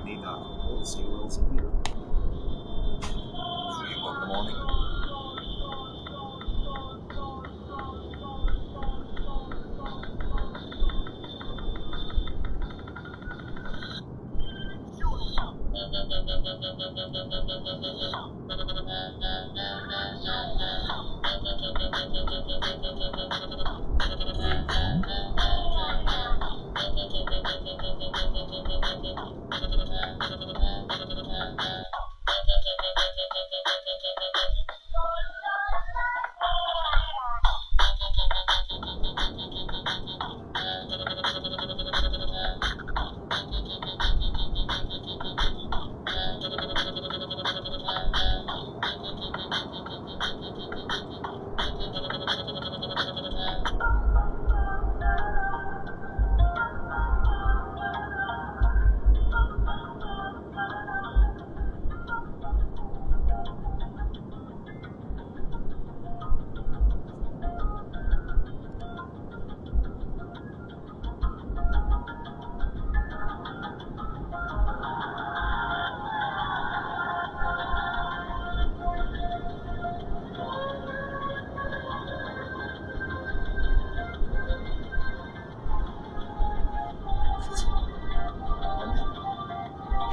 need not. Let's see what else in here. 3 o'clock in the morning.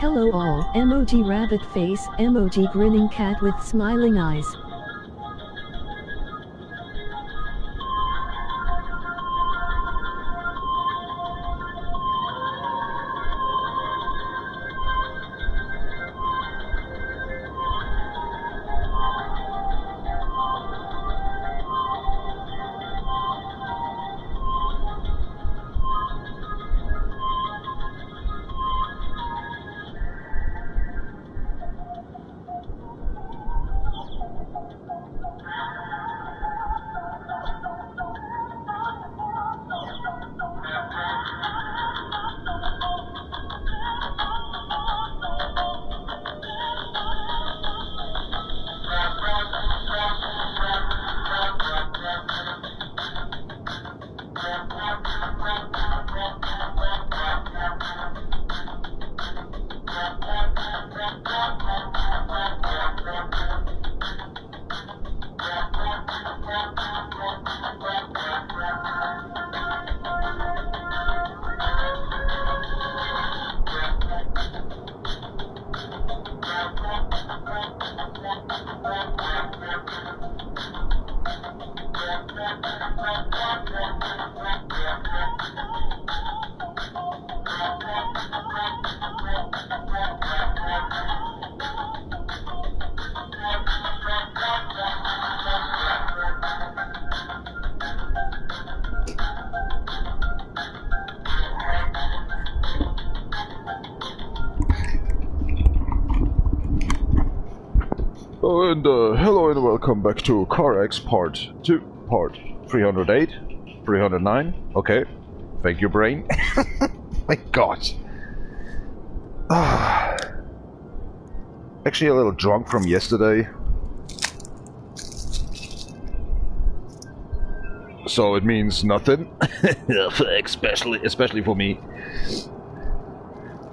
Hello all, emoji rabbit face, emoji grinning cat with smiling eyes. And hello and welcome back to CarX Part 2, Part 308, 309, okay, thank you brain. My god. Actually a little drunk from yesterday. So it means nothing, especially for me.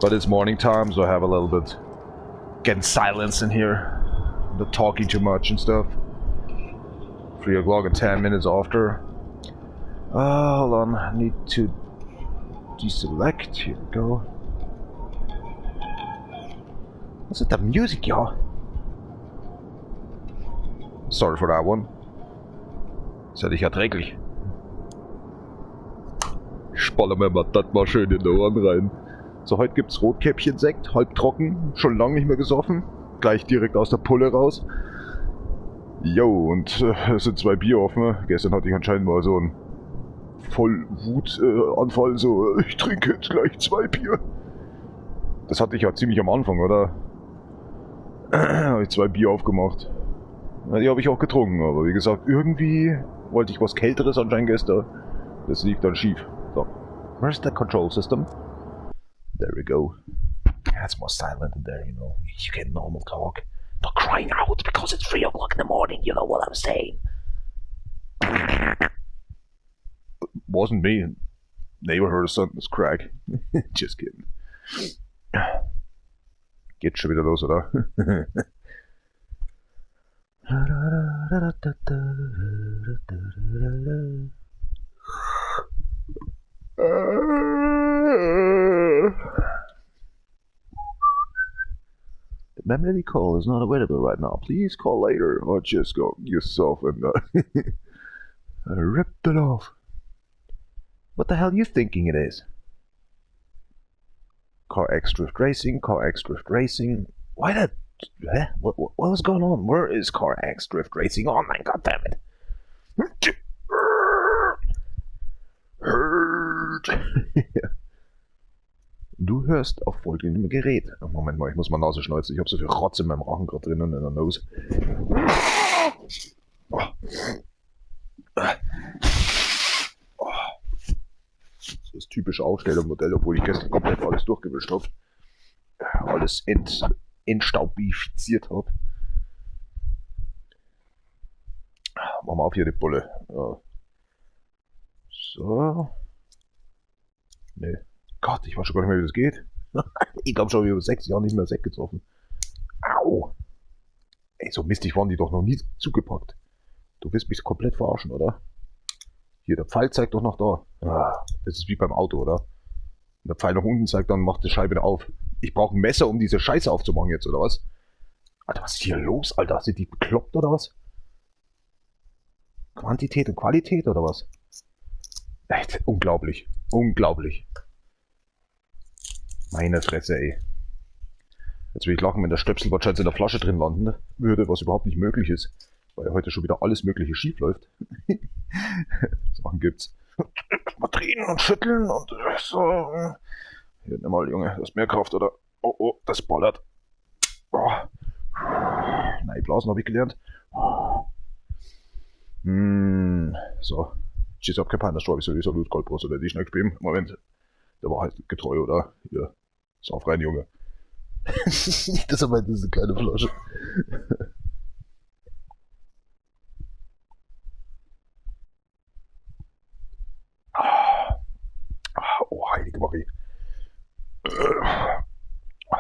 But it's morning time, so I have a little bit getting silence in here. Not talking too much and stuff. 3 o'clock and 10 minutes after. Hold on, I need to deselect. Here we go. What's with the music, y'all? Sorry for that one. Ist ja nicht erträglich. Spalle mir mal das mal schön in die Ohren rein. So, heute gibt's Rotkäppchen-Sekt, halb trocken, schon lange nicht mehr gesoffen. Gleich direkt aus der Pulle raus. Jo, und es sind 2 Bier offen. Gestern hatte ich anscheinend mal so einen Vollwutanfall, so ich trinke jetzt gleich 2 Bier. Das hatte ich ja ziemlich am Anfang, oder? Habe ich 2 Bier aufgemacht. Ja, die habe ich auch getrunken, aber wie gesagt, irgendwie wollte ich was Kälteres anscheinend gestern. Das lief dann schief. So, where's the control system? There we go. Yeah, it's more silent in there, you know. You can normal talk. Not crying out because it's 3 o'clock in the morning, you know what I'm saying. Wasn't me. Neighbor heard something was crack. Just kidding. Geht schon wieder los, oder? The memory call is not available right now. Please call later or just go yourself and rip it off. What the hell you thinking it is? CarX Drift Racing, CarX Drift Racing. Why that? What was going on? Where is CarX Drift Racing? Oh my god damn it. Du hörst auf folgendem Gerät. Oh, Moment mal, ich muss mal Nase schneuzen. Ich habe so viel Rotz in meinem Rachen gerade drinnen in der Nose. Oh. Das ist das typische Aufstellermodell, obwohl ich gestern komplett alles durchgewischt habe. Alles entstaubifiziert habe. Machen wir auf hier die Bulle. Ja. So. Nee. Gott, ich weiß schon gar nicht mehr, wie das geht. Ich glaube schon über 6 Jahre nicht mehr Sekt getroffen. Au! Ey, so mistig waren die doch noch nie zugepackt. Du willst mich komplett verarschen, oder? Hier, der Pfeil zeigt doch noch da. Ah, das ist wie beim Auto, oder? Wenn der Pfeil nach unten zeigt, dann macht die Scheibe auf. Ich brauche ein Messer, um diese Scheiße aufzumachen jetzt, oder was? Alter, was ist hier los, Alter? Sind die bekloppt, oder was? Quantität und Qualität, oder was? Echt, unglaublich. Unglaublich. Meine Fresse, ey. Jetzt will ich lachen, wenn der Stöpsel wahrscheinlich in der Flasche drin landen würde, was überhaupt nicht möglich ist. Weil ja heute schon wieder alles Mögliche schief läuft. Sachen gibt's. Mal drehen und schütteln und so. Hier, nimm mal, Junge, das ist mehr Kraft, oder? Oh, oh, das ballert. Oh. Nein, Blasen habe ich gelernt. So. Tschüss, hab kein Panda-Straw, wie soll ich so Loot Goldbrust oder die schnell spielen? Moment. Der war halt getreu, oder? Hier. Sauf rein, Junge. Das ist aber diese kleine Flasche. Oh, heilige Marie.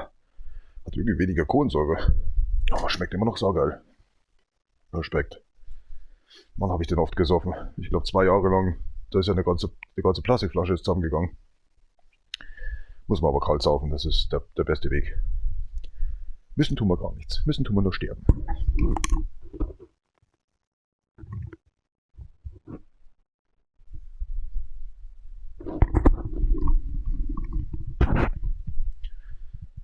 Hat irgendwie weniger Kohlensäure. Aber schmeckt immer noch saugeil. Respekt. Wann habe ich den oft gesoffen? Ich glaube 2 Jahre lang. Da ist ja eine ganze Plastikflasche ist zusammengegangen. Muss man aber kalt saufen, das ist der beste Weg. Müssen tun wir gar nichts. Müssen tun wir nur sterben.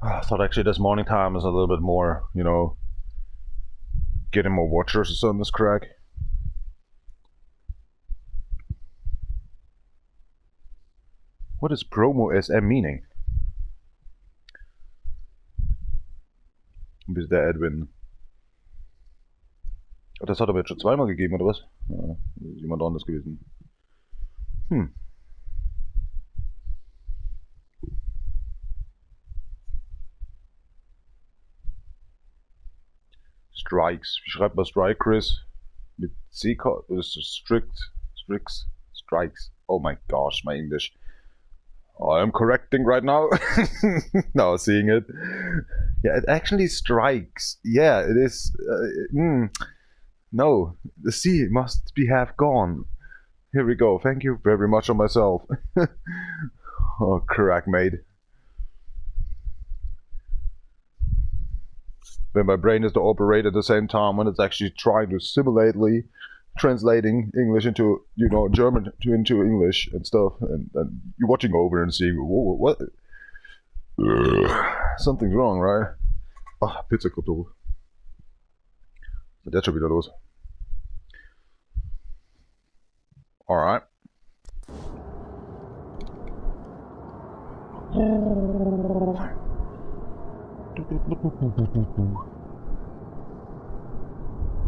I thought actually this morning time is a little bit more, you know, getting more watchers or something, this crack. What is promo SM meaning? Bis der Edwin. Oh, das hat aber jetzt schon 2-mal gegeben, oder was? Ja, ist jemand anders gewesen. Strikz. Wie schreibt man Strike, Chris? Mit C, strikz. Oh my gosh, my English. I'm correcting right now. Now seeing it. Yeah, it actually strikes. Yeah, it is. No, the C must be half gone. Here we go. Thank you very much on myself. Oh, crack, mate. When my brain is to operate at the same time when it's actually trying to simulately translating English into, you know, German into English and stuff, and you're watching over and seeing, whoa, what? Something's wrong, right? Ah, Pizzakartoffel. Was ist schon wieder los? Alright.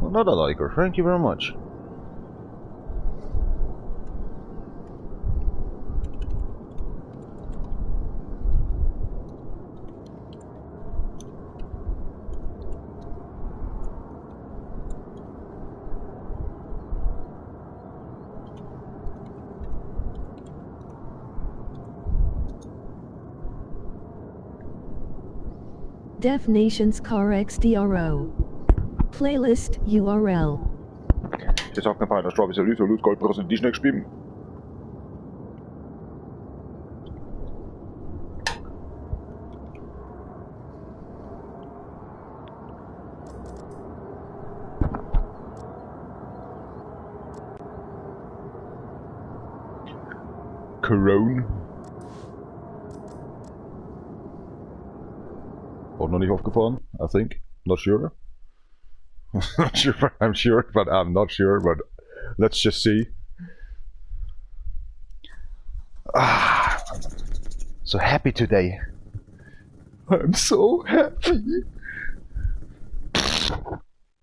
Another liker, thank you very much. Deaf Nations CarX D.R.O. Playlist URL. Jeg sagt na fajna strawberry salute og lutgold på sådan Disney spim. Corona. Or noch nicht aufgefahren, I think. Not sure. Not sure, but I'm sure, but I'm not sure, but let's just see. Ah, so happy today. I'm so happy.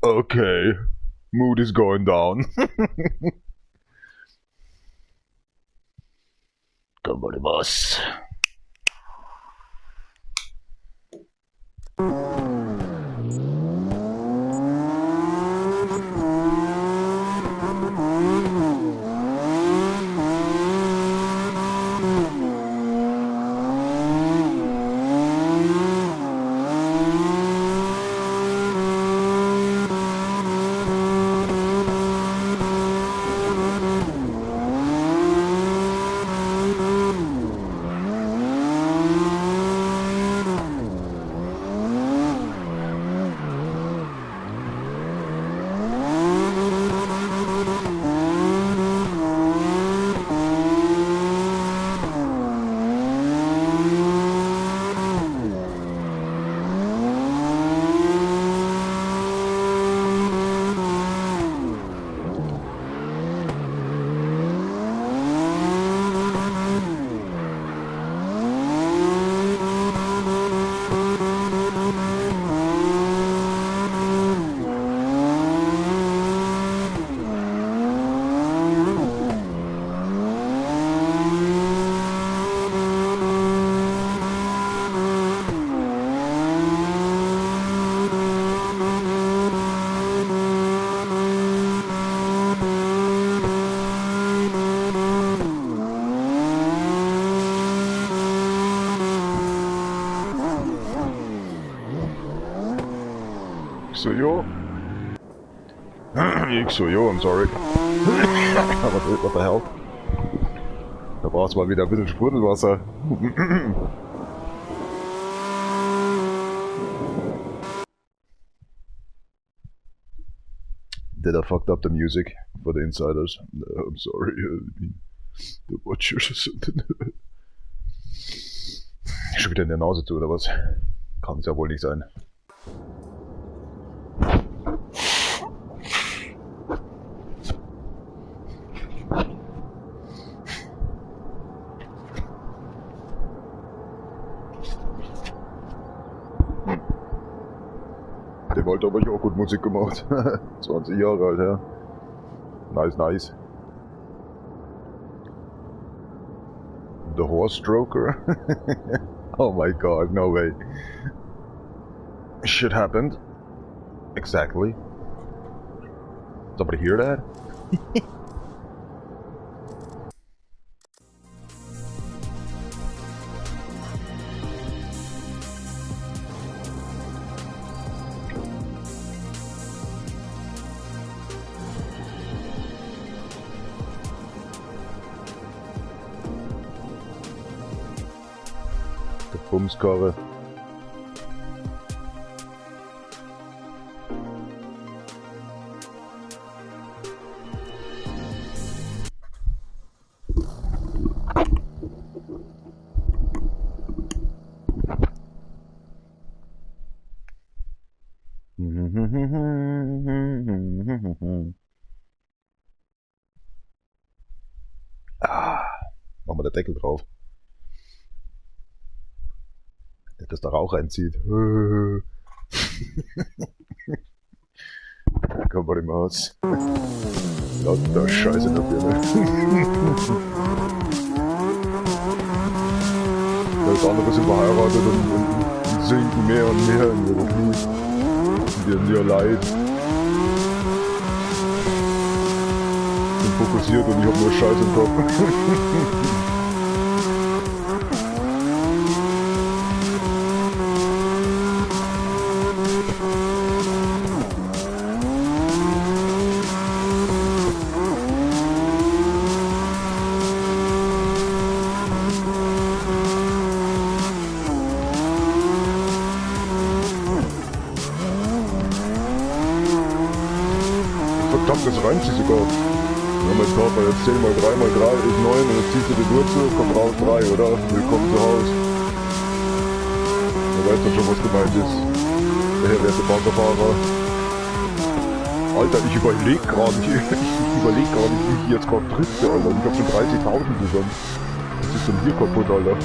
Okay, mood is going down. Come on, boss. So yo. So yo, I'm sorry. What the hell? Da brauchst du mal wieder ein bisschen Sprudelwasser. Did I fucked up the music for the insiders? No, I'm sorry. The Watchers or something. Schon wieder in der Nase zu, oder was? Kann es ja wohl nicht sein. Der wollte aber auch gut Musik gemacht. 20 Jahre alt, ja. Nice, nice. The Horse Stroker? Oh my god, no way. Shit happened. Exactly. Somebody hear that? Bumskarre. Machen wir den Deckel drauf. Dass der Rauch einzieht. Komm mal im Haus. Lauter Scheiße in der Birne. Das andere sind verheiratet und sinken mehr und mehr in ihre Knie. Die haben ja leid. Bin fokussiert und ich hab nur Scheiße im Kopf. das reimt sich sogar. Ja, mein Papa, jetzt 10 mal 3 mal 3 ist 9 und jetzt ziehst du die Wurzel, kommt raus 3, oder? Willkommen zu Hause. Du weißt dann schon, was gemeint ist. Der Herr werte Baggerfahrer. Alter, ich überleg gerade nicht, wie ich jetzt gerade drifte, Alter. Ich hab schon 30.000 zusammen. Was ist denn hier kaputt, Alter?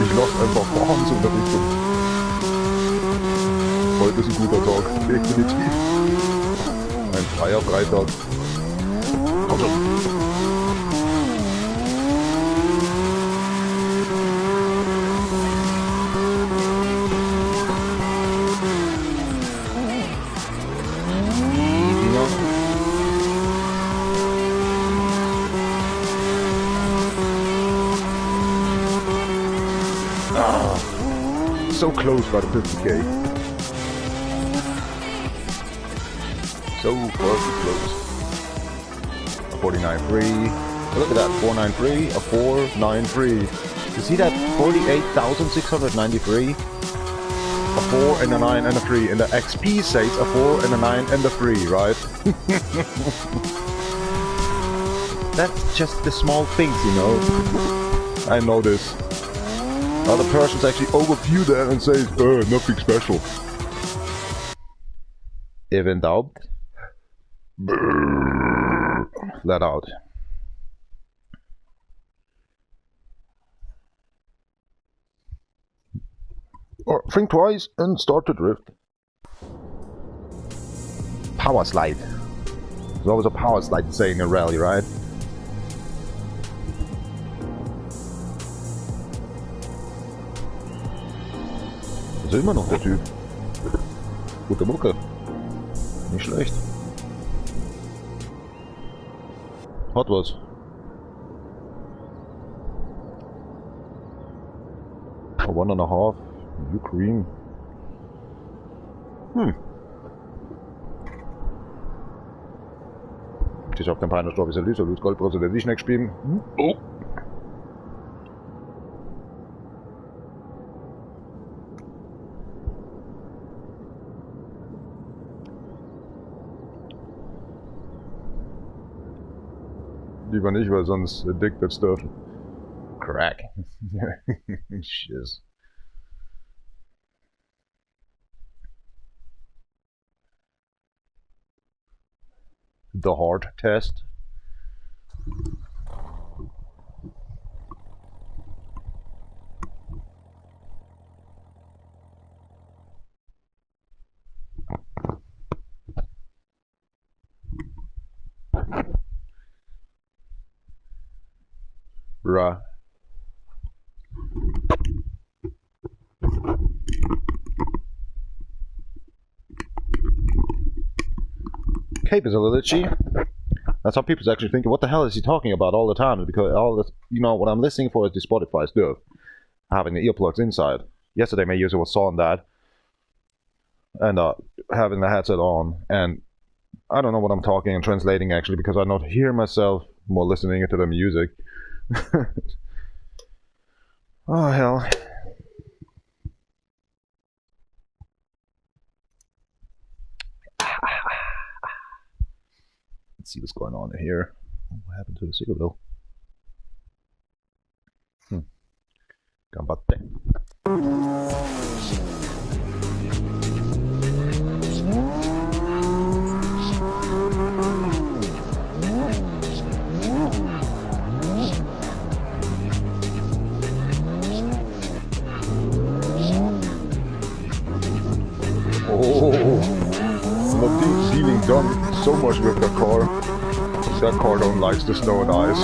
Ich lass einfach fahren so in der Richtung. Heute ist ein guter Tag, definitiv. Ein freier Freitag. Komm schon. So close by the 50k. So far so close. A 49.3. Look at that, 493, a 493. You see that 48,693? A 4 and a 9 and a 3. And the XP says a 4 and a 9 and a 3, right? That's just the small things, you know. I know this. Other persons actually overview that and say, nothing special. If in doubt, let out. Or think twice and start to drift. Power slide. There's always a power slide saying in a rally, right? Das ist immer noch der Typ. Gute Mucke. Nicht schlecht. Hat was. A 1.5. Ukraine. Gdzieś auf dem Peinerstoff ist ein Lüser, Goldbrose, der sich nicht spielen. Oh! Lieber nicht, weil sonst addicted stuff. Crack. Shiz. The hard test. Right. Cape is a little itchy. That's how people's actually thinking, what the hell is he talking about all the time? Because all this, you know, what I'm listening for is the Spotify stuff. Having the earplugs inside. Yesterday my user was on that. And having the headset on. And I don't know what I'm talking and translating actually, because I not hear myself more listening to the music. Oh hell. Let's see what's going on here. What happened to the cigar bill? Gambatte. Oh, not dealing done so much with that car. That car don't like the snow and ice.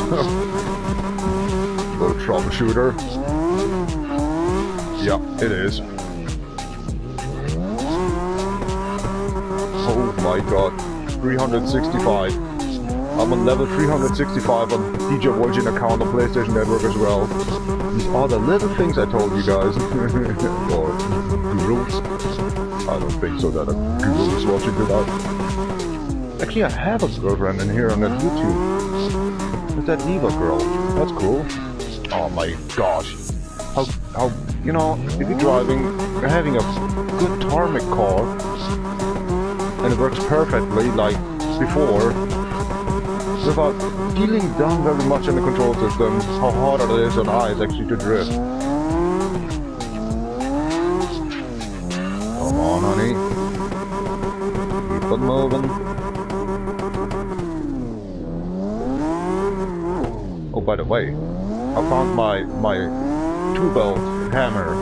Little troubleshooter. Yeah, it is. Oh my god, 365. I'm on level 365 on DjVolgin account on PlayStation Network as well. These are the little things I told you guys. Or gurus. I don't think so that a guru is watching tonight. Actually, I have a girlfriend in here on that YouTube. It's that Eva girl. That's cool. Oh my gosh. How, you know, if you're driving, having a good tarmac car, and it works perfectly, like before, without feeling down very much on the control system, how hard it is on eyes actually to drift. Come on, honey. Keep on moving. Oh, by the way, I found my 2-belt hammer.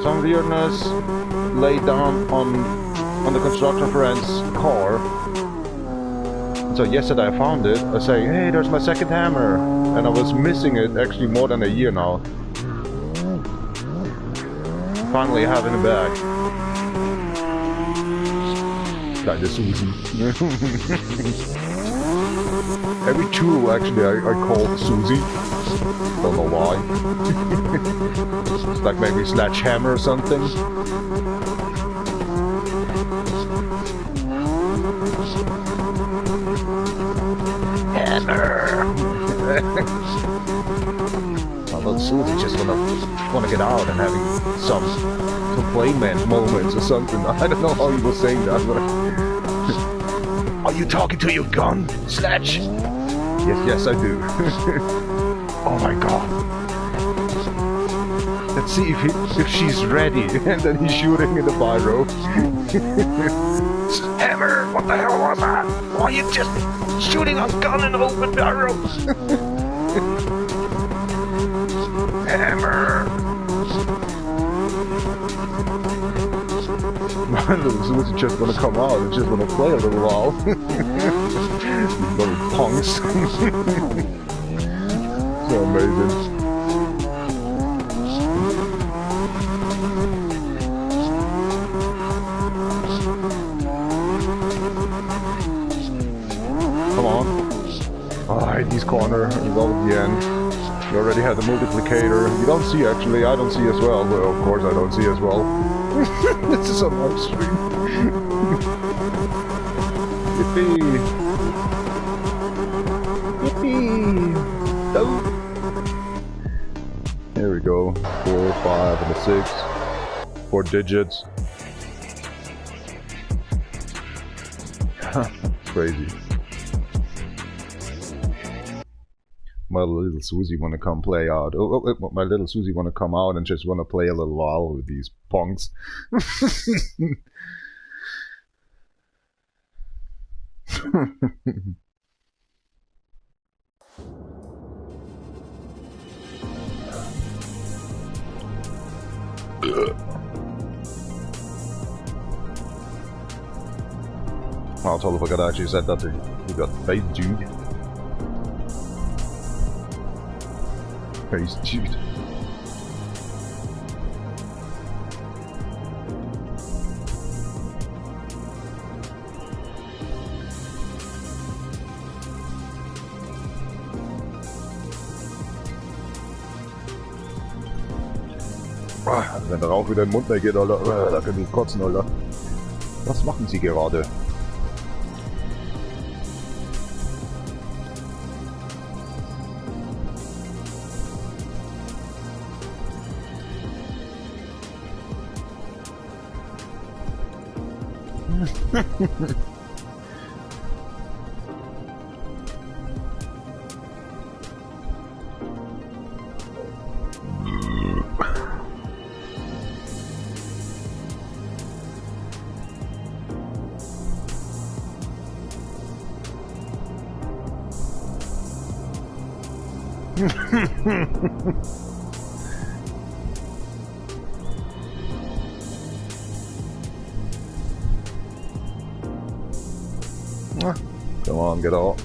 Some weirdness laid down on the construction friend's car. So yesterday I found it. I say, hey, there's my second hammer, and I was missing it actually more than a year now. Finally having it back. Kinda Susie. Every tool actually I called Susie. Don't know why. It's like maybe sledgehammer or something. Hammer! My little Susie just wanna get out and having some playman moments or something. I don't know how he was saying that, but are you talking to your gun, Sledge? Yes, I do. Oh my god. Let's see if she's ready. And then he's shooting in the pyro. Hammer! What the hell was that? Why are you just shooting a gun in the open pyro? Hammer! My little Susie just gonna come out and just gonna play a little while. These little punks. So amazing. Come on. Oh, I hate these corners. You go at the end. You already have the multiplicator. You don't see actually. I don't see as well. Well, of course I don't see as well. This is on live stream. Yippee! Yippee! Oh. Here we go. 4, 5, and a 6. 4 digits. It's crazy. My little Susie wanna come play out. Oh, my little Susie wanna come out and just wanna play a little while with these punks. Oh, I totally forgot I actually said that to you. You got face, dude. Face, dude. Wenn der Rauch wieder in den Mund mehr geht, Alter, da können die kotzen, Alter. Was machen Sie gerade? Come on, get out.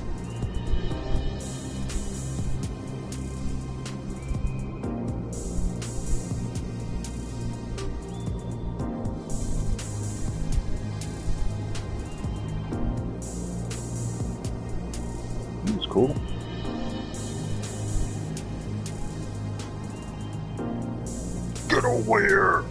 That's cool. Get over here!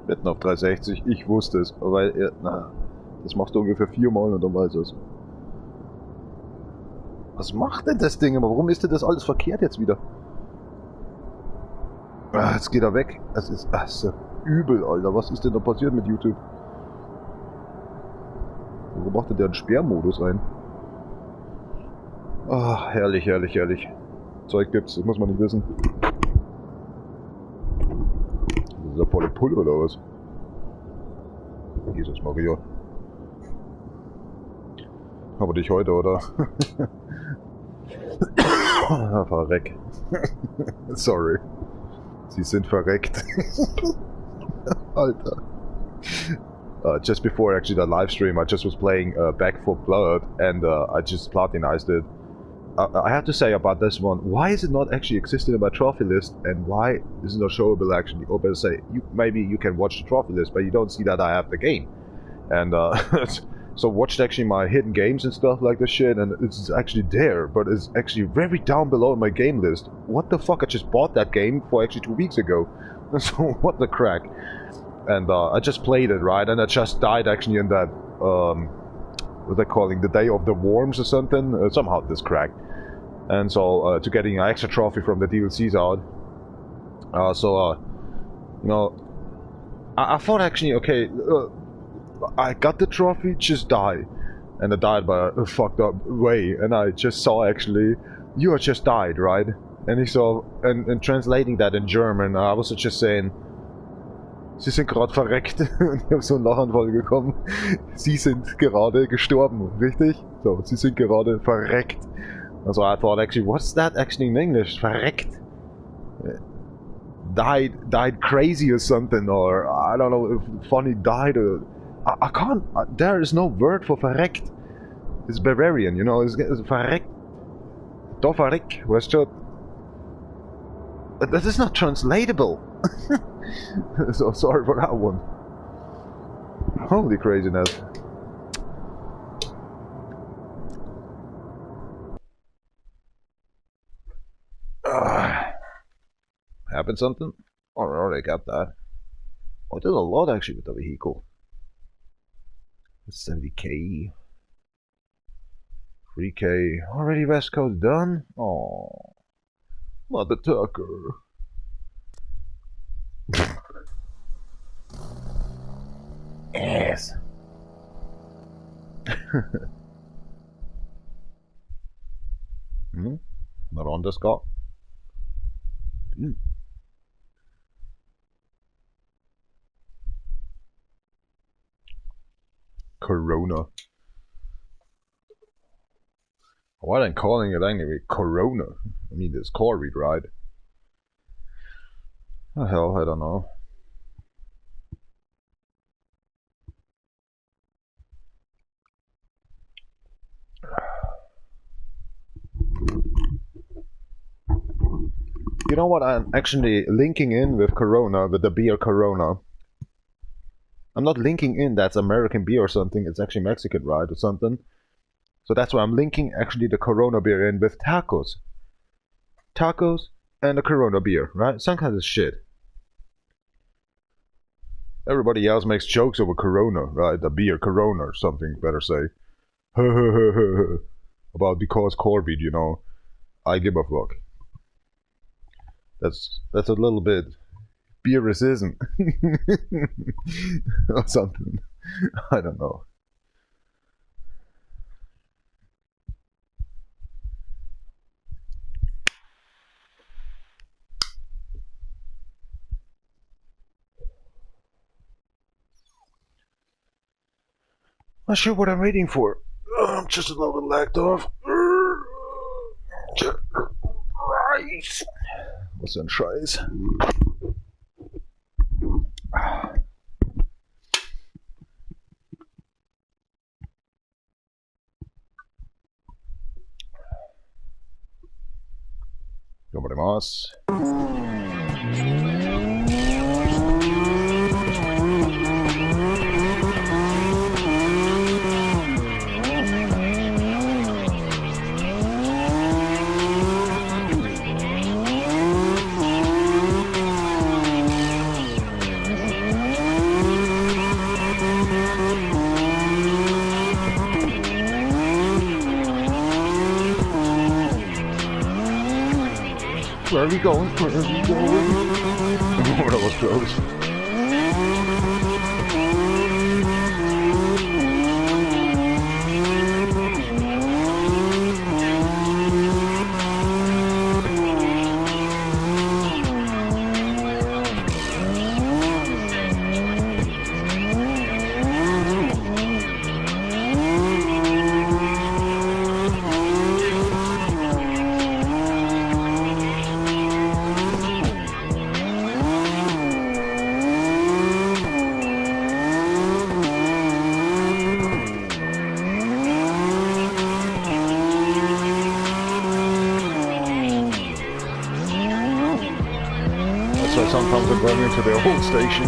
Wetten auf 360, ich wusste es, weil das machst du ungefähr 4 Mal und dann weiß es. Was macht denn das Ding? Aber warum ist denn das alles verkehrt jetzt wieder? Jetzt geht er weg. Es ist so übel, Alter. Was ist denn da passiert mit YouTube? Wo macht denn der einen Sperrmodus ein? Ah, herrlich, herrlich, herrlich. Zeug gibt's, das muss man nicht wissen. Das ist ja volle Pulle oder was? Jesus Maria. Aber dich heute, oder? Verreck. Sorry. Sie sind verreckt. Alter. Just before actually the live stream, I just was playing Back 4 Blood, and I just platinized it. I have to say about this one, why is it not actually existing in my trophy list, and why is it not showable actually? Or better say, maybe you can watch the trophy list, but you don't see that I have the game. And so watched actually my hidden games and stuff like this shit, and it's actually there, but it's actually very down below in my game list. What the fuck? I just bought that game for actually 2 weeks ago. So what the crack? And I just played it, right? And I just died actually in that, what they're calling, the Day of the Worms or something. Somehow this cracked. And so, to getting an extra trophy from the DLCs out. You know, I thought actually, okay, I got the trophy, just die. And I died by a fucked up way. And I just saw actually, you just died, right? And he saw, and translating that in German, I was just saying, Sie sind gerade verreckt. Und ich habe so einen Lachanfall bekommen. Sie sind gerade gestorben, richtig? So, sie sind gerade verreckt. So I thought actually, what's that actually in English? Verreckt? Died crazy or something, or I don't know if funny died or... I can't... there is no word for verreckt. It's Bavarian, you know, it's verreckt. Dofarik, weißt du? That is not translatable. So sorry for that one. Holy craziness. Happened something? Oh, I already got that. Oh, I did a lot actually with the vehicle. 70k. 3k. Already West Coast done? Oh, Mother Tucker. Yes. Miranda Scott. Corona. Why are they calling it anyway? Corona. I mean, there's Corvid, right? Oh, hell, I don't know. You know what? I'm actually linking in with Corona, with the beer Corona. I'm not linking in that's American beer or something. It's actually Mexican, right, or something. So that's why I'm linking actually the Corona beer in with tacos. Tacos and the Corona beer, right? Some kind of shit. Everybody else makes jokes over Corona, right? The beer Corona or something, better say. About because Corvid, you know. I give a fuck. That's a little bit beer racism. Or something. I don't know. Not sure what I'm waiting for. I'm just a little bit lagged off. Rice. Was denn Scheiß? Gambarimasu. Where are we going? Where are we going? That was close. So sometimes I'm going into the old station.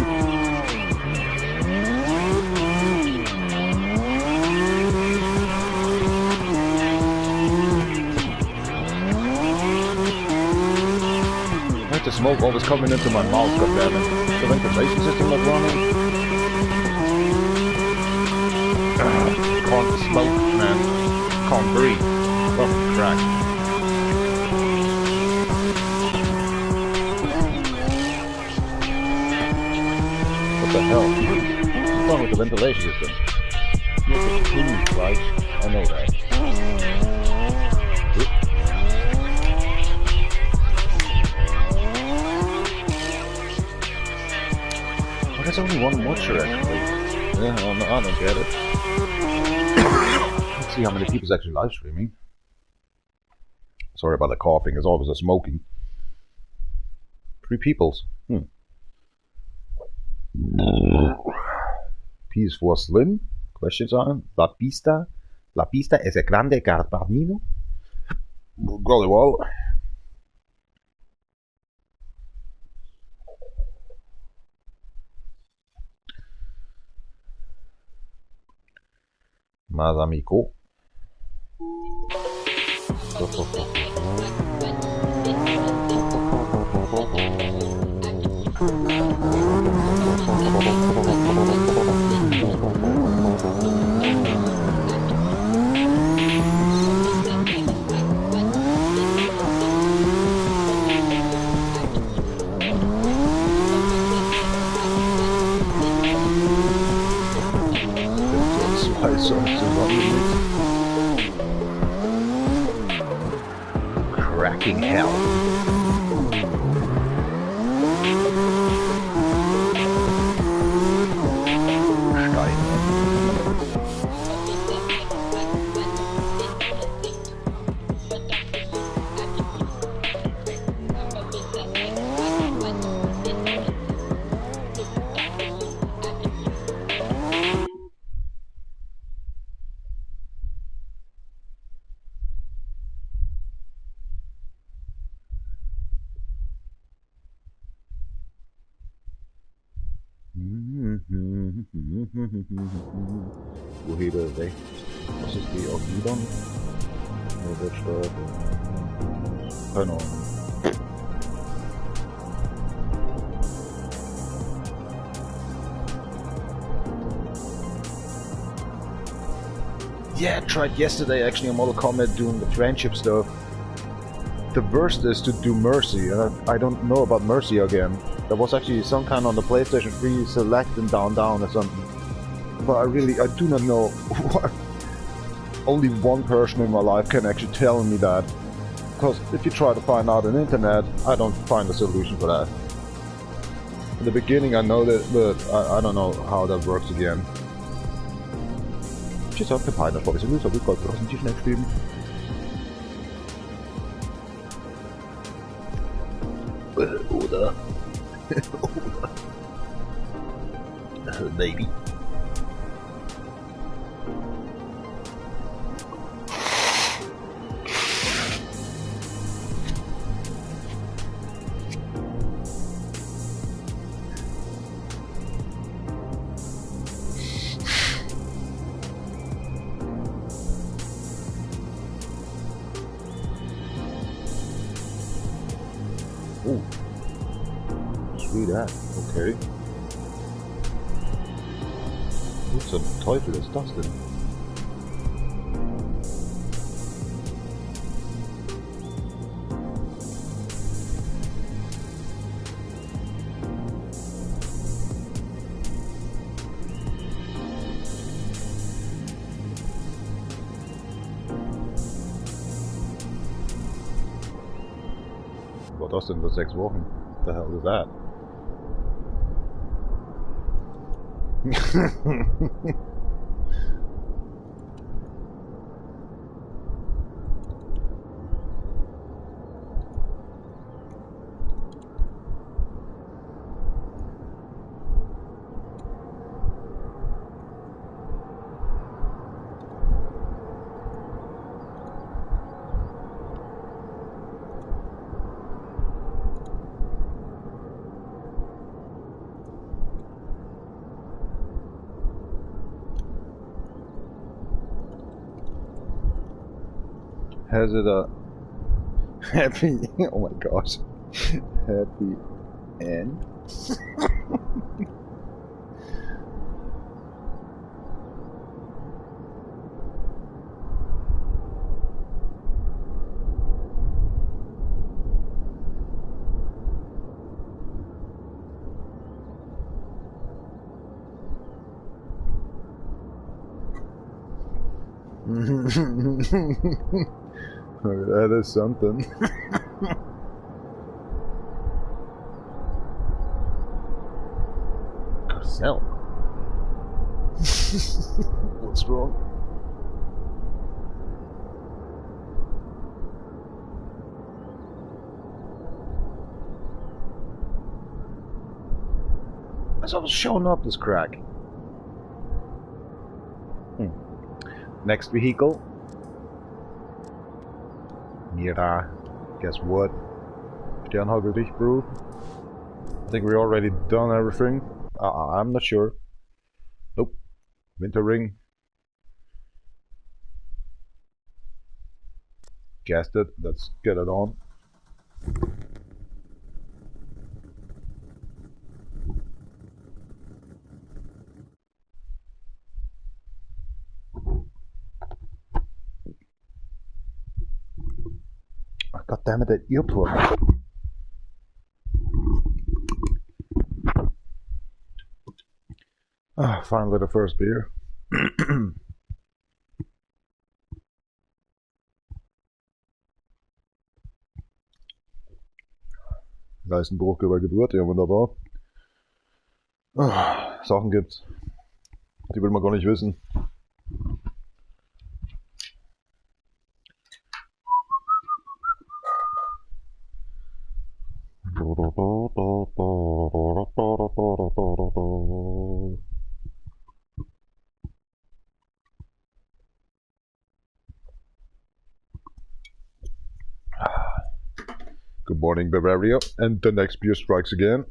Like the smoke always coming into my mouth, goddammit. The ventilation system not running. Can't smoke, man. Can't breathe. Fucking crack. What the hell? What's wrong with the ventilation system? You have to clean, right? I know that. Oh, there's only one watcher actually. Yeah, I don't get it. Let's see how many people's actually live streaming. Sorry about the coughing, it's always a smoking. 3 peoples. PS4 Slim? Questions on? La pista es a grande Garbanino? Golly well. Más amigo. Cracking hell. Hoe heet dat weg? Was het die ook niet dan? Nee, dat staat. Keine Ahnung. Yeah, I tried yesterday actually on Mortal Kombat doing the friendship stuff. The worst is to do Mercy, and I don't know about Mercy again. There was actually some kind on the PlayStation 3 select and down or something. But I do not know what. Only one person in my life can actually tell me that. Because if you try to find out on the internet, I don't find a solution for that. In the beginning I know that, but I don't know how that works again. She's occupied, that's probably so we've got the presentation next stream. Oder. Maybe. Oh, sweet that. Okay. Was zum Teufel ist das denn? war das denn für 6 Wochen? What the hell is that? Has it a happy, oh my gosh, happy end? That is something. Cell. What's wrong? It's always showing up, this crack. Next vehicle. Yeah, guess what? Sternhagel dich, bro. I think we already done everything. I'm not sure. Nope. Winter ring. Guessed it. Let's get it on. God damn it, that earplug. Ah, finally the first beer. Leistenbruch über Geburt, ja wunderbar. Ah, Sachen gibt's. Die will man gar nicht wissen. Good morning, Bavaria, and the next beer strikes again.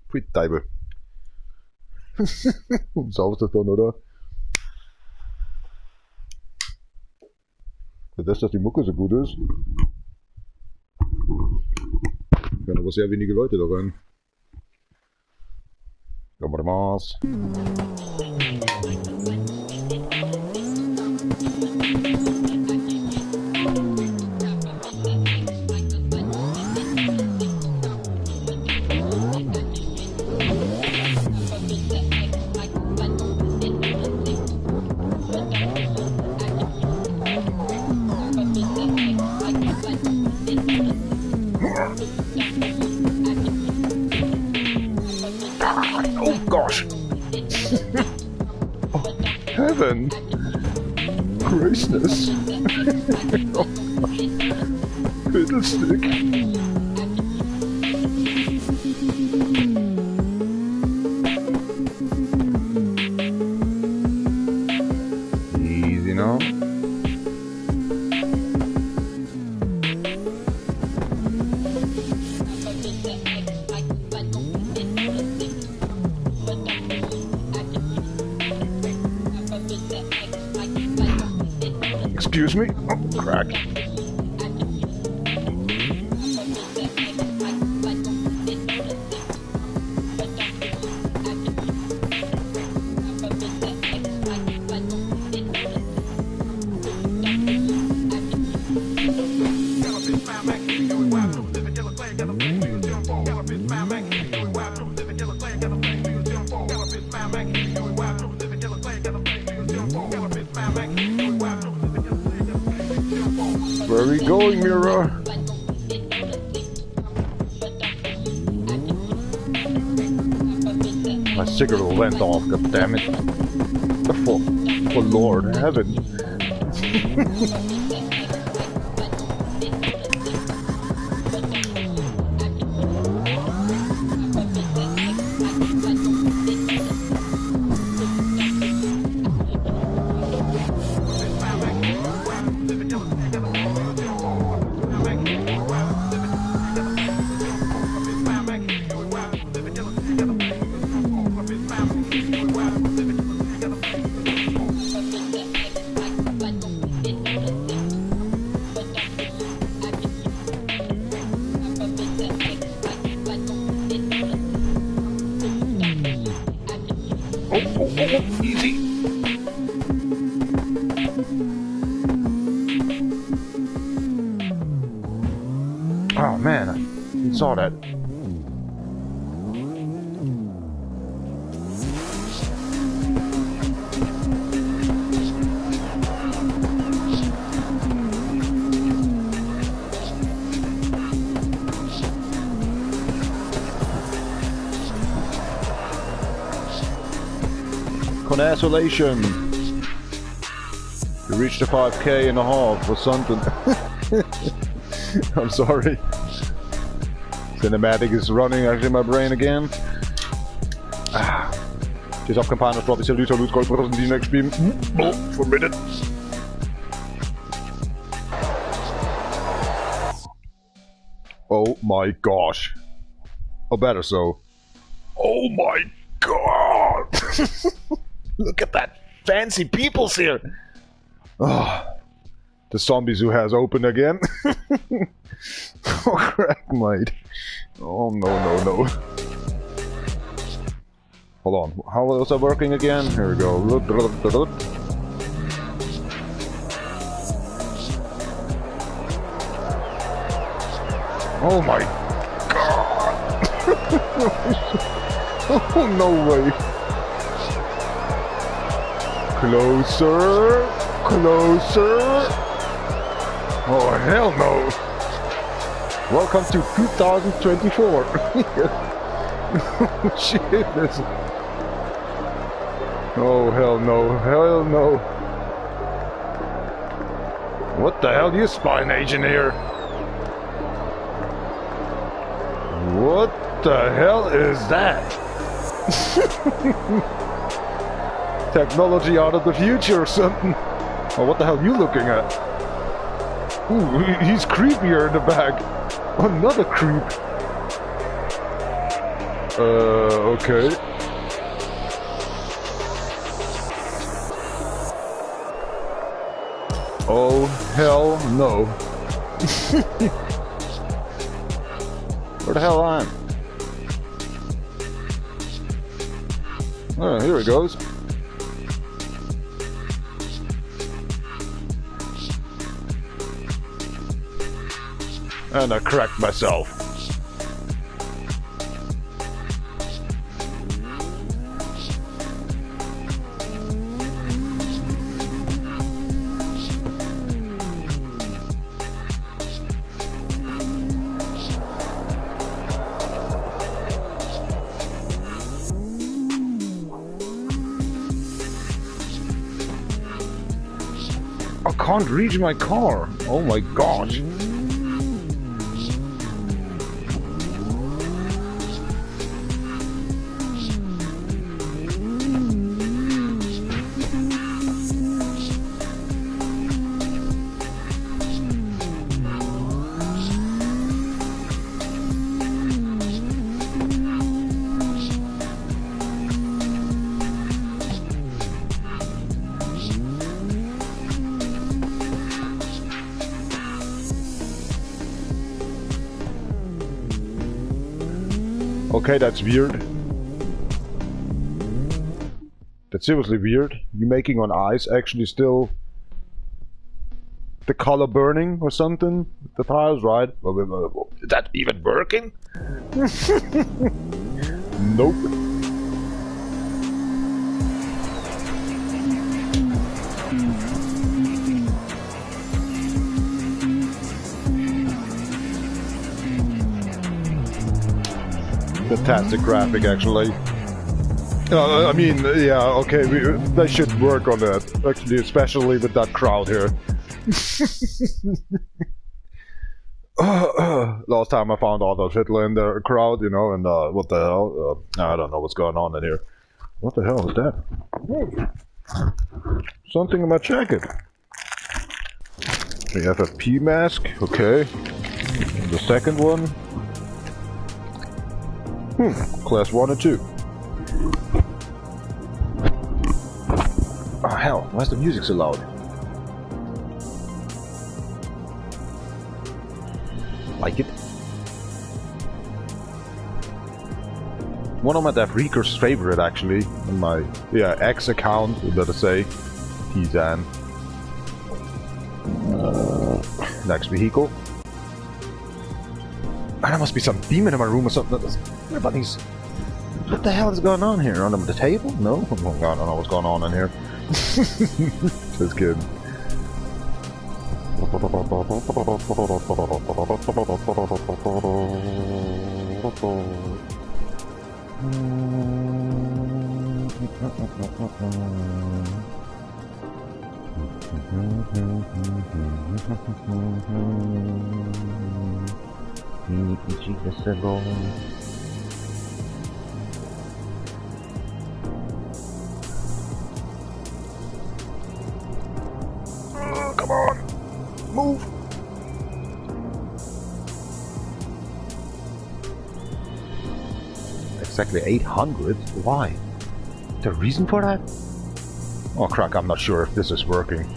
Pretty Teufel. Saust das dann, oder? Für das, dass die Mucke so gut ist, können aber sehr wenige Leute da rein. Vamos. Oh gosh! Oh, heaven! Graceness! Oh gosh! Fiddlestick! Easy now. Excuse me? Oh, crack. going, mirror? My cigarette went off, god damn it. For Lord heaven. Easy. Oh man, I saw that. Congratulations! You reached the 5K and a half or something. I'm sorry. Cinematic is running actually in my brain again. Just off campaign drop is a little loot gold for the next stream. Oh, for a minute. Oh my gosh. Or better so. Oh my god! Look at that fancy peoples here! Oh, the zombies who has opened again. Oh crap, mate. Oh no. Hold on, how was that working again? Here we go. Oh my god! Oh no way! Closer! Closer! Oh hell no! Welcome to 2024! Oh shit! Oh hell no! Hell no! What the hell you spying agent here? What the hell is that? Technology out of the future or something. Oh, what the hell are you looking at? Ooh, he's creepier in the back. Another creep. Okay. Oh, hell no. Where the hell am I? Oh, here he goes. And I cracked myself. I can't reach my car. Oh my gosh. Okay, that's weird. That's seriously weird. You making on ice actually still the color burning or something? The tires, right? Is that even working? Nope. Fantastic graphic, actually. I mean, yeah, okay, they should work on that, actually, especially with that crowd here. Last time I found Adolf Hitler in the crowd, you know, and what the hell? I don't know what's going on in here. What the hell is that? Something in my jacket. We have a P mask, okay. The second one. Class 1 and 2. Oh hell, why is the music so loud? Like it. One of my DefRekka's favorite, actually, in my X account, we better say, PsN. Next vehicle. And there must be some demon in my room or something. Everybody's. What the hell is going on here? Under the table? No? Oh my god, I don't know what's going on in here. Just kidding. Come on, move. Exactly 800? Why? The reason for that? Oh crack, I'm not sure if this is working.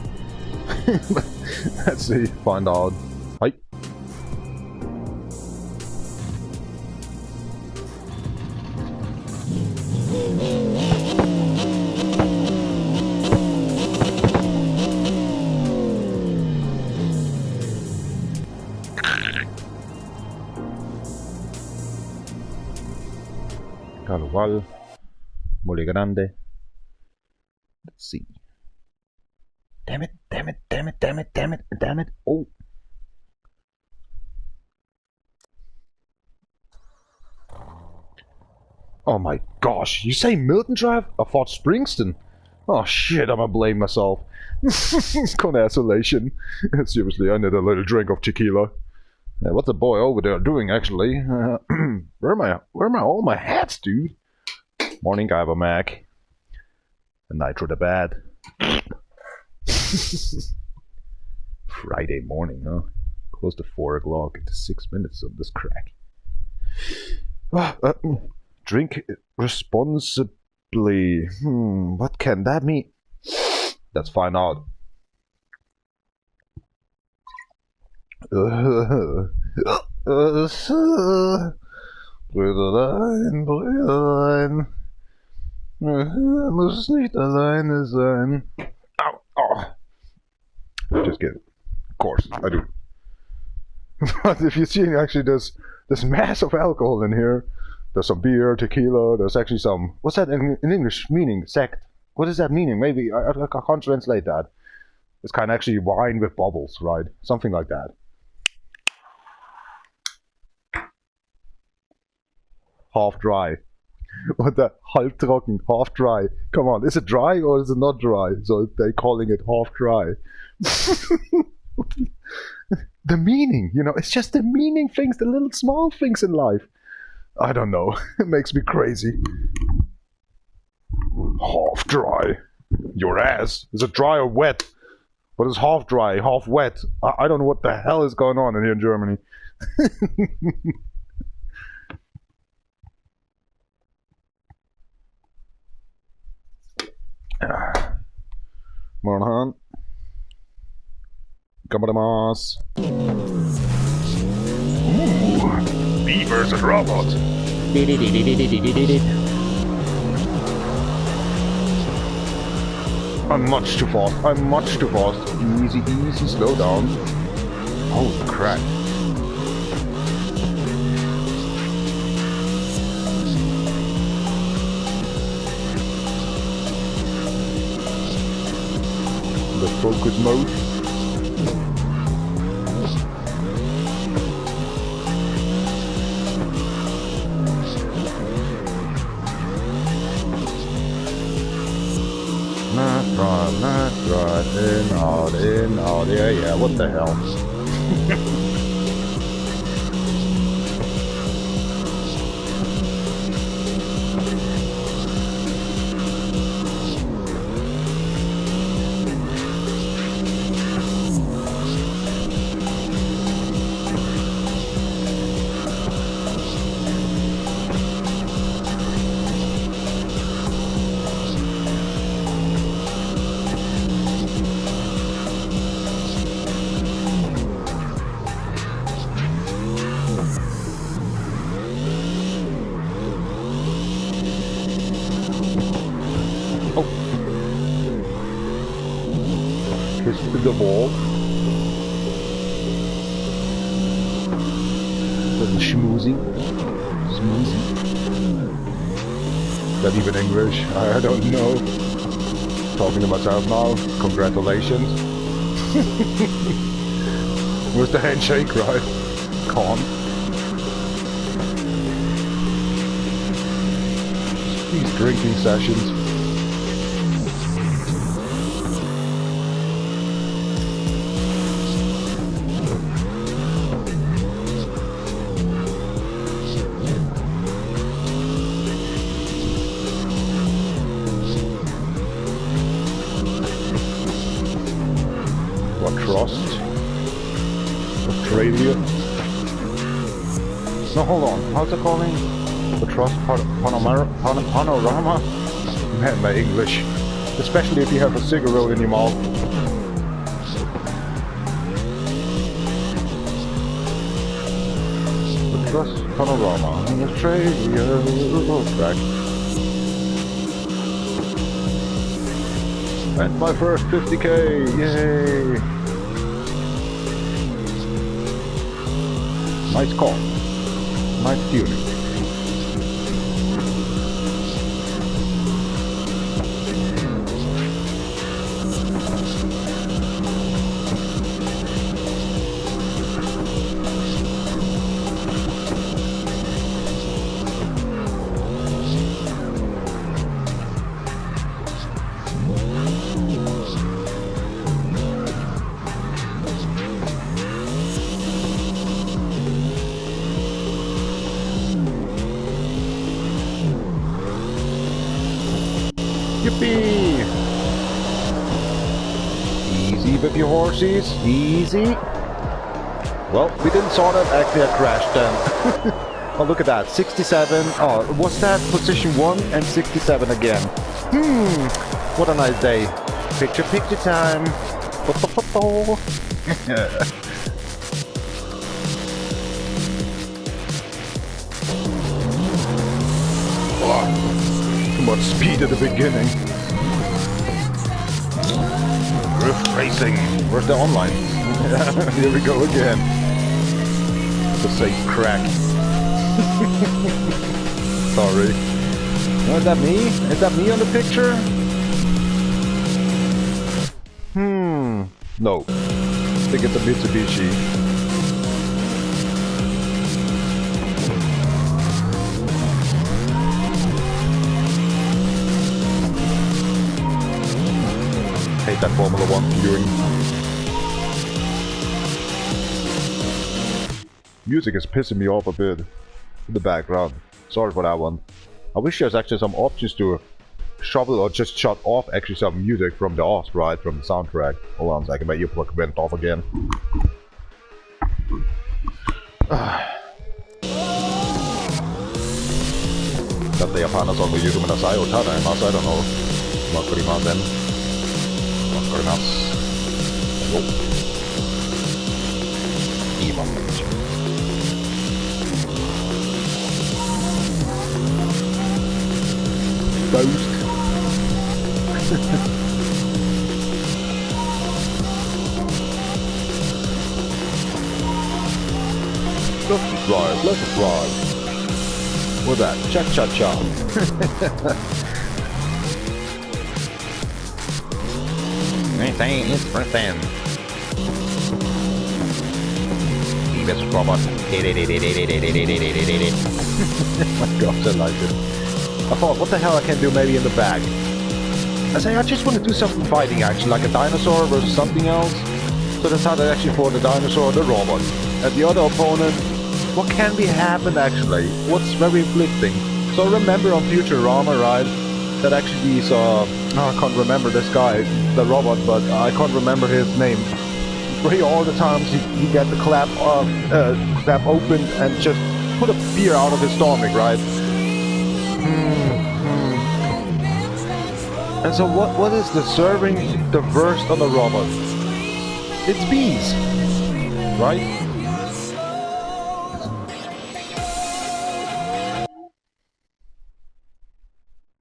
Let's see, find out. Hi. Carval, Mole Grande. Let's see. Damn it, damn it, damn it, damn it, damn it, damn it. Oh. Oh my gosh, you say Milton Drive? I thought Springston. Oh shit, I'ma blame myself. Consolation. Seriously, I need a little drink of tequila. What's the boy over there doing, actually? Where am I all my hats, dude? Morning, I have a Mac. A Nitro the Bad. Friday morning, huh? Close to 4 o'clock into 6 minutes of this crack. Drink responsibly. What can that mean? Let's find out. Brüderlein. Muss nicht alleine sein. Ow, oh. Just kidding. Of course, I do. But if you see, actually, there's massive alcohol in here. There's some beer, tequila. There's actually some. What's that in English meaning? Sect. What does that meaning? Maybe I can't translate that. It's kind of actually wine with bubbles, right? Something like that. Half dry. What the? Halbtrocken, half dry. Come on, is it dry or is it not dry? So they're calling it half dry. The meaning, you know, it's just the meaning things, the little small things in life. I don't know. It makes me crazy. Half dry. Your ass. Is it dry or wet? What is half dry, half wet? I don't know what the hell is going on in here in Germany. Morgen. Gammadamass. Ooh, me versus robot. I'm much too fast. I'm much too fast. Easy, easy, slow down. Holy crap. The focus mode. front, left, right, in, out, yeah, what the hell? The ball. Little schmoozy. Smoozy. Is that even English? I don't know. Talking to myself now. Congratulations. Where's the handshake, right? Con. These drinking sessions. Australia. No, hold on. How's it calling? The Trust Panorama? Man, my English. Especially if you have a cigarette in your mouth. The Trust Panorama in Australia. Back. And my first 50k. Yay! Nice call. Nice tuning. Yippee! Easy with your horses, easy. Well, we didn't saw that, actually I crashed then. Oh, look at that, 67. Oh, what's that? Position 1 and 67 again. What a nice day. Picture time. Too much speed at the beginning. Drift racing. Where's the online? Here we go again. The safe crack. Sorry. Oh, is that me? Is that me on the picture? No. I think it's a Mitsubishi. Hate that Formula 1 viewing. Music is pissing me off a bit in the background. Sorry for that one. I wish there's actually some options to shuffle or just shut off actually some music from the off, right? From the soundtrack. Hold on a second, my earplug went off again. Dette japaner-songを言うのなさいをただいます。I don't know. わかりません。わかります。お。いい番組でしょ。Boost. Let's drive, let's drive. What's that? Cha-cha-cha. Anything is for them. This robot. Oh my gosh, I like it. I thought, what the hell I can do maybe in the back? I say I just want to do something fighting actually, like a dinosaur versus something else. So that's how they actually fought the dinosaur, the robot. And the other opponent, what can be happen actually? What's very inflicting? So remember on Futurama, right? That actually these, I can't remember this guy, the robot, but I can't remember his name. Where he all the times he get the clap open and just put a beer out of his stomach, right? And so what is the serving the worst on the robot? It's bees, right?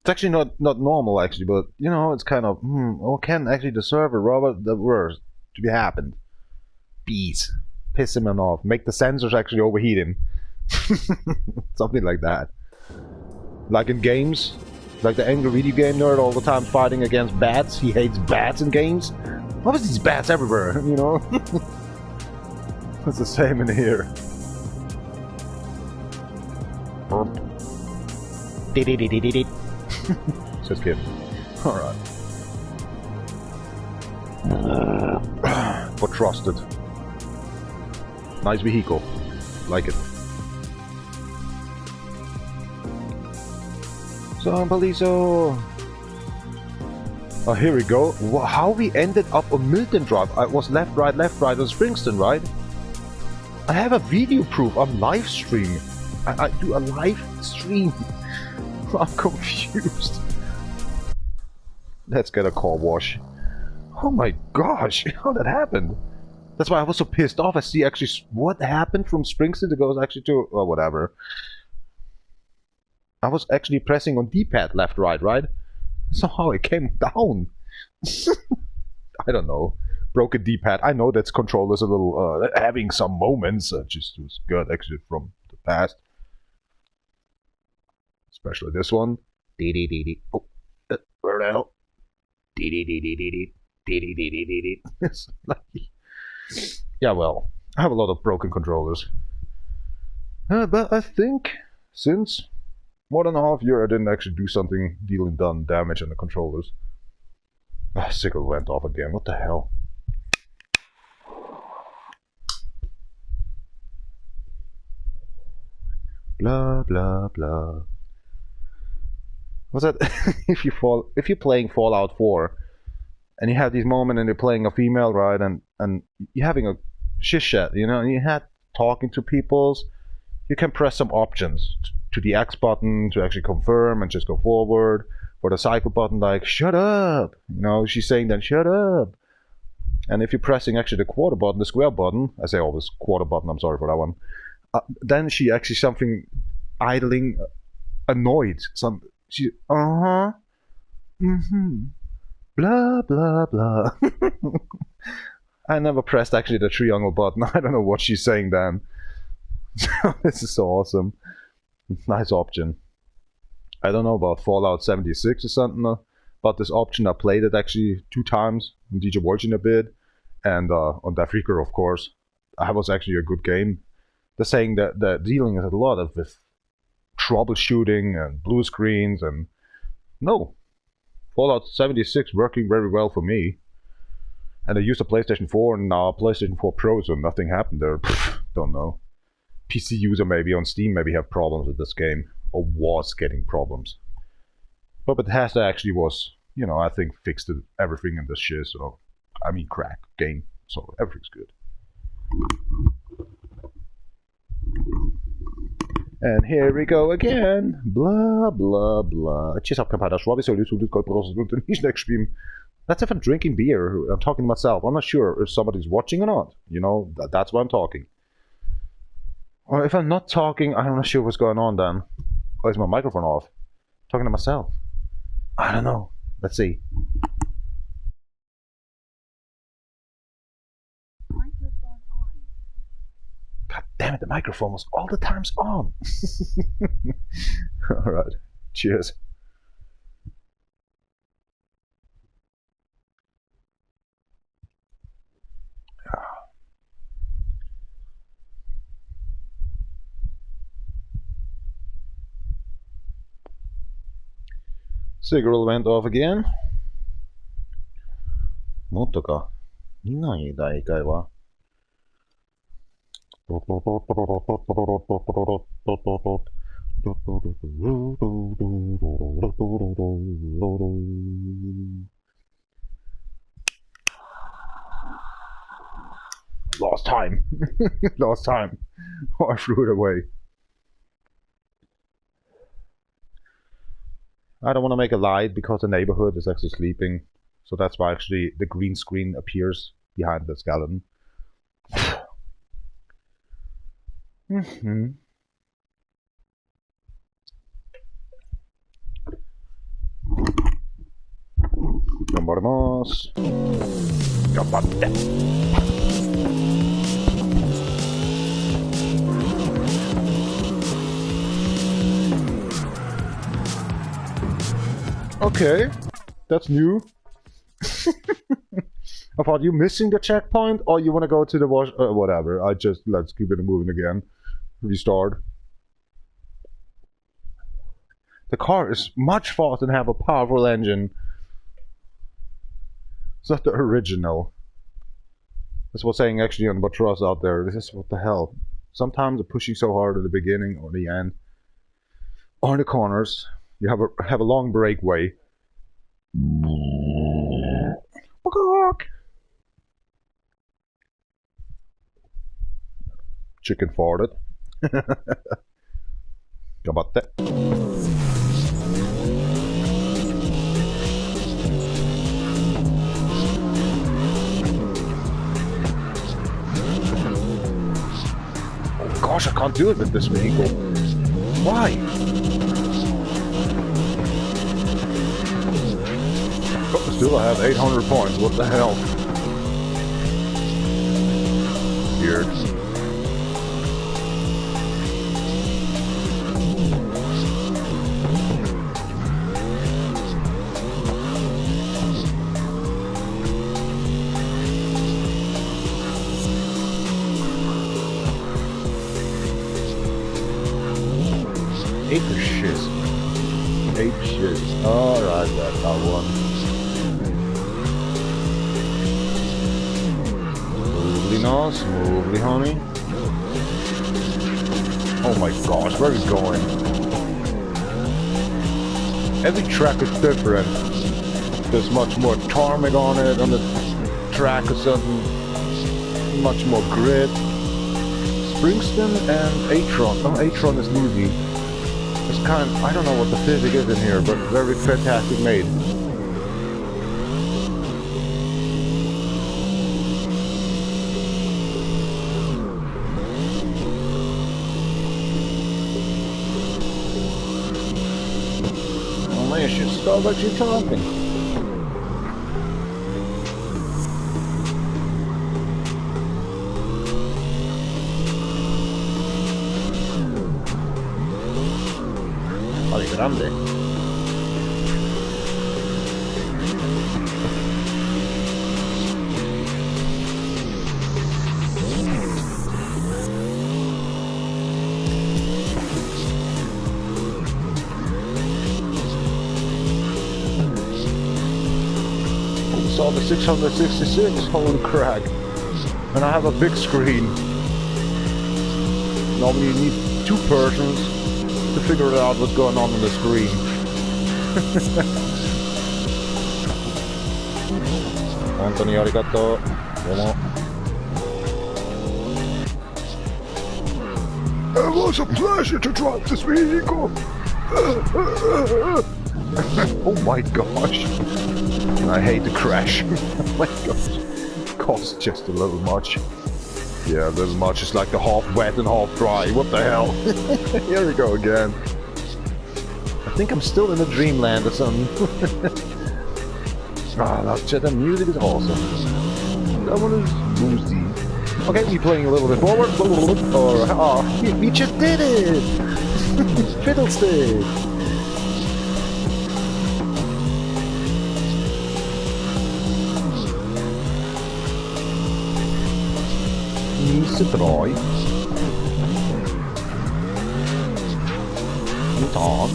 It's actually not normal actually, but you know, it's kind of what can actually deserve a robot the worst to be happened? Bees. Piss him off. Make the sensors actually overheat him. Something like that. Like in games, like the angry video game nerd all the time fighting against bats. He hates bats in games. Why is these bats everywhere, you know? It's the same in here. Just kidding. Alright. But trusted. Nice vehicle. Like it. So, Paliso. Oh, here we go. How we ended up on Milton Drive. I was left, right on Springston, right? I have a video proof on Livestream. I do a live stream. I'm confused. Let's get a car wash. Oh my gosh, how that happened? That's why I was so pissed off. I see actually what happened from Springston to goes actually to whatever. I was actually pressing on D-pad left, right? Somehow it came down. I don't know. Broken D-pad. I know that controller's a little having some moments. Just was good actually from the past. Especially this one. Oh, where the hell? Yeah, well, I have a lot of broken controllers. But I think since more than a half year I didn't actually do something dealing damage on the controllers. Sickle went off again. What the hell? Blah blah blah. What's that? if you're playing Fallout 4 and you have these moments and you're playing a female, right, and you're having a shit, you know, and you had talking to peoples, you can press some options to the X button to actually confirm and just go forward, or the cycle button like shut up, you know, she's saying then shut up. And if you're pressing actually the quarter button, the square button, I say always quarter button, I'm sorry for that one, then she actually something idling annoyed, she blah blah blah. I never pressed actually the triangle button. I don't know what she's saying then. This is so awesome. Nice option. I don't know about Fallout 76 or something, but this option I played it actually 2 times on DjVolgin a bit, and on DefRekka of course. I was actually a good game. They're saying that they're dealing with a lot of with troubleshooting and blue screens, and no, Fallout 76 working very well for me. And I used a PlayStation 4 and now a PlayStation 4 Pro, so nothing happened there. Don't know. PC user maybe on Steam maybe have problems with this game, or was getting problems. But Bethesda actually was, you know, I think fixed everything in this shit, so I mean crack game, so everything's good. And here we go again. Blah, blah, blah. Cheers up, compadre. Schwab is so little good process with the next stream. That's if I'm drinking beer. I'm talking to myself. I'm not sure if somebody's watching or not. You know, that's why I'm talking. Or if I'm not talking, I'm not sure what's going on then. Oh, is my microphone off? Talking to myself. I don't know. Let's see. God damn it, the microphone was all the times on. Alright, cheers. Cigarette went off again. もっとか。いない大会は。Lost time. Lost time. I threw it away. I don't want to make a light because the neighborhood is actually sleeping. So that's why actually the green screen appears behind the skeleton. Gambaremos. Gambarte. Okay, that's new. I thought you missing the checkpoint, or you want to go to the wash? Whatever. Let's keep it moving again. Restart. The car is much faster and have a powerful engine. It's not the original. That's what's saying actually on Batros out there. This is what the hell. Sometimes they're pushing so hard at the beginning or the end. Or in the corners. You have a long breakaway. Chicken farted. How about that? Oh gosh, I can't do it with this vehicle. Why? Still, I have 800 points. What the hell? Weird. Ape shit. Ape shit. Alright, that's that one. Smoothly, honey. Oh my gosh, where are we going? Every track is different. There's much more tarmac on it, on the track or something. Much more grit. Springston and Atron. Oh, Atron is newsy. It's kind of, I don't know what the physics is in here, but very fantastic made. I should stop actually talking. Vale, grande. Saw the 666, holy crap. And I have a big screen. Normally you need two persons to figure out what's going on the screen. Anthony, arigato. Domo. It was a pleasure to drive this vehicle. Oh my gosh. I hate the crash. Oh my gosh. Costs just a little much. Yeah, a little much. It's like the half wet and half dry. What the hell? Here we go again. I think I'm still in a dreamland or something. The music is awesome. That one is boozy. Okay, we're playing a little bit forward. We just did it! Fiddlestick! Nisedraj. Utan.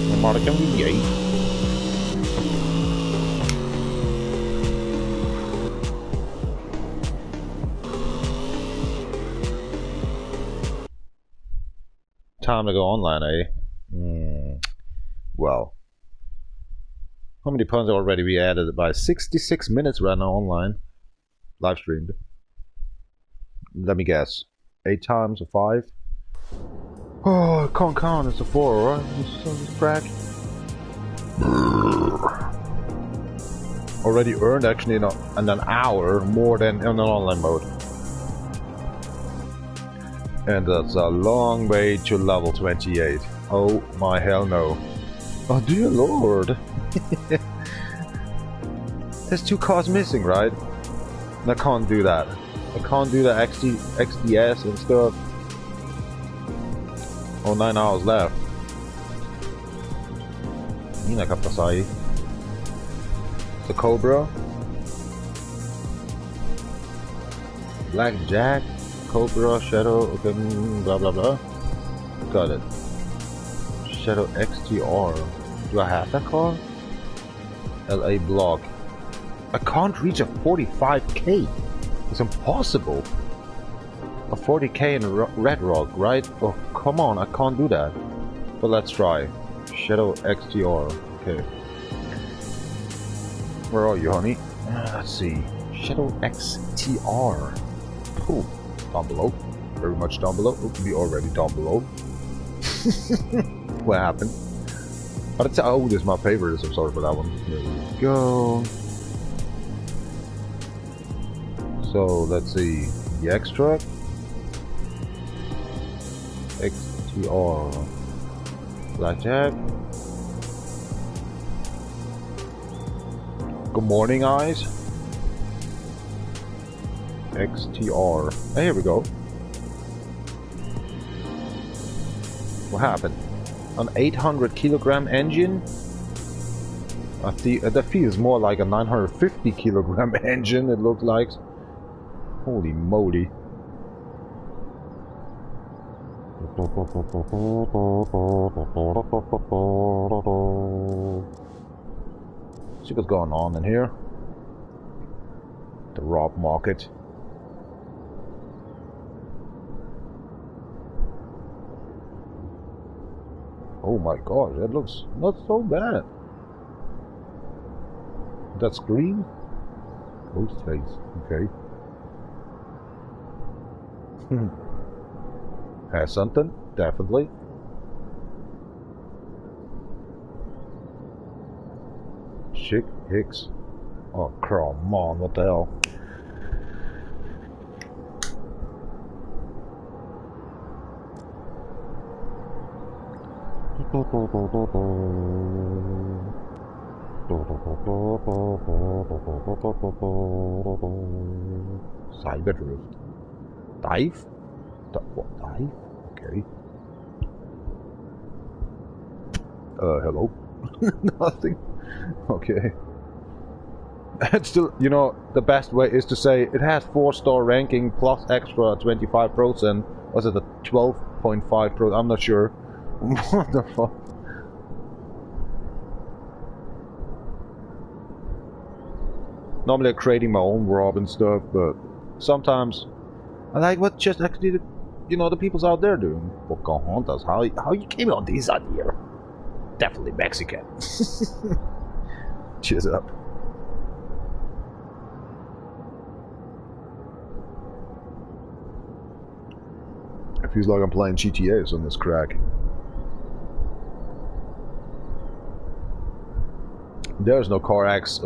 Men marken vill jag. time to go online, eh? Well. How many puns already we added? By 66 minutes right now online. Live streamed. Let me guess. 8 times a 5? Oh, I can't count. It's a 4, right? This crack. Already earned actually in an hour more than in an online mode. And that's a long way to level 28. Oh my hell no. Oh dear lord. There's 2 cars missing, right? And I can't do that. I can't do the XDS and stuff. Oh, 9 hours left. Nina kapasai. The Cobra. Blackjack. Cobra, Shadow, okay, blah blah blah. Got it. Shadow XTR. Do I have that car? LA block. I can't reach a 45k. It's impossible. A 40k in Red Rock, right? Oh, come on, I can't do that. But let's try. Shadow XTR. Okay. Where are you, honey? Let's see. Shadow XTR. Cool. Down below. Very much down below. Oh, we already down below. What happened? But it's, oh, this is my favorite. I'm sorry for that one. Here we go. So let's see. The extra. XTR. Blackjack. Good morning, eyes. XTR. Hey, here we go. What happened? An 800 kilogram engine? That feels more like a 950 kilogram engine, it looked like. Holy moly. See what's going on in here. The R.I.P market. Oh my gosh, that looks not so bad. That's green? Ghost face, okay. Has something, definitely. Chick Hicks. Oh, come on, what the hell? Cyber Drift. Dive? What, dive? Okay. Hello? Nothing. Okay. And still, you know, the best way is to say it has 4-star ranking plus extra 25%. Was it a 12.5%? I'm not sure. What the fuck? Normally I'm creating my own R.I.P and stuff, but sometimes I like what just actually the, you know, the people's out there doing. Pocahontas, how you came on this idea? Definitely Mexican. Cheers up. It feels like I'm playing GTAs on this crack. There's no CarX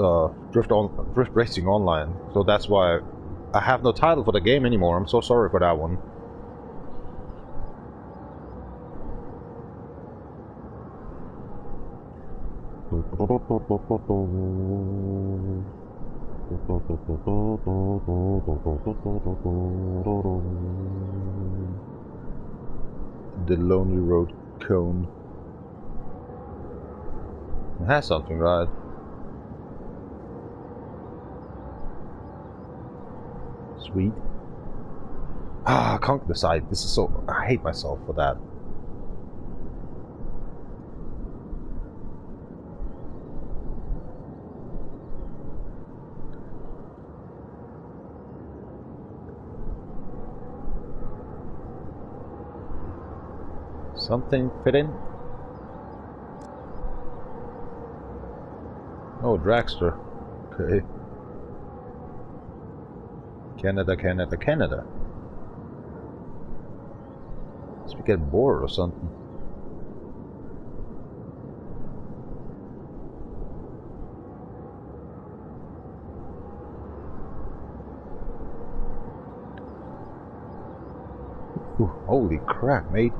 drift racing online, so that's why I have no title for the game anymore. I'm so sorry for that one. The Lonely Road Cone. It has something, right? Sweet. Ah, I can't decide. This is so... I hate myself for that. Something fit in? Oh, dragster. Okay. Canada, Canada, Canada. Must we get bored or something? Ooh, holy crap, mate.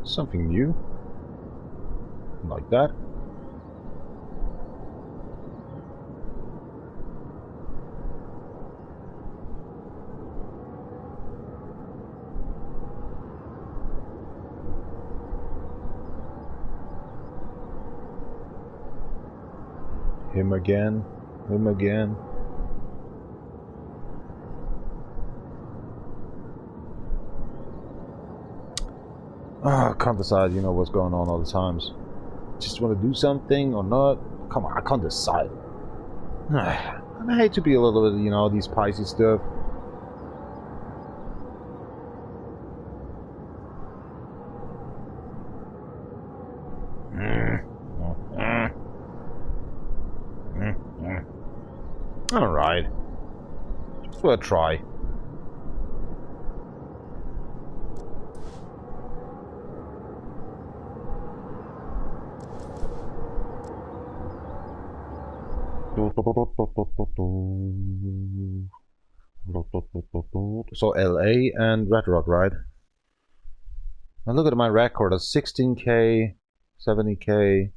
Something new. Like that. Him again. Him again. I can't decide, you know, what's going on all the times. Just want to do something or not? Come on, I can't decide. I hate to be a little bit, you know, these Pisces stuff. Alright. Just for a try. So LA and Red Rock, right? Now look at my record, it's 16k, 70k,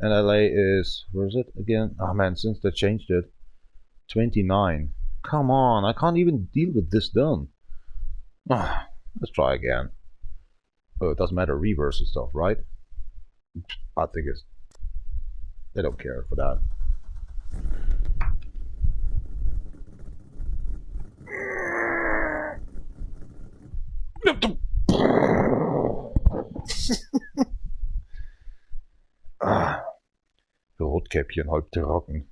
and LA is, where is it again? Oh man, since they changed it, 29. Come on, I can't even deal with this done. Let's try again. Oh, it doesn't matter, reverse and stuff, right? I think it's, they don't care for that. Rotkäppchen, halb trocken.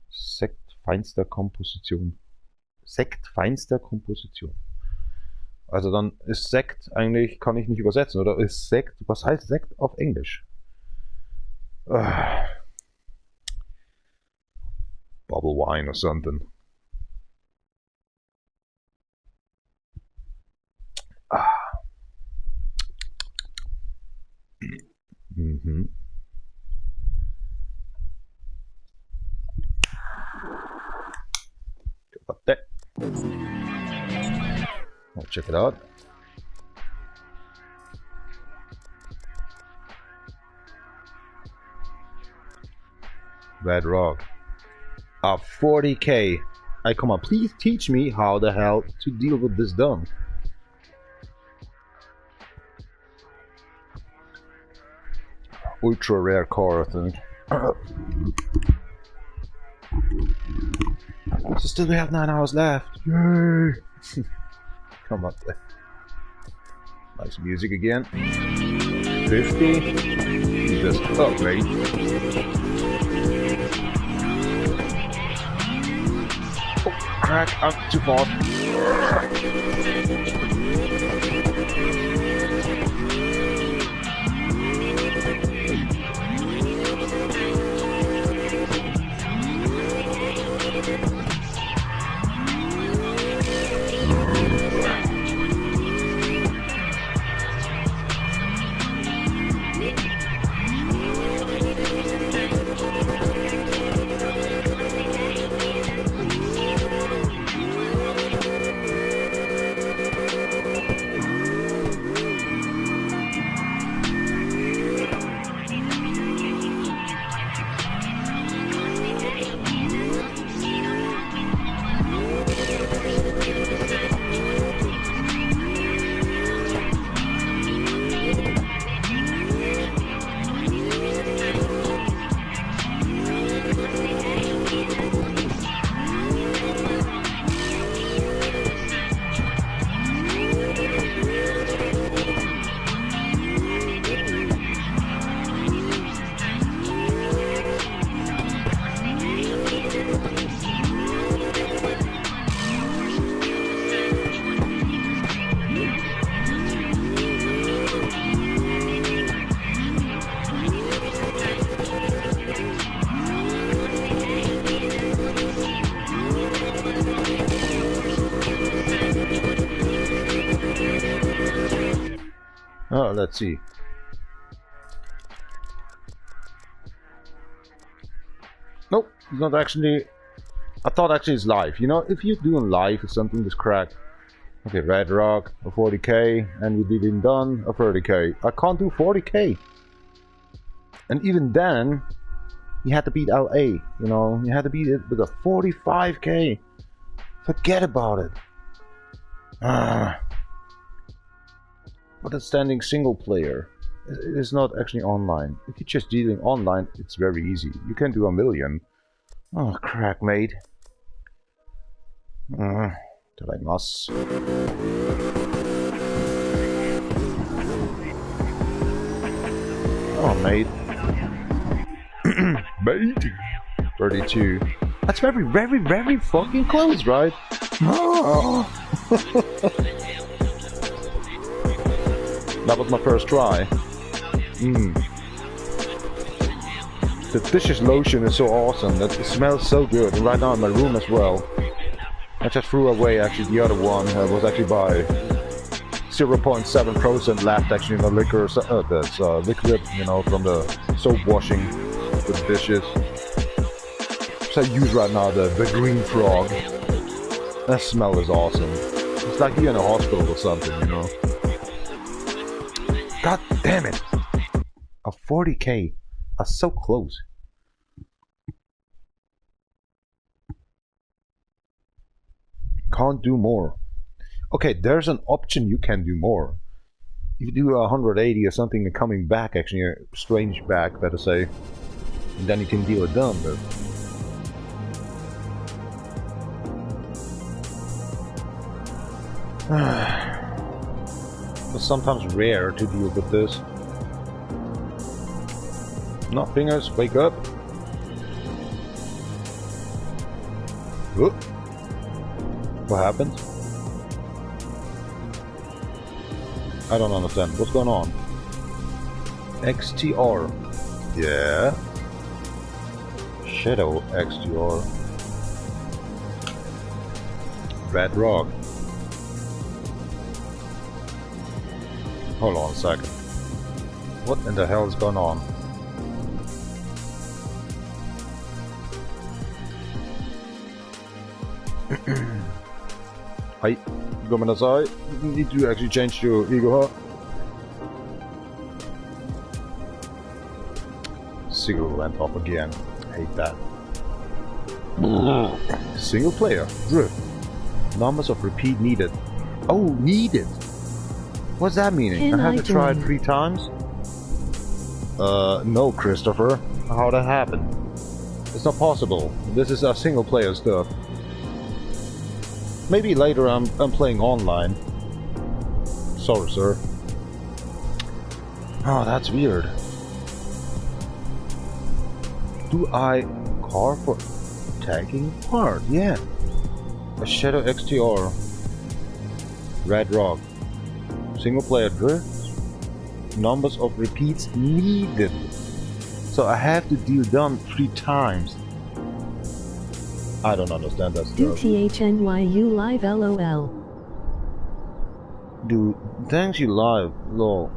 Sekt feinster Komposition. Sekt feinster Komposition. Also dann ist Sekt eigentlich, kann ich nicht übersetzen, oder ist Sekt, was heißt Sekt auf Englisch? Bubble wine or something. Got that. I'll check it out. Red Rock. 40k. Come on, please teach me how the hell to deal with this done. Ultra rare car, I think. So still we have 9 hours left. Yay! Come on there. Nice music again. 50. Jesus. Oh, great. Oh, crack. I'm too fast. Let's see. Nope, it's not actually. I thought actually it's live. You know, if you're doing live or something, this crack. Okay, Red Rock, a 40k, and we didn't done a 30k. I can't do 40k. And even then, you had to beat LA, you know, you had to beat it with a 45k. Forget about it. But it's standing single player. It is not actually online. If you're just dealing online, it's very easy. You can do a million. Oh, crack, mate. Teremos. Oh, mate. Mate. 32. That's very, very, very fucking close, right? Oh. That was my first try. The dishes lotion is so awesome. That it smells so good. And right now in my room as well. I just threw away actually the other one. It was actually by 0.7% left actually in the liquor. That's liquid, you know, from the soap washing with the dishes. So I use right now the green frog. That smell is awesome. It's like you're in a hospital or something, you know. God damn it! A 40k are so close. Can't do more. Okay, there's an option you can do more. You do 180 or something and coming back, actually a strange back, better say. And then you can deal it done, but... It's sometimes rare to deal with this. No, fingers, wake up. Whoop. What happened? I don't understand. What's going on? XTR. Yeah. Shadow XTR. Red Rock. Hold on a second. What in the hell is going on? Hi, Gomenasai. You need to actually change your ego. Single went off again. Hate that. Single player. Numbers of repeat needed. Oh, needed. What's that meaning? I have to try it 3 times? No, Christopher. How'd that happen? It's not possible. This is a single player stuff. Maybe later I'm playing online. Sorry, sir. Oh, that's weird. Do I car for tagging part? Yeah. A Shadow XTR. Red Rock. Single player drift. Numbers of repeats needed. So I have to deal done 3 times. I don't understand that Do stuff. THNYU live LOL. Dude, thanks you live, lol.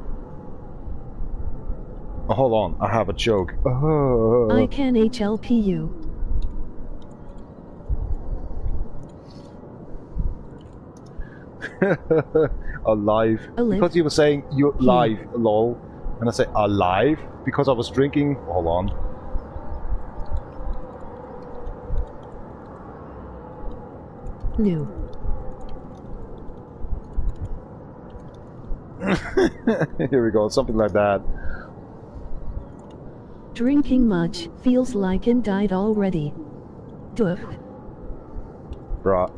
Oh, hold on, I have a joke. I can HLPU. Alive. Because you were saying you're live, lol. And I say alive because I was drinking. Hold on. New. Here we go, something like that. Drinking much, feels like and died already. Duh. Bruh.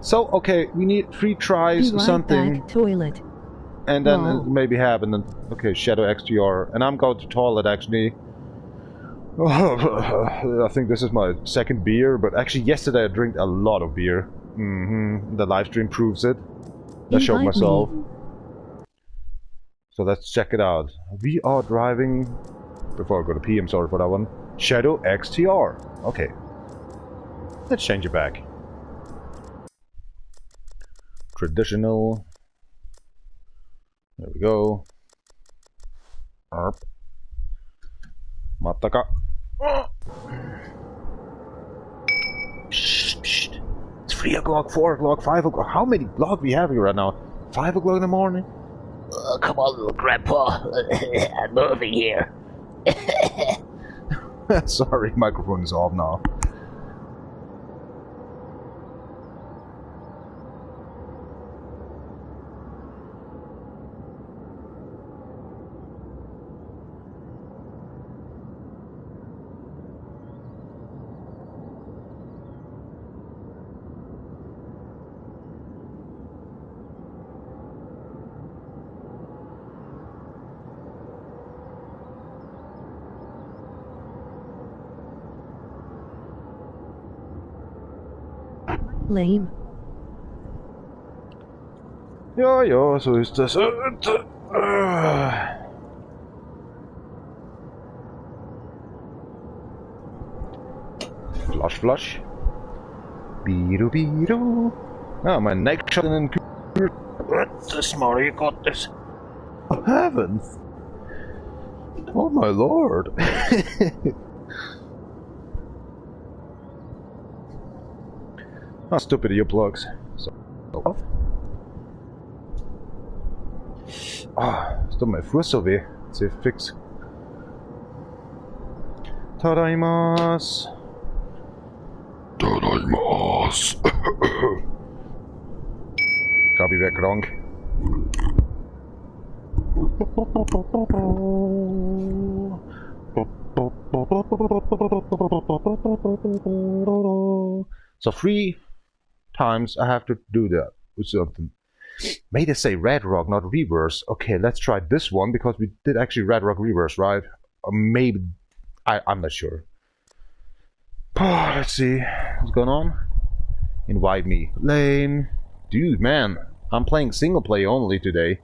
So, okay, we need 3 tries Be or right something. back, toilet. And then Lol. it maybe happen. And, okay, Shadow XTR. And I'm going to toilet actually. I think this is my 2nd beer, but actually yesterday I drank a lot of beer. The live stream proves it. I showed Invite myself. me. So let's check it out. We are driving... Before I go to P, I'm sorry for that one. Shadow XTR. Okay. Let's change it back. Traditional There we go. Mataka. Psst. It's 3 o'clock, 4 o'clock, 5 o'clock. How many block we have here right now? 5 o'clock in the morning? Come on, little grandpa. I'm moving here. Sorry, microphone is off now. Lame. Ja, ja, so ist das. Flush, flush. Biro, biro. Ah, mein Neckshot in den Kühl. Das Mario got this. Oh, heavens. Oh, my lord. Ah, stupid earplugs. So off. Ah, es tut mein Fuß so weh. Sehr fix. Tadaimasu. Tadaimasu. Gabi wäre krank. So 3 times I have to do that with something. May they say red rock, not reverse. Okay, let's try this one because we did actually red rock reverse, right? Or maybe I'm not sure. Let's see what's going on. Invite me, lame, dude, man. I'm playing single player only today.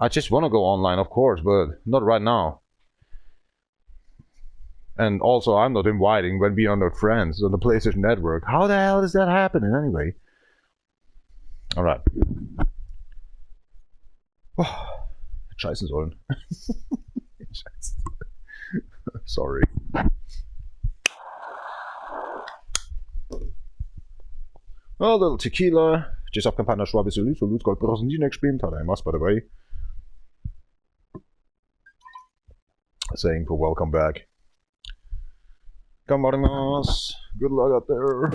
I just want to go online, of course, but not right now. And also, I'm not inviting when we are not friends on the PlayStation Network. How the hell is that happening anyway? Alright. Oh, scheißen sollen. Sorry. A little tequila. Just up campana Schwabe Solid, Solid Gold Börsen, die next spielen. Tadaimasu, by the way. Saying for welcome back. Gamarimasu. Good luck out there.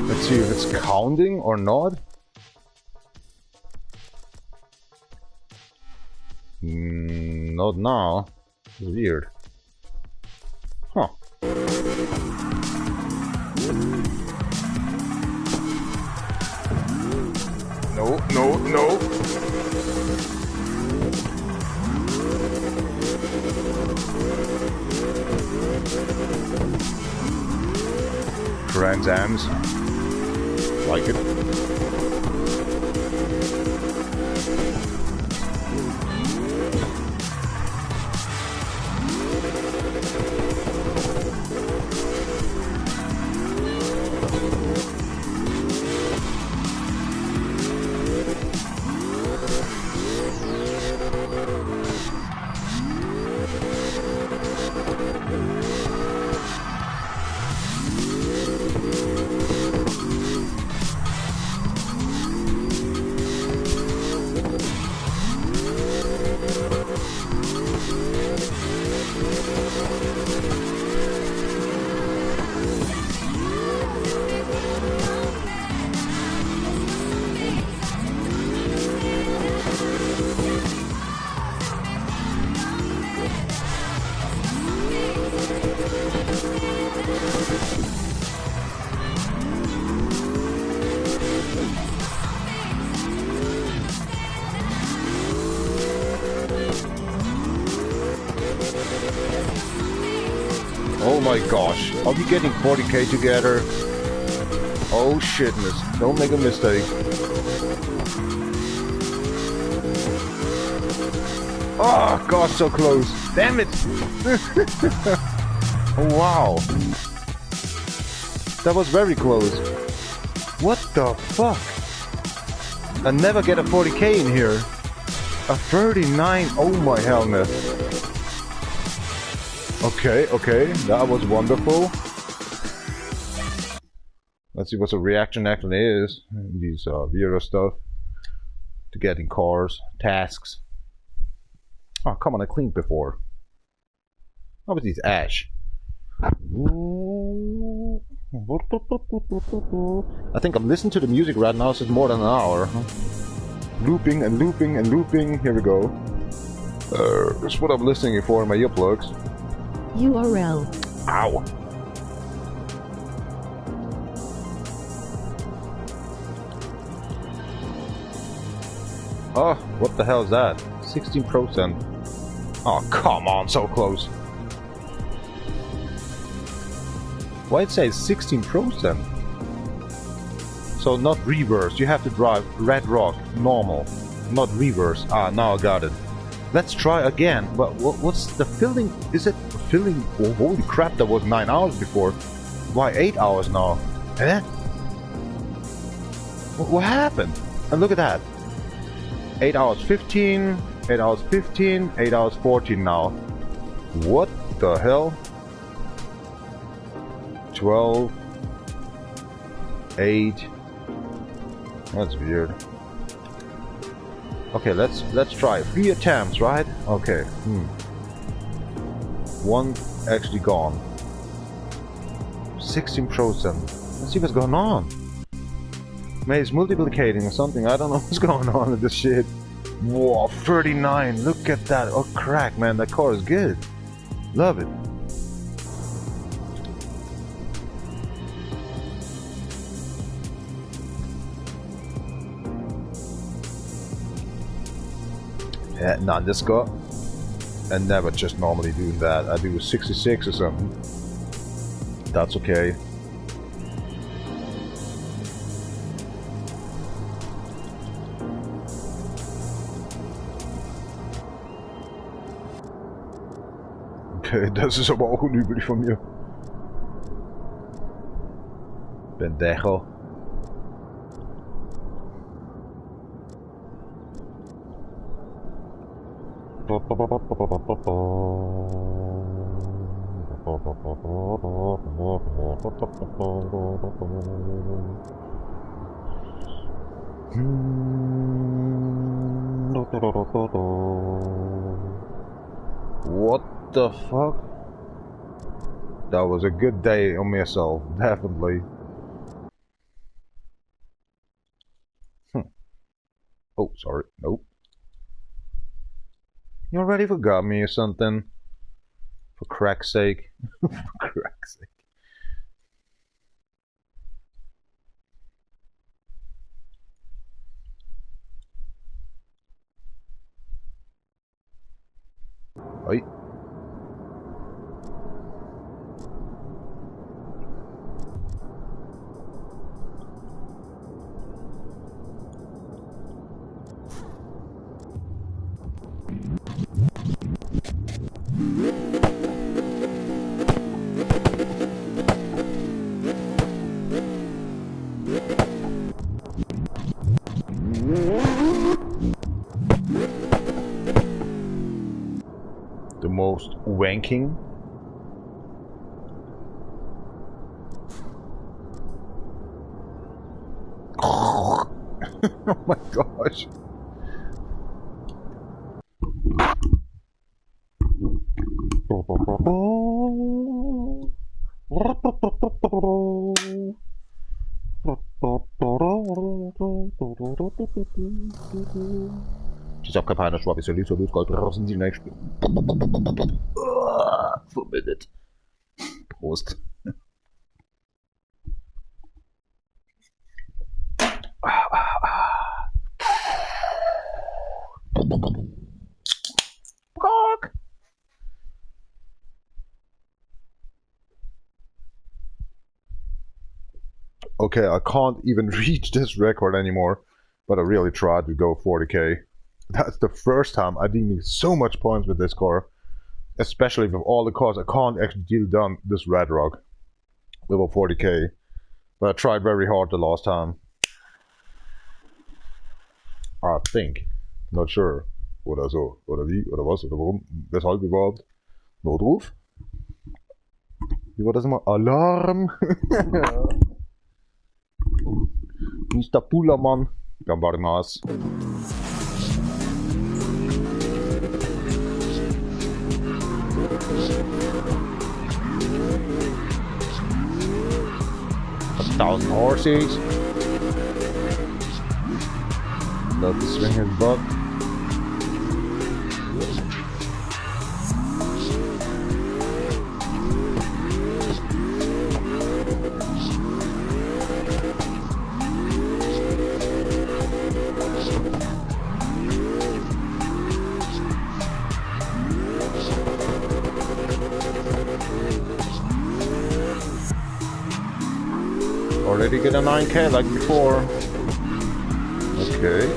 Let's see if it's counting or not. Not now. It's weird. Huh. No, no, no. Trans Ams. Like it. Oh my gosh, are we getting 40k together? Oh shitness, don't make a mistake. Oh god, so close. Damn it! Oh wow. That was very close. What the fuck? I never get a 40k in here. A 39, oh my helmet. Okay, okay, that was wonderful. Let's see what the reaction actually is. These weirdo stuff. To get in cars, tasks. Oh, come on, I cleaned before. Obviously it's ash. I think I'm listening to the music right now, so it's more than an hour. Looping and looping and looping. Here we go. That's what I'm listening for in my earplugs. URL. Ow. Oh, what the hell is that? 16%. Oh, come on, so close. Why it says 16%? So not reverse, you have to drive red rock, normal, not reverse. Ah, now I got it. Let's try again. But what's the filling? Is it filling? Oh, holy crap, that was 9 hours before. Why 8 hours now? Eh? What happened? And look at that. 8 hours 15, 8 hours 15, 8 hours 14 now. What the hell? 12, 8. That's weird. Okay, let's try 3 attempts, right? Okay. One actually gone. 16%. Let's see what's going on. Maybe it's multiplicating or something. I don't know what's going on with this shit. Whoa, 39. Look at that. Oh, crack, man. That car is good. Love it. Yeah, nah, this car. I never just normally do that. I do a 66 or something. That's okay. Okay, das ist aber auch unüblich von mir. Pendejo. What the fuck? That was a good day on myself, definitely. Oh, sorry. Nope. You already forgot me or something? For crack's sake. For crack's sake. Oi. The most wanking. Oh my gosh. Ich hab keine Ahnung, was ich soll so Gold draußen die nächste. Verbindet. Prost. Okay, I can't even reach this record anymore, but I really tried to go 40k. That's the first time I didn't need so much points with this car. Especially with all the cars, I can't actually deal down this red rock. Level 40k. But I tried very hard the last time. I think. Not sure. Oder so. Oder wie, oder was, oder warum, weshalb überhaupt. Notruf? Wie war das immer? Alarm! Mr. Pulaman. Gambarimas. A 1,000 horses. Love to swing his butt. Already get a 9k like before. Okay.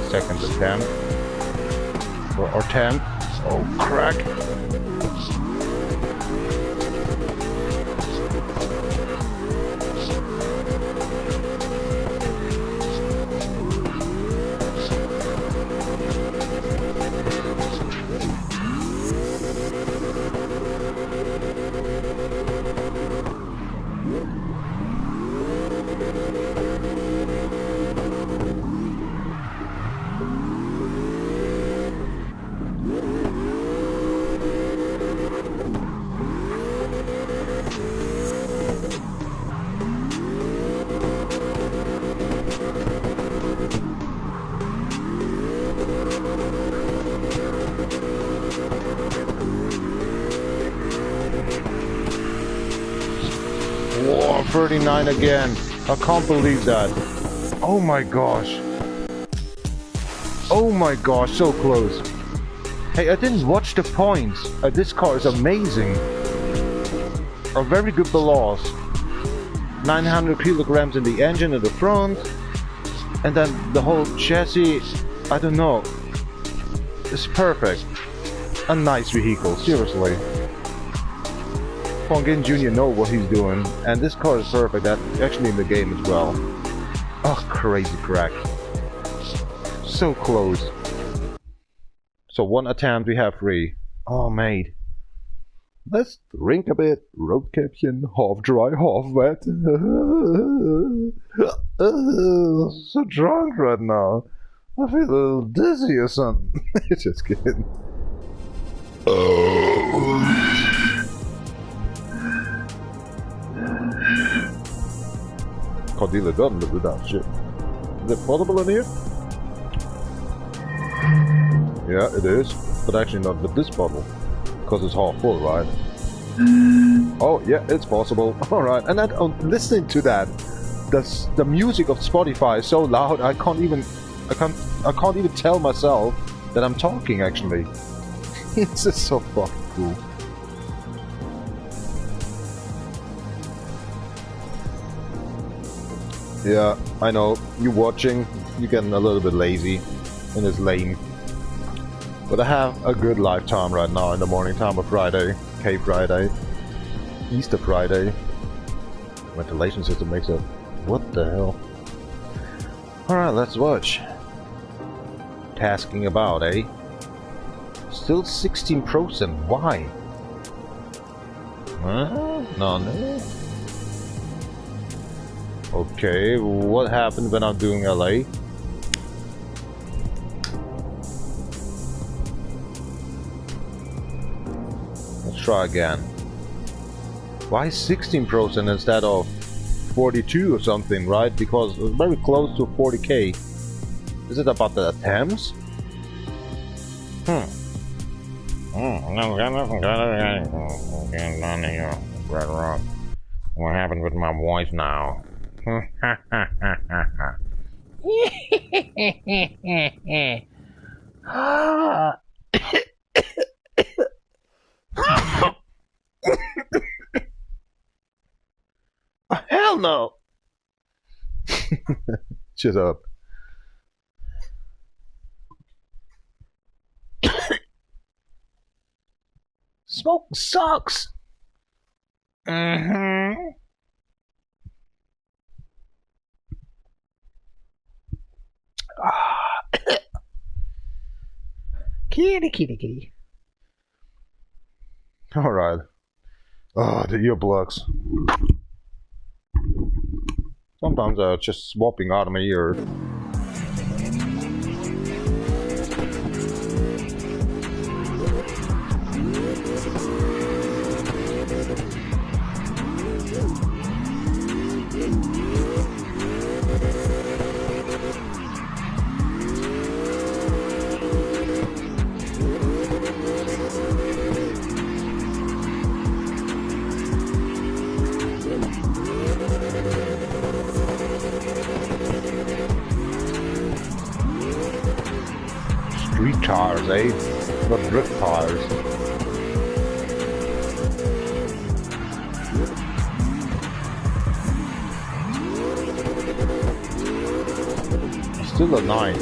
Second attempt. Or 10. Oh, crack. Whoa, 39 again. I can't believe that. Oh my gosh. Oh my gosh, so close. Hey, I didn't watch the points. This car is amazing. A very good balance. 900 kilograms in the engine at the front. And then the whole chassis, I don't know. It's perfect. A nice vehicle, seriously. Fongin Jr. know what he's doing, and this car is perfect, actually in the game as well. Oh, crazy crack. So close. So one attempt, we have 3. Oh, mate. Let's drink a bit. Road caption, half dry, half wet. So drunk right now. I feel a little dizzy or something. Just kidding. Oh. Can't deal it done with that shit. Is it possible in here? Yeah, it is. But actually not with this bottle. Because it's half full, right? Oh, yeah, it's possible. Alright, and then listening to that, the music of Spotify is so loud I can't even tell myself that I'm talking actually. It's just so fucking cool. Yeah, I know, you watching, you're getting a little bit lazy, and it's lame. But I have a good lifetime right now in the morning time of Friday, K-Friday, Easter Friday. Ventilation system makes it, what the hell? Alright, let's watch. Tasking about, eh? Still 16%, why? Huh? No. Okay, what happened when I'm doing LA? Let's try again. Why 16% instead of 42 or something, right? Because it's very close to 40k. Is it about the attempts? What happened with my voice now? Shut up. Smoke sucks. Mm-hmm. Kitty. Alright. Oh, the earplugs. Sometimes they're just swapping out of my ear. Street tires, eh? Not drift tires. Still a 9.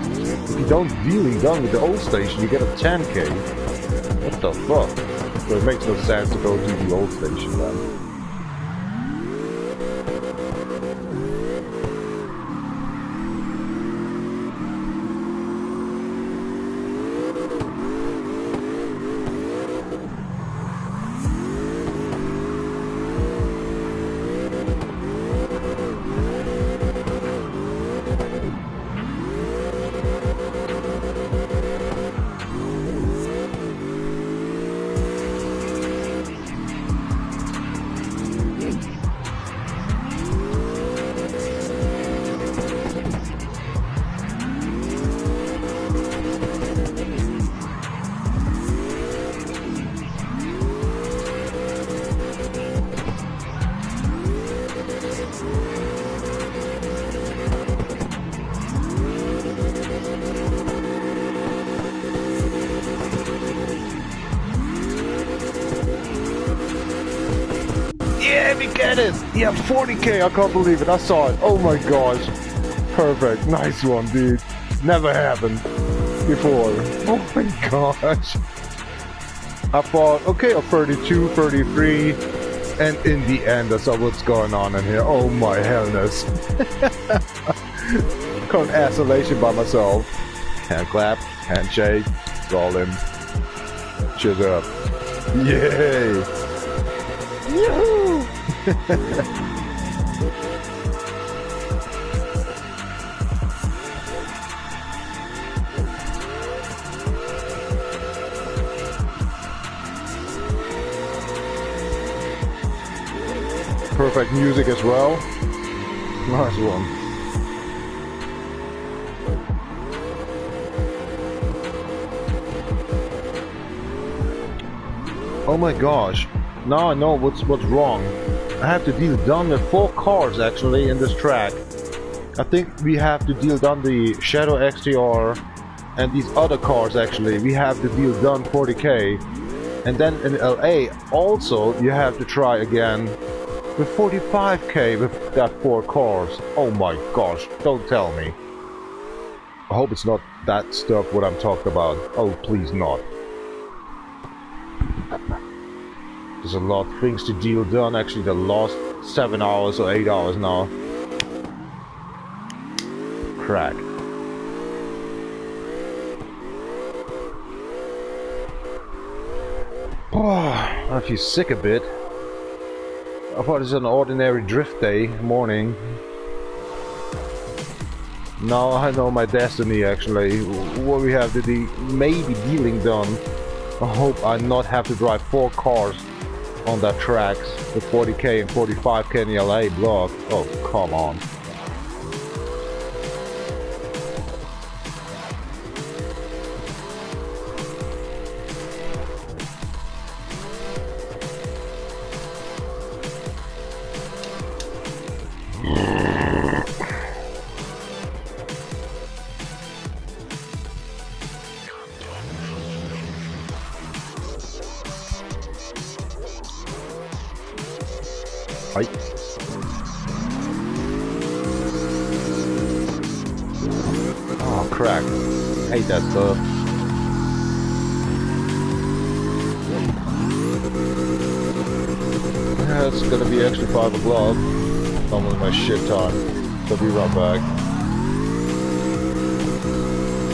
If you don't really done with the old station, you get a 10k. What the fuck? So it makes no sense to go to the old station then. Yeah, we get it! Yeah, 40k, I can't believe it, I saw it. Oh my gosh. Perfect, nice one, dude. Never happened before. Oh my gosh. I thought, okay, 32, 33, and in the end I saw what's going on in here. Oh my hellness. Got an isolation by myself. Hand clap, handshake, it's all in. Cheers up. Yay! Yoo-hoo! Perfect music as well. Nice one. Oh my gosh. Now I know what's wrong. I have to deal done with 4 cars actually in this track. I think we have to deal done the Shadow XTR and these other cars actually. We have to deal done 40k. And then in LA also you have to try again with 45k with that 4 cars. Oh my gosh, don't tell me. I hope it's not that stuff what I'm talking about. Oh, please not. There's a lot of things to deal done actually the last 7 hours or 8 hours now. Crack. I feel sick a bit. I thought it was an ordinary drift day morning. Now I know my destiny actually. What we have to do, maybe dealing done. I hope I not have to drive 4 cars on that tracks with 40k and 45k in the LA block. Oh, come on. Oh, crap. Hate that stuff. Yeah, it's gonna be actually 5 o'clock. I'm with my shit time. So I'll be right back.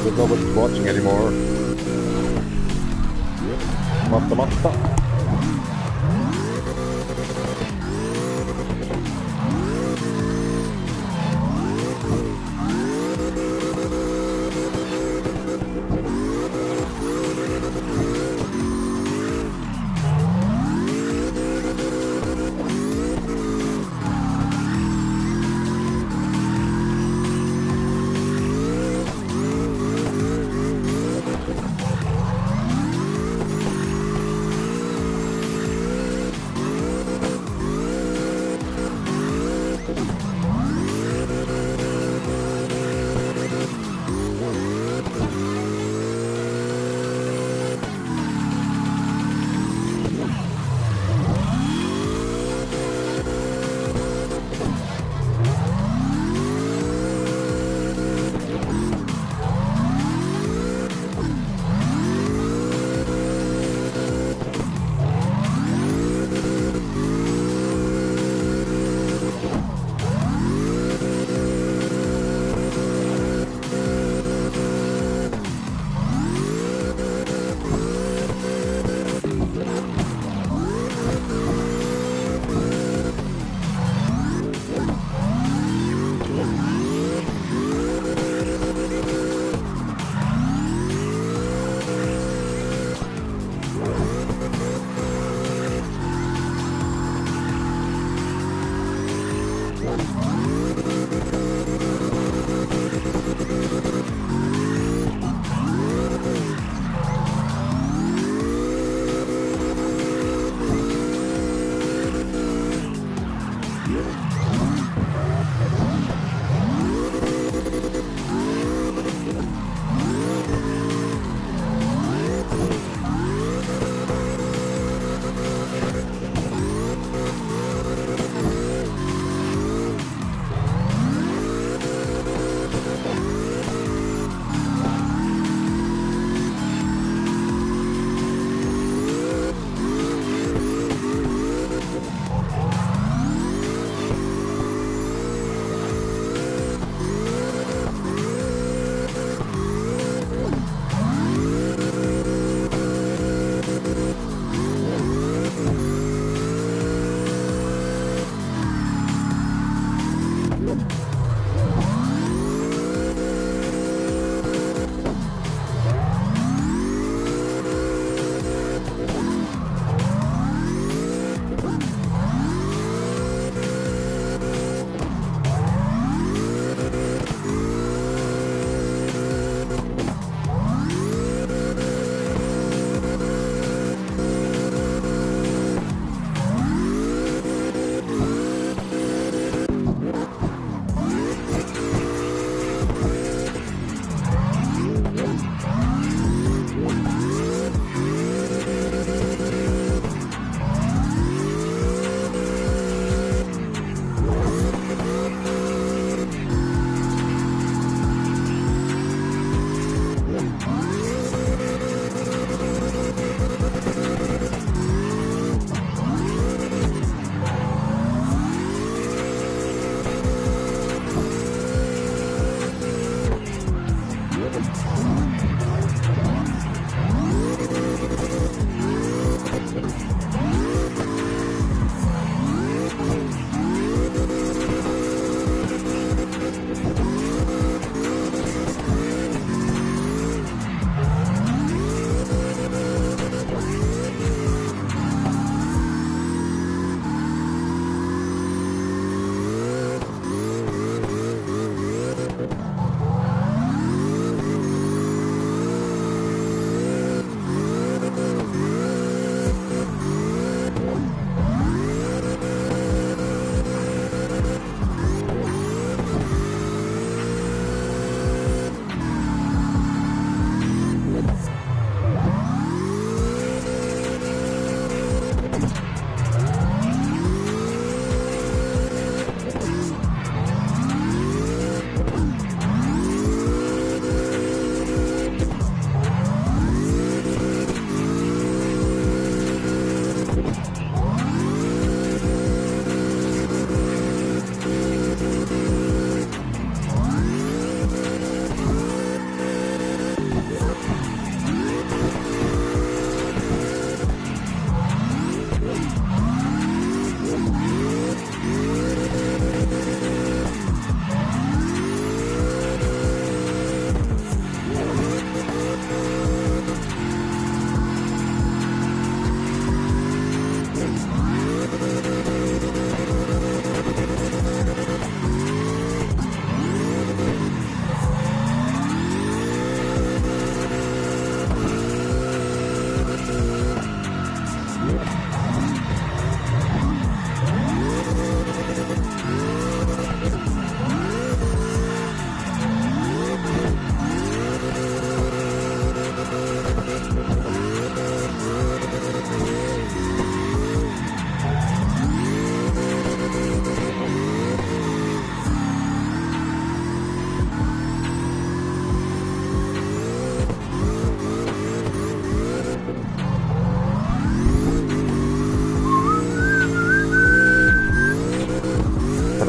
But nobody's watching anymore. Matta.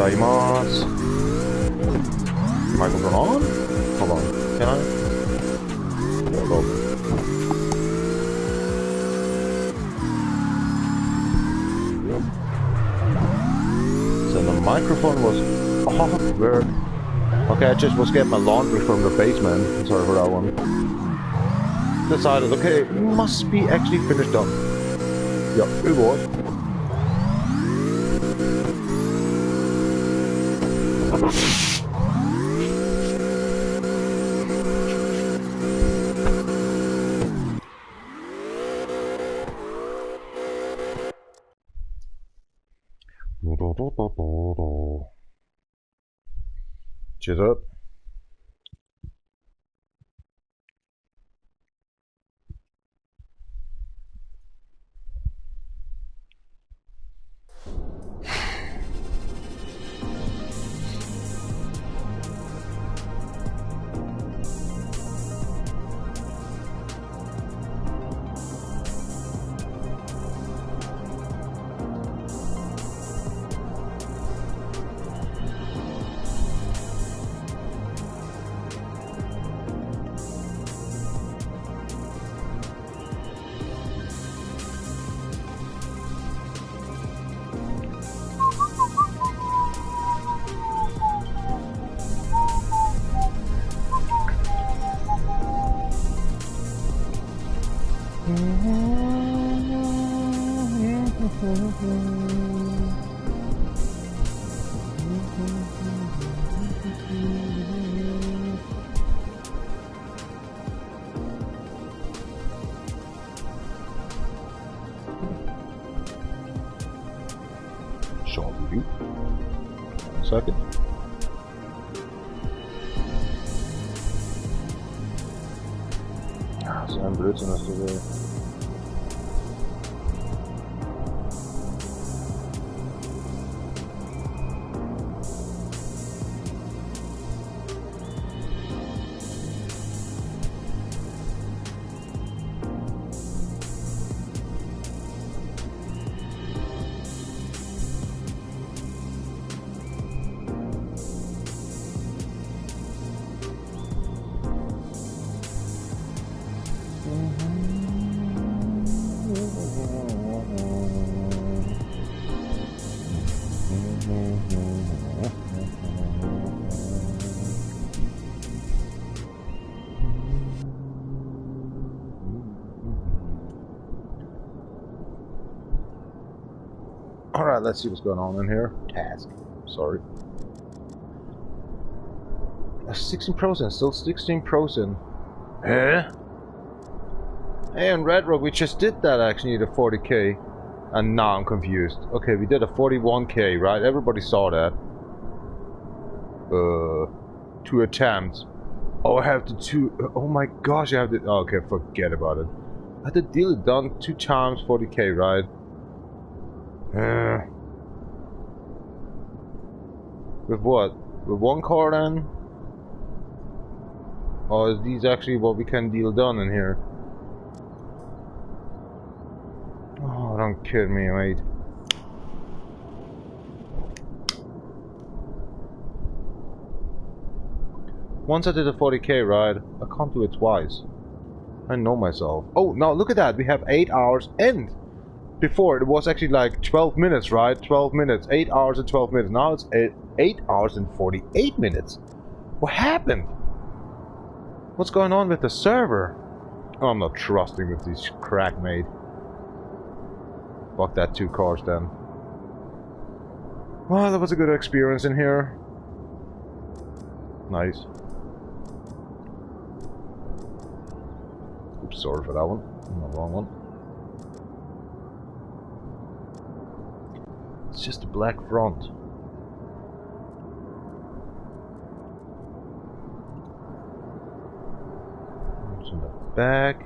gozaimasu. Microphone on? Hold on. Can I? Hold on. So the microphone was off. Where? Okay, I just was getting my laundry from the basement. Sorry for that one. Decided, okay, it must be actually finished up. Yeah, it was. Cheers up. Shall we? 1 second. Så han blöd som nästa gång. Alright, let's see what's going on in here. Task. Sorry. 16%, still 16%. Huh? Hey, on Red Rock, we just did that actually, the 40k. And now I'm confused. Okay, we did a 41k, right? Everybody saw that. 2 attempts. Oh, I have the 2. Oh my gosh, I have the. Oh, okay, forget about it. I had the deal done 2 times 40k, right? With what? With 1 car then? Or is these actually what we can deal done in here? Oh, don't kid me, mate. Once I did a 40k ride, I can't do it twice. I know myself. Oh, now look at that. We have 8 hours and before it was actually like 12 minutes, right? 12 minutes. 8 hours and 12 minutes. Now it's 8 hours and 48 minutes. What happened? What's going on with the server? Oh, I'm not trusting with these crack, mate. Fuck that 2 cars then. Well, that was a good experience in here. Nice. Oops, sorry for that one. The wrong one. It's just a black front. It's in the back.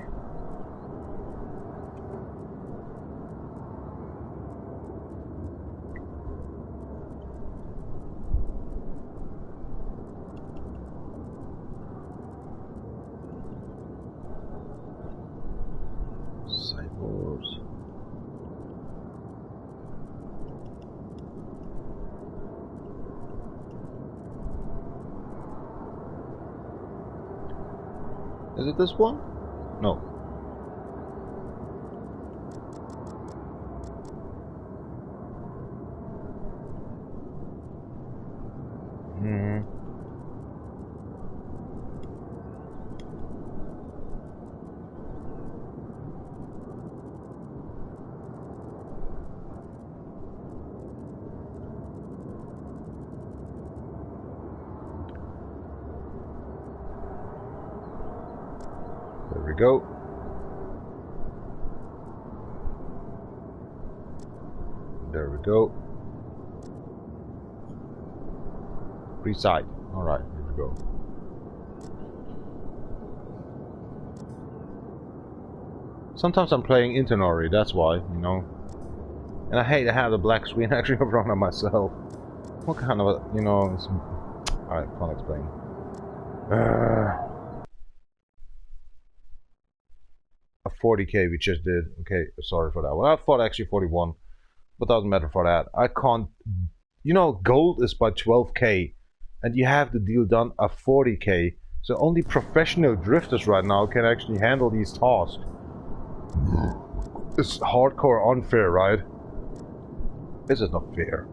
Sideboards. Is it this one? No. There we go. There we go. Free side. Alright, here we go. Sometimes I'm playing Internori, that's why, you know. And I hate to have the black screen actually in front of myself. What kind of a, you know, it's... Alright, can't explain. A 40k we just did. Okay, sorry for that one. I thought actually 41, but doesn't matter for that. I can't, you know, gold is by 12k, and you have the deal done at 40k. So only professional drifters right now can actually handle these tasks. It's hardcore unfair, right? This is not fair.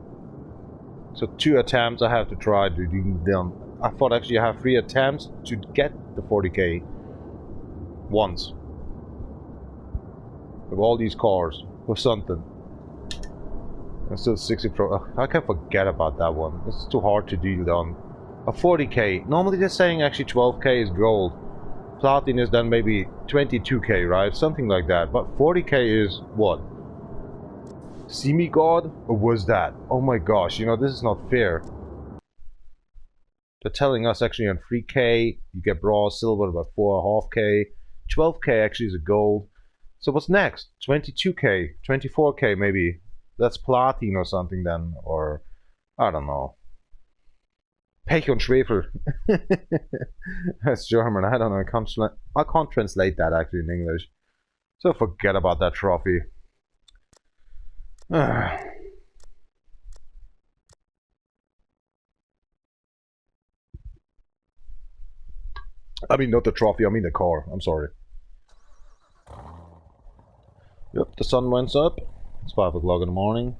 So 2 attempts I have to try to do them. I thought actually I have 3 attempts to get the 40k once. With all these cars, or something. And still 60 pro. I can forget about that one. It's too hard to deal down. A 40k. Normally they're saying actually 12k is gold. Platinum is then maybe 22k, right? Something like that. But 40k is what? Semi-god? Or was that? Oh my gosh, you know, this is not fair. They're telling us actually on 3k, you get bronze, silver about 4.5k. 12k actually is a gold. So what's next? 22k, 24k maybe. That's platin or something then, or I don't know. Pech und Schwefel. That's German. I don't know. I can't translate that actually in English. So forget about that trophy. I mean, not the trophy. I mean the car. I'm sorry. Yep, the sun went up. It's 5 o'clock in the morning.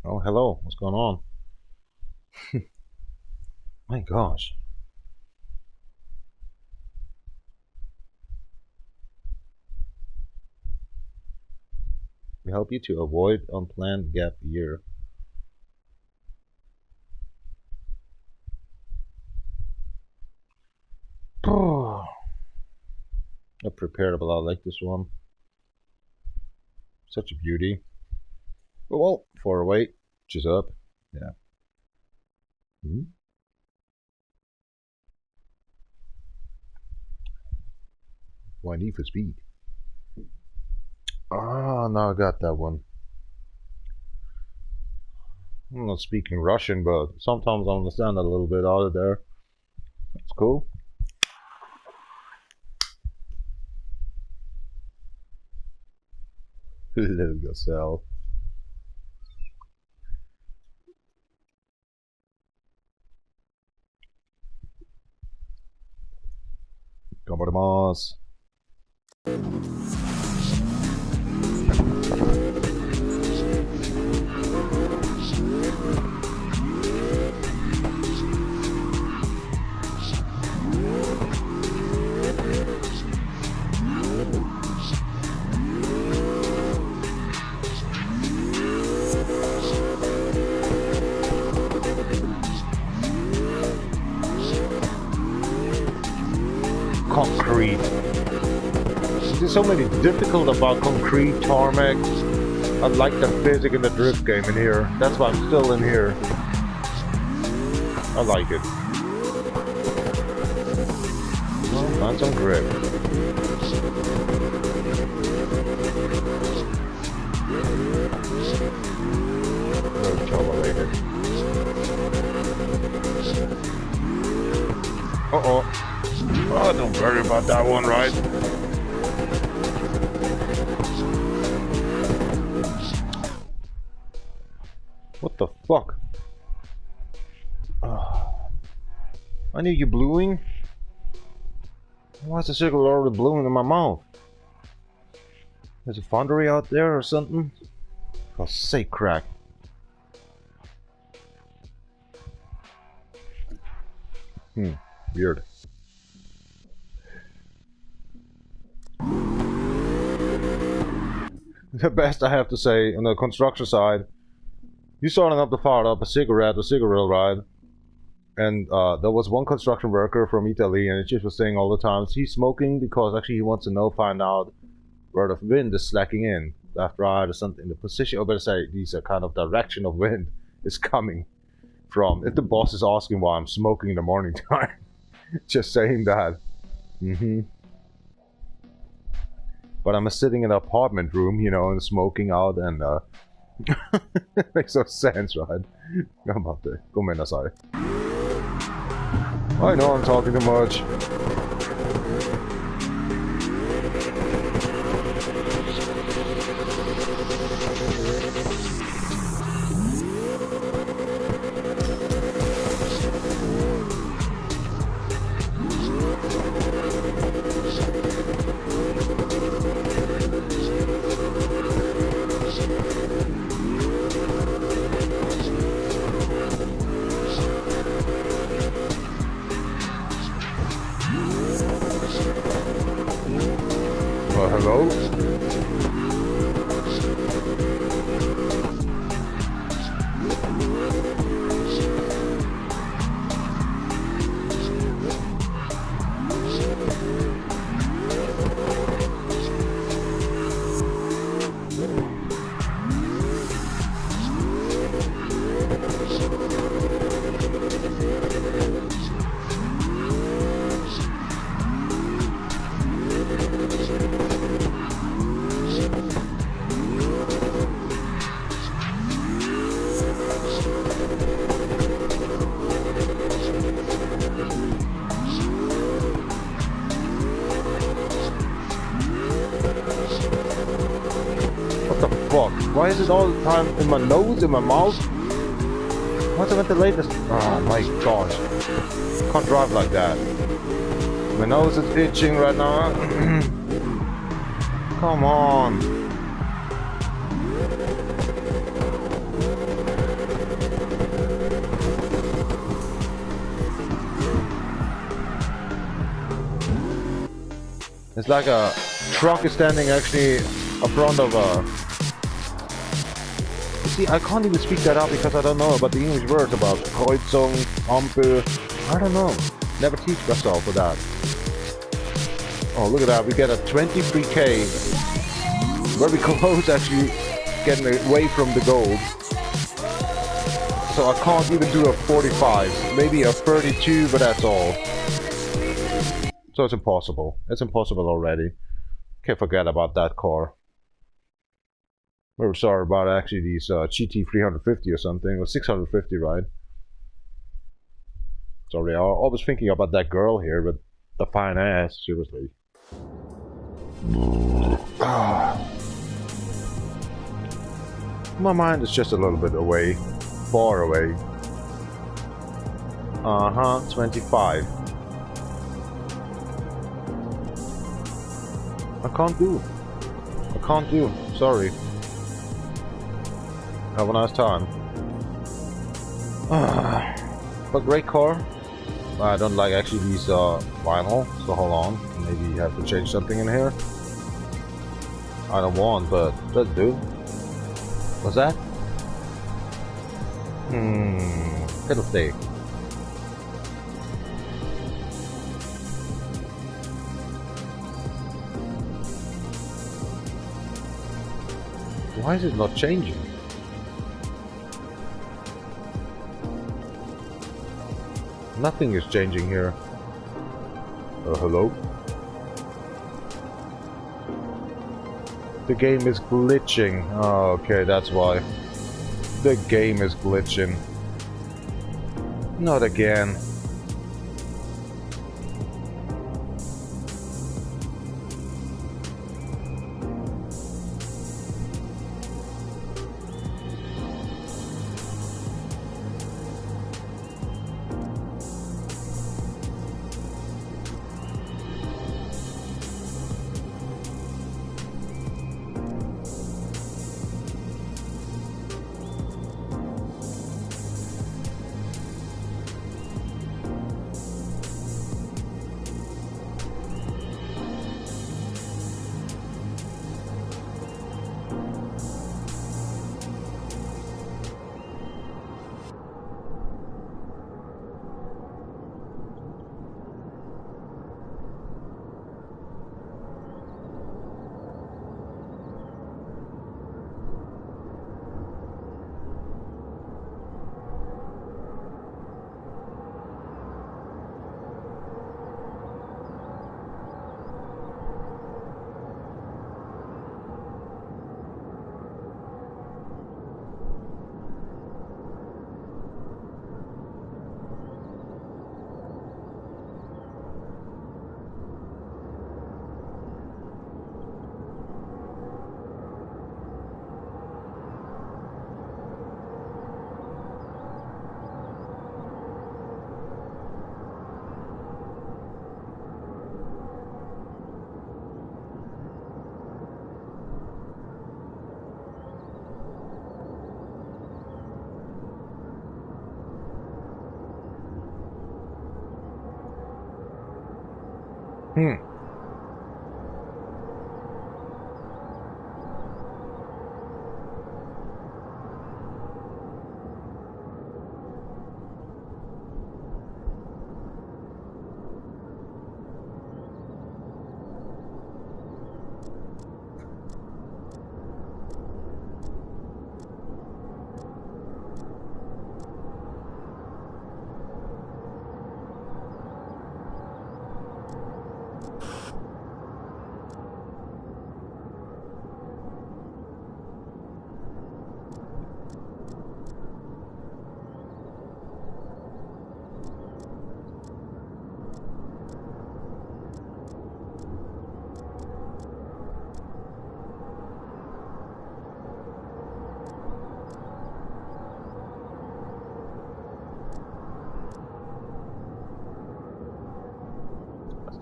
Oh, hello. What's going on? My gosh. We help you to avoid unplanned gap year. Not prepared, but I like this one. Such a beauty. Oh, well, 4 away, which is up. Yeah. Why need for speed? Ah, now I got that one. I'm not speaking Russian, but sometimes I understand a little bit out of there. That's cool. Little gazelle.頑張ります. Concrete. There's so many difficult about concrete, tarmac. I like the physics in the drift game in here. That's why I'm still in here. I like it. Well, find some grip. No tolerated. Uh-oh. Oh, don't worry about that one, right? What the fuck? I knew you blowing. Why is the cigarette already blowing in my mouth? There's a foundry out there or something? For sake, crack. Weird. The best I have to say on the construction side, you starting up to fire up a cigarette ride, and there was one construction worker from Italy, and he just was saying all the time, he's smoking because actually he wants to find out where the wind is slacking in left, right, or something. The position, or better say, these are kind of direction of wind is coming from. If the boss is asking why I'm smoking in the morning time, just saying that. But I'm sitting in an apartment room, you know, and smoking out, and makes no sense, right? I'm about to come in aside. I know I'm talking too much. Hello? Why is it all the time in my nose, in my mouth? What's about the latest? Oh my gosh. Can't drive like that. My nose is itching right now. Come on. It's like a truck is standing actually in front of a... See, I can't even speak that out because I don't know about the English words about Kreuzung, Ampel. I don't know. Never teach myself for that. Oh, look at that. We get a 23k. Very close actually getting away from the goal. So I can't even do a 45. Maybe a 32, but that's all. So it's impossible. It's impossible already. Can't forget about that car. We're sorry about actually these GT 350 or something, or 650, right? Sorry, I was thinking about that girl here, but the fine ass, seriously. My mind is just a little bit away, far away. 25. I can't do, sorry. Have a nice time. But great car. I don't like actually these vinyl, so hold on. Maybe you have to change something in here. I don't want, but let's do. What's that? Fiddlestick. Why is it not changing? Nothing is changing here. Hello? The game is glitching. Oh, okay, that's why. The game is glitching. Not again.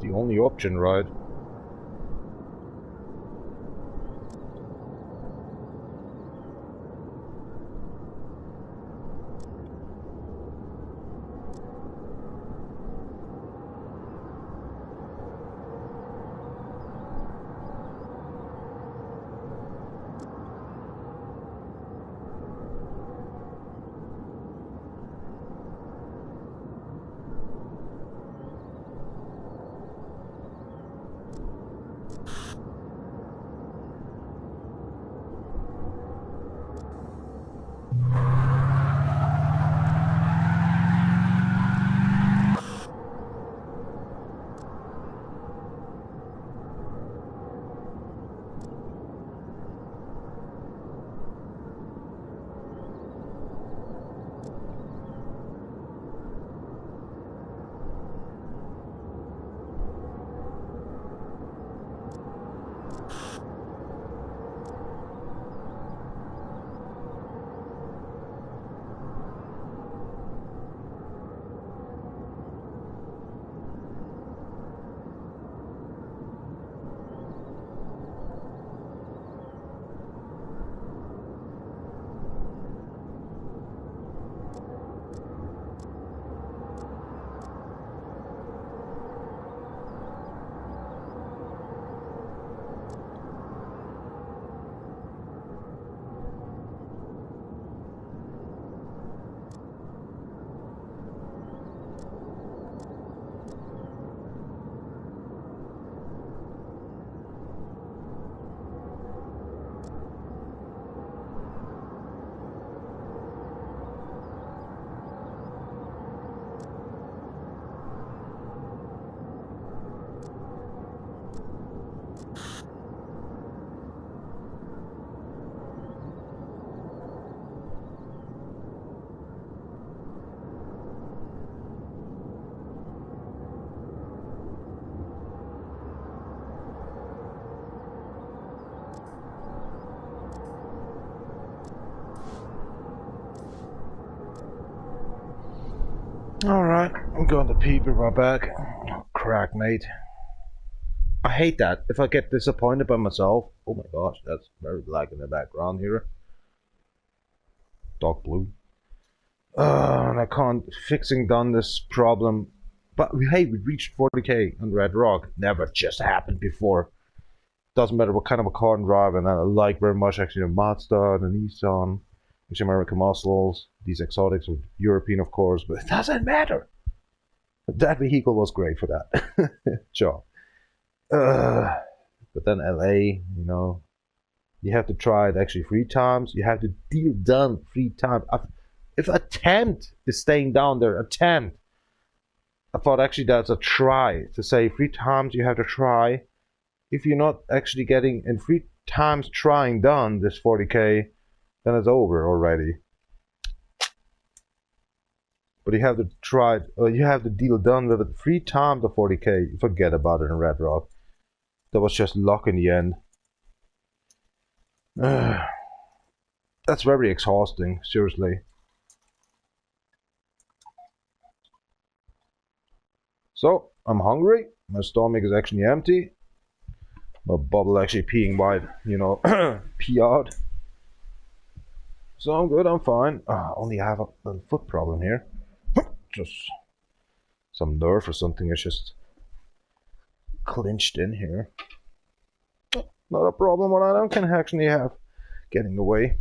The only option, right? Alright, I'm going to pee, be right back. Crack, mate. I hate that. If I get disappointed by myself. Oh my gosh, that's very black in the background here. Dark blue. And I can't fixing done this problem. But hey, we reached 40k on Red Rock. Never just happened before. Doesn't matter what kind of a car I'm driving. I like very much actually the Mazda, the Nissan, which American muscles. These exotics are European, of course, but it doesn't matter. That vehicle was great for that job. But then LA, you know, you have to try it actually 3 times. You have to deal done 3 times. If attempt is staying down there, attempt. I thought actually that's a try to say 3 times you have to try. If you're not actually getting in 3 times trying done this 40k, then it's over already. But you have to try it, or you have to deal done with it 3 times the 40k. Forget about it in Red Rock. That was just luck in the end. That's very exhausting, seriously. So, I'm hungry. My stomach is actually empty. My bubble actually peeing white, you know, pee out. So I'm good, I'm fine. Only have a little foot problem here. Just some nerve or something. It's just clinched in here. Not a problem what I can actually have getting away.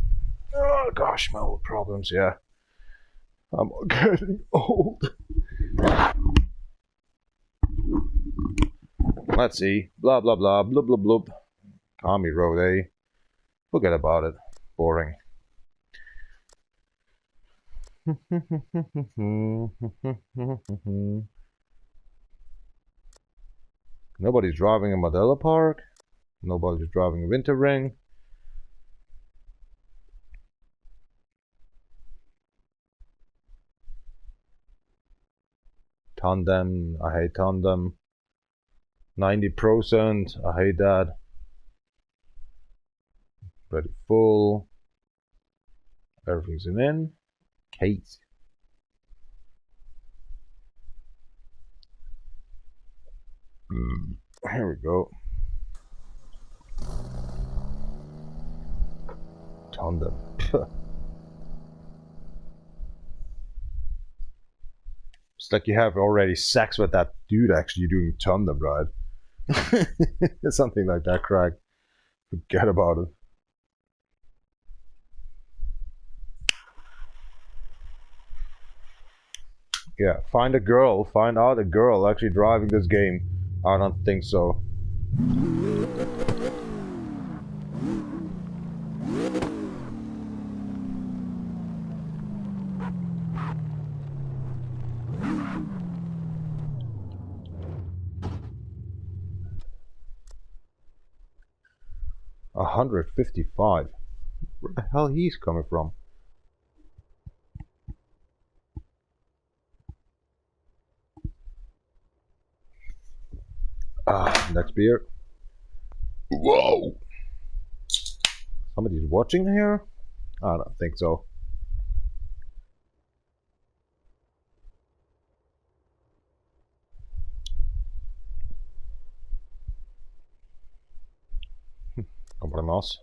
Oh gosh, my old problems, yeah. I'm getting old. Let's see. Blah blah blah blah blah blah. Army road, eh? Forget about it. Boring. Nobody's driving a Modella Park. Nobody's driving a Winter Ring. Tandem, I hate tandem. 90%, I hate that. Ready full. Everything's in. Case. Here we go. Tandem. It's like you have already sex with that dude actually doing tandem, right? Something like that, Craig. Forget about it. Yeah, find out a girl actually driving this game. I don't think so. $155. Where the hell he's coming from? Next beer. Whoa! Somebody's watching here? I don't think so. Compramos.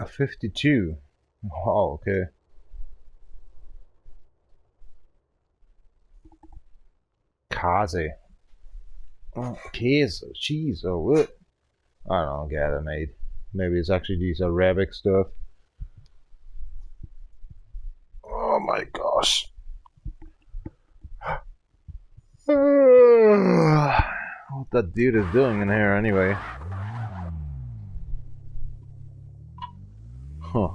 52. Oh, okay. Kaze. Oh, Käse. Cheese. Oh, what? I don't get it, mate. Maybe it's actually these Arabic stuff. Oh my gosh. What that dude is doing in here anyway. Huh.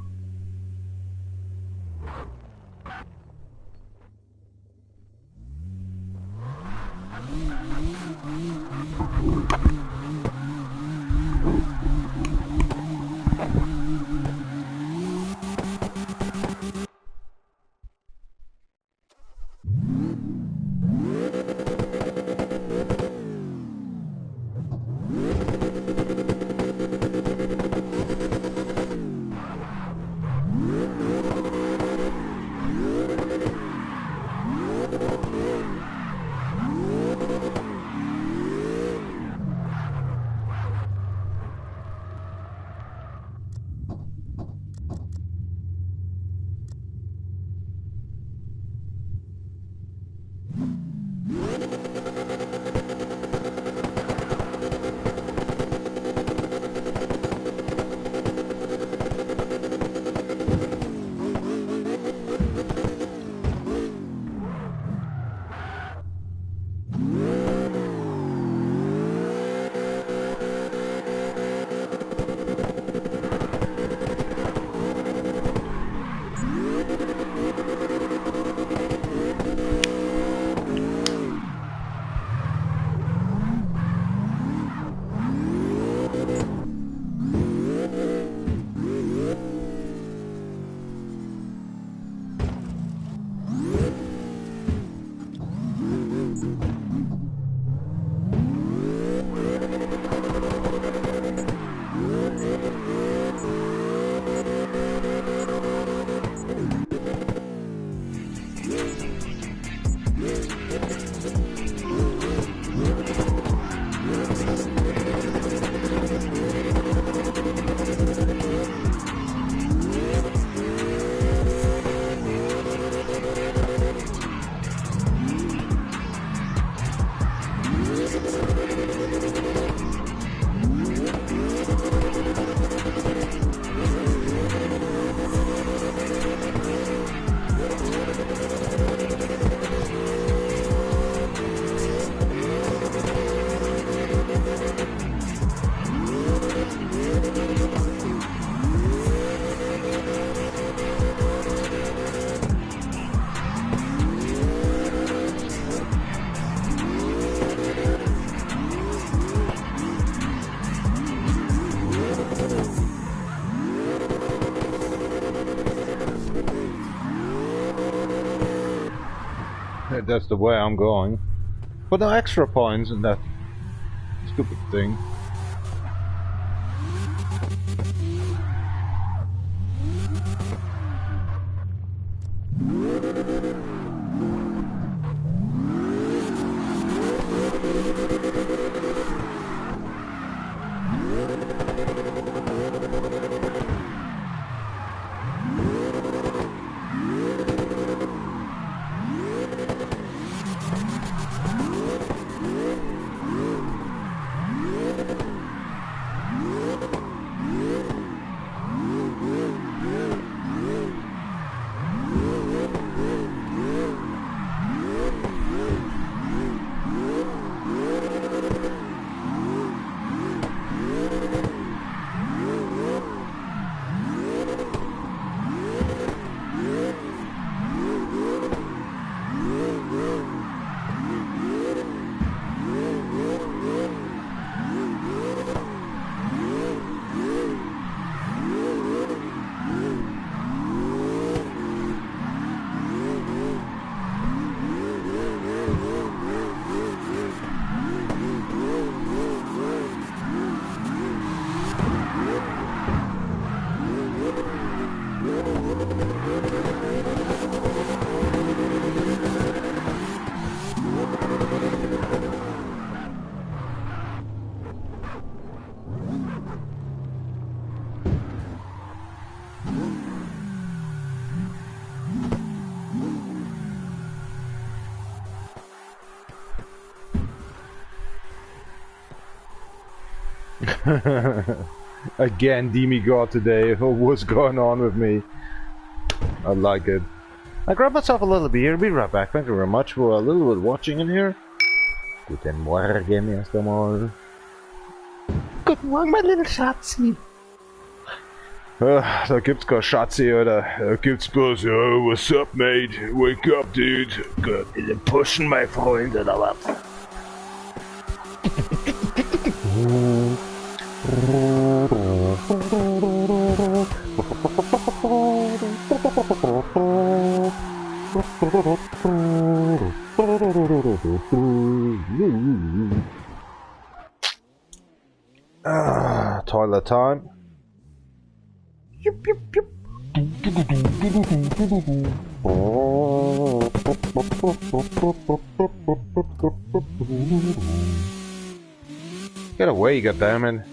That's the way I'm going. But no extra points in that stupid thing. Again, demigod today. Oh, what's going on with me? I like it. I grabbed myself a little beer. Be right back. Thank you very much for a little bit watching in here. Guten Morgen, erst einmal. Guten Morgen, mein little Schatzi. Da gibt's kein Schatzi, oder? Da gibt's bloß, yo, what's up, mate? Wake up, dude. Gut, bitte pushen, mein Freund, oder was? Toilet time. Yup, yup, yup. Get away, goddammit.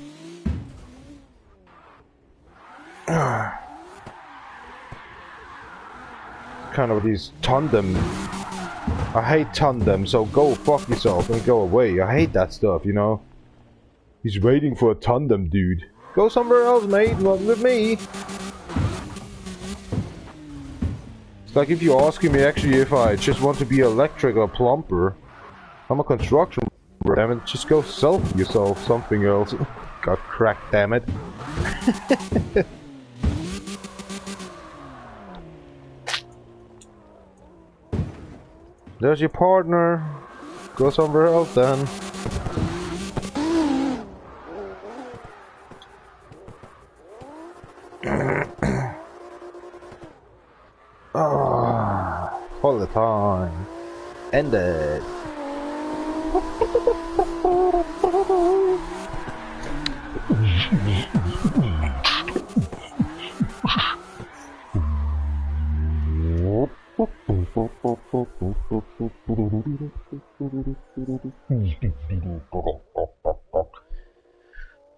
Kind of these tandem. I hate tandem, so go fuck yourself and go away. I hate that stuff, you know? He's waiting for a tandem, dude. Go somewhere else, mate, not with me. It's like if you're asking me actually if I just want to be electric or plumber. I'm a construction worker, damn it. Just go sell yourself something else. Got cracked, damn it. There's your partner. Go somewhere else then. All the time. Ended.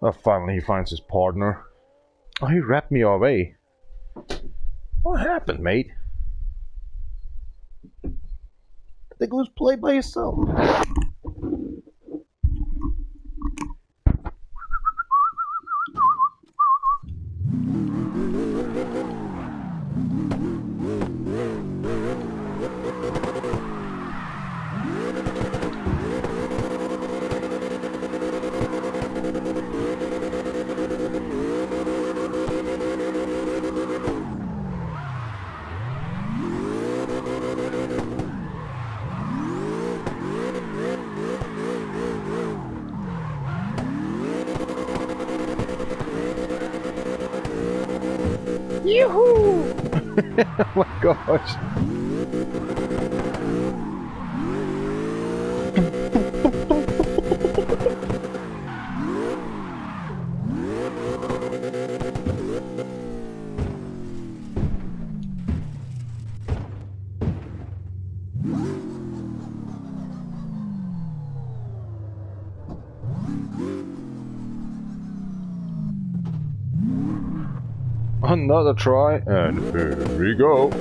Oh, finally he finds his partner. Oh, he wrapped me away. What happened, mate? I think it was played by yourself. Yoo-hoo! Oh my gosh. Another try, and here we go.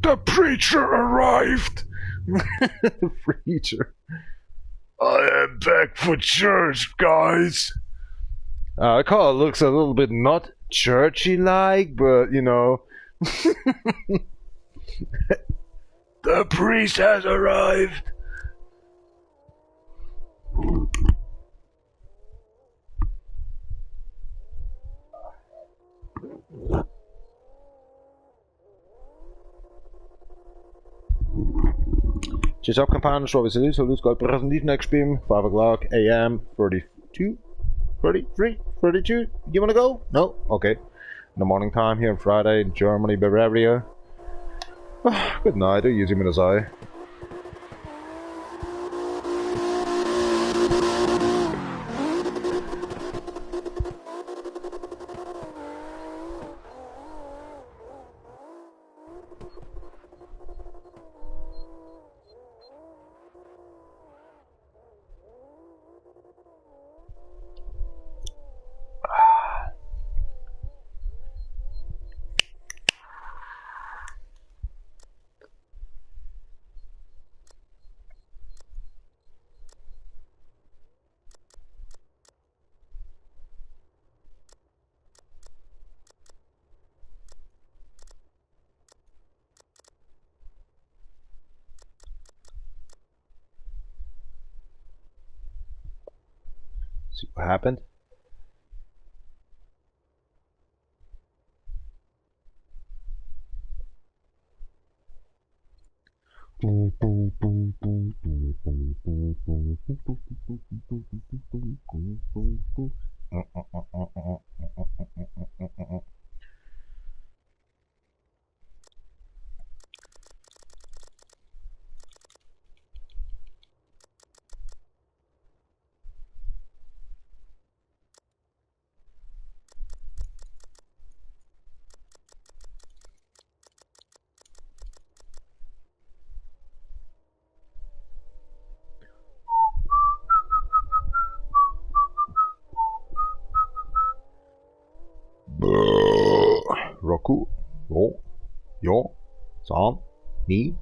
The preacher arrived! The preacher. I am back for church, guys. The car looks a little bit not churchy-like, but you know. The priest has arrived. Just up compound, strawberry salute, so Luke's got present next beam, 5 o'clock AM, 32, 33, 32. You wanna go? No? Okay. In the morning time here on Friday in Germany, Bavaria. Good night, I use him in his eye. See what happened? Roku, yo, Sam, me,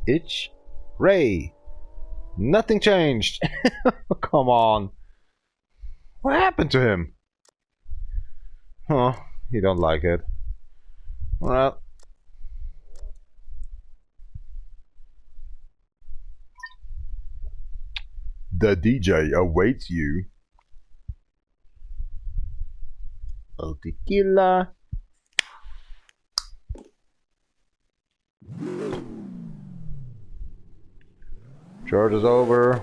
itch, Ray. Nothing changed. Come on. What happened to him? Huh, he don't like it. Well. The DJ awaits you. El tequila. Charge is over.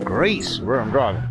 Greece, where I'm driving.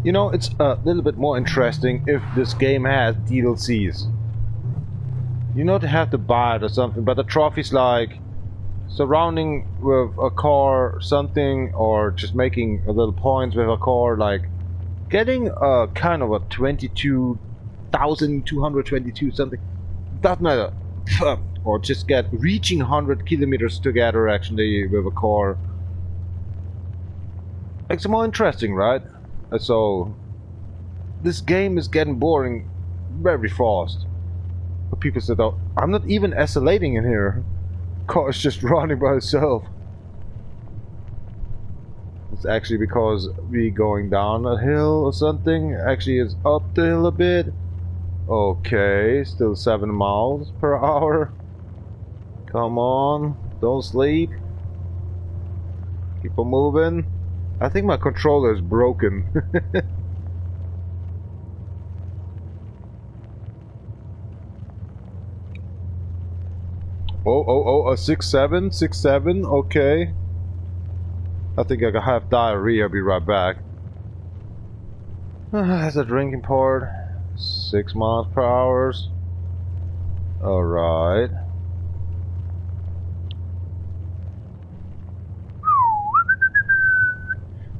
You know, it's a little bit more interesting if this game has DLCs. You not have to buy it or something, but the trophy's like surrounding with a car something, or just making a little points with a car, like getting a kind of a 22,222 something. Doesn't matter. Or just reaching 100 kilometers together actually with a car. Makes it more interesting, right? So this game is getting boring very fast. But people said, oh, I'm not even escalating in here. Car is just running by itself. It's actually because we going down a hill or something. Actually it's up the hill a bit. Okay, still 7 miles per hour. Come on, don't sleep. Keep on moving. I think my controller is broken. Oh, a 6.7, 6.7, okay. I think I have diarrhea, I'll be right back. That's a drinking part. 6 miles per hour. Alright.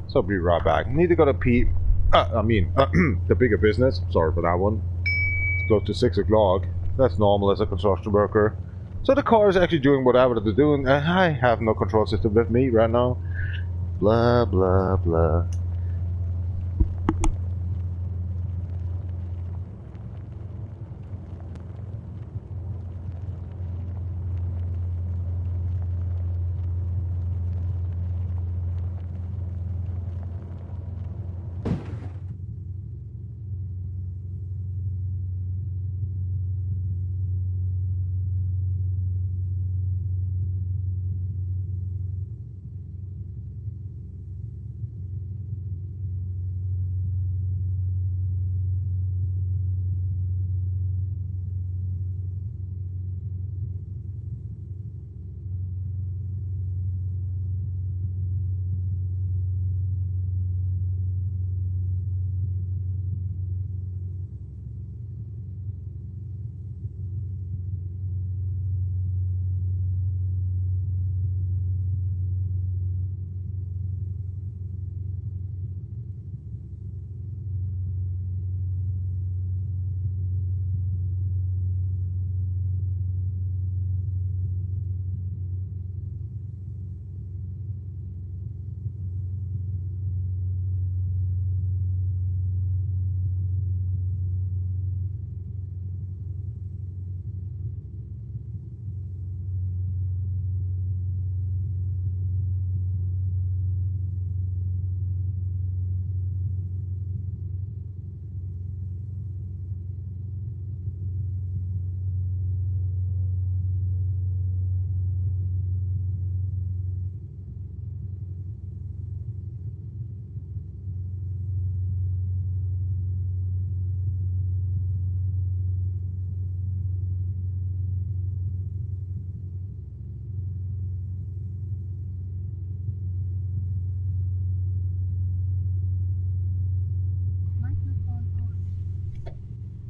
So I'll be right back. Need to go to pee. The bigger business. Sorry for that one. It's close to 6 o'clock. That's normal as a construction worker. So the car is actually doing whatever they're doing. I have no control system with me right now. Blah, blah, blah.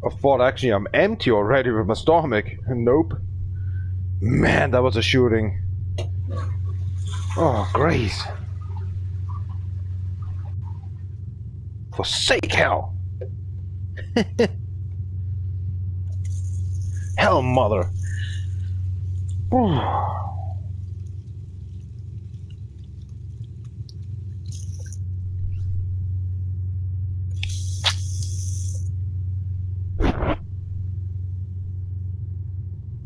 I thought actually I'm empty already with my stomach. Nope. Man, that was a shooting. Oh, Grace. For sake, hell. Hell, mother.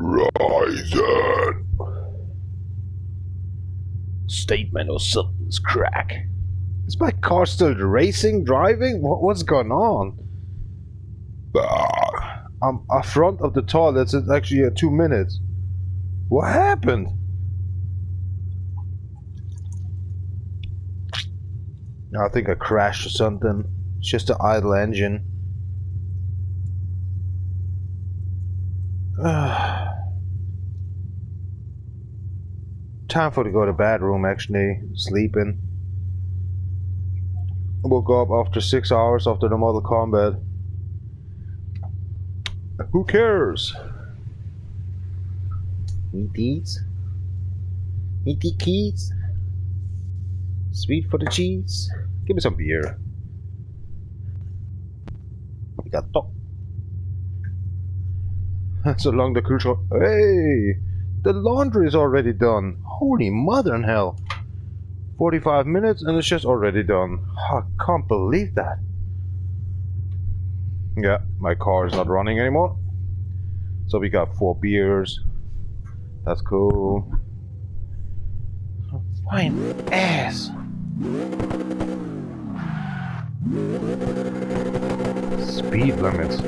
Ryzen. Statement or something's crack. Is my car still racing, driving? What's going on? I'm in front of the toilet. It's actually 2 minutes. What happened? I think I crashed or something. It's just an idle engine. Time for to go to bedroom, actually. Sleeping. Woke up after 6 hours after the Mortal Kombat. Who cares? Meaties. Meaty keys. Sweet for the cheese. Give me some beer. We got top. So long the crucial. Hey! The laundry is already done. Holy mother in hell. 45 minutes and it's just already done. I can't believe that. Yeah, my car is not running anymore. So we got 4 beers. That's cool. Fine ass. Speed limits.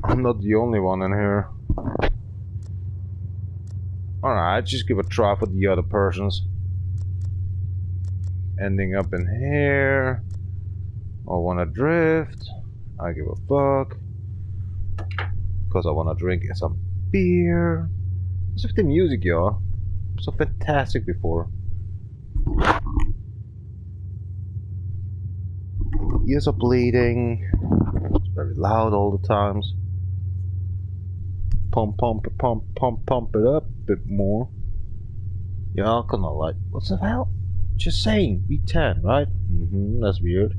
I'm not the only one in here. Alright, just give a try for the other persons. Ending up in here. I wanna drift. I give a fuck. Because I wanna drink some beer. What's with the music, y'all? So fantastic before. Ears are bleeding. It's very loud all the times. Pump it up a bit more. Yeah, I kinda like. What's the hell? Just saying, V10, right? That's weird.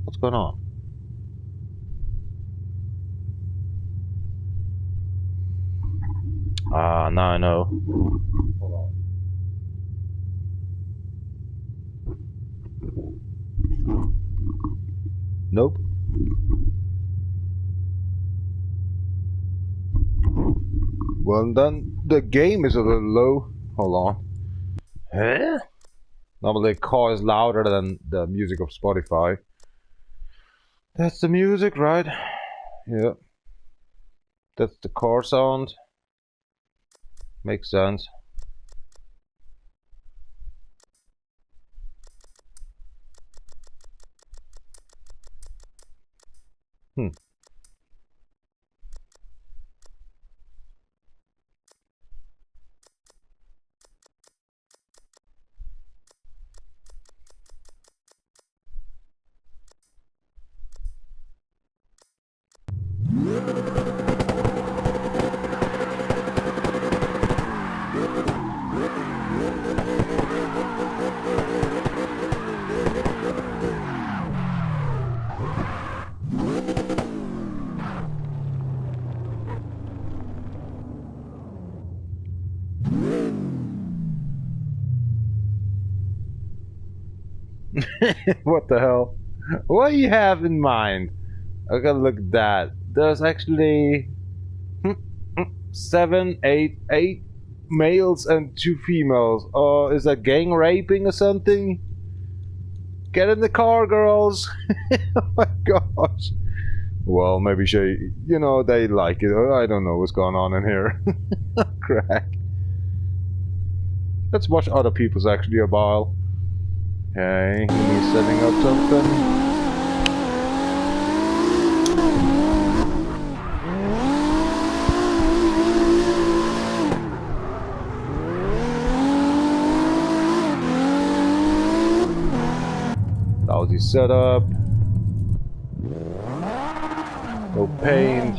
What's going on? Ah, now I know. Hold on. Nope. Well then, the game is a little low. Hold on. Huh? Normally the car is louder than the music of Spotify. That's the music, right? Yeah. That's the car sound. Makes sense. What the hell? What do you have in mind? I gotta look at that. There's actually 8 males and 2 females. Oh, is that gang raping or something? Get in the car, girls! Oh my gosh. Well, maybe you know, they like it. I don't know what's going on in here. Crack. Let's watch other people's actually a while. Okay, he's setting up something. Lousy setup. No paint.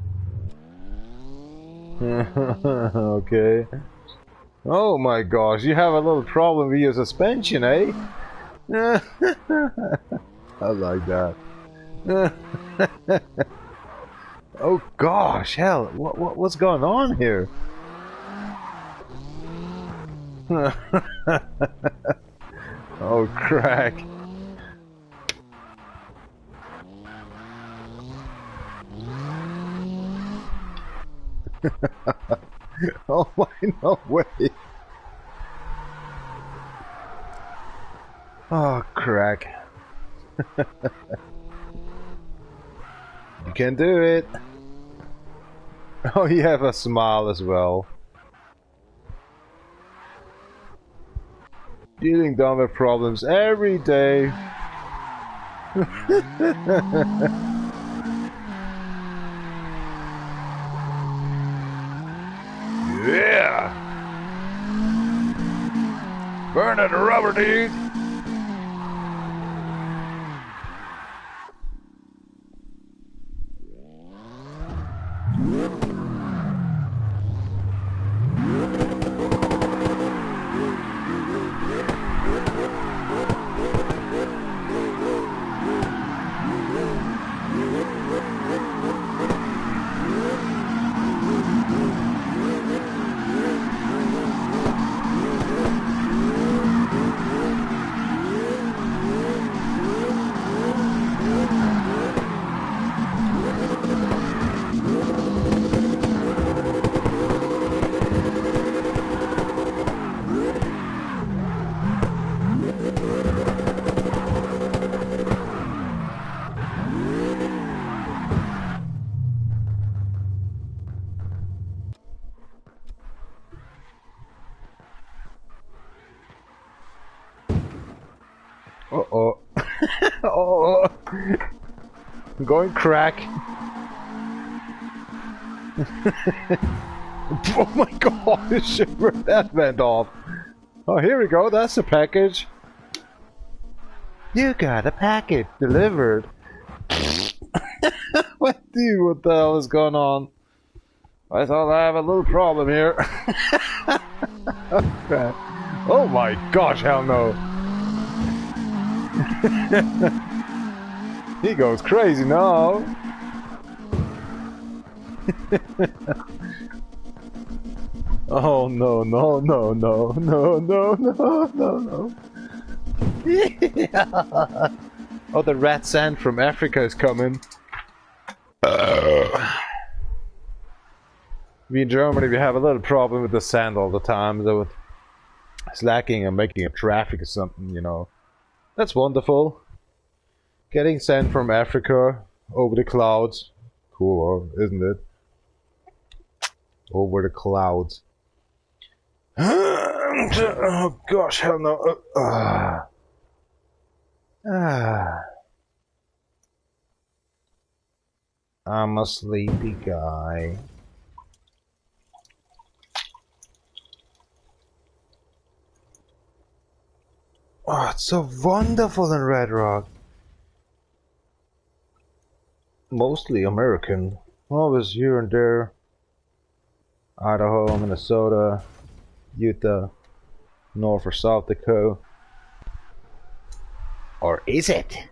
Okay. Oh my gosh, you have a little problem with your suspension, eh? I like that. Oh gosh, hell, what's going on here? Oh crack. Oh my, no way. Oh crack. You can do it. Oh, you have a smile as well. Dealing down with problems every day. Yeah! Burn it, rubber dude! Uh-oh. Oh, I'm going crack. Oh my god, shit, where that went off. Oh, here we go, that's the package. You got a package delivered. What the hell is going on? I thought I have a little problem here. Oh my gosh, hell no. He goes crazy now. Oh no no no no no no no no no. Yeah. Oh, the rat sand from Africa is coming. We in Germany, we have a little problem with the sand all the time. So it's lacking and making a traffic or something, you know. That's wonderful. Getting sand from Africa over the clouds. Cool, isn't it? Over the clouds. Oh gosh, hell no. I'm a sleepy guy. Oh, it's so wonderful in Red Rock. Mostly American. Always here and there. Idaho, Minnesota, Utah, North or South Dakota. Or is it?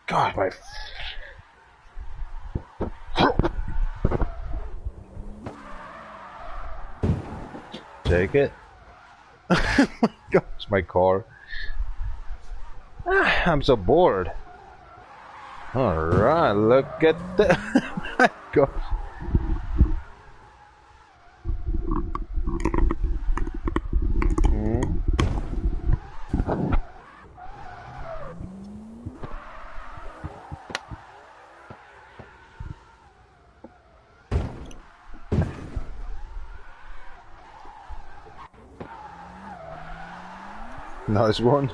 God, my... Take it. Oh my gosh, my car. I'm so bored. Alright, look at that. My gosh. Nice one.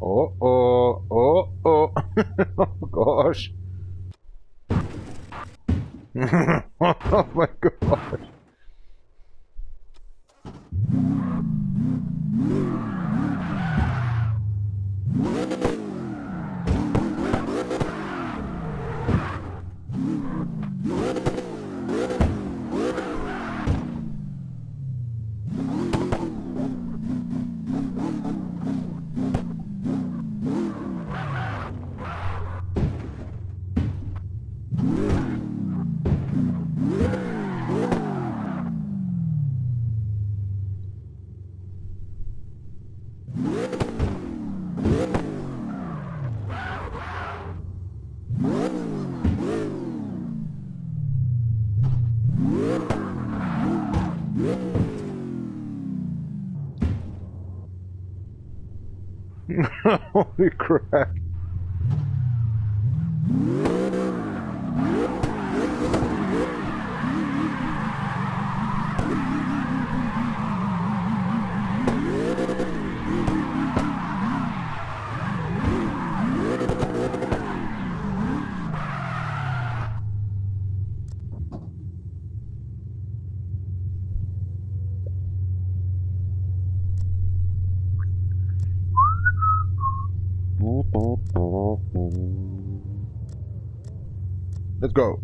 Oh, oh, oh, oh. Oh, gosh. Oh, my gosh. Holy crap. Let's go.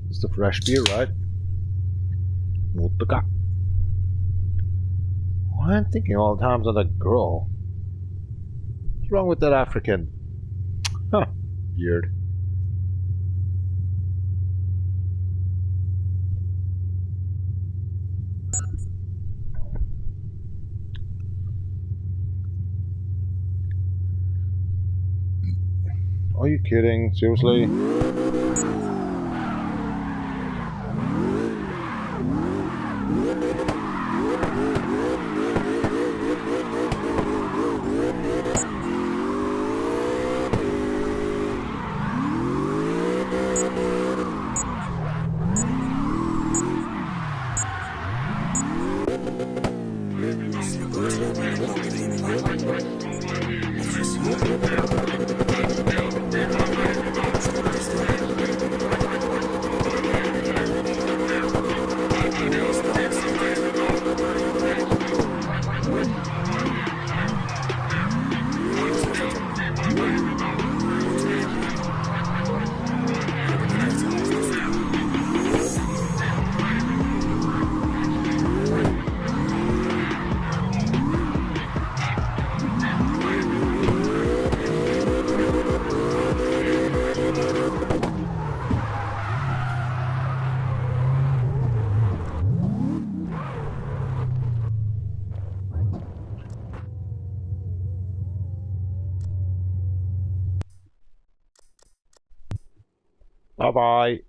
It's the fresh beer, right? Vodka. Why I'm thinking all the times of that girl. What's wrong with that African? Huh. Weird. Are you kidding? Seriously? Bye-bye.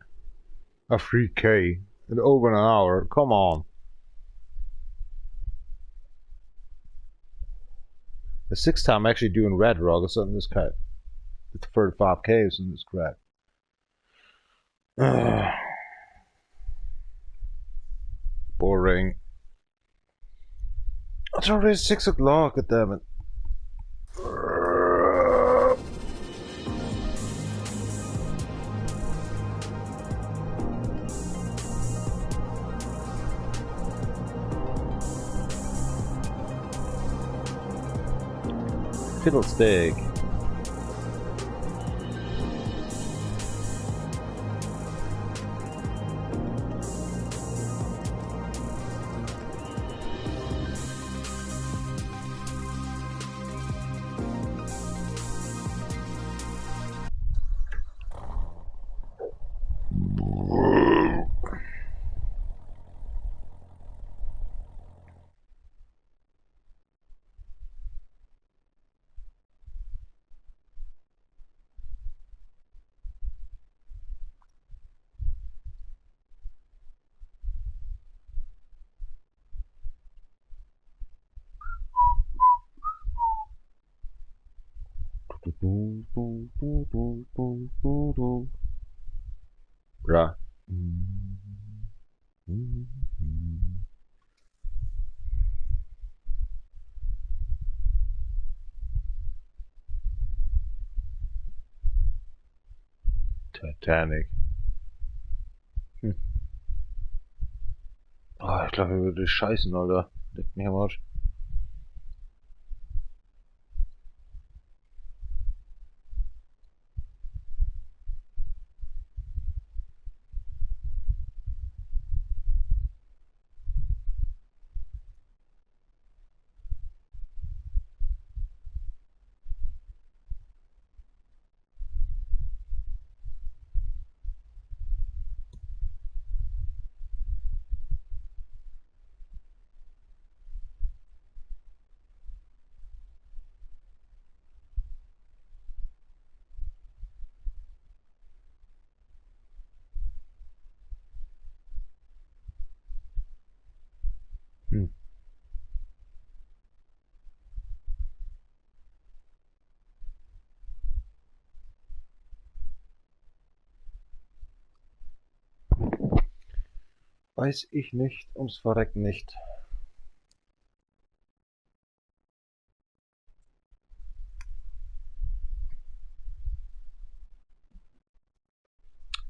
A free K in over an hour. Come on. The sixth time actually doing Red Rock or something this cut. It's 35 Ks in this crap. Boring. It's already 6 o'clock, damn it. Fiddlestick. Right. Titanic. Oh, ich glaube, wir würden scheißen, Alter. Leck mich am Arsch. Weiß ich nicht, ums Verrecken nicht.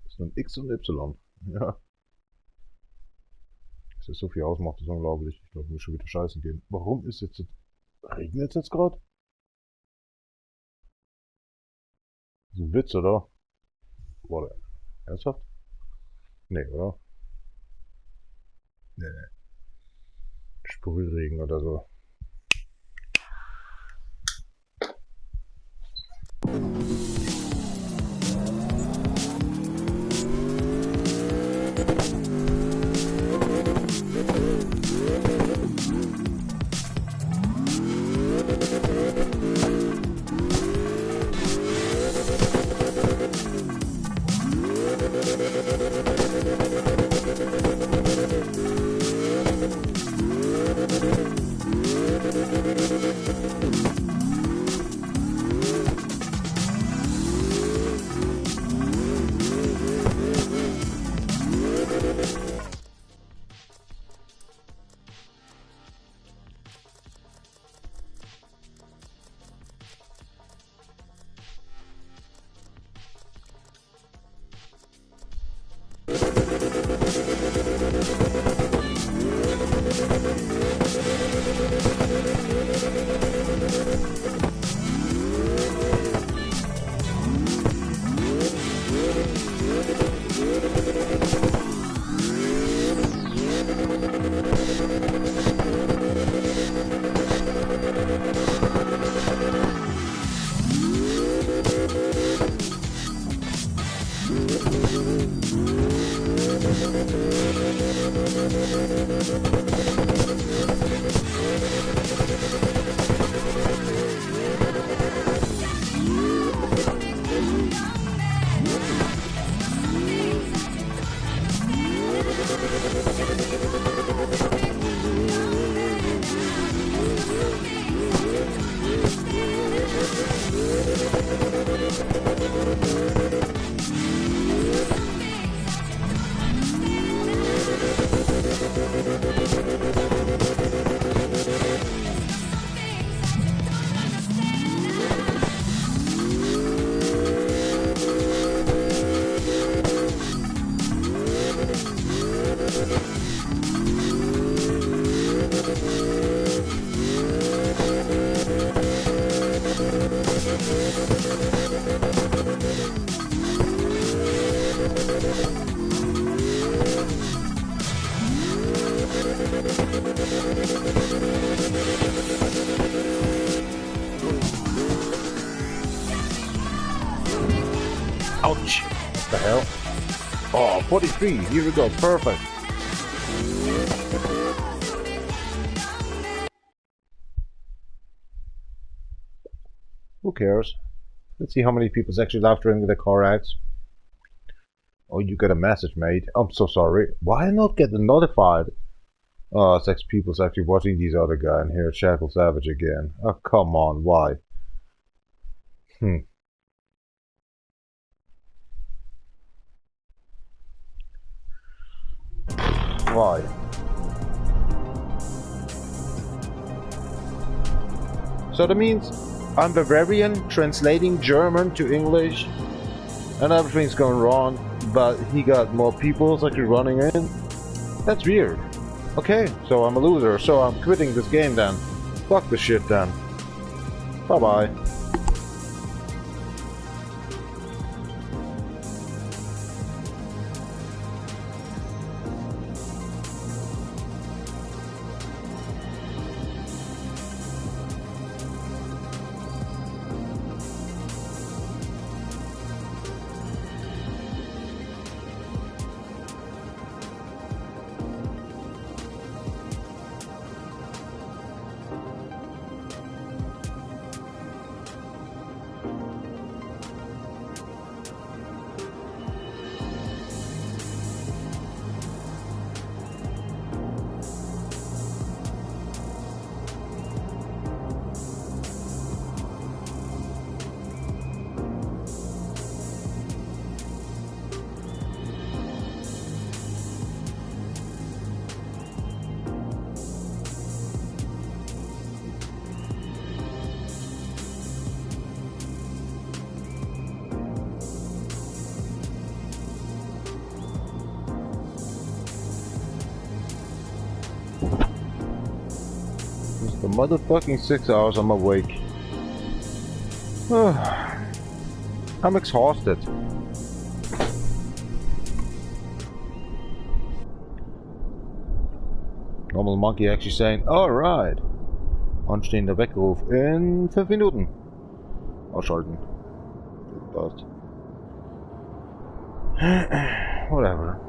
Das ist nur ein X und Y. Ja. Dass das so viel ausmacht, ist unglaublich. Ich glaube, ich muss schon wieder scheißen gehen. Warum ist jetzt... Regnet es jetzt gerade? Das ist ein Witz, oder? Warte. Ernsthaft? Nee, oder? Nee. Sprühregen oder so. Ouch! What the hell? Oh, 43! Here we go, perfect! Who cares? Let's see how many people's actually live streaming the CarX. Oh, you got a message, mate. I'm so sorry. Why not get notified? Oh, 6 people's actually watching these other guy and here, Shackle Savage again. Oh, come on, why? Why? So that means I'm Bavarian translating German to English and everything's going wrong, but he got more people actually running in? That's weird. Okay, so I'm a loser, so I'm quitting this game then. Fuck the shit then. Bye bye. The motherfucking 6 hours I'm awake. I'm exhausted. Normal Monkey actually saying, alright. Anstehender Weckruf in 5 Minuten. Ausschalten. Passt. Whatever.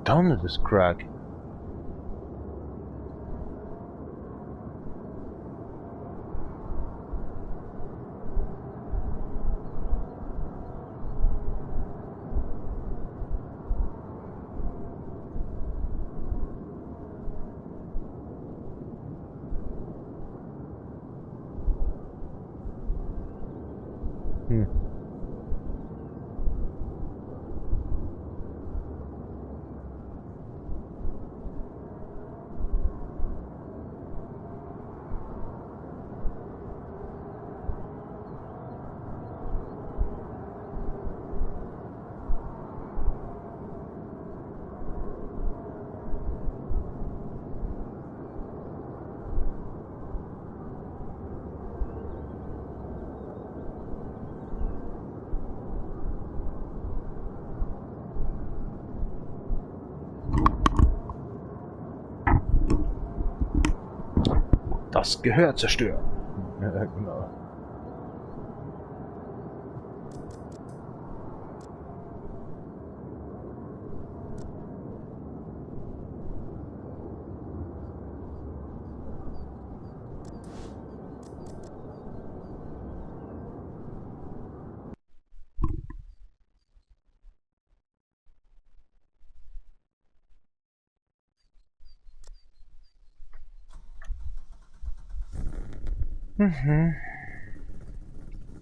Done with this crack. Das Gehör zerstören. Ja, genau.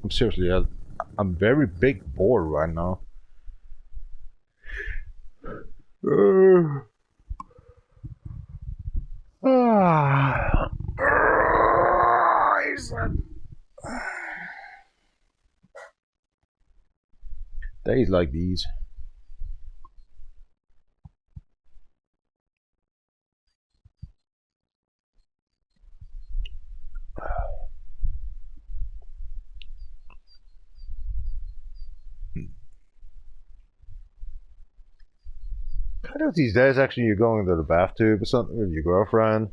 I'm seriously, I'm very big bored right now. Days like these. Kind of these days, actually, you're going to the bathtub or something with your girlfriend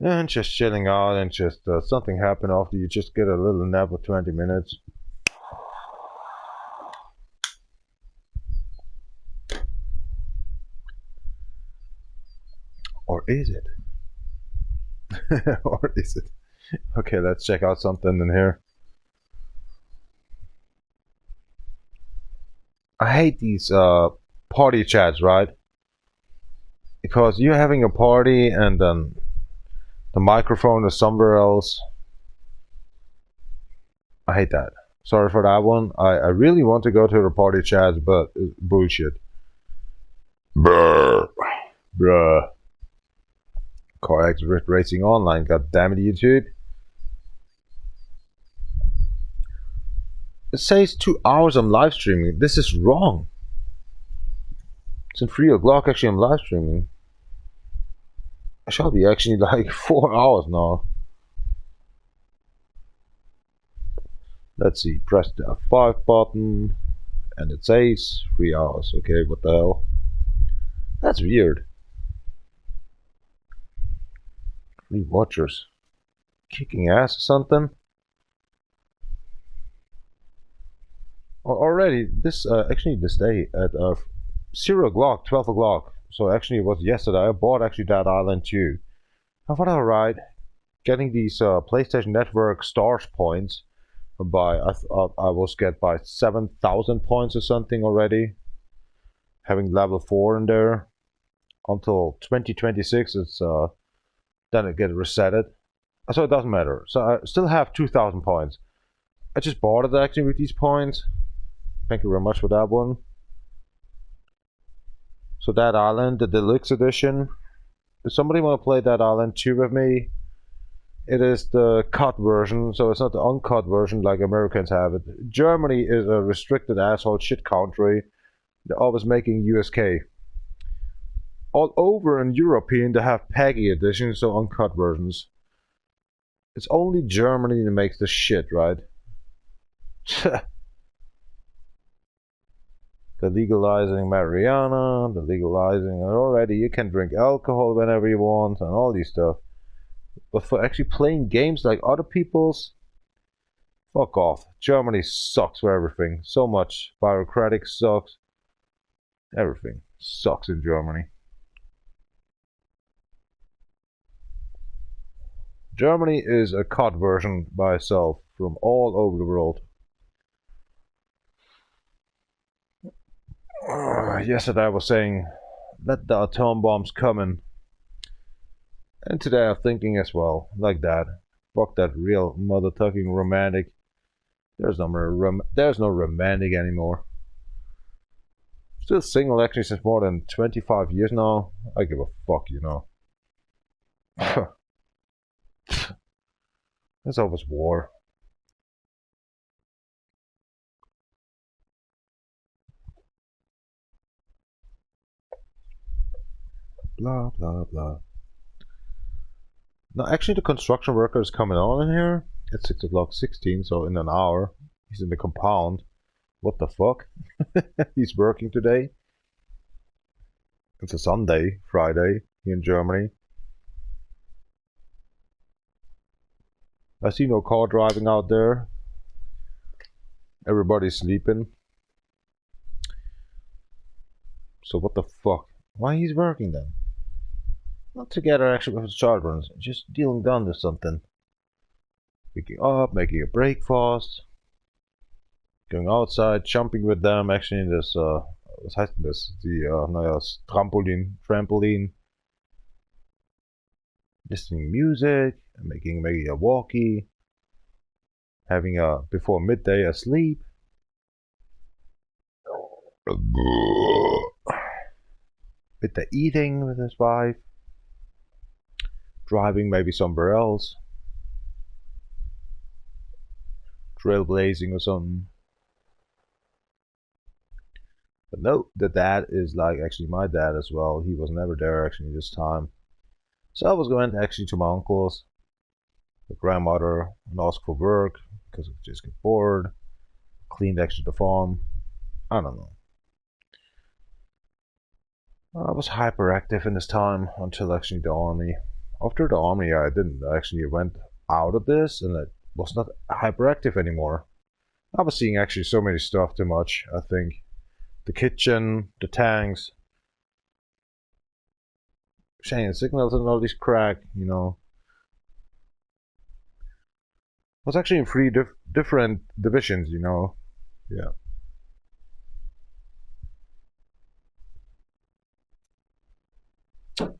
and just chilling out, and just something happened after you just get a little nap of 20 minutes. Or is it? Or is it? Okay, let's check out something in here. I hate these party chats, right? Because you're having a party and then the microphone is somewhere else. I hate that. Sorry for that one. I really want to go to the party chats, but it's bullshit. Bruh. CarX Racing Online. God damn it, YouTube. It says 2 hours I'm live streaming. This is wrong. Since 3 o'clock actually I'm live streaming. I shall be actually like 4 hours now. Let's see, press the F5 button and it says 3 hours. Okay, what the hell? That's weird. 3 watchers. Kicking ass or something? Already, this actually this day at 0 o'clock, 12 o'clock. So actually it was yesterday. I bought actually that island too. I thought, alright, getting these PlayStation Network stars points by I thought I was get by 7,000 points or something already. Having level 4 in there until 2026. It's then it get resetted. So it doesn't matter. So I still have 2,000 points. I just bought it actually with these points. Thank you very much for that one. So that island, the deluxe edition. If somebody want to play that island 2 with me, it is the cut version, so it's not the uncut version like Americans have it. Germany is a restricted asshole shit country. They're always making USK. All over in European they have PEGI editions, so uncut versions. It's only Germany that makes this shit, right? The legalizing marijuana, the legalizing already you can drink alcohol whenever you want and all these stuff. But for actually playing games like other people's, fuck off. Germany sucks for everything. So much. Bureaucratic sucks. Everything sucks in Germany. Germany is a cut version by itself from all over the world. Yesterday I was saying, let the atom bombs come in. And today I'm thinking as well, like that. Fuck that real mother-tucking romantic. There's no romantic anymore. Still single actually since more than 25 years now. I give a fuck, you know. There's always war. Blah blah blah. Now actually the construction worker is coming on in here at 6 o'clock 16, so in an hour. He's in the compound. What the fuck? He's working today. It's a Sunday, Friday, here in Germany. I see no car driving out there. Everybody's sleeping. So what the fuck? Why he's working then? Not together actually with his children, just dealing down to something. Waking up, making a breakfast, going outside, jumping with them actually in this, was heißt denn das? Die, trampoline. Listening music, making maybe a walkie, having a, before midday, a sleep. With the eating with his wife. Driving maybe somewhere else. Trailblazing or something. But no, the dad is like actually my dad as well. He was never there actually this time. So I was going actually to my uncle's, the grandmother, and ask for work because I just get bored. Cleaned actually the farm. I don't know. I was hyperactive in this time until actually the army. After the army, I didn't actually went out of this and I was not hyperactive anymore. I was seeing actually so many stuff too much, I think. The kitchen, the tanks, Cheyenne signals and all these crack, you know. Was actually in 3 different divisions, you know. Yeah.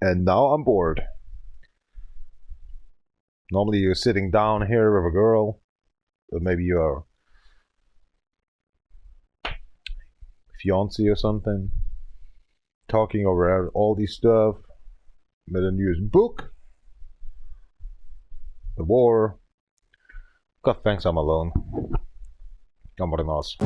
And now I'm bored. Normally you're sitting down here with a girl, or maybe your fiancé or something, talking over all this stuff, with a news book, the war. God thanks I'm alone. Vámonos.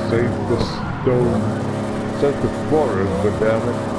Save the stone, save the forest, but damn it.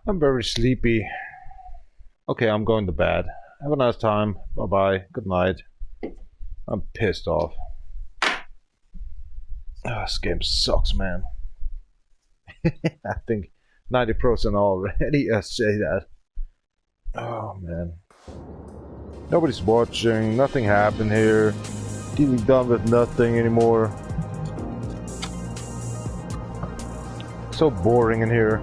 I'm very sleepy. Okay, I'm going to bed. Have a nice time. Bye-bye. Good night. I'm pissed off. This game sucks, man. I think 90% already say that. Oh, man. Nobody's watching. Nothing happened here. Dealing done with nothing anymore. So boring in here.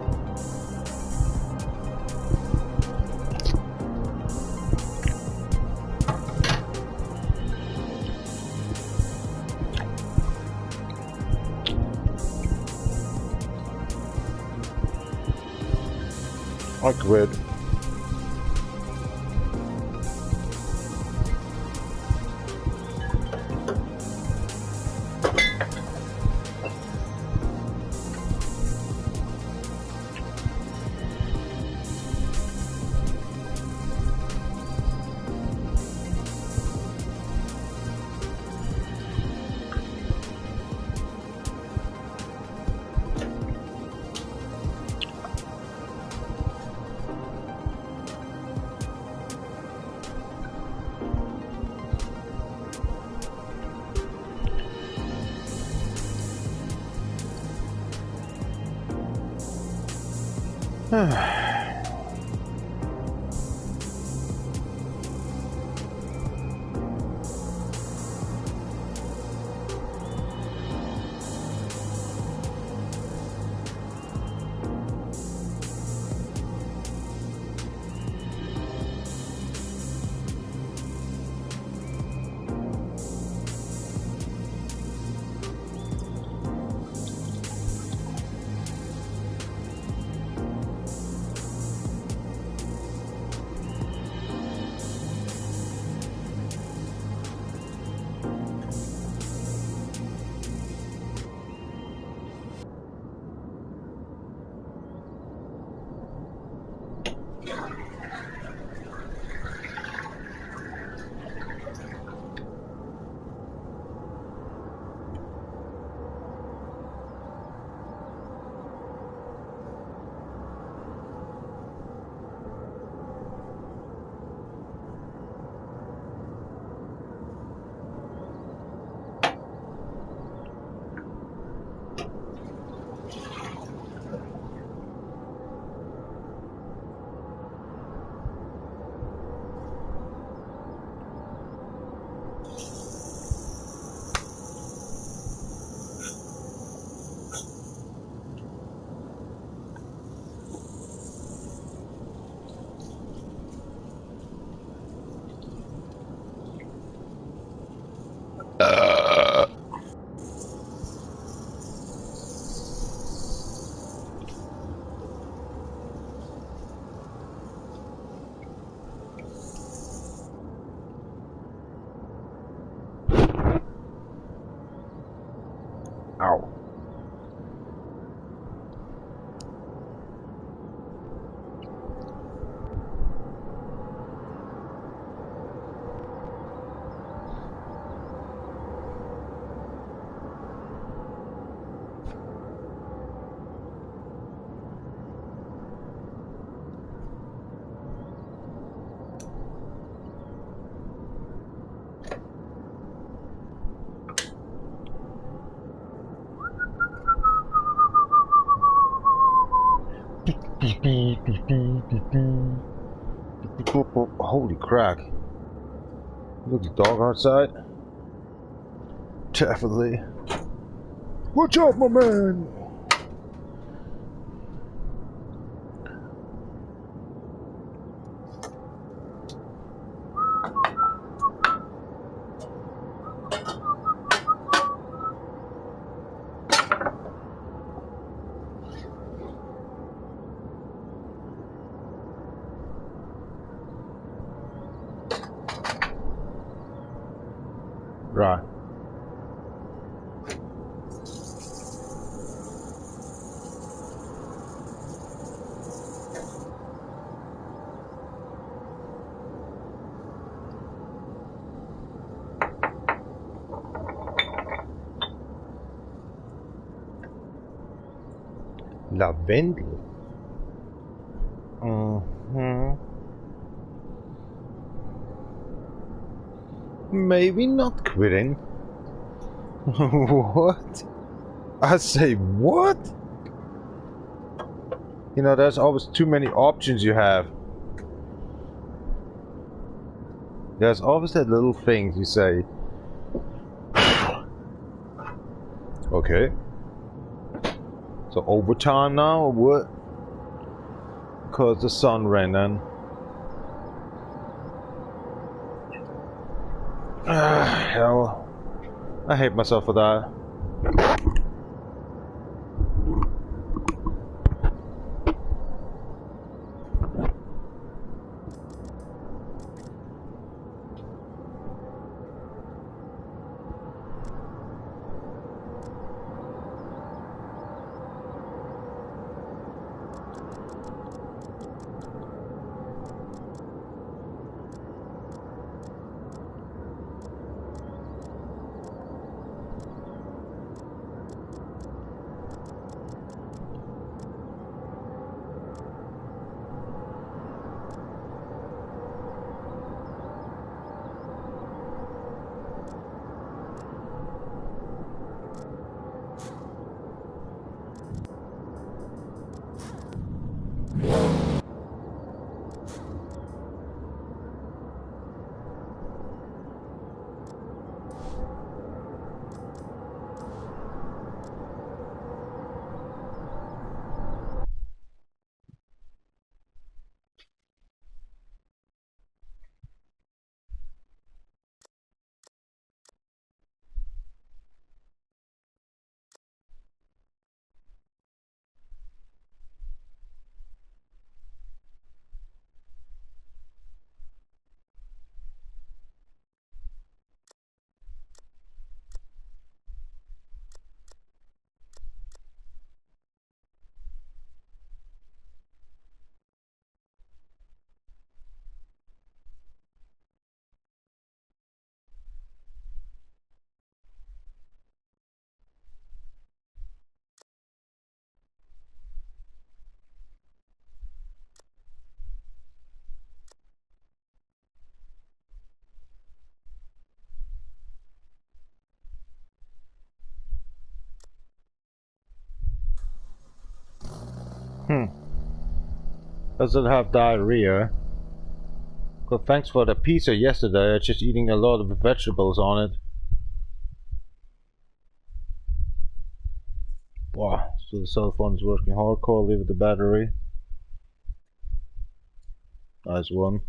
I quit. Ow. Holy crack. Looks dark outside. Definitely. Watch out, my man! Right. Lavendel. Maybe not quitting. What? I say what? You know, there's always too many options you have. There's always that little thing you say. Okay. So overtime now or what? Because the sun ran in. Hell. I hate myself for that. Doesn't have diarrhea. Well, thanks for the pizza yesterday. I was just eating a lot of vegetables on it. Wow, so the cell phone is working hardcore. Leave it the battery. Nice one.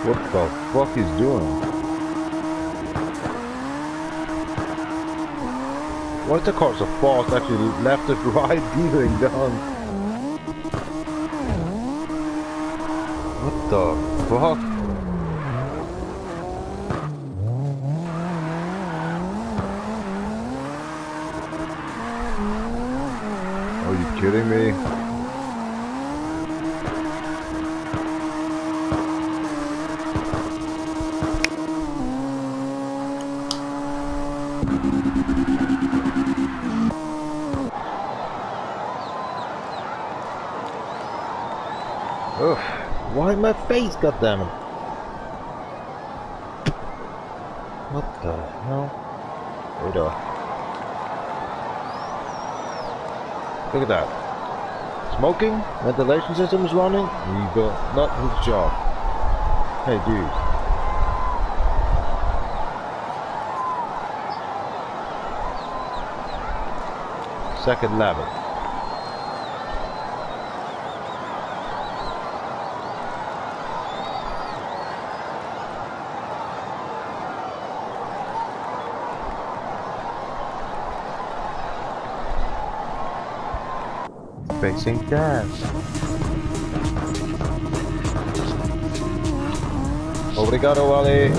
What the fuck he's doing? Why is the car so fast? Actually left and right dealing down. What the fuck? Are you kidding me? Ugh, why my face, goddammit? What the hell? Wait up. Look at that. Smoking? Ventilation system is running? You got not his job. Hey dude. Second level. Facing dash. Obrigado, Wally.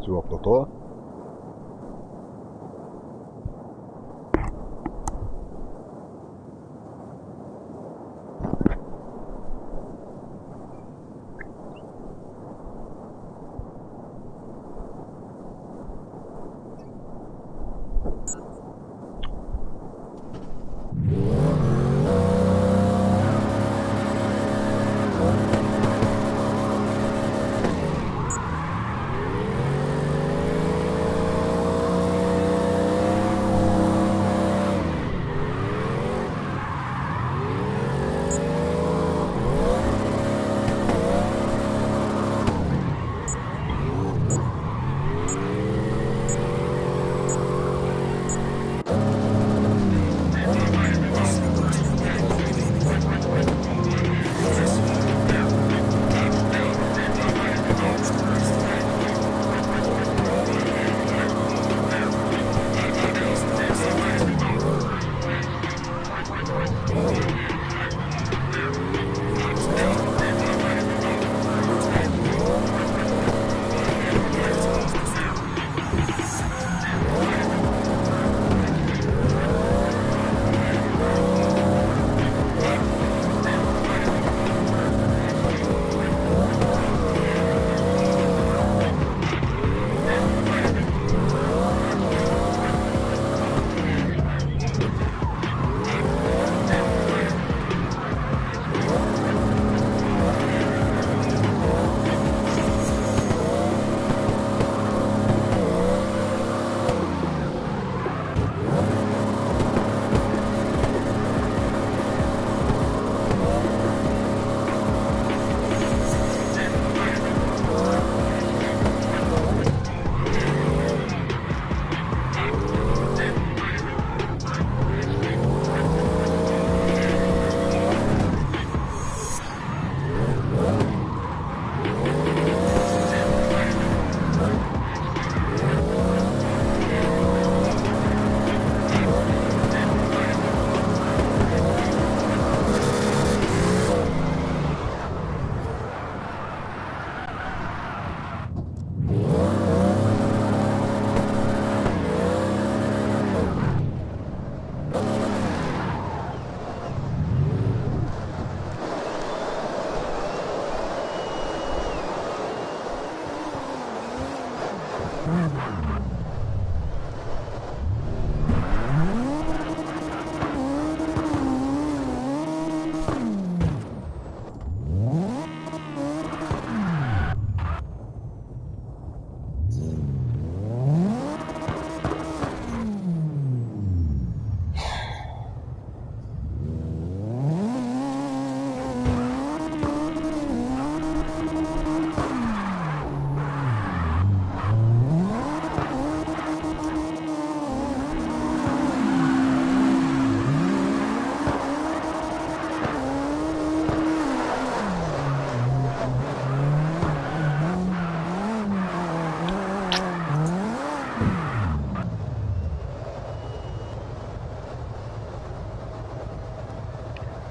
to up data.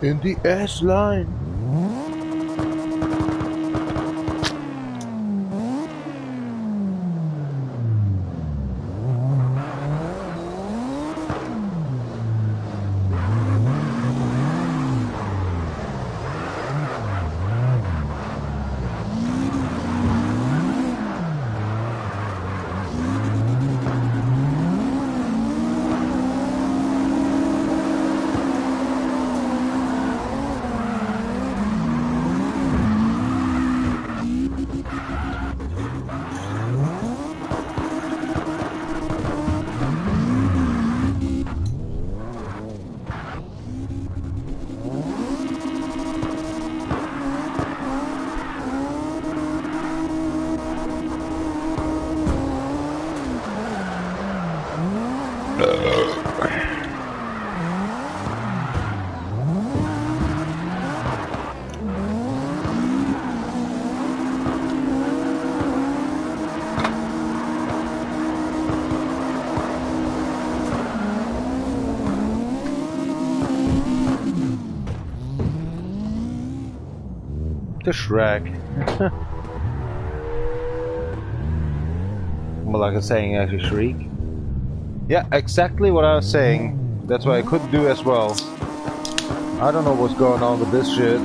In the S line. The Shrek. Well, like I was saying, actually shriek. Yeah, exactly what I was saying. That's what I couldn't do as well. I don't know what's going on with this shit.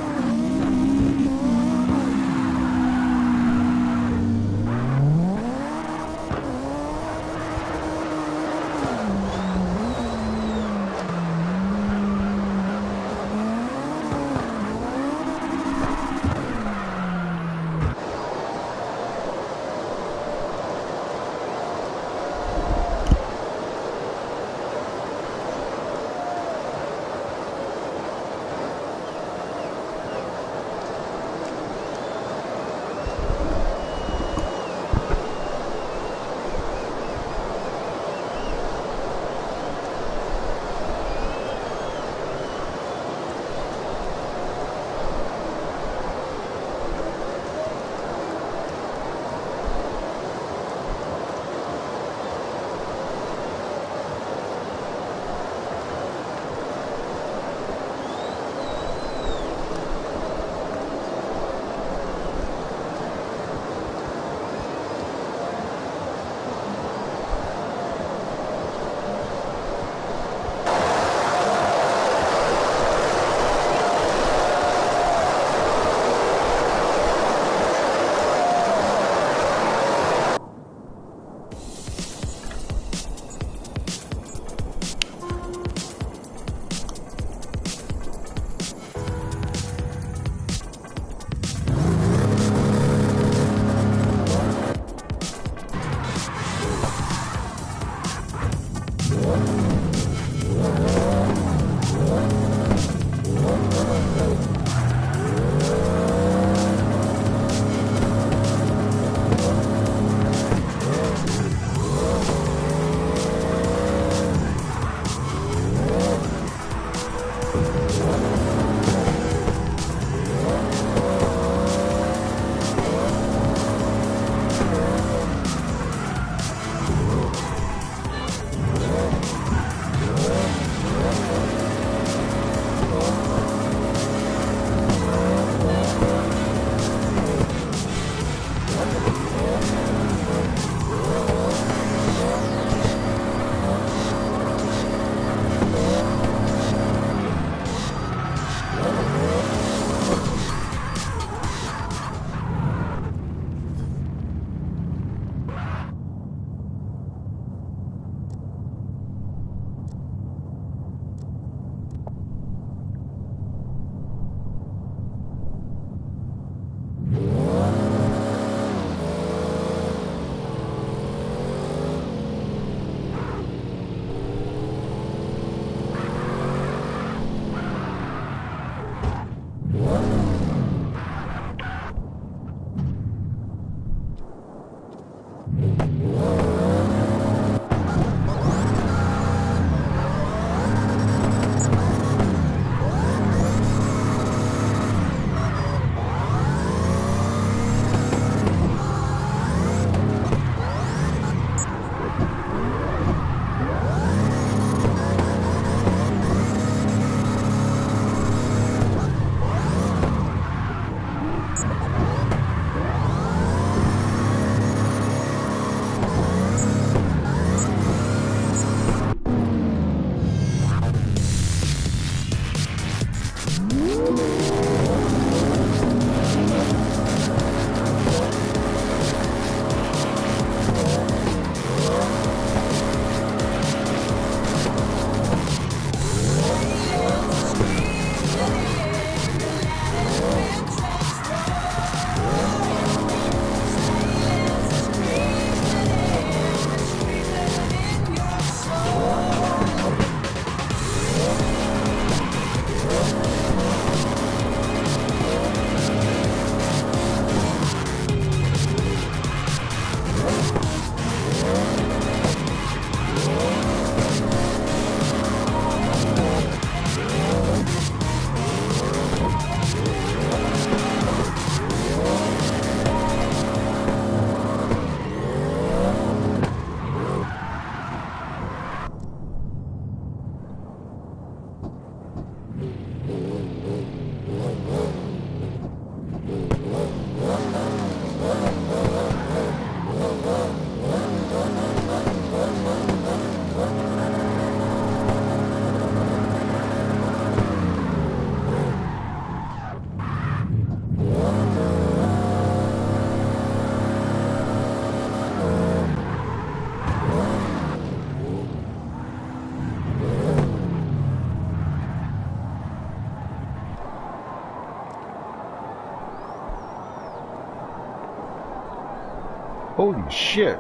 Holy shit.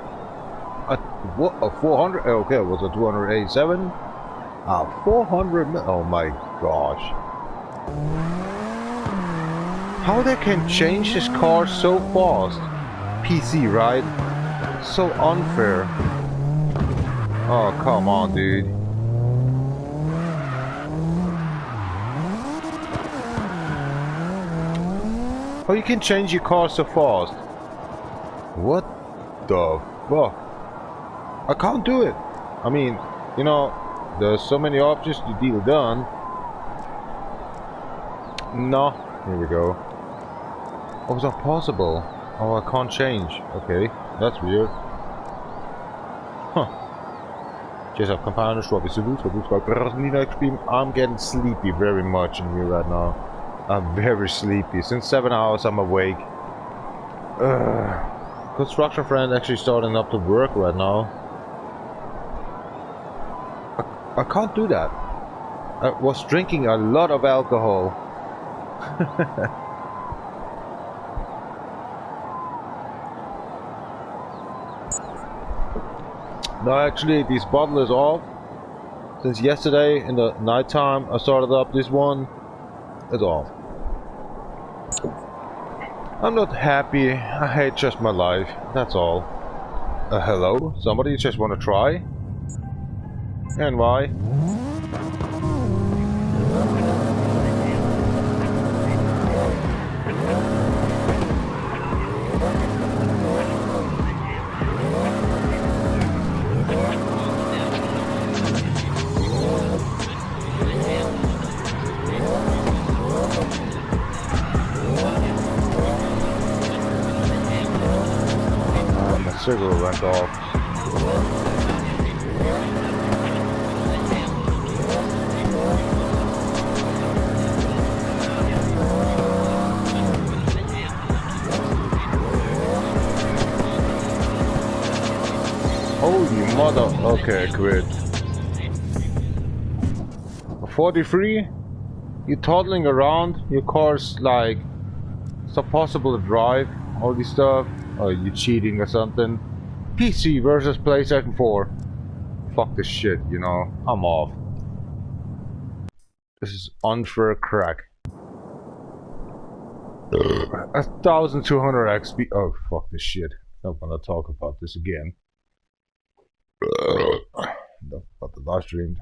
What? A 400? Okay, it was a 287? 400 oh my gosh. How they can change this car so fast? PC, right? So unfair. Oh, come on, dude. How you can change your car so fast? What the fuck? I can't do it. I mean, you know, there's so many options to deal done. No. Here we go. Oh, was that possible? Oh, I can't change. Okay, that's weird. Huh. Just a compound swap is I'm getting sleepy very much in here right now. I'm very sleepy. Since 7 hours I'm awake. Construction friend actually starting up to work right now. I can't do that. I was drinking a lot of alcohol. No, actually, this bottle is off. Since yesterday in the nighttime I started up this one. It's off. I'm not happy. I hate just my life. That's all. Hello? Somebody just want to try? And why? Cigarette went off. Holy mother. Okay, quit. 43? You're toddling around, your car's like, it's not possible to drive, all this stuff. Oh, you cheating or something? PC versus PlayStation 4. Fuck this shit, you know. I'm off. This is unfair crack. 1200 XP. Oh, fuck this shit. Not gonna talk about this again. About the live stream.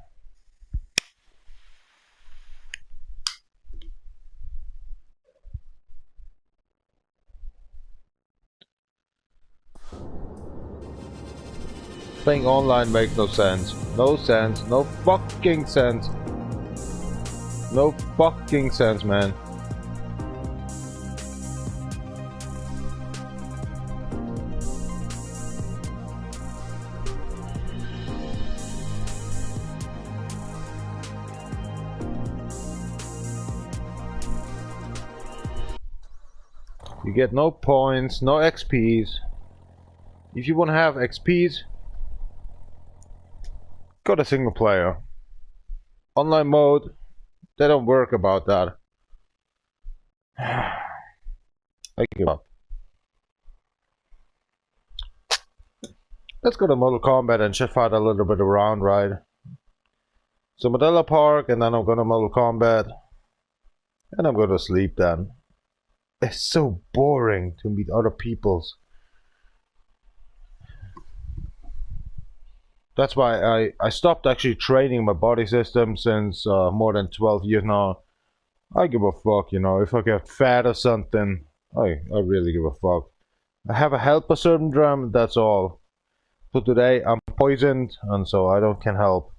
Playing online makes no sense. No sense. No fucking sense. No fucking sense, man. You get no points, no XPs. If you want to have XPs, got a single player. Online mode, they don't work about that. I give up. Let's go to Mortal Kombat and just fight a little bit around, right? So Modella Park, and then I'm gonna Mortal Kombat. And I'm gonna sleep then. It's so boring to meet other people's. That's why I stopped actually training my body system since more than 12 years now. I give a fuck, you know, if I get fat or something, I really give a fuck. I have a helper syndrome, that's all. So today I'm poisoned, and so I can help.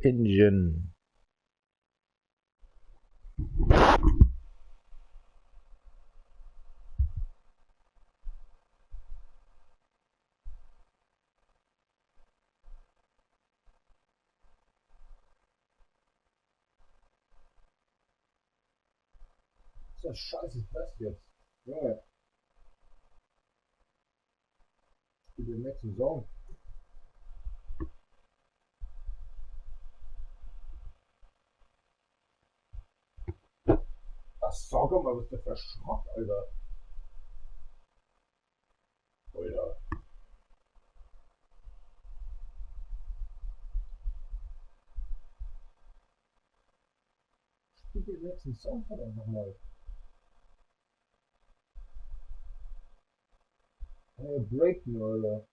Engine. So scheiße Fest jetzt. Junge. Für den nächsten Song. guck mal, was ist das für Schrott, Alter. Alter. Spiel den nächsten Song verdammt nochmal. Breaken, Alter.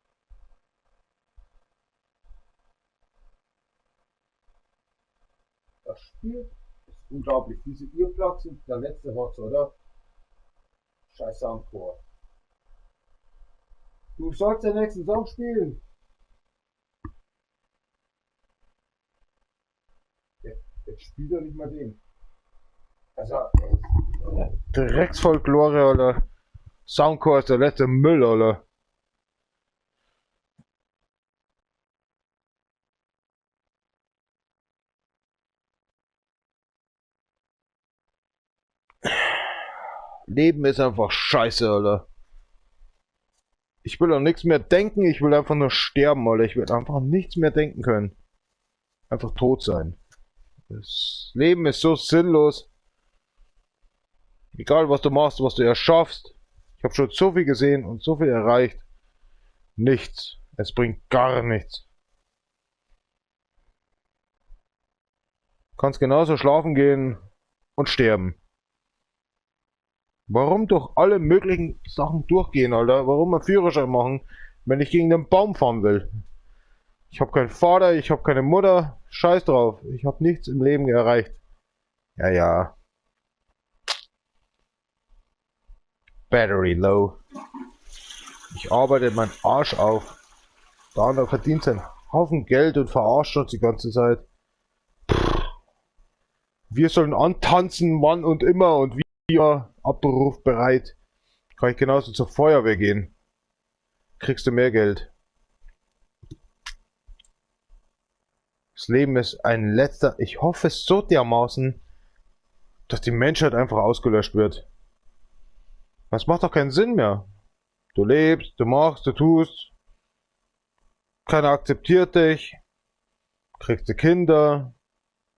Das Spiel ist unglaublich. Diese Earplugs sind der letzte Rotz, oder? Scheiß Soundcore. Du sollst den nächsten Song spielen. Jetzt spielt er nicht mal den. Also, Drecksfolklore, oder? Soundcore ist der letzte Müll, oder? Leben ist einfach scheiße, oder? Ich will auch nichts mehr denken, ich will einfach nur sterben, oder? Ich will einfach nichts mehr denken können. Einfach tot sein. Das Leben ist so sinnlos. Egal was du machst, was du erschaffst. Ich habe schon so viel gesehen und so viel erreicht. Nichts. Es bringt gar nichts. Du kannst genauso schlafen gehen und sterben. Warum durch alle möglichen Sachen durchgehen, Alter? Warum einen Führerschein machen, wenn ich gegen den Baum fahren will? Ich habe keinen Vater, ich habe keine Mutter. Scheiß drauf. Ich habe nichts im Leben erreicht. Ja, ja. Battery low. Ich arbeite meinen Arsch auf. Der andere verdient seinen Haufen Geld und verarscht uns die ganze Zeit. Wir sollen antanzen, wann und immer und wir abrufbereit. Kann ich genauso zur Feuerwehr gehen. Kriegst du mehr Geld. Das Leben ist ein letzter... Ich hoffe es so dermaßen, dass die Menschheit einfach ausgelöscht wird. Das macht doch keinen Sinn mehr. Du lebst, du machst, du tust. Keiner akzeptiert dich. Kriegst du Kinder.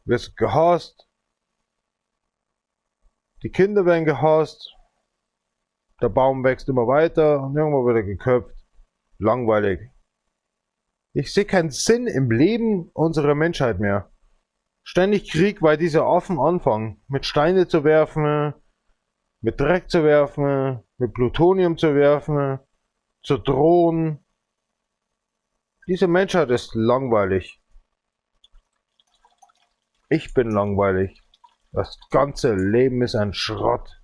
Wirst gehasst. Die Kinder werden gehasst. Der Baum wächst immer weiter und irgendwann wird er geköpft. Langweilig. Ich sehe keinen Sinn im Leben unserer Menschheit mehr. Ständig Krieg, weil diese Affen anfangen, mit Steine zu werfen, mit Dreck zu werfen, mit Plutonium zu werfen, zu drohen. Diese Menschheit ist langweilig. Ich bin langweilig. Das ganze Leben ist ein Schrott.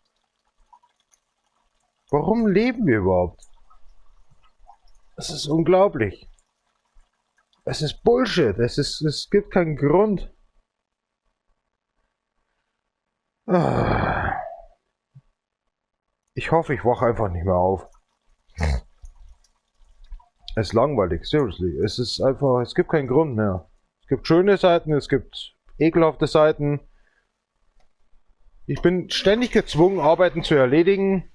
Warum leben wir überhaupt? Es ist unglaublich. Es ist Bullshit. Es gibt keinen Grund. Ich hoffe, ich wache einfach nicht mehr auf. Es ist langweilig, seriously. Es ist einfach, es gibt keinen Grund mehr. Es gibt schöne Seiten, es gibt ekelhafte Seiten. Ich bin ständig gezwungen, Arbeiten zu erledigen.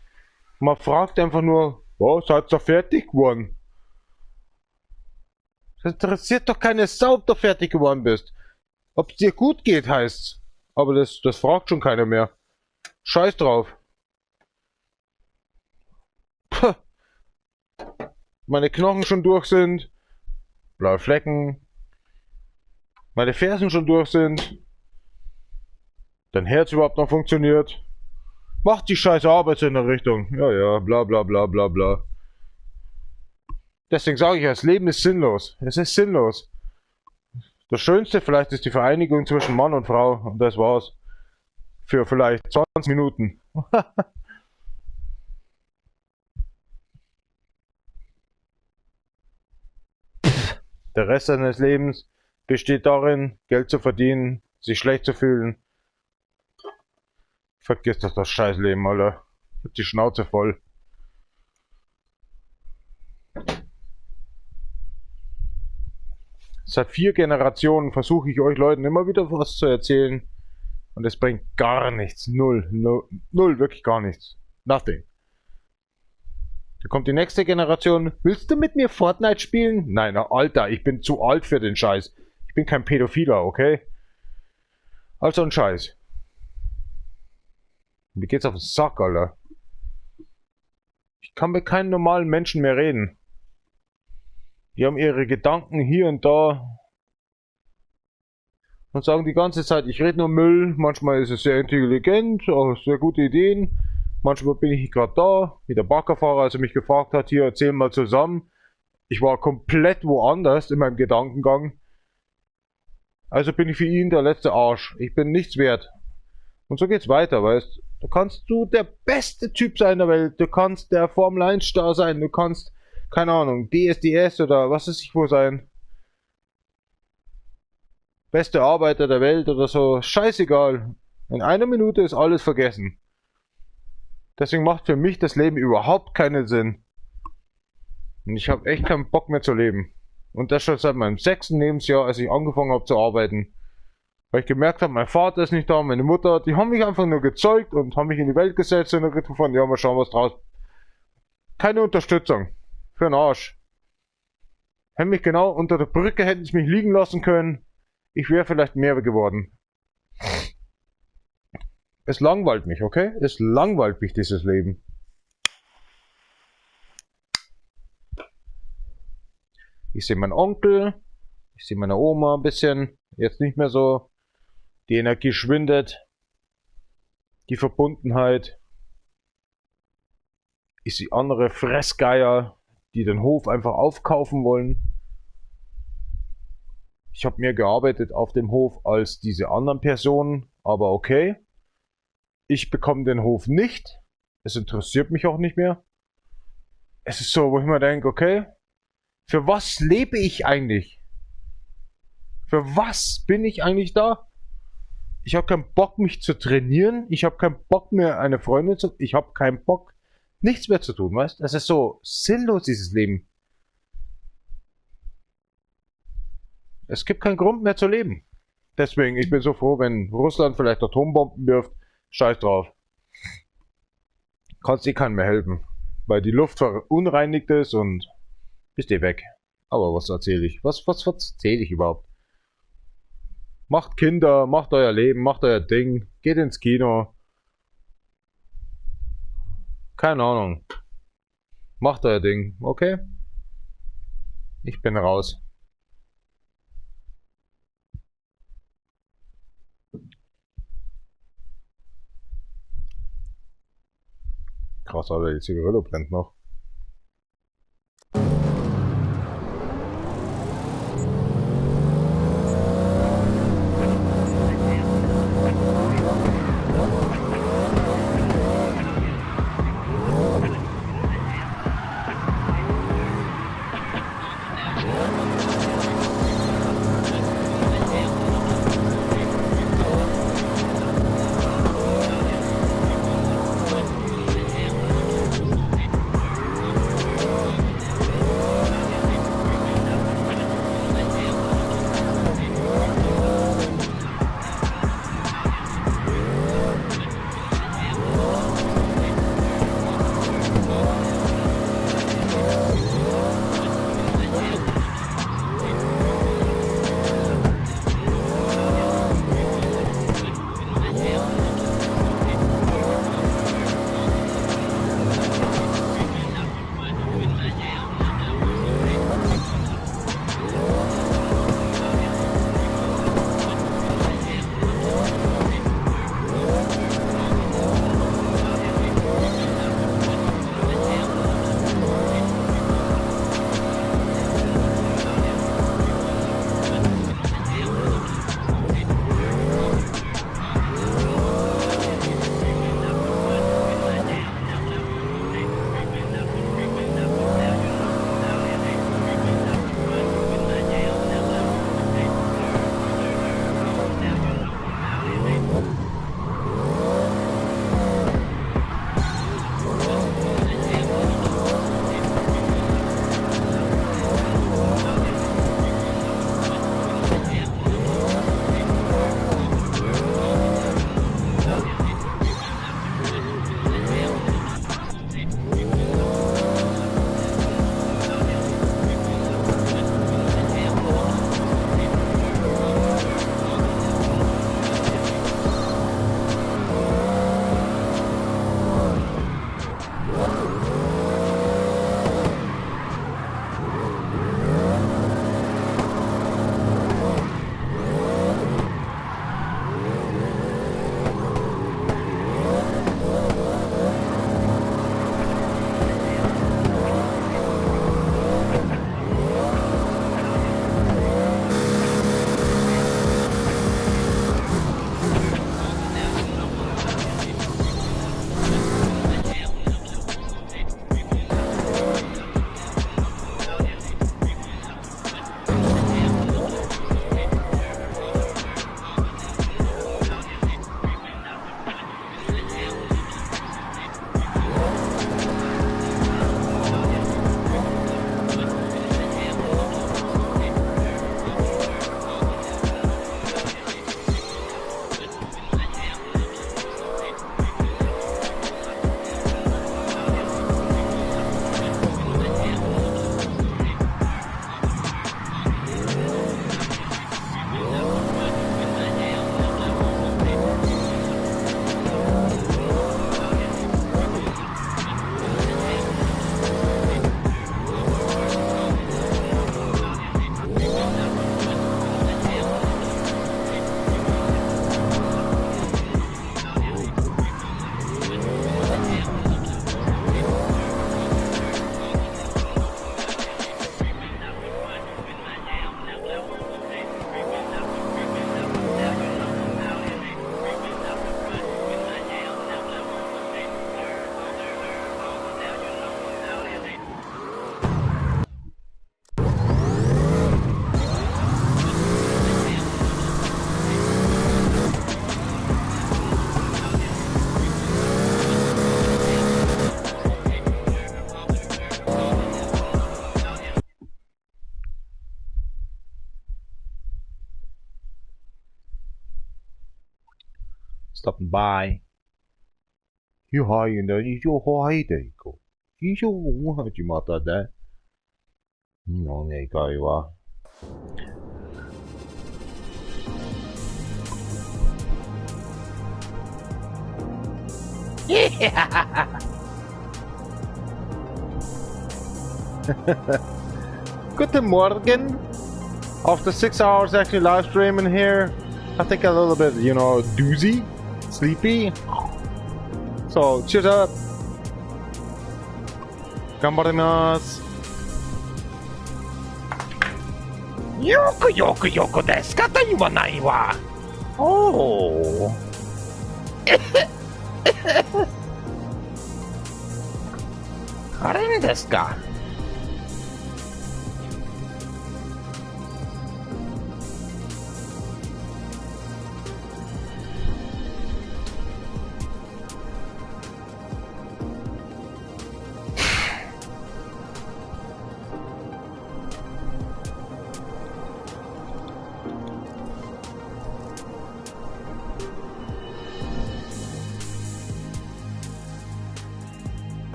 Man fragt einfach nur, oh, seid ihr fertig geworden? Das interessiert doch keine Sau, ob du fertig geworden bist. Ob es dir gut geht, heißt's. Aber das fragt schon keiner mehr. Scheiß drauf. Puh. Meine Knochen schon durch sind. Blaue Flecken. Meine Fersen schon durch sind. Dein Herz überhaupt noch funktioniert. Mach die scheiß Arbeit in der Richtung. Ja, ja, bla bla bla bla bla. Deswegen sage ich, das Leben ist sinnlos. Es ist sinnlos. Das Schönste vielleicht ist die Vereinigung zwischen Mann und Frau. Und das war's. Für vielleicht 20 Minuten. Der Rest seines Lebens besteht darin, Geld zu verdienen, sich schlecht zu fühlen. Vergiss das Scheißleben, Alter. Ich hab die Schnauze voll. Seit 4 Generationen versuche ich euch Leuten immer wieder was zu erzählen. Und es bringt gar nichts. Null, wirklich gar nichts. Nothing. Da kommt die nächste Generation. Willst du mit mir Fortnite spielen? Nein, na, Alter, ich bin zu alt für den Scheiß. Ich bin kein Pädophiler, okay? Also ein Scheiß. Mir geht's auf den Sack, Alter. Ich kann mit keinem normalen Menschen mehr reden. Die haben ihre Gedanken hier und da. Und sagen die ganze Zeit, ich rede nur Müll. Manchmal ist es sehr intelligent, auch sehr gute Ideen. Manchmal bin ich gerade da, wie der Baggerfahrer, als er mich gefragt hat, hier, erzähl mal zusammen. Ich war komplett woanders in meinem Gedankengang. Also bin ich für ihn der letzte Arsch. Ich bin nichts wert. Und so geht's weiter, weißt. Da kannst du der beste Typ sein der Welt. Du kannst der Formel 1 Star sein. Du kannst, keine Ahnung, DSDS oder was weiß ich wo sein. Beste Arbeiter der Welt oder so. Scheißegal. In einer Minute ist alles vergessen. Deswegen macht für mich das Leben überhaupt keinen Sinn. Und ich habe echt keinen Bock mehr zu leben. Und das schon seit meinem 6. Lebensjahr, als ich angefangen habe zu arbeiten. Weil ich gemerkt habe, mein Vater ist nicht da, meine Mutter, die haben mich einfach nur gezeugt und haben mich in die Welt gesetzt und dann von, ja, mal schauen, was draus. Keine Unterstützung. Für den Arsch. Hätten mich genau unter der Brücke, hätten sie mich liegen lassen können. Ich wäre vielleicht mehr geworden. Es langweilt mich, okay? Es langweilt mich, dieses Leben. Ich sehe meinen Onkel, ich sehe meine Oma ein bisschen, jetzt nicht mehr so. Die Energie schwindet. Die Verbundenheit. Ich sehe andere Fressgeier, die den Hof einfach aufkaufen wollen. Ich habe mehr gearbeitet auf dem Hof als diese anderen Personen, aber okay. Ich bekomme den Hof nicht. Es interessiert mich auch nicht mehr. Es ist so, wo ich mir denke, okay, für was lebe ich eigentlich? Für was bin ich eigentlich da? Ich habe keinen Bock, mich zu trainieren. Ich habe keinen Bock mehr, eine Freundin zu... Ich habe keinen Bock, nichts mehr zu tun, weißt? Es ist so sinnlos, dieses Leben. Es gibt keinen Grund mehr zu leben. Deswegen, ich bin so froh, wenn Russland vielleicht Atombomben wirft. Scheiß drauf. Kannst dir keinem mehr helfen. Weil die Luft verunreinigt ist und bist dir weg. Aber was erzähle ich? Was erzähle ich überhaupt? Macht Kinder, macht euer Leben, macht euer Ding, geht ins Kino. Keine Ahnung. Macht euer Ding, okay? Ich bin raus. Krass, Alter, die Zigarette brennt noch. stopping by. You hi, and then you hi, there go. You how'd you matter that? No, there you are. Guten Morgen. After 6 hours actually live streaming here, I think a little bit, you know, doozy, sleepy. So, cheers up. Gambarimasu. Yoku yoku yoku desu kaと言わないわ。おー。あれですか。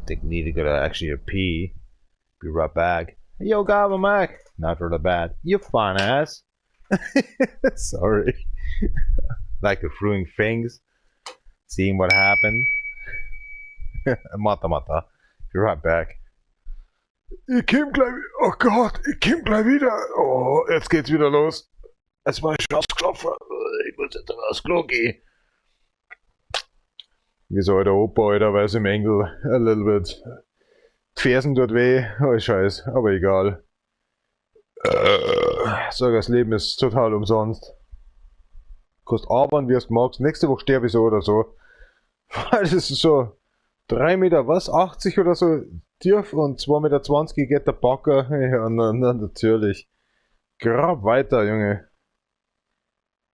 Think need to go to actually a pee. Be right back. Hey, yo, Gabba Mac. Not really bad. You fine ass. Sorry. Like the throwing things. Seeing what happened. Mata. Be right back. Ich komm gleich. Oh Gott, ich komm gleich wieder. Oh, jetzt geht's wieder los. Es war ich Klopfer. Ich muss jetzt aufs Klo gehen. Wieso der Opa, Alter, weiß im Engel a little bit. Die Fersen tut weh, oh Scheiß, aber egal. Sag, das Leben ist total umsonst. Kostet arbeiten, wie du es magst. Nächste Woche sterbe ich so oder so. Weil das ist so 3 Meter, was? 80 oder so tief und 2,20 Meter geht der Backer. Ja, na, natürlich. Grab weiter, Junge.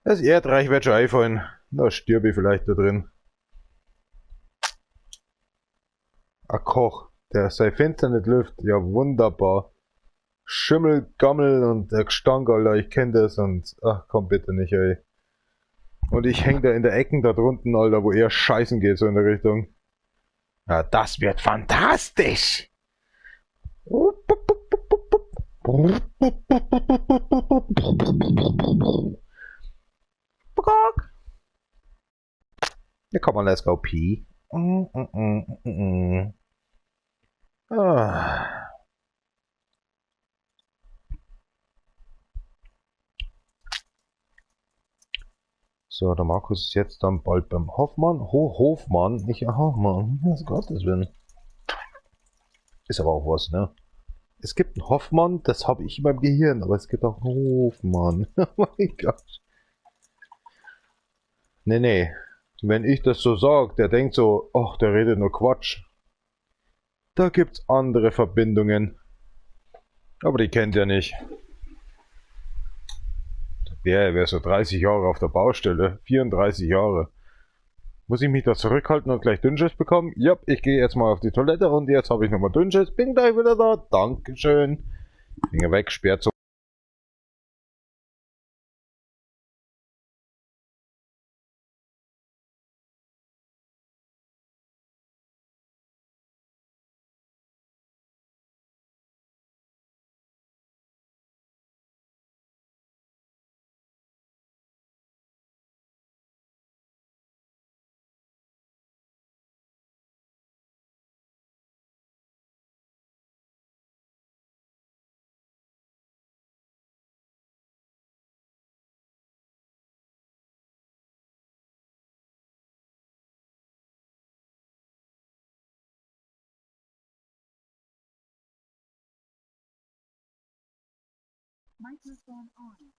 Das Erdreich wird schon einfallen. Da stirb ich vielleicht da drin. Ein Koch, der sein Fenster nicht lüft, ja wunderbar. Schimmel, Gammel und der Gestank, Alter, ich kenn das und ach komm bitte nicht, ey. Und ich häng da in der Ecken da drunten, Alter, wo er scheißen geht, so in der Richtung. Ja, das wird fantastisch! Ja, komm mal, let's go pee. Ah. So, der Markus ist jetzt dann bald beim Hoffmann. Hofmann, nicht Hoffmann. Was Gottes Willen. Ist aber auch was, ne? Es gibt einen Hoffmann, das habe ich in meinem Gehirn, aber es gibt auch einen Hofmann. Oh mein Gott. Nee. Wenn ich das so sage, der denkt so, ach, der redet nur Quatsch. Da gibt's andere Verbindungen. Aber die kennt ihr nicht. Der wäre so 30 Jahre auf der Baustelle. 34 Jahre. Muss ich mich da zurückhalten und gleich Dünnschiss bekommen? Ja, ich gehe jetzt mal auf die Toilette und jetzt habe ich nochmal Dünnschiss. Bin gleich wieder da. Dankeschön. Finger weg, sperrt so.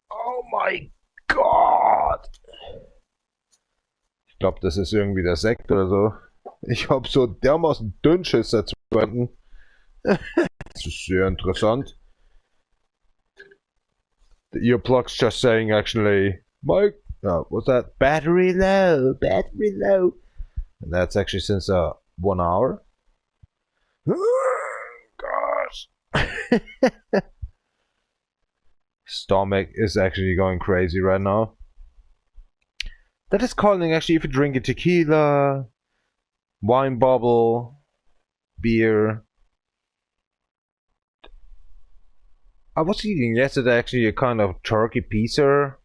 Oh mein Gott! Ich glaube, das ist irgendwie der Sekt oder so. Ich habe so dermaßen Dünnschiss seit 2 Monaten. Das ist sehr interessant. The earplugs just saying actually, my what's that? Battery low, battery low. And that's actually since 1 hour. Gosh. Stomach is actually going crazy right now. That is calling actually if you drink a tequila, wine bubble, beer. I was eating yesterday actually a kind of turkey pizza,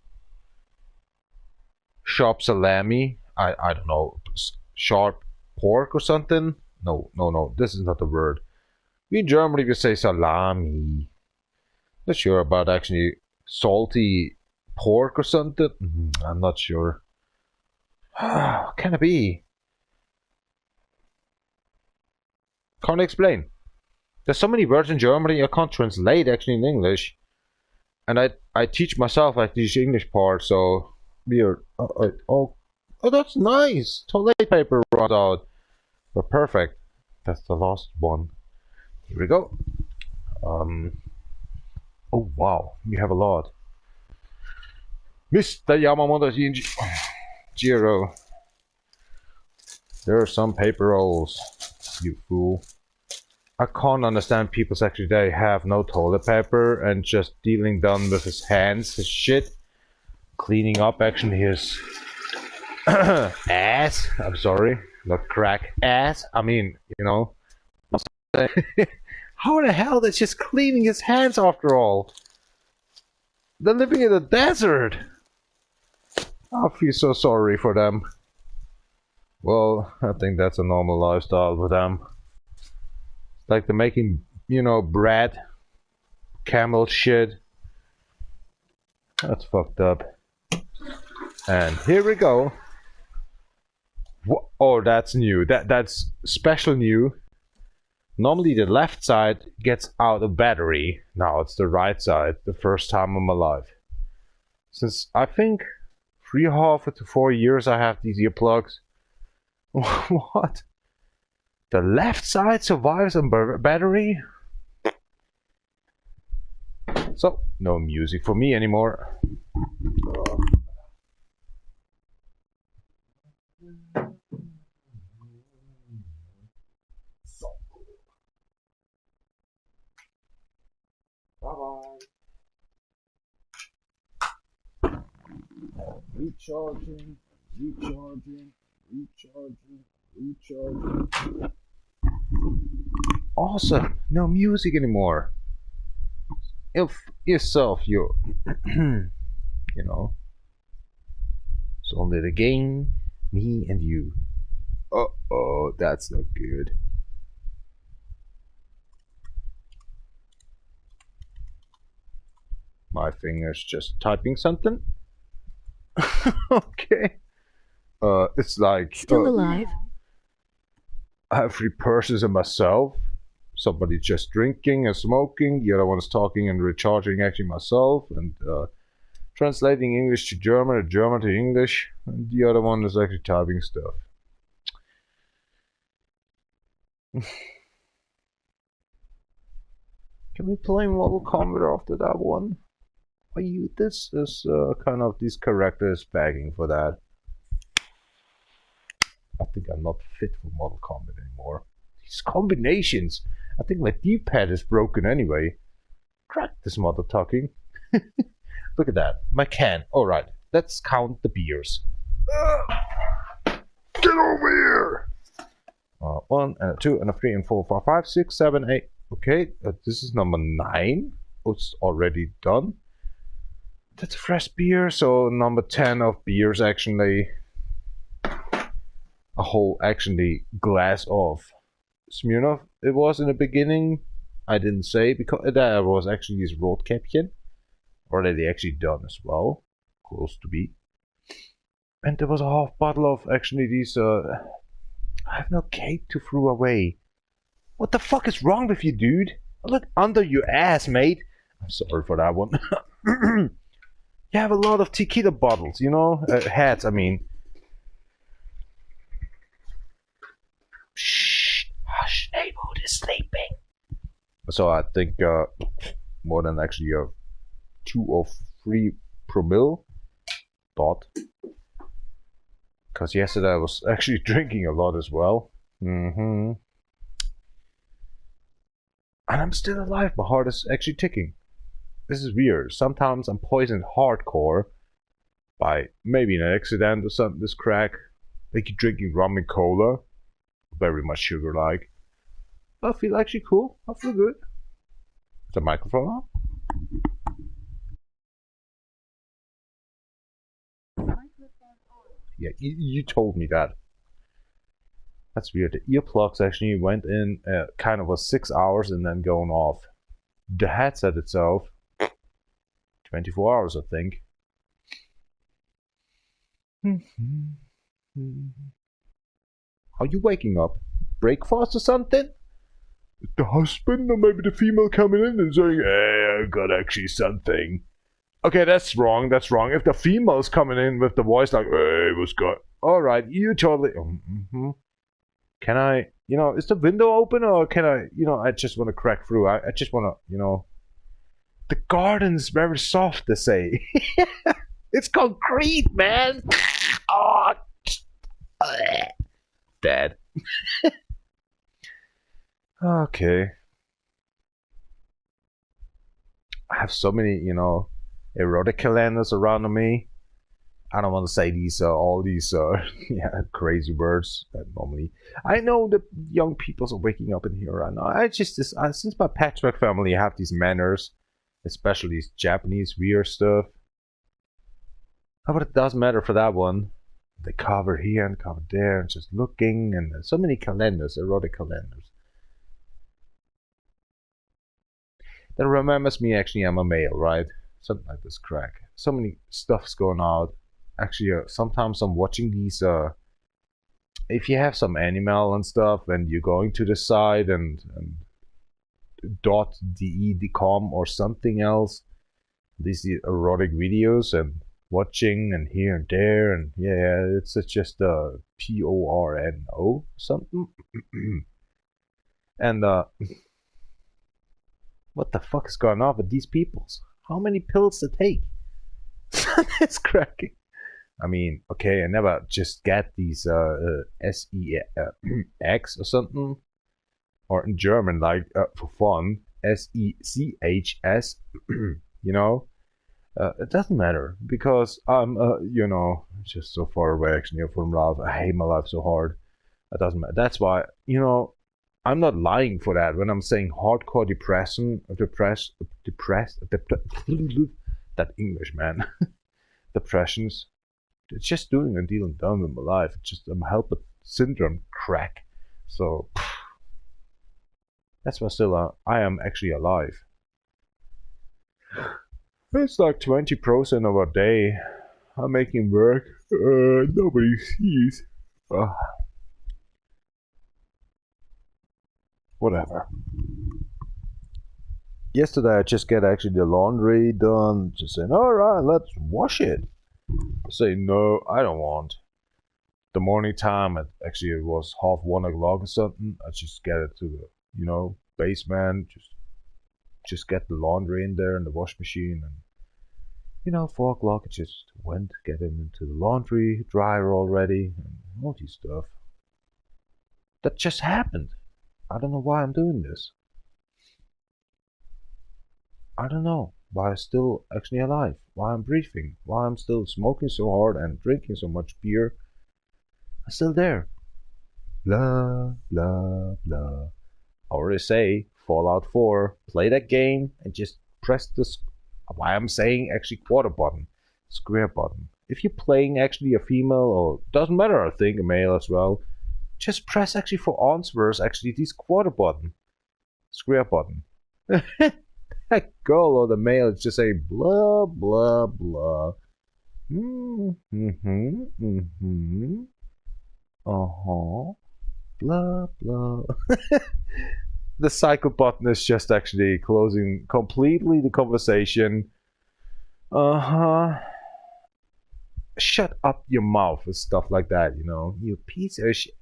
sharp salami, I don't know, sharp pork or something. No, this is not the word. In Germany we say salami. Not sure about actually salty pork or something. I'm not sure. Can it be? Can't explain. There's so many words in Germany I can't translate actually in English. And I teach myself like these English parts, so weird. Oh, that's nice. Toilet paper runs out. We're perfect. That's the last one. Here we go. Oh wow, you have a lot. Mr. Yamamoto Jiro. There are some paper rolls, you fool. I can't understand people's actually they have no toilet paper and just dealing done with his hands, his shit. Cleaning up actually his ass. I'm sorry, not crack ass. I mean, you know. How the hell is just cleaning his hands after all? They're living in the desert. I feel so sorry for them. Well, I think that's a normal lifestyle for them. Like they're making, you know, bread, camel shit. That's fucked up. And here we go. Oh, that's new. That's special new. Normally the left side gets out of battery. Now it's the right side. The first time in my life. Since I think 3.5 to 4 years I have these earplugs. What? The left side survives on battery? So, no music for me anymore. Bye-bye. Recharging. Awesome. No music anymore. If yourself, you know. It's only the game, me and you. Uh-oh, that's not good. My finger's just typing something. Okay. It's like Still alive? I have 3 persons in myself. Somebody just drinking and smoking. The other one is talking and recharging actually myself and translating English to German or German to English. And the other one is actually typing stuff. Can we play Mortal Kombat after that one? This is kind of these characters begging for that. I think I'm not fit for Mortal Kombat anymore. These combinations. I think my D-pad is broken anyway. Crack this mother talking. Look at that. My can. Alright. Let's count the beers. Get over here! 1 and a 2 and a 3 and 4, 5, 5, 6, 7, 8. Okay. This is number 9. Oh, it's already done. That's a fresh beer. So number 10 of beers actually. A whole actually glass of Smirnoff it was in the beginning. I didn't say because that was actually this Rotkäppchen. Already actually done as well. Close to be. And there was a half bottle of actually these I have no cape to throw away. What the fuck is wrong with you, dude? Look under your ass, mate. I'm sorry for that one. You have a lot of tequila bottles, you know? Hats, I mean. Shh. Hush, neighborhood is sleeping. So I think more than actually 2 or 3 promille. Dot. Because yesterday I was actually drinking a lot as well. And I'm still alive. My heart is actually ticking. This is weird. Sometimes I'm poisoned hardcore by maybe an accident or something. This crack. They keep drinking rum and cola. Very much sugar like. I feel actually cool. I feel good. Is the microphone on? Yeah, you told me that. That's weird. The earplugs actually went in kind of was 6 hours and then going off. The headset itself, 24 hours, I think. Are you waking up? Breakfast or something? The husband or maybe the female coming in and saying, hey, I got actually something. Okay, that's wrong. That's wrong. If the female's coming in with the voice like, hey, what's good? Alright, you totally... Can I... You know, is the window open or can I... You know, I just want to crack through. I just want to, you know... The garden's very soft, they say. It's concrete, man! Oh, dead. Okay. I have so many, you know, erotic calendars around me. I don't want to say these, all these, yeah, crazy words that normally. I know that young people are waking up in here right now. I just, since my patchwork family have these manners, especially these Japanese weird stuff. Oh, but it doesn't matter for that one. They cover here and cover there and just looking, and so many calendars, erotic calendars. That remembers me, actually, I'm a male, right? Something like this crack. So many stuff's going out. Actually, sometimes I'm watching these, if you have some animal and stuff, and you're going to the site and .de.com or something else, these erotic videos and watching and here and there, and yeah, it's just PORNO something. And what the fuck is going on with these peoples? How many pills to take? It's cracking. I mean, okay, I never just get these SEX or something, or in German, like for fun, SECHS. You know, it doesn't matter because I'm, you know, just so far away actually from life. I hate my life so hard. It doesn't matter. That's why, you know, I'm not lying for that when I'm saying hardcore depressed, that English, man. Depressions. It's just doing a deal and done with my life. It's just I'm helpless syndrome crack. So that's why still I am actually alive. It's like 20% of a day. I'm making work. Nobody sees. Whatever. Yesterday I just get actually the laundry done. Just saying, alright, let's wash it. I say, no, I don't want. The morning time, it was 1:30 or something. I just get it to the, you know, basement. Just get the laundry in there in the wash machine. And, you know, 4 o'clock, I just went, get it into the laundry dryer already. And all this stuff. That just happened. I don't know why I'm doing this. I don't know why I'm still actually alive, why I'm breathing, why I'm still smoking so hard and drinking so much beer. I'm still there. Blah, blah, blah. I already say, Fallout 4, play that game and just press this, why I'm saying actually quarter button, square button. If you're playing actually a female, or doesn't matter, I think a male as well, just press actually for answers, actually this quarter button, square button. That girl or the male is just saying blah, blah, blah. Blah, blah. The cycle button is just actually closing completely the conversation. Shut up your mouth and stuff like that, you know. You piece of shit.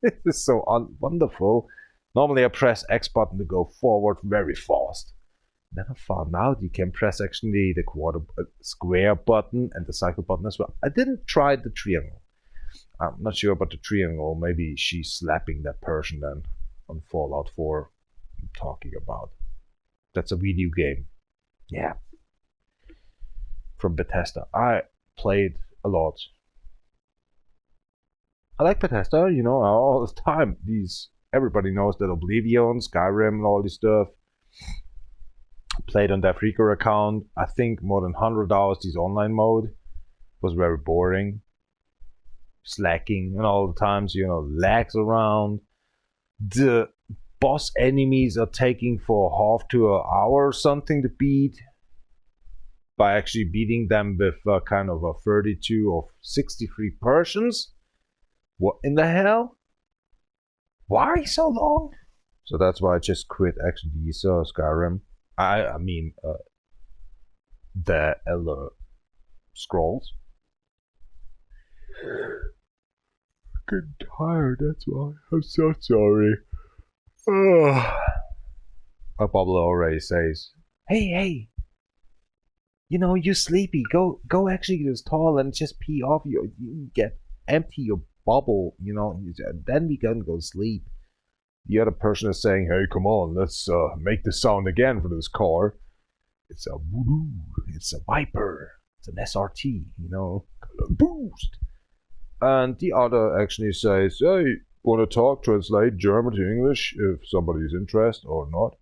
It's so wonderful. Normally I press X button to go forward very fast. Then I found out you can press actually the square button and the cycle button as well. I didn't try the triangle. I'm not sure about the triangle. Maybe she's slapping that person then on Fallout 4 I'm talking about. That's a video game. Yeah. From Bethesda. I played a lot. I like Bethesda, you know, all the time. Everybody knows that Oblivion, Skyrim, and all this stuff. Played on DefRekka account. I think more than 100 hours. This online mode was very boring. Slacking and all the times, you know, lags around. The boss enemies are taking for half to an hour or something to beat. By actually beating them with kind of a 32 or 63 persons. What in the hell? Why so long? So that's why I just quit actually Skyrim. I mean the Elder Scrolls. Getting tired, that's why. I'm so sorry. My bubble already says, hey, you know, you're sleepy. Go actually to this toilet and just pee off you get empty your bubble, you know, then we can go sleep. The other person is saying, hey, come on, let's make the sound again for this car. It's a woo, it's a Viper, it's an SRT, you know, boost. And the other actually says, hey, want to talk, translate German to English if somebody's interested or not.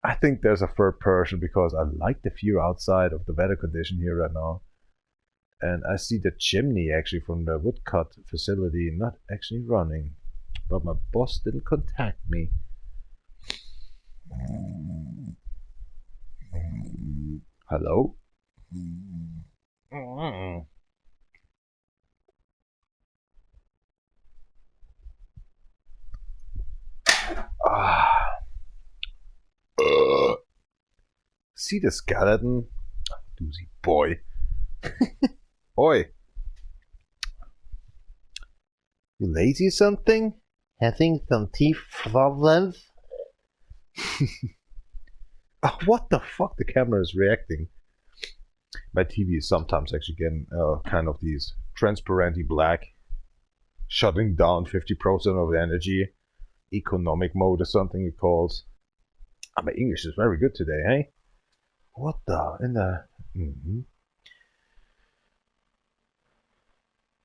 I think there's a third person because I like the view outside of the weather condition here right now. And I see the chimney actually from the woodcut facility not actually running. But my boss didn't contact me. Hello? See the skeleton? Doozy boy. Oi. You lazy or something? Having some teeth problems? Oh, what the fuck? The camera is reacting. My TV is sometimes actually getting kind of these transparency black, shutting down 50% of the energy. Economic mode or something it calls. My English is very good today, hey? What the?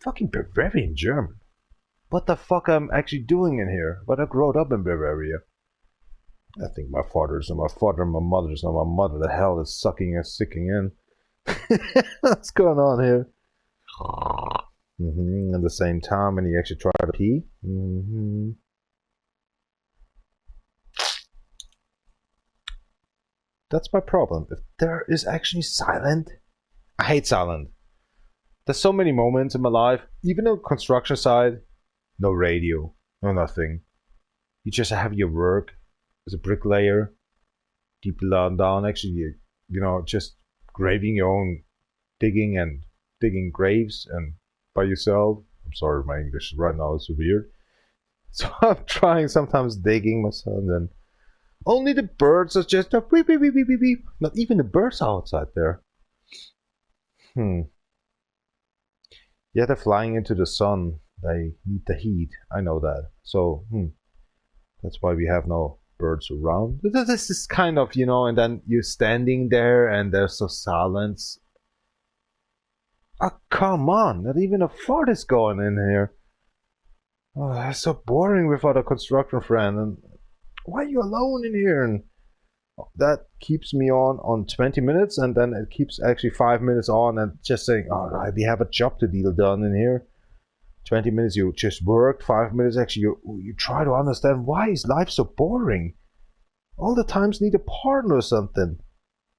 Fucking Bavarian German. What the fuck I'm actually doing in here? But I grew up in Bavaria. I think my father's and my father and my mother's and my mother. The hell is sucking and sicking in. What's going on here? At the same time, and he actually tried to pee. That's my problem. If there is actually silent, I hate silent. There's so many moments in my life, even on the construction side, no radio, no nothing. You just have your work as a bricklayer, deep down actually, you know, just graving your own digging graves and by yourself. I'm sorry, my English right now is so weird. So I'm trying sometimes digging myself and then only the birds are just beep, beep, beep, beep, beep, beep. Not even the birds are outside there. Yeah, they're flying into the sun. They need the heat. I know that. So, that's why we have no birds around. This is kind of, you know, and then you're standing there and there's so silence. Oh, come on. Not even a fart is going in here. Oh, it's so boring without a construction friend. And why are you alone in here? And that keeps me on 20 minutes, and then it keeps actually 5 minutes on and just saying, all right, we have a job to deal done in here. 20 minutes you just worked, 5 minutes actually you try to understand why is life so boring. All the times need a partner or something.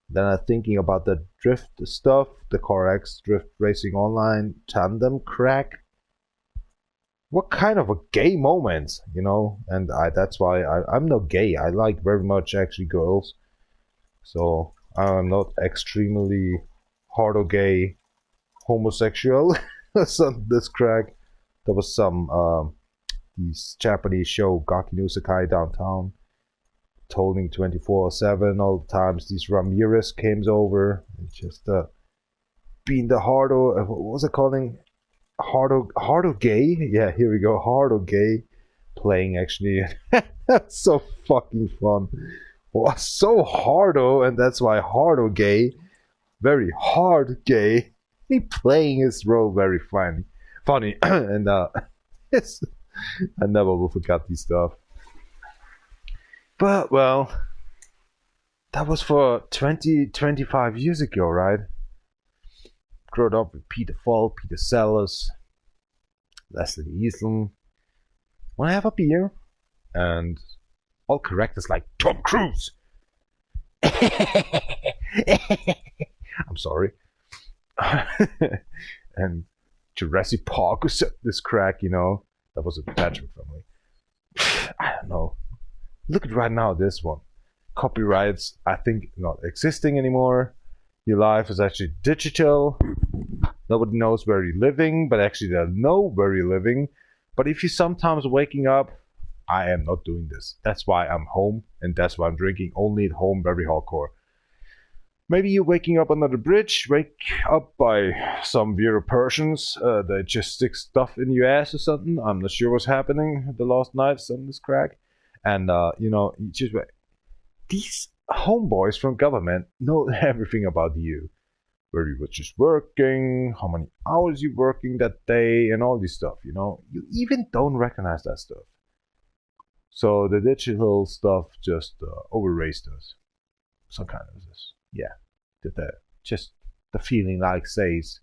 Then I'm thinking about the drift stuff, the CarX Drift Racing Online tandem crack. What kind of a gay moment, you know? And that's why I'm not gay. I like very much actually girls. So I'm not extremely hard or gay homosexual. This crack. There was some this Japanese show, Gaki no Sekai downtown. holding 24/7 all the times. These Ramirez came over and just being the hardo. What was it calling? Hardo gay? Yeah, here we go. Hardo gay playing actually. That's so fucking fun. Well, so hardo, and that's why hardo gay. Very hard gay. He playing his role very funny. And I never will forget these stuff. But well, that was for 25 years ago, right? Growing up with Peter Falk, Peter Sellers, Leslie Easton. Wanna have a beer? And all characters like Tom Cruise. I'm sorry. And Jurassic Park was this crack, you know. That was a Patrick family. I don't know. Look at right now this one. Copyrights, I think, not existing anymore. Your life is actually digital. Nobody knows where you're living, but actually they know where you're living. But if you're sometimes waking up, I am not doing this. That's why I'm home, and that's why I'm drinking only at home, very hardcore. Maybe you're waking up under the bridge, wake up by some weird Persians. They just stick stuff in your ass or something. I'm not sure what's happening the last nights on this crack. And, you know, you just wait. These homeboys from government know everything about you. Where you were just working, how many hours you're working that day, and all this stuff, you know. You even don't recognize that stuff. So the digital stuff just overraised us. Some kind of this. Yeah. Just the feeling like says.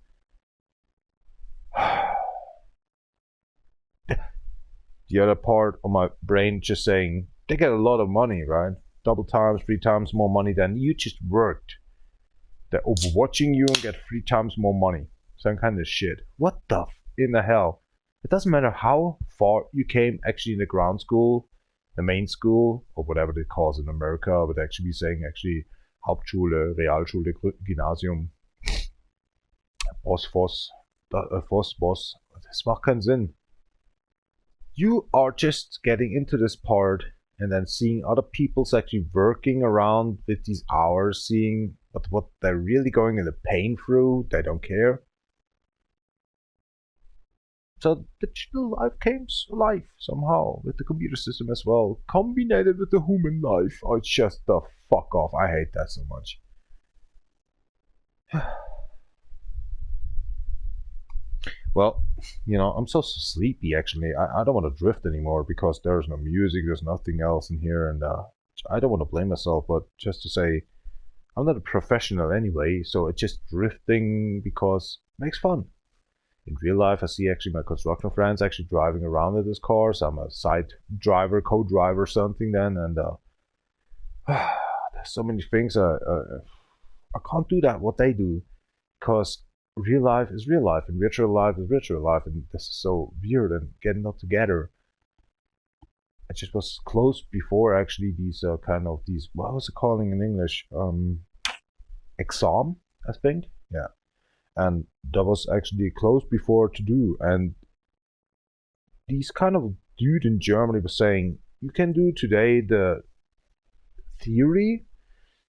The other part of my brain just saying, they get a lot of money, right? Double times, 3 times more money than you just worked. They're overwatching you and get 3 times more money. Some kind of shit. What the in the hell? It doesn't matter how far you came actually in the ground school, the main school, or whatever they call it in America, but actually be saying actually Hauptschule, Realschule, Gymnasium, Boss. Das macht keinen Sinn. You are just getting into this part and then seeing other people's actually working around with these hours, seeing what they're really going in the pain through. They don't care. So digital life came alive somehow with the computer system as well, combined with the human life. Oh, it's just the fuck off. I hate that so much. Well, you know, I'm so sleepy actually. I don't want to drift anymore because there's no music, there's nothing else in here, and I don't want to blame myself, but just to say, I'm not a professional anyway, so it's just drifting because it makes fun. In real life, I see actually my construction friends actually driving around with this car, so I'm a side driver, co-driver, something then, and there's so many things I can't do that what they do, because real life is real life and virtual life is virtual life, and this is so weird and getting not together. I just was close before actually these kind of these, what was it calling in English? Exam, I think, yeah. And that was actually close before to do, and these kind of dude in Germany was saying you can do today the theory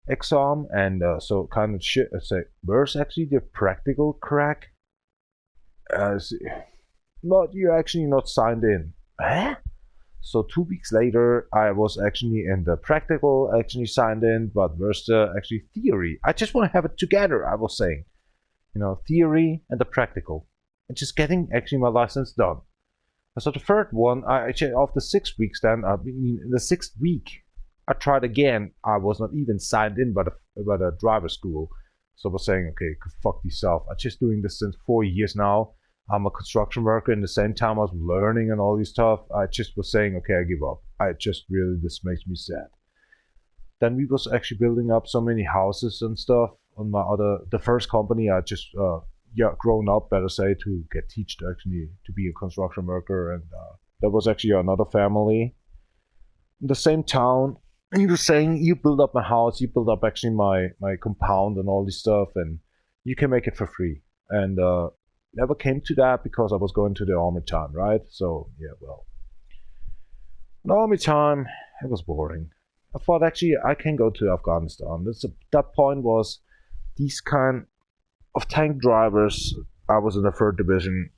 exam, and so kind of shit. I say, where's actually the practical crack? You're actually not signed in. Huh? So 2 weeks later, I was actually in the practical, actually signed in, but where's the actually theory? I just want to have it together, I was saying. You know, theory and the practical. And just getting actually my license done. So the third one, I actually, after 6 weeks then, in the 6th week, I tried again. I was not even signed in by the driver school. So I was saying, okay, fuck yourself. I'm just doing this since 4 years now. I'm a construction worker. In the same time I was learning and all this stuff. I just was saying, okay, I give up. This makes me sad. Then we was actually building up so many houses and stuff on the first company. I just, grown up, better say, to get teached actually to be a construction worker. And there was actually another family in the same town. And he was saying, you build up my house, you build up actually my compound and all this stuff, and you can make it for free. And never came to that because I was going to the army time, right? So, yeah, well. In army time, it was boring. I thought actually I can go to Afghanistan. That point was these kind of tank drivers. I was in the 3rd division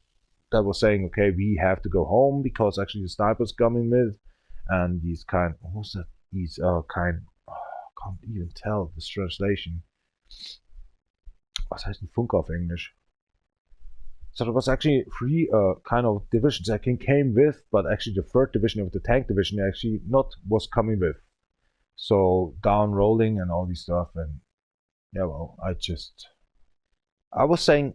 that was saying, okay, we have to go home because actually the snipers coming with, and these kind, what was that? These kind, I can't even tell this translation. Was heißt ein Funk auf English? So there was actually 3 kind of divisions that came with, but actually the 3rd division of the tank division actually not was coming with. So down rolling and all these stuff, and yeah, well, I was saying,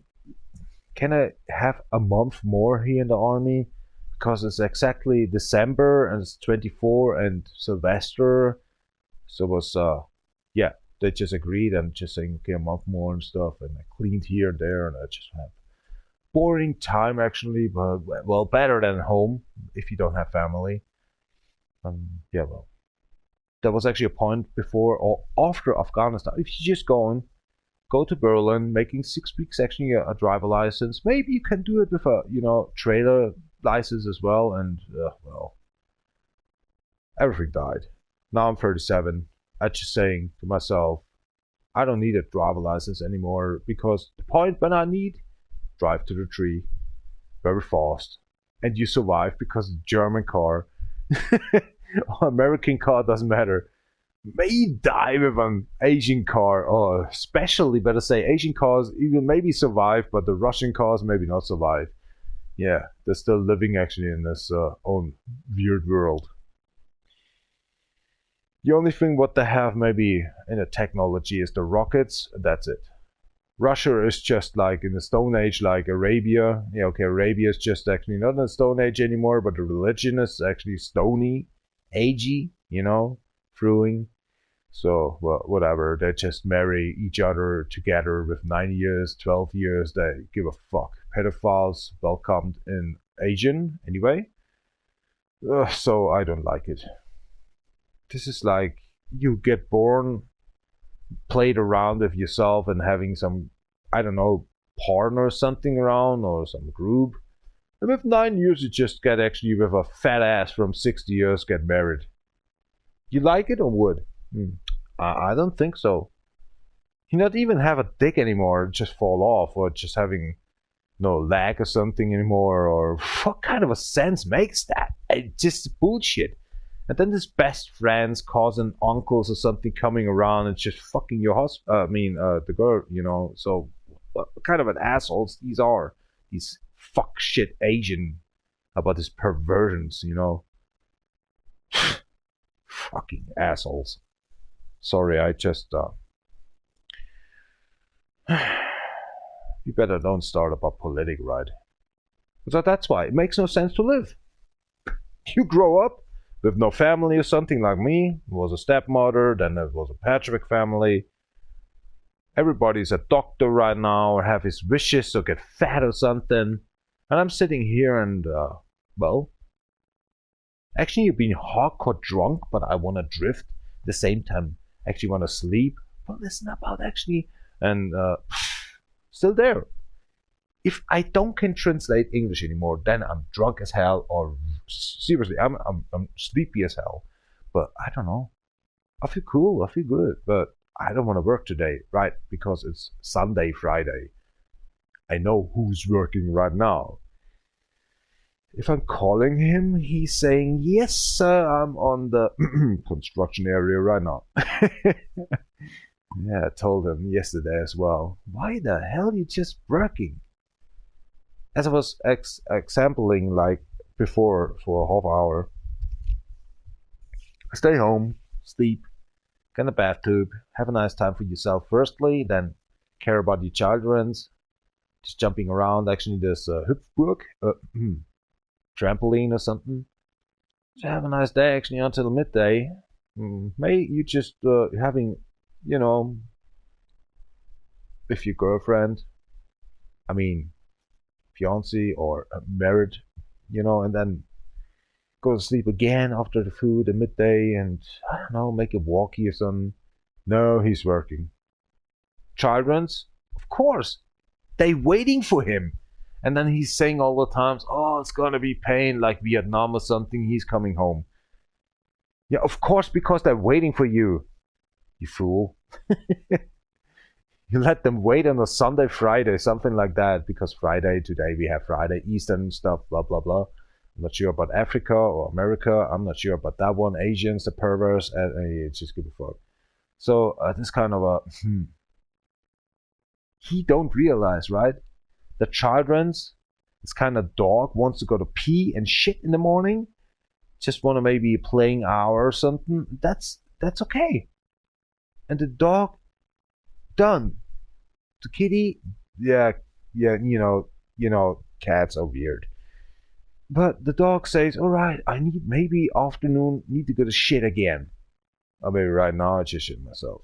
can I have a month more here in the army? Because it's exactly December and it's 24 and Sylvester. So it was, yeah, they just agreed and just saying, okay, a month more and stuff. And I cleaned here and there, and I just had boring time actually, but well, better than home if you don't have family. Yeah, well, there was actually a point before or after Afghanistan. If you're just going, go to Berlin, making 6 weeks actually a driver license. Maybe you can do it with a, you know, trailer license as well. And well, everything died. Now I'm 37. I'm just saying to myself, I don't need a driver license anymore, because the point when I need, drive to the tree very fast, and you survive because German car or American car doesn't matter. May die with an Asian car, or especially better say Asian cars even maybe survive, but the Russian cars maybe not survive. Yeah, they're still living actually in this own weird world. The only thing what they have maybe in the technology is the rockets. That's it. Russia is just like in the Stone Age, like Arabia. Yeah, okay, Arabia is just actually not in the Stone Age anymore, but the religion is actually stony, agey, you know, brewing. So, well, whatever. They just marry each other together with 9 years, 12 years. They give a fuck. Pedophiles welcomed in Asian anyway. So I don't like it. This is like you get born, played around with yourself and having some, I don't know, partner or something around or some group. And with 9 years you just get actually with a fat ass from 60 years get married. You like it or would? I don't think so. You not even have a dick anymore, just fall off, or just having no leg or something anymore, or what kind of a sense makes that? It's just bullshit. And then this best friends, cousin, uncles or something coming around and just fucking your the girl, you know. So what kind of an assholes these are? These fuck shit Asian about these perversions, you know. Fucking assholes. Sorry, I just you better don't start about politics, right? So that's why it makes no sense to live. You grow up with no family or something like me. It was a stepmother, then there was a Patrick family. Everybody's a doctor right now, or have his wishes, or get fat or something. And I'm sitting here and, well, actually you've been hardcore drunk, but I want to drift. At the same time, actually want to sleep. But listen about actually, and still there. If I don't can translate English anymore, then I'm drunk as hell, or seriously, I'm sleepy as hell. But I don't know. I feel cool. I feel good. But I don't want to work today, right? Because it's Sunday, Friday. I know who's working right now. If I'm calling him, he's saying, yes, sir, I'm on the construction area right now. Yeah, I told him yesterday as well. Why the hell are you just working? As I was exampling like before for a half hour, stay home, sleep, get in a bathtub, have a nice time for yourself firstly, then care about your children's, just jumping around. Actually, there's a Hüpfburg, trampoline or something. So have a nice day actually until midday. May you just having, you know, with your girlfriend, I mean, fiancé or married, you know, and then go to sleep again after the food at midday, and I don't know, make a walkie or something. No, he's working. Children's, of course, they waiting for him, and then he's saying all the times, oh, it's gonna be pain like Vietnam or something. He's coming home. Yeah, of course, because they're waiting for you. You fool. You let them wait on a Sunday, Friday, something like that, because Friday, today we have Friday, Eastern stuff, blah, blah, blah. I'm not sure about Africa or America. I'm not sure about that one. Asians, the perverse, and just give a fuck. So this kind of a, he don't realize, right? The children's, this kind of dog wants to go to pee and shit in the morning. Just want to maybe playing hour or something. That's okay. And the dog, done. The kitty, yeah, you know, cats are weird. But the dog says, all right, I need maybe afternoon, need to go to shit again. Or maybe right now I just shit myself.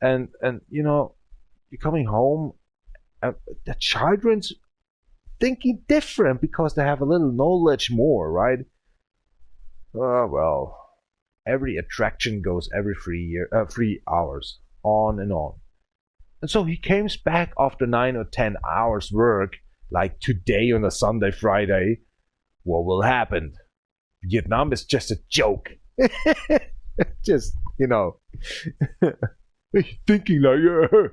And you know, you're coming home, and the children's thinking different because they have a little knowledge more, right? Well, every attraction goes every 3 hours, on and on. And so he comes back after 9 or 10 hours work, like today on a Sunday, Friday. What will happen? Vietnam is just a joke. Just, you know, thinking like, yeah,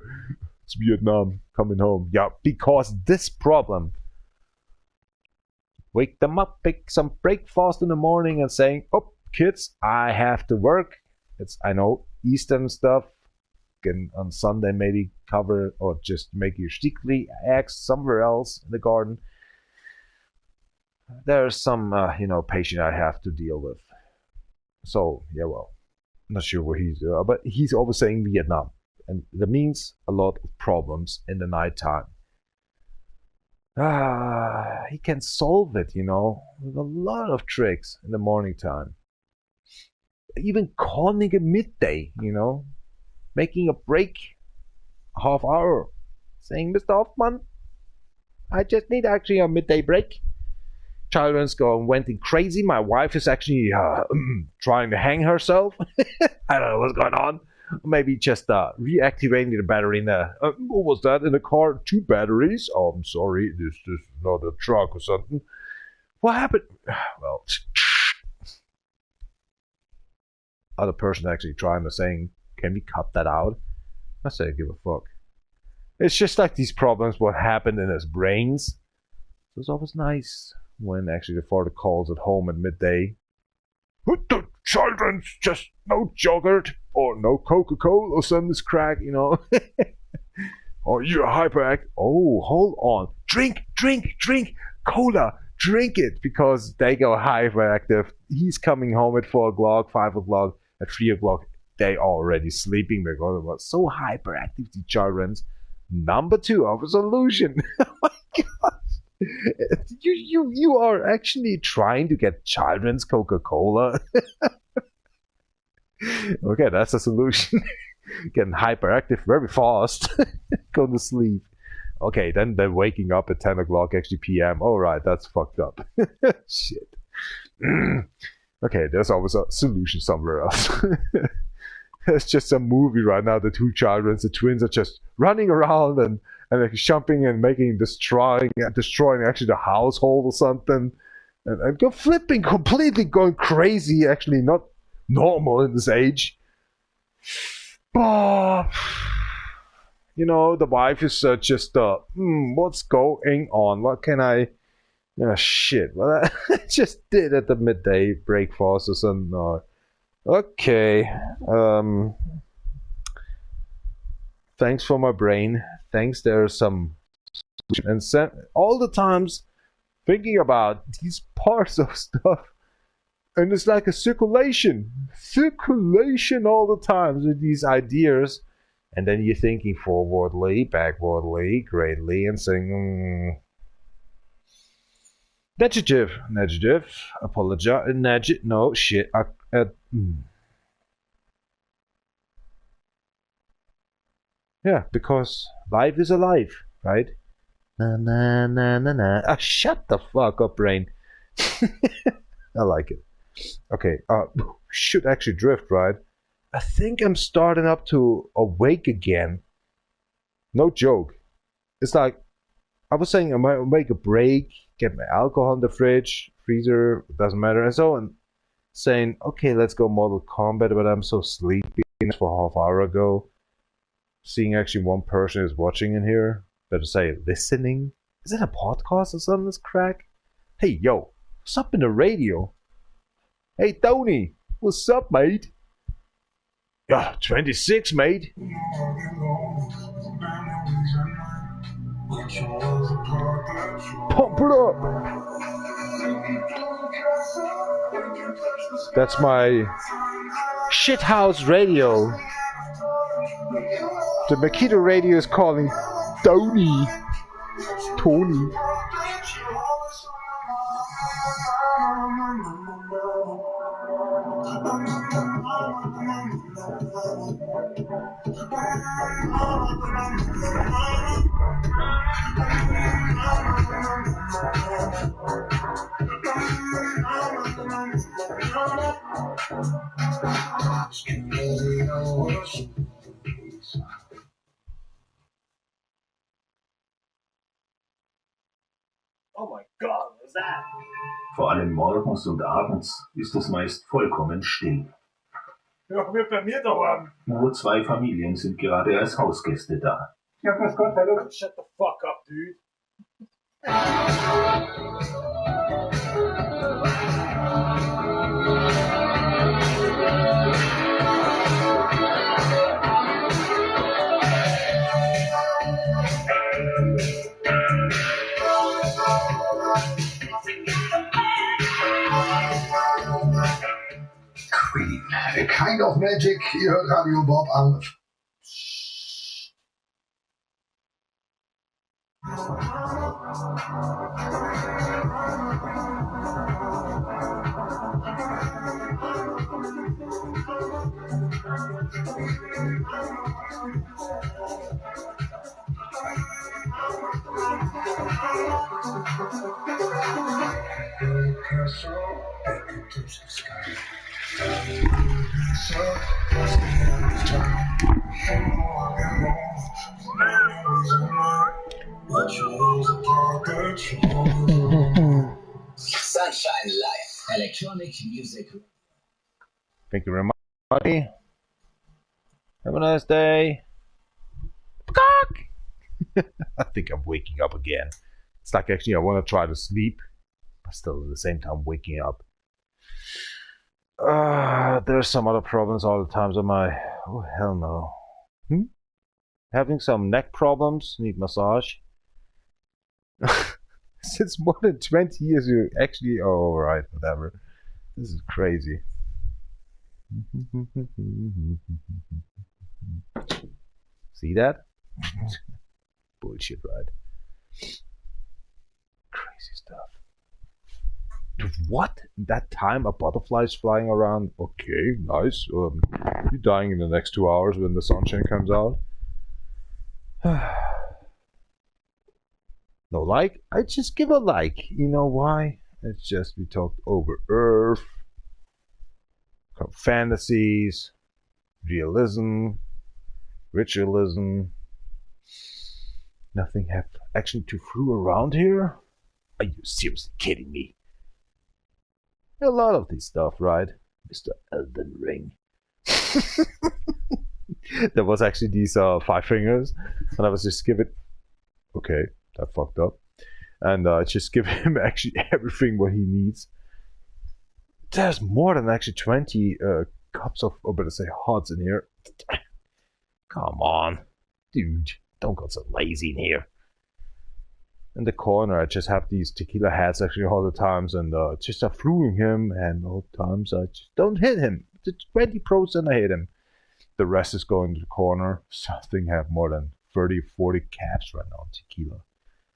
it's Vietnam coming home. Yeah, because this problem. Wake them up, pick some breakfast in the morning and saying, oh, kids, I have to work. I know, Eastern stuff. Can on Sunday maybe cover or just make your stickly eggs somewhere else in the garden. There's some, you know, patient I have to deal with. So, yeah, well, I'm not sure what he's but he's always saying Vietnam. And that means a lot of problems in the nighttime. He can solve it, you know, with a lot of tricks in the morning time. Even calling at midday, you know, making a break, a half hour, saying, Mr. Hoffman, I just need actually a midday break. Children's went crazy. My wife is actually trying to hang herself. I don't know what's going on. Maybe just reactivating the battery in the... what was that in the car? 2 batteries? Oh, I'm sorry. This is not a truck or something. What happened? Well, other person actually trying to saying, can we cut that out? I say, give a fuck. It's just like these problems, what happened in his brains. So it's always nice when actually the father calls at home at midday. The children's just no yogurt or no Coca-Cola or something's crack, you know. Or you're hyperactive. Oh, hold on. Drink cola. Drink it, because they go hyperactive. He's coming home at 4 o'clock, 5 o'clock, at 3 o'clock. They already sleeping because it was so hyperactive, the children's. Number 2 of a solution. Oh my god. You are actually trying to get children's Coca-Cola. Okay, that's a solution. Getting hyperactive very fast. Go to sleep. Okay, then they're waking up at 10 o'clock actually PM. Alright, that's fucked up. Shit. Okay, there's always a solution somewhere else. There's just some movie right now. The 2 children, the twins are just running around and like jumping and destroying actually the household or something, and go flipping, completely going crazy. Actually, not normal in this age. But you know, the wife is just what's going on? What can I? Shit. Well, I just did at the midday breakfast or something. Okay. Thanks for my brain. Thanks, there's some... And all the times thinking about these parts of stuff. And it's like a circulation. Circulation all the time with these ideas. And then you're thinking forwardly, backwardly, greatly, and saying... Negative, apologize, no, shit, Yeah, because life is alive, right? Na na na na na. Shut the fuck up, brain. I like it. Okay, should actually drift, right? I think I'm starting up to awake again. No joke. It's like, I was saying I might make a break, get my alcohol in the fridge, freezer, doesn't matter, and so on. saying, okay, let's go Mortal Kombat, but I'm so sleepy for half hour ago. Seeing actually one person is watching in here. Better say listening. Is it a podcast or something, this crack? Hey, yo, what's up in the radio? Hey, Tony, what's up, mate? Yeah, 26, mate. Pump it up. That's my shithouse radio. The Makita radio is calling Tony. Oh my God, what's that? Vor allem morgens und abends ist es meist vollkommen still. Ja, wird bei mir daheim. Nur 2 Familien sind gerade als Hausgäste da. Ja, grüß Gott, hallo. Shut the fuck up, dude. Queen, a kind of magic. Ihr hört Radio Bob an. Sunshine Life, electronic music. Thank you very much, buddy. Have a nice day. I think I'm waking up again. It's like actually I want to try to sleep, but still at the same time waking up. There's some other problems all the times on my... Oh, hell no. Having some neck problems, need massage. Since more than 20 years you actually... Oh, alright, whatever. This is crazy. See that? Bullshit, right? Crazy stuff. What? That time a butterfly is flying around? Okay, nice. You're dying in the next 2 hours when the sunshine comes out. No like? I just give a like. You know why? It's just we talked over Earth, fantasies, realism, ritualism. Nothing have actually to flew around here? Are you seriously kidding me? A lot of this stuff, right? Mr. Elden Ring. There was actually these 5 fingers, and I was just give it. Okay, that fucked up. And just give him actually everything what he needs. There's more than actually 20 cups of, or better say, hearts in here. Come on, dude. Don't go so lazy in here. In the corner, I just have these tequila hats actually all the times, and just start fluing him, and all the times I just don't hit him. It's 20% I hit him. The rest is going to the corner. So I think I have more than 30, 40 caps right now on tequila.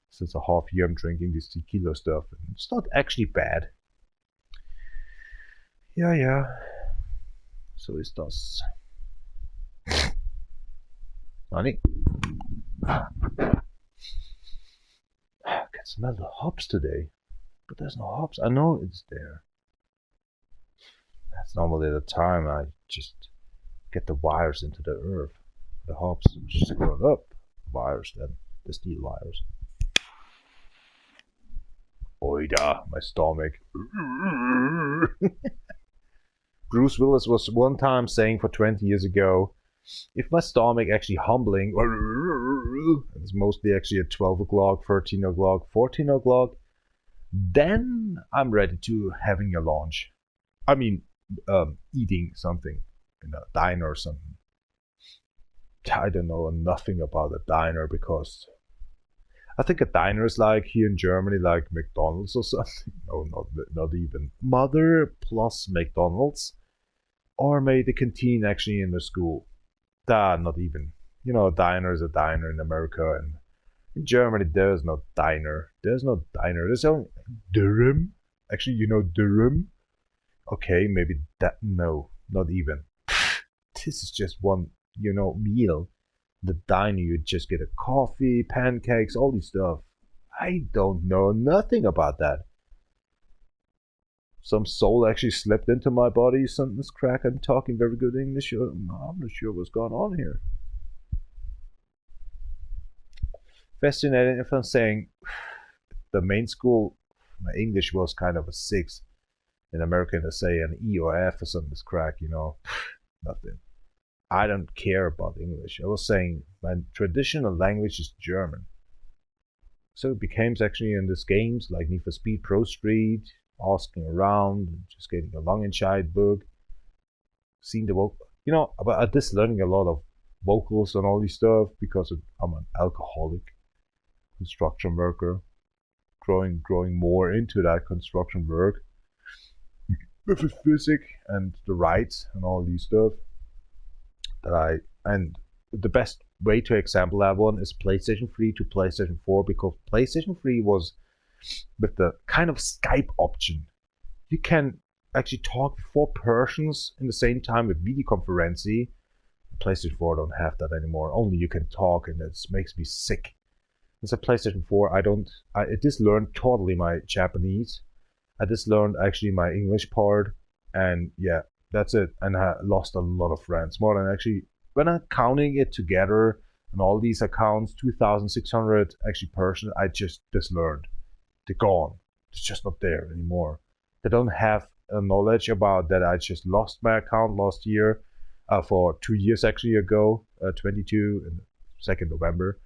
Since a half year I'm drinking this tequila stuff, and it's not actually bad. Yeah. So is das. Honey. I can smell the hops today, but there's no hops. I know it's there. That's normally the time I just get the wires into the earth. The hops just grow up. Wires then, the steel wires. Oida, my stomach. Bruce Willis was one time saying for 20 years ago, if my stomach actually humbling, it's mostly actually at 12 o'clock, 13 o'clock, 14 o'clock, then I'm ready to having a lunch. I mean, eating something in a diner or something. I don't know nothing about a diner because I think a diner is like here in Germany, like McDonald's or something. No, not even. Mother plus McDonald's, or maybe the canteen actually in the school. Not even. You know, a diner is a diner in America, and in Germany there's no diner. There's no diner. There's only Durham. Actually, you know Durham. Okay, maybe that. No, not even. This is just one, you know, meal. The diner, you just get a coffee, pancakes, all this stuff. I don't know nothing about that. Some soul actually slipped into my body. Something's crack. I'm talking very good English. I'm not sure what's going on here. Fascinating if I'm saying the main school, my English was kind of a 6. In America, they say an E or F or something's crack, you know. Nothing. I don't care about English. I was saying my traditional language is German. So it became actually in these games like Need for Speed Pro Street, asking around, just getting a Langenscheid book, seeing the vocal. You know, but I just learning a lot of vocals and all this stuff because I'm an alcoholic construction worker, growing more into that construction work with the physics and the rights and all these stuff. And the best way to example that one is PlayStation 3 to PlayStation 4, because PlayStation 3 was with the kind of Skype option. You can actually talk with 4 persons in the same time with video conferencing. PlayStation 4 don't have that anymore. Only you can talk, and it makes me sick. It's a PlayStation 4. I just learned totally my Japanese. I just learned actually my English part, and yeah, that's it. And I lost a lot of friends, more than actually, when I'm counting it together and all these accounts, 2,600 actually person, I just learned. They're gone. It's just not there anymore. They don't have a knowledge about that. I just lost my account last year, for 2 years actually ago, 22 and 2nd November,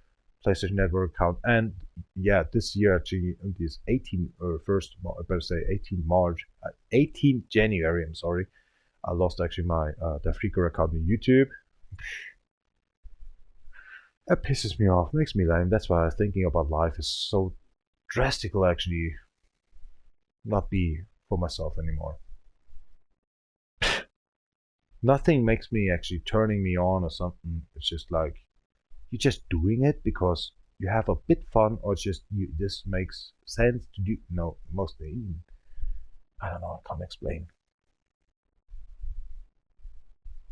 PlayStation Network account. And yeah, this year actually, this 18 January, I'm sorry, I lost actually my DefRekka account on YouTube. That pisses me off, makes me lame. That's why thinking about life is so drastically actually not be for myself anymore. Nothing makes me actually turning me on or something. It's just like you're just doing it because you have a bit fun, or just this makes sense to do. No, mostly I don't know. I can't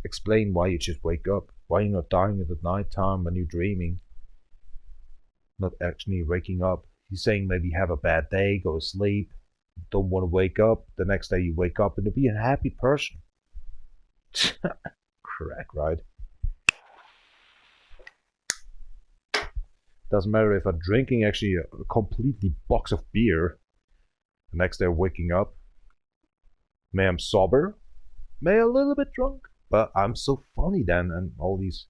explain why you just wake up, why you're not dying at the night time when you're dreaming, not actually waking up. He's saying maybe have a bad day, go to sleep, don't want to wake up. The next day you wake up and to be a happy person. Correct, right? Doesn't matter if I'm drinking actually a completely box of beer. The next day waking up, may I'm sober, may a little bit drunk, but I'm so funny then, and all these.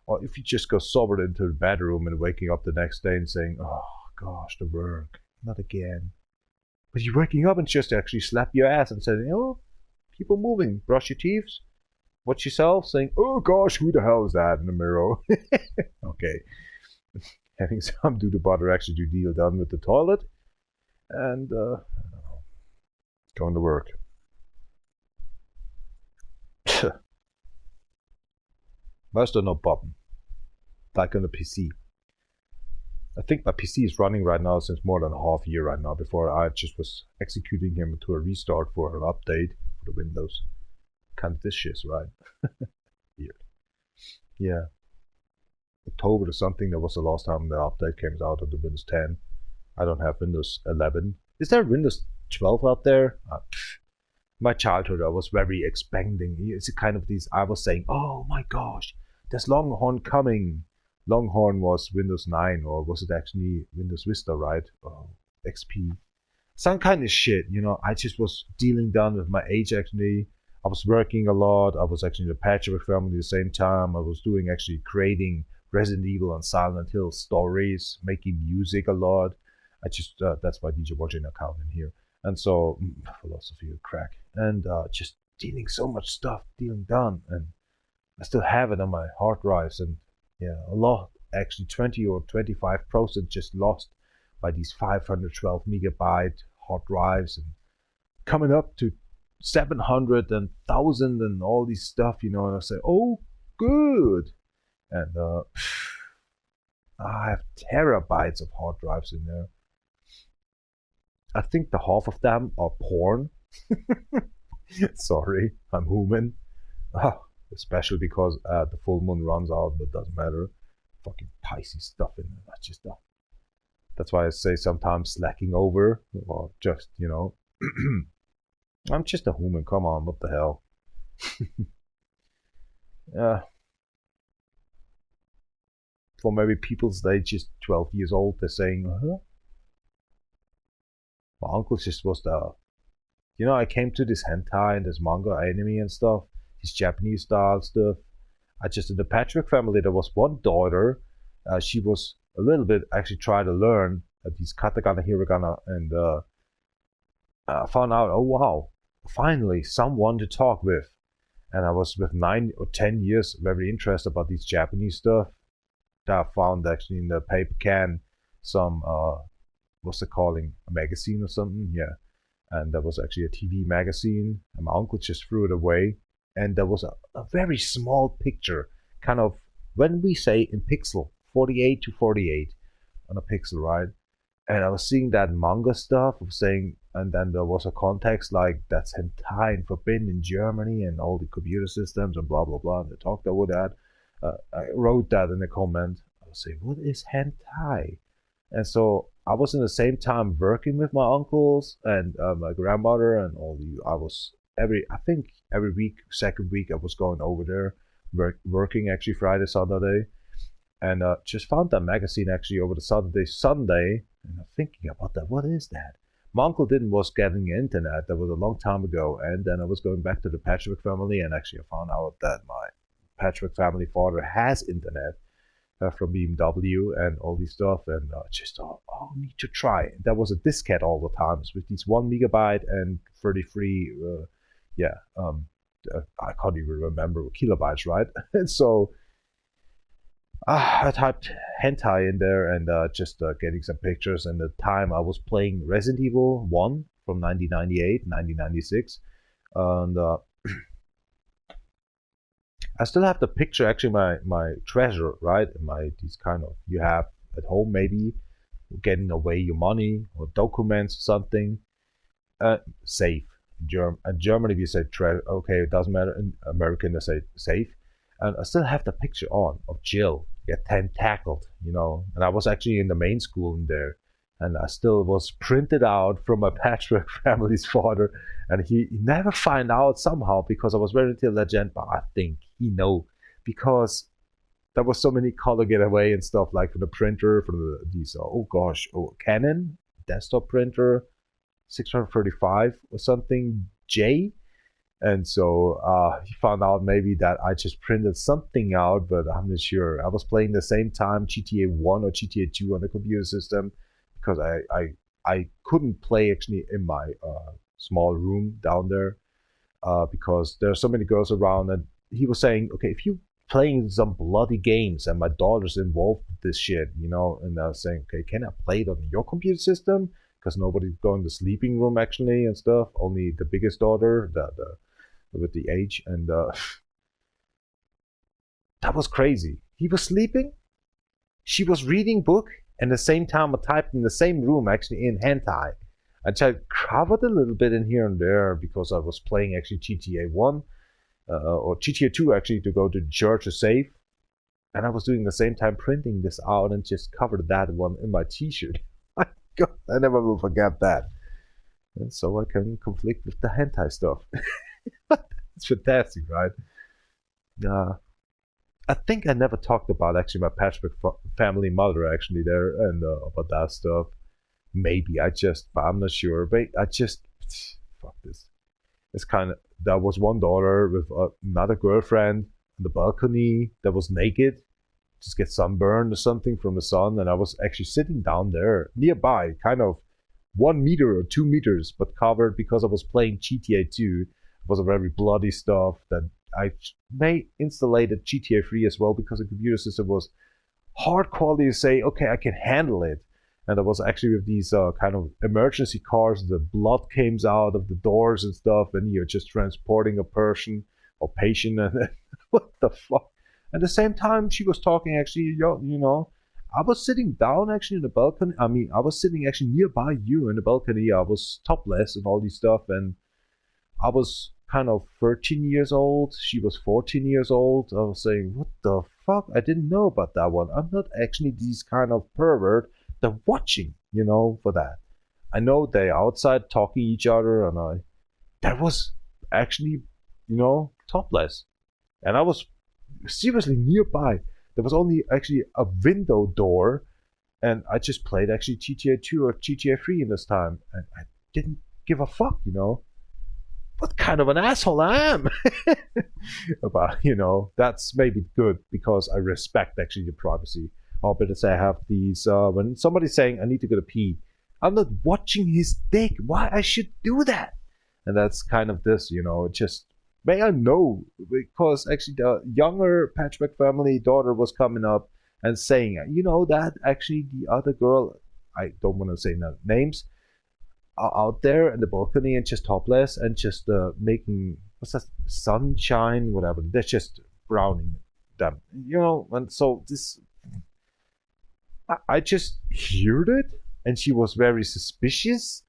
Or if you just go sober into the bedroom and waking up the next day and saying, oh gosh, the work, not again. But you're waking up and just actually slap your ass and saying, oh, keep on moving, brush your teeth, watch yourself, saying, oh gosh, who the hell is that in the mirror? Okay. Having some do the butter actually do deal done with the toilet. And, I don't know, going to work. Most are not button, like on the PC. I think my PC is running right now since more than a half year right now. Before I just was executing him to a restart for an update for the Windows. Kind of this shit, right? Weird. Yeah. October or something, that was the last time the update came out of the Windows 10. I don't have Windows 11. Is there Windows 12 out there? My childhood, I was very expanding. It's a kind of these, I was saying, oh my gosh, there's Longhorn coming. Longhorn was Windows 9, or was it actually Windows Vista, right? Oh, XP. Some kind of shit, you know. I just was dealing down with my age actually. I was working a lot. I was actually in the Patchwork family at the same time. I was doing actually creating Resident Evil and Silent Hill stories, making music a lot. I just, that's my DjVolgin account in here. And so, philosophy of crack. And just dealing so much stuff, done. And I still have it on my hard drives. And yeah, a lot, actually 20 or 25% just lost by these 512 megabyte hard drives. And coming up to 700 and 1000 and all these stuff, you know, and I say, oh, good. And I have terabytes of hard drives in there. I think the half of them are porn. Sorry, I'm human. Especially because the full moon runs out, but doesn't matter. Fucking Pisces stuff in there. That's just that's why I say sometimes slacking over, or just, you know, I'm just a human. Come on, what the hell? For maybe people's age, just 12 years old, they're saying, My uncle just was the, you know, I came to this hentai and this manga anime and stuff, this Japanese style stuff. I just, in the Patchwork family, there was one daughter, she was a little bit, actually tried to learn these katakana, hiragana, and found out, oh wow, finally someone to talk with. And I was with 9 or 10 years very interested about these Japanese stuff. That I found actually in the paper can some, what's it calling, a magazine or something, yeah. And there was actually a TV magazine, and my uncle just threw it away. And there was a very small picture, kind of, when we say in pixel, 48 to 48 on a pixel, right? And I was seeing that manga stuff, of saying, and then there was a context like, that's hentai and forbidden in Germany and all the computer systems and blah, blah, blah. And they talked about that. I wrote that in the comment. I was saying, what is hentai? And so I was in the same time working with my uncles and my grandmother and all the, I think every week, second week, I was going over there, working actually Friday, Saturday, and just found that magazine actually over the Saturday, Sunday, and I'm thinking about that, what is that? My uncle was getting internet, that was a long time ago, and then I was going back to the Patchwork family, and actually I found out that my Patchwork family father has internet from BMW and all this stuff, and just thought, oh, I need to try. There was a diskette all the times with these 1 megabyte and 33, I can't even remember, kilobytes, right? And so I typed hentai in there and just getting some pictures. And the time I was playing Resident Evil 1 from 1998, 1996, and I still have the picture, actually my treasure, right? These kind of, you have at home maybe, getting away your money or documents or something. Safe. In Germany, if you say treasure, okay, it doesn't matter. In American, they say safe. And I still have the picture on of Jill, get tentacled, you know. And I was actually in the main school in there. And I still was printed out from my Patchwork family's father. And he never find out somehow, because I was very intelligent, but I think he know, because there was so many color getaway and stuff, like from the printer, from these, Canon desktop printer, 635 or something, J. And so he found out maybe that I just printed something out, but I'm not sure. I was playing the same time GTA 1 or GTA 2 on the computer system, because I couldn't play actually in my small room down there, because there are so many girls around. And he was saying, okay, if you playing some bloody games and my daughter's involved with this shit, you know, and I was saying, okay, can I play it on your computer system? Because nobody's going to the sleeping room actually and stuff. Only the biggest daughter, with the age, and that was crazy. He was sleeping, she was reading book, and at the same time I typed in the same room actually in hentai. I just covered a little bit in here and there because I was playing actually GTA 1 or GTA 2 actually, to go to the church to save, and I was doing the same time printing this out and just covered that one in my t-shirt. My God, I never will forget that. And so I can conflict with the hentai stuff. It's fantastic, right? I think I never talked about actually my Patchwork family mother actually there, and about that stuff. Maybe but I'm not sure. But I just, fuck this. It's kind of, there was one daughter with another girlfriend on the balcony that was naked, just get sunburned or something from the sun, and I was actually sitting down there nearby, kind of 1 meter or 2 meters, but covered because I was playing GTA 2. It was a very bloody stuff that I may installed GTA 3 as well because the computer system was hard quality to say, okay, I can handle it. And I was actually with these kind of emergency cars, the blood came out of the doors and stuff, and you're just transporting a person or patient, and what the fuck? At the same time, she was talking actually, you know, I was sitting down actually in the balcony. I mean, I was sitting actually nearby you in the balcony. I was topless and all this stuff, and I was kind of 13 years old. She was 14 years old. I was saying, what the fuck? I didn't know about that one. I'm not actually these kind of pervert. They're watching, you know, for that. I know they're outside talking each other, and that was actually, you know, topless. And I was seriously nearby. There was only actually a window door, and I just played actually GTA 2 or GTA 3 in this time, and I didn't give a fuck, you know. What kind of an asshole I am. But, you know, that's maybe good because I respect actually the privacy. I'll better say I have these, when somebody's saying I need to go to pee, I'm not watching his dick. Why I should do that? And that's kind of this, you know, just, may I know, because actually the younger Patchback family daughter was coming up and saying, you know, that actually the other girl, I don't want to say names, are out there in the balcony and just topless and just making, what's that, sunshine, whatever. They're just browning them, you know. And so this, I just heard it, and she was very suspicious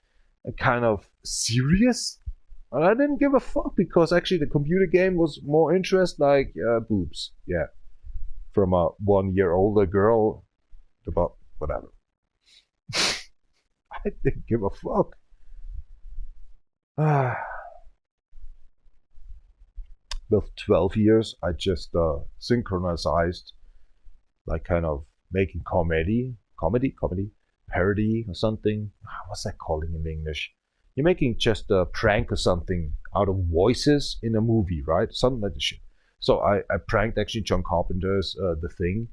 and kind of serious. And I didn't give a fuck because actually the computer game was more interest like boobs. Yeah. From a 1 year older girl about whatever. I didn't give a fuck. With 12 years, I just synchronized, like kind of making comedy, parody or something. What's that calling in English? You're making just a prank or something out of voices in a movie, right? Something like this shit. So I pranked actually John Carpenter's The Thing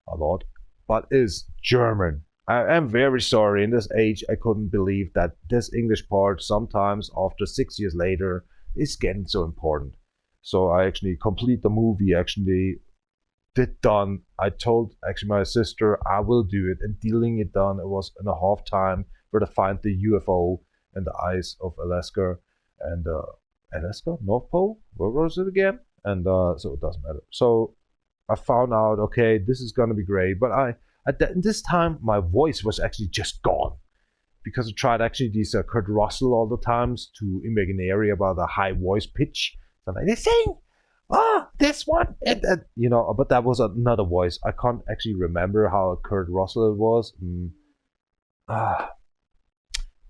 a lot, but it's German. I am very sorry. In this age, I couldn't believe that this English part sometimes after 6 years later is getting so important. So I actually complete the movie, actually did done. I told actually my sister I will do it, and dealing it done, it was in a half time where to find the UFO in the ice of Alaska and Alaska, North Pole, where was it again? And so it doesn't matter. So I found out, okay, this is gonna be great, but at this time my voice was actually just gone because I tried actually these Kurt Russell all the times to imaginary about a high voice pitch. So like they sing, this one, and you know, but that was another voice. I can't actually remember how Kurt Russell it was.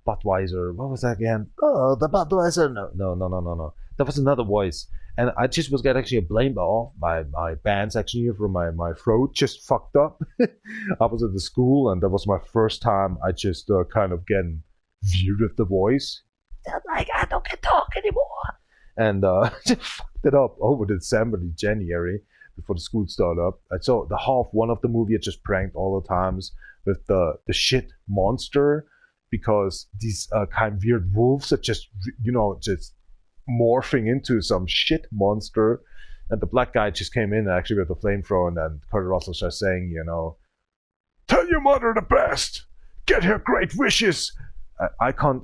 Budweiser, what was that again? Oh, the Budweiser. No. That was another voice, and I just was getting actually blamed off my bands actually from my throat just fucked up. I was at the school, and that was my first time. I just kind of getting viewed with the voice. I'm like, I don't can talk anymore, and just fucked it up over December to January before the school started up. And so the half one of the movie I just pranked all the times with the shit monster. Because these kind of weird wolves are just, you know, just morphing into some shit monster. And the black guy just came in actually with a flamethrower, and then Kurt Russell started saying, you know, tell your mother the best, get her great wishes. I can't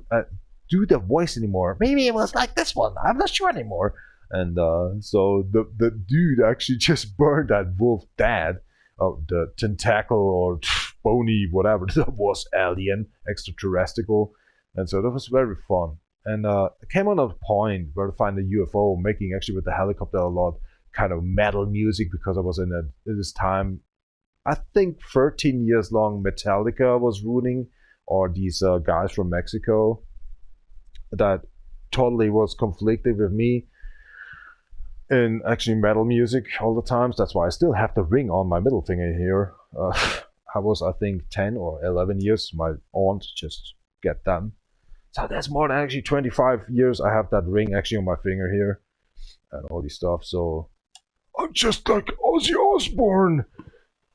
do the voice anymore. Maybe it was like this one, I'm not sure anymore. And so the dude actually just burned that wolf dead. The tentacle or bony whatever that was, alien, extraterrestrial, and so that was very fun. And it came on a point where to find the UFO, making actually with the helicopter a lot kind of metal music because I was in this time. I think 13 years long Metallica was ruining, or these guys from Mexico that totally was conflicted with me. In actually metal music all the times. That's why I still have the ring on my middle finger here. I was, I think, 10 or 11 years. My aunt just get them. So that's more than actually 25 years I have that ring actually on my finger here. And all this stuff, so... I'm just like Ozzy Osbourne!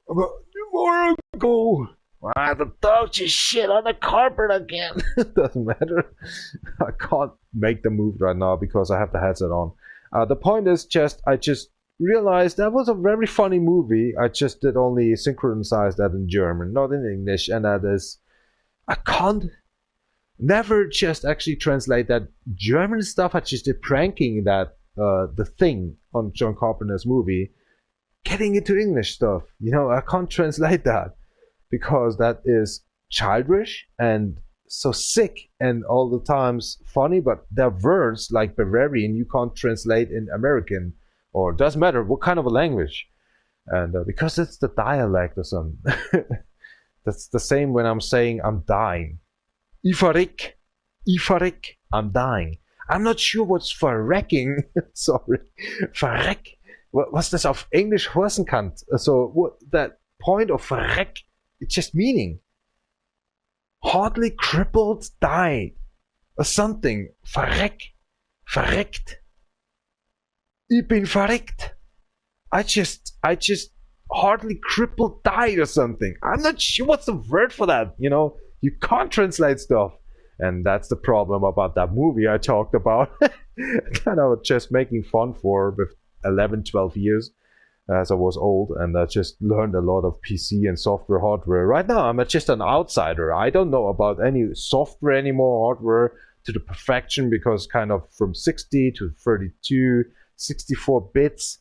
About an hour ago! Ah, the dog just shit on the carpet again. Doesn't matter. I can't make the move right now because I have the headset on. The point is I just realized that was a very funny movie. I just did only synchronize that in German, not in English, and that is... I can't... Never just actually translate that German stuff. I just did pranking that The Thing on John Carpenter's movie, getting into English stuff. You know, I can't translate that because that is childish and so sick and all the times funny, but there are words like Bavarian you can't translate in American, or doesn't matter what kind of a language. And because it's the dialect or something. That's the same when I'm saying I'm dying. Ifarik, I'm dying. I'm not sure what's verrecking. Sorry. Verreck. What's this auf Englisch Horsenkant? So what that point of verreck, it's just meaning. Hardly crippled, died. Or something. Verreck. Verreckt. Ich bin verreckt. I just hardly crippled died or something. I'm not sure what's the word for that, you know? You can't translate stuff. And that's the problem about that movie I talked about. Kind of just making fun for with 11, 12 years as I was old, and I just learned a lot of PC and software hardware. Right now, I'm just an outsider. I don't know about any software anymore, hardware to the perfection, because kind of from 60 to 32, 64 bits,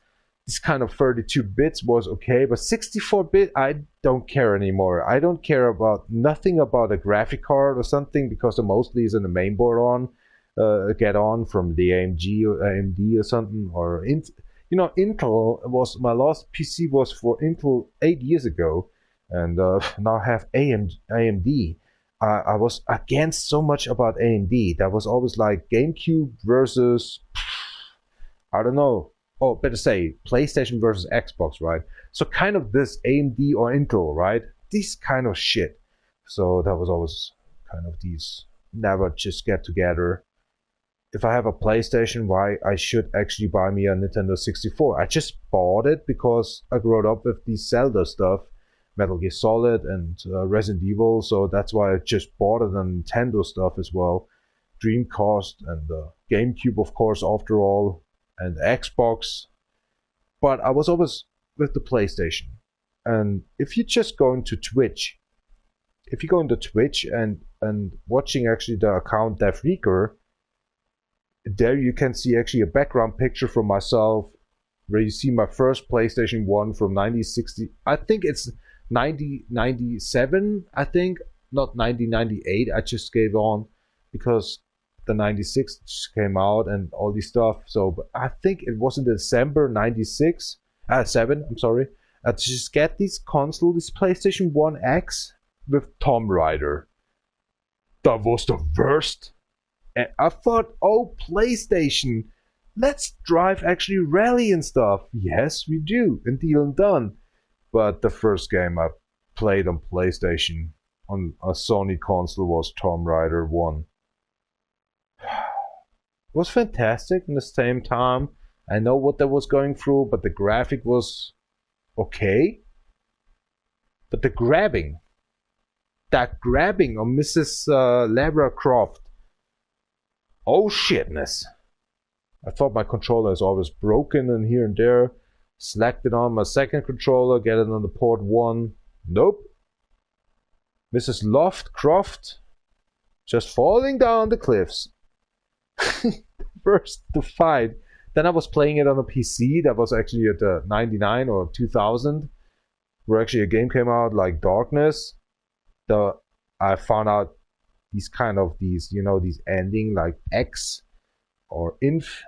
this kind of 32 bits was okay, but 64-bit, I don't care anymore. I don't care about nothing about a graphic card or something, because it mostly is in the main board on, get on from the AMD or something, or you know, Intel was, my last PC was for Intel 8 years ago, and now I have AMD. I was against so much about AMD. That was always like GameCube versus, I don't know, oh, better say PlayStation versus Xbox, right? So kind of this AMD or Intel, right? This kind of shit. So that was always kind of these never just get together. If I have a PlayStation, why I should actually buy me a Nintendo 64? I just bought it because I grew up with the Zelda stuff, Metal Gear Solid and Resident Evil, so that's why I just bought it, and Nintendo stuff as well. Dreamcast and GameCube, of course, after all, and Xbox. But I was always with the PlayStation. And if you just go into Twitch, if you go into Twitch and watching actually the account DefRekka, there you can see actually a background picture from myself, where you see my first PlayStation 1 from 1960. I think it's 1997, I think, not 1998. I just gave on because the 96 just came out and all this stuff. So but I think it was in December 7, I'm sorry. I just get this console, this PlayStation 1 X with Tomb Raider. That was the worst. And I thought, oh, PlayStation, let's drive actually rally and stuff. Yes, we do, and deal and done. But the first game I played on PlayStation on a Sony console was Tomb Raider 1. It was fantastic in the same time. I know what that was going through, but the graphic was okay. But the grabbing, that grabbing on Mrs. Lara Croft, oh shitness. I thought my controller is always broken and here and there. Slacked it on my second controller, get it on the port 1. Nope. Mrs. Croft just falling down the cliffs. First to fight. Then I was playing it on a PC that was actually at 99 or 2000, where actually a game came out like Darkness. I found out these ending like X or Inf,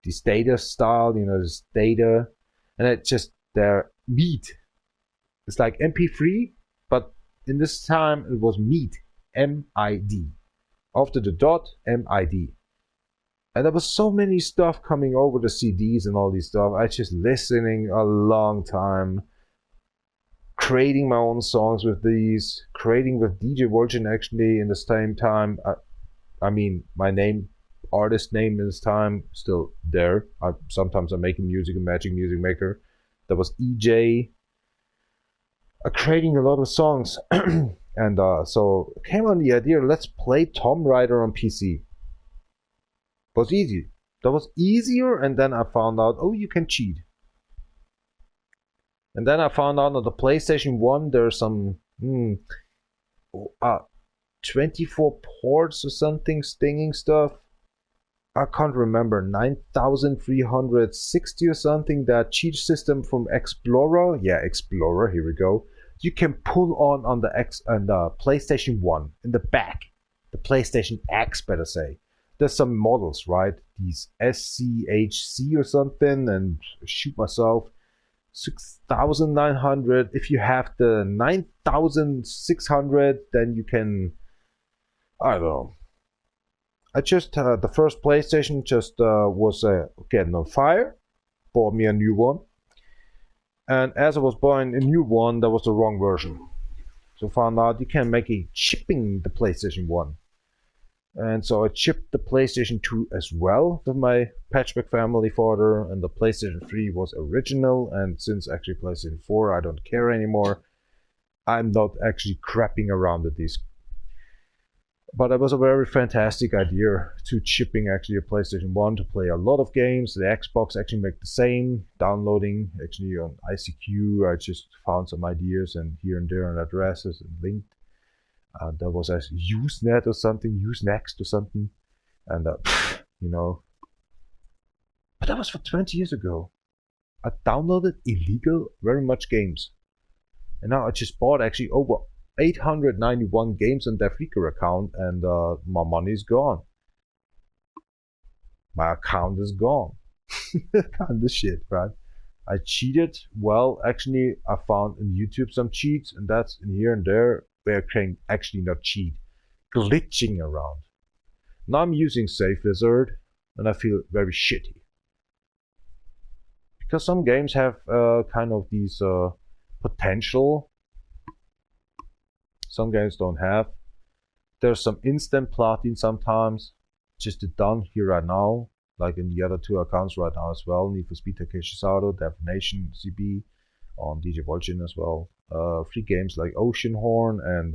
this data style, this data, and it just their meat. It's like MP3, but in this time it was meat, M-I-D. After the dot, M-I-D. And there was so many stuff coming over the CDs and all these stuff. I just listening a long time. creating my own songs with these, creating with DjVolgin actually in the same time. I mean, my name, artist name this time, still there. Sometimes I'm making music in Magic Music Maker. There was Ejay. Creating a lot of songs. And so I came on the idea, let's play Tomb Raider on PC. Was easy. That was easier, and then I found out, oh, you can cheat. And then I found out on the PlayStation 1 there's some 24 ports or something, stinging stuff. I can't remember, 9360 or something, that cheat system from Explorer. Yeah, Explorer, here we go. You can pull on the PlayStation 1 in the back. The PlayStation X, better say. There's some models, right? These SCHC or something, and shoot myself. 6,900. If you have the 9,600, then you can, I don't know. I just, the first PlayStation just was getting on fire. Bought me a new one. And as I was buying a new one, that was the wrong version. So found out you can make a chipping the PlayStation 1. And so I chipped the PlayStation 2 as well with my patchback family folder, and the PlayStation 3 was original, and since actually PlayStation 4 I don't care anymore, I'm not actually crapping around with these. But it was a very fantastic idea to chipping actually a PlayStation 1 to play a lot of games. The Xbox actually make the same, downloading actually on ICQ. I just found some ideas and here and there and addresses and linked. There was a Usenet or something, Usenext or something, and you know. But that was for 20 years ago. I downloaded illegal very much games, and now I just bought actually over 891 games on DefRekka account, and my money is gone. My account is gone. Kind of shit, right? I cheated. Well, actually, I found on YouTube some cheats, and that's in here and there. Where I can actually not cheat, glitching around. Now I'm using SafeWizard, and I feel very shitty. Because some games have kind of these potential. Some games don't have. There's some instant platin sometimes, just done here right now, like in the other two accounts right now as well. Need for Speed Takeshi's Auto, Definition CB, on DjVolgin as well. Free games like Oceanhorn, and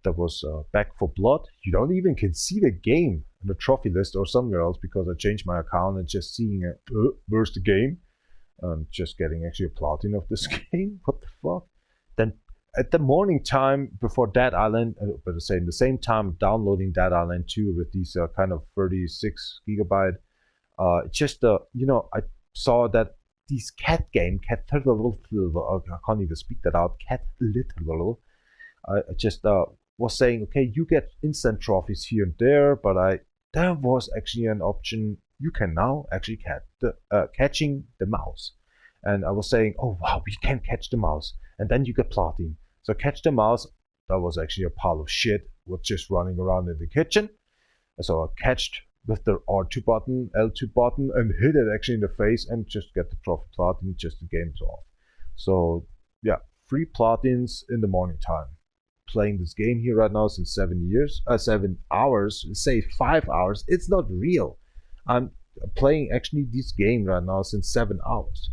there was Back for Blood. You don't even can see the game in the trophy list or somewhere else because I changed my account and just seeing it. Where's the game? Just getting actually a platinum of this game. What the fuck? Then at the morning time before Dead Island, but say in the same time downloading Dead Island 2 with these kind of 36 gigabyte. Just you know, I saw that this cat game, I can't even speak that out, Cat Little. I just was saying, okay, you get instant trophies here and there, but there was actually an option. You can now actually catching the mouse. And I was saying, oh wow, we can catch the mouse. And then you get platinum. So catch the mouse, that was actually a pile of shit, was just running around in the kitchen. So I catched with the R2 button, L2 button, and hit it actually in the face and just get the trophy platinum, just the game's off. So yeah, 3 platins in the morning time. Playing this game here right now since 7 hours, say 5 hours, it's not real. I'm playing actually this game right now since 7 hours.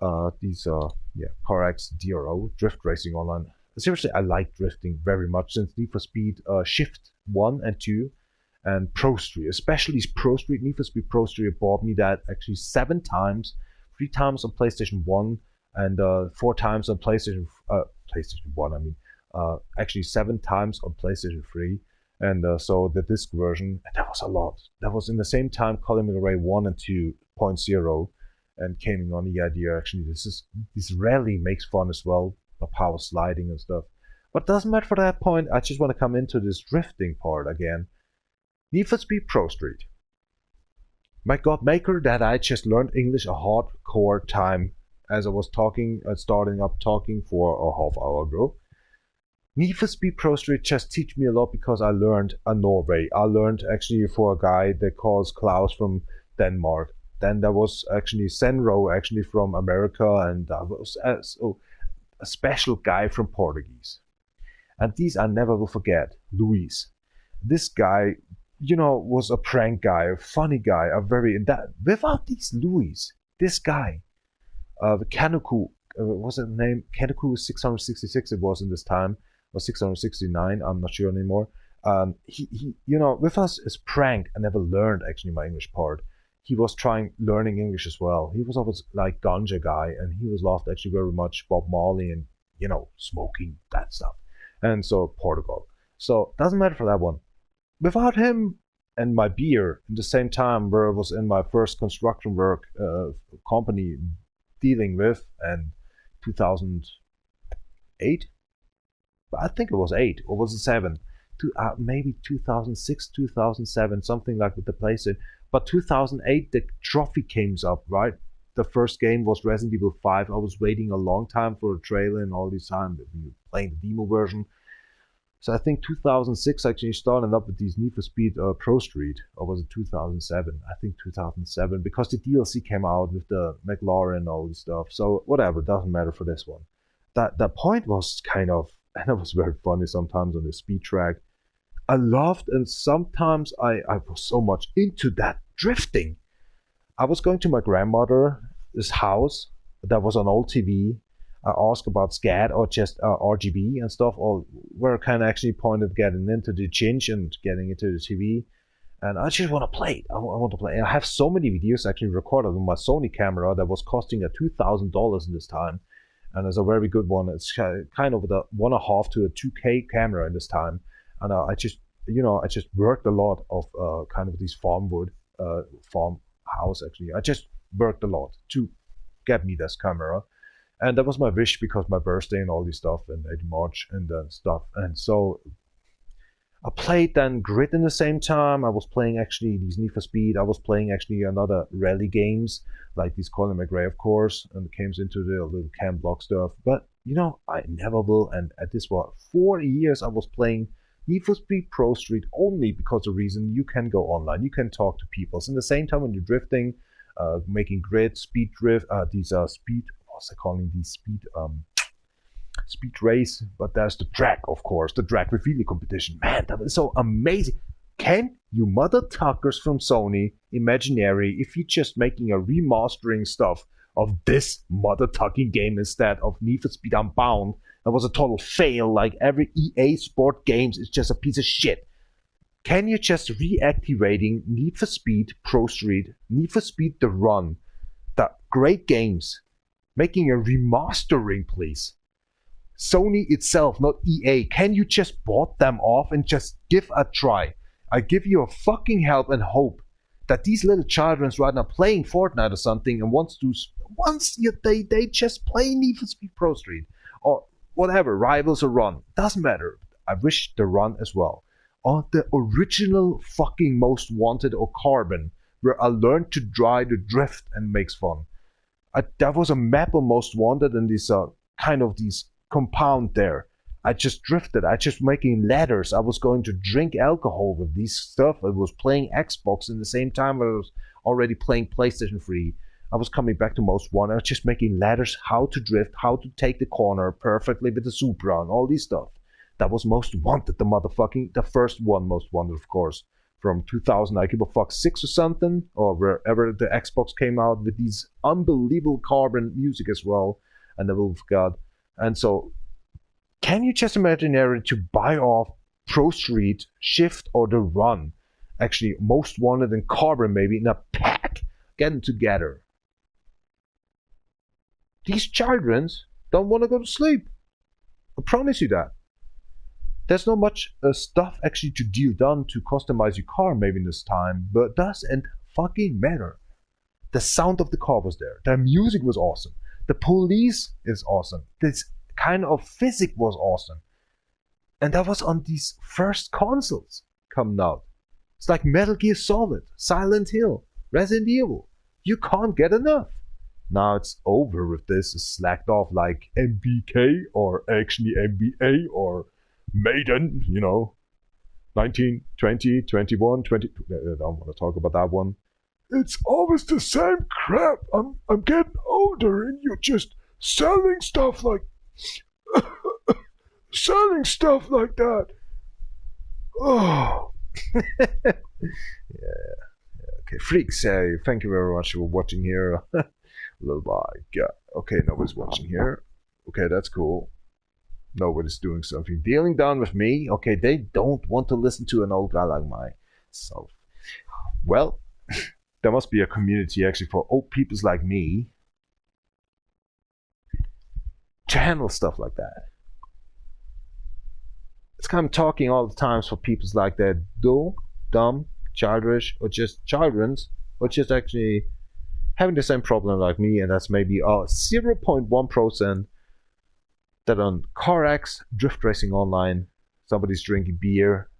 CarX D.R.O, Drift Racing Online. Seriously, I like drifting very much since Need for Speed Shift 1 and 2. And Pro Street, especially Pro Street, Need for Speed Pro Street bought me that actually 7 times, 3 times on PlayStation 1 and 4 times on PlayStation 1. I mean, actually 7 times on PlayStation 3, and so the disc version. And that was a lot. That was in the same time Colin McRae 1 and 2.0, and came on the idea actually this rarely makes fun as well, the power sliding and stuff. But doesn't matter for that point. I just want to come into this drifting part again. Need for Speed Pro Street. My God Maker that I just learned English a hardcore time as I was starting up talking for a half hour ago. Need for Speed Pro Street just teach me a lot because I learned a Norway. I learned actually for a guy that calls Klaus from Denmark. Then there was actually Senro actually from America, and a special guy from Portuguese. And these I never will forget, Luis. This guy, you know, was a prank guy, a funny guy, without these Luis, this guy, Kanuku, what's his name? Kanuku 666 it was in this time, or 669, I'm not sure anymore. He you know, with us as prank, I never learned actually my English part. He was learning English as well. He was always like ganja guy, and he was loved actually very much Bob Marley and, you know, smoking, that stuff. And so Portugal. So doesn't matter for that one. Without him and my beer in the same time where I was in my first construction work company dealing with, and 2008, I think it was 8 or was it 7, maybe 2006, 2007, something like with the PlayStation. But 2008 the trophy came up, right? The first game was Resident Evil 5. I was waiting a long time for a trailer and all this time playing the demo version. So I think 2006 actually started up with these Need for Speed Pro Street, or was it 2007? I think 2007, because the DLC came out with the McLaren and all this stuff. So whatever, doesn't matter for this one. That point was kind of, and it was very funny sometimes on the speed track. I loved, and sometimes I was so much into that drifting. I was going to my grandmother's house that was an old TV. I asked about SCAD or just RGB and stuff, or where kind of actually pointed getting into the cinch and getting into the TV. And I just want to play it. I want to play it. I have so many videos actually recorded on my Sony camera that was costing $2,000 in this time. And it's a very good one. It's kind of the 1.5 to a 2K camera in this time. And I just worked a lot of kind of these farmhouse actually. I just worked a lot to get me this camera. And that was my wish because my birthday and all this stuff in March and stuff. And so I played then Grid in the same time. I was playing actually these Need for Speed. I was playing actually another rally games like these Colin McRae, of course, and it came into the little cam block stuff. But you know, I never will. And at this 4 years, I was playing Need for Speed Pro Street only because the reason you can go online, you can talk to people. So in the same time when you're drifting, making Grid, speed drift, these are speed. What's I calling these speed race? But there's the drag, of course, the drag revealing competition. Man, that was so amazing. Can you mother tuckers from Sony Imaginary, if you're just making a remastering stuff of this mother tucking game instead of Need for Speed Unbound, that was a total fail. Like every EA Sport games is just a piece of shit. Can you just reactivating Need for Speed Pro Street, Need for Speed The Run, the great games? Making a remastering, please. Sony itself, not EA. Can you just bought them off and just give a try? I give you a fucking help and hope that these little children right now playing Fortnite or something and they just play Need for Speed Pro Street or whatever, Rivals or Run. Doesn't matter. I wish the Run as well. Or the original fucking Most Wanted or Carbon, where I learned to drive the drift and makes fun. There was a map of Most Wanted and this kind of these compound there. I just drifted. I just making ladders. I was going to drink alcohol with these stuff. I was playing Xbox in the same time I was already playing PlayStation 3. I was coming back to Most Wanted. I was just making ladders, how to drift, how to take the corner perfectly with the Supra and all these stuff. That was Most Wanted, the first one Most Wanted, of course. From 2000, I give a fuck 6 or something, or wherever the Xbox came out with these unbelievable carbon music as well, and I will forgot. And so, can you just imagine to buy off Pro Street, Shift, or The Run? Actually, Most Wanted and Carbon maybe in a pack, getting together. These children don't want to go to sleep. I promise you that. There's not much stuff actually to done to customize your car maybe in this time, but it doesn't fucking matter. The sound of the car was there. The music was awesome. The police is awesome. This kind of physics was awesome. And that was on these first consoles coming out. It's like Metal Gear Solid, Silent Hill, Resident Evil. You can't get enough. Now it's over with this. It's slacked off like MBK or actually MBA or Maiden, you know, 19, 20, 21, 20. I don't want to talk about that one. It's always the same crap. I'm getting older and you're just selling stuff like selling stuff like that. Oh. Yeah. Okay, freaks, thank you very much for watching here. Little bye. Yeah. Okay, nobody's watching here. Okay, that's cool. Nobody's doing something. Dealing down with me. Okay, they don't want to listen to an old guy like myself. Well, there must be a community actually for old peoples like me to handle stuff like that. It's kind of talking all the times for peoples like that, dull, dumb, childish, or just children's, or just actually having the same problem like me, and that's maybe 0.1% that on CarX Drift Racing Online, somebody's drinking beer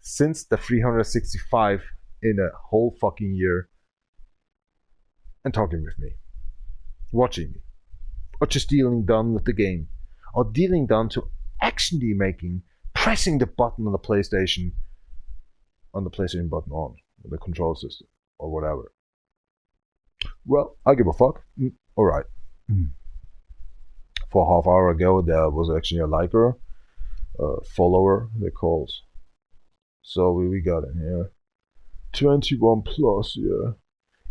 since the 365 in a whole fucking year and talking with me, watching me, or just dealing down with the game, or dealing down to actually making, pressing the button on the PlayStation button on the control system or whatever. Well, I give a fuck. Alright. For half hour ago there was actually a liker, follower they called. So we got in here 21 plus, yeah.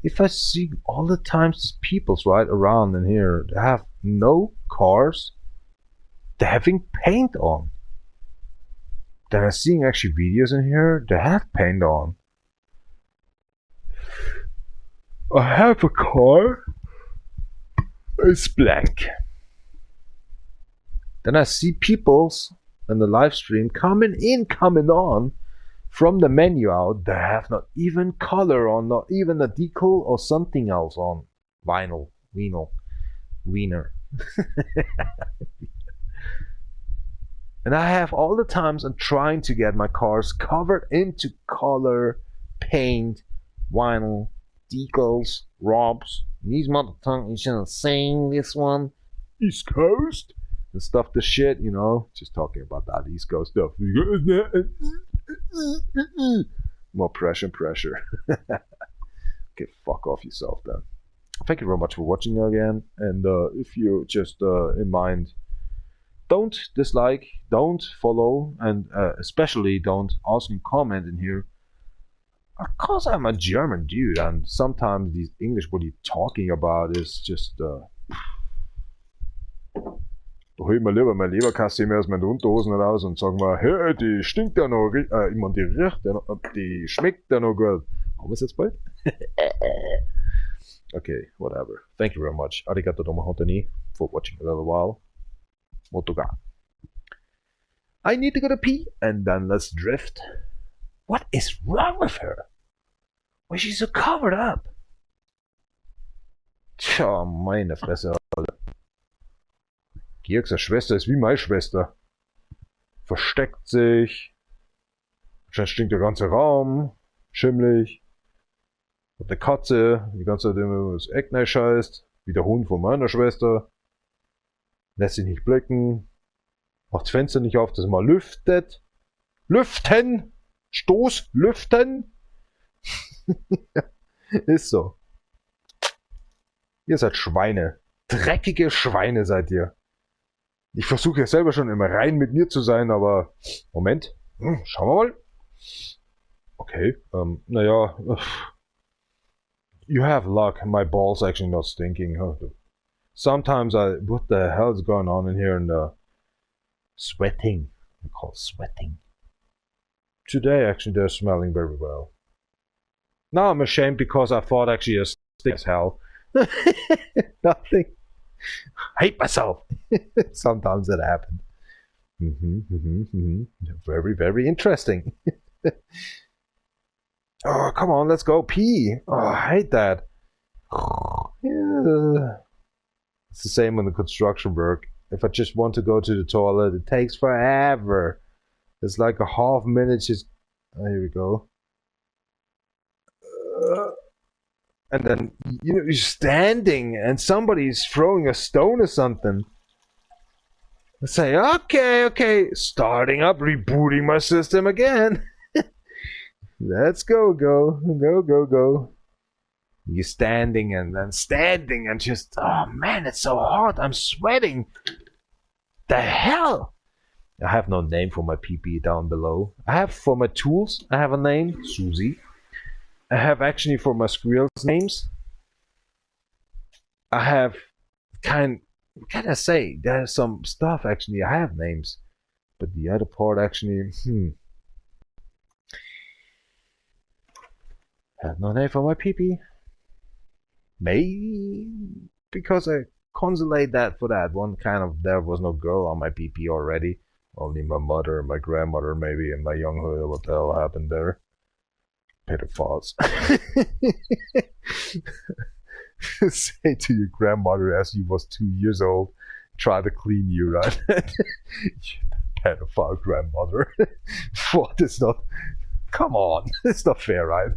If I see all the times these peoples right around in here, they have no cars, they're having paint on. Then I'm seeing actually videos in here, they have paint on. I have a car, it's blank. Then I see peoples in the live stream coming on from the menu out, they have not even color on, not even a decal or something else on. Vinyl, wiener. And I have all the times I'm trying to get my cars covered into color, paint, vinyl, decals, robs. These motherfuckers, you shouldn't sing this one. East Coast. And stuff, the shit, you know. Just talking about that East Coast stuff. More pressure. Okay, fuck off yourself then. Thank you very much for watching again. And if you just in mind, don't dislike, don't follow, and especially don't ask and comment in here. Because I'm a German dude, and sometimes these English what you're talking about is just da hol ich mir lieber meine Leberkasse aus meinen Unterhosen raus und sag mal, hey, die stinkt ja noch, ich meine, die riecht ja noch, die schmeckt ja noch gut. Haben wir es jetzt bald? Okay, whatever. Thank you very much. Arigato domohonte ni for watching a little while. Motoga. I need to go to pee, and then let's drift. What is wrong with her? Why is she so covered up? Tja, meine Fresse, Alter. CarX's Schwester ist wie meine Schwester. Versteckt sich. Wahrscheinlich stinkt der ganze Raum. Schimmlig. Und eine Katze, die ganze Zeit immer das Eck scheißt. Wie der Hund von meiner Schwester. Lässt sich nicht blicken. Macht das Fenster nicht auf, dass es mal lüftet. Lüften! Stoß, lüften! Ist so. Ihr seid Schweine. Dreckige Schweine seid ihr. Ich versuche ja selber schon immer rein mit mir zu sein, aber Moment, schauen wir mal. Okay, naja, you have luck, my balls actually not stinking. Sometimes what the hell is going on in here, and sweating, I call it sweating. Today actually they're smelling very well. Now I'm ashamed because I thought actually a stink as hell. Nothing. I hate myself. Sometimes that happens. Very, very interesting. Oh, come on, let's go pee. Oh, I hate that. Yeah. It's the same on the construction work. If I just want to go to the toilet, it takes forever. It's like a half minute just... Oh, here we go. And then, you know, you're standing and somebody's throwing a stone or something. I say, okay, starting up, rebooting my system again. Let's go. You're standing and then standing and just, oh man, it's so hot, I'm sweating. The hell? I have no name for my PP down below. I have for my tools, I have a name, Susie. I have actually for my squirrels names. I have what can I say? There's some stuff actually, I have names. But the other part actually, have no name for my PP. Maybe because I consolate that for that one kind of, there was no girl on my PP already. Only my mother and my grandmother maybe in my younghood. What the hell happened there? Pedophiles. Say to your grandmother as you was 2 years old, try to clean you, right? Pedophile grandmother. What is not? Come on, it's not fair, right?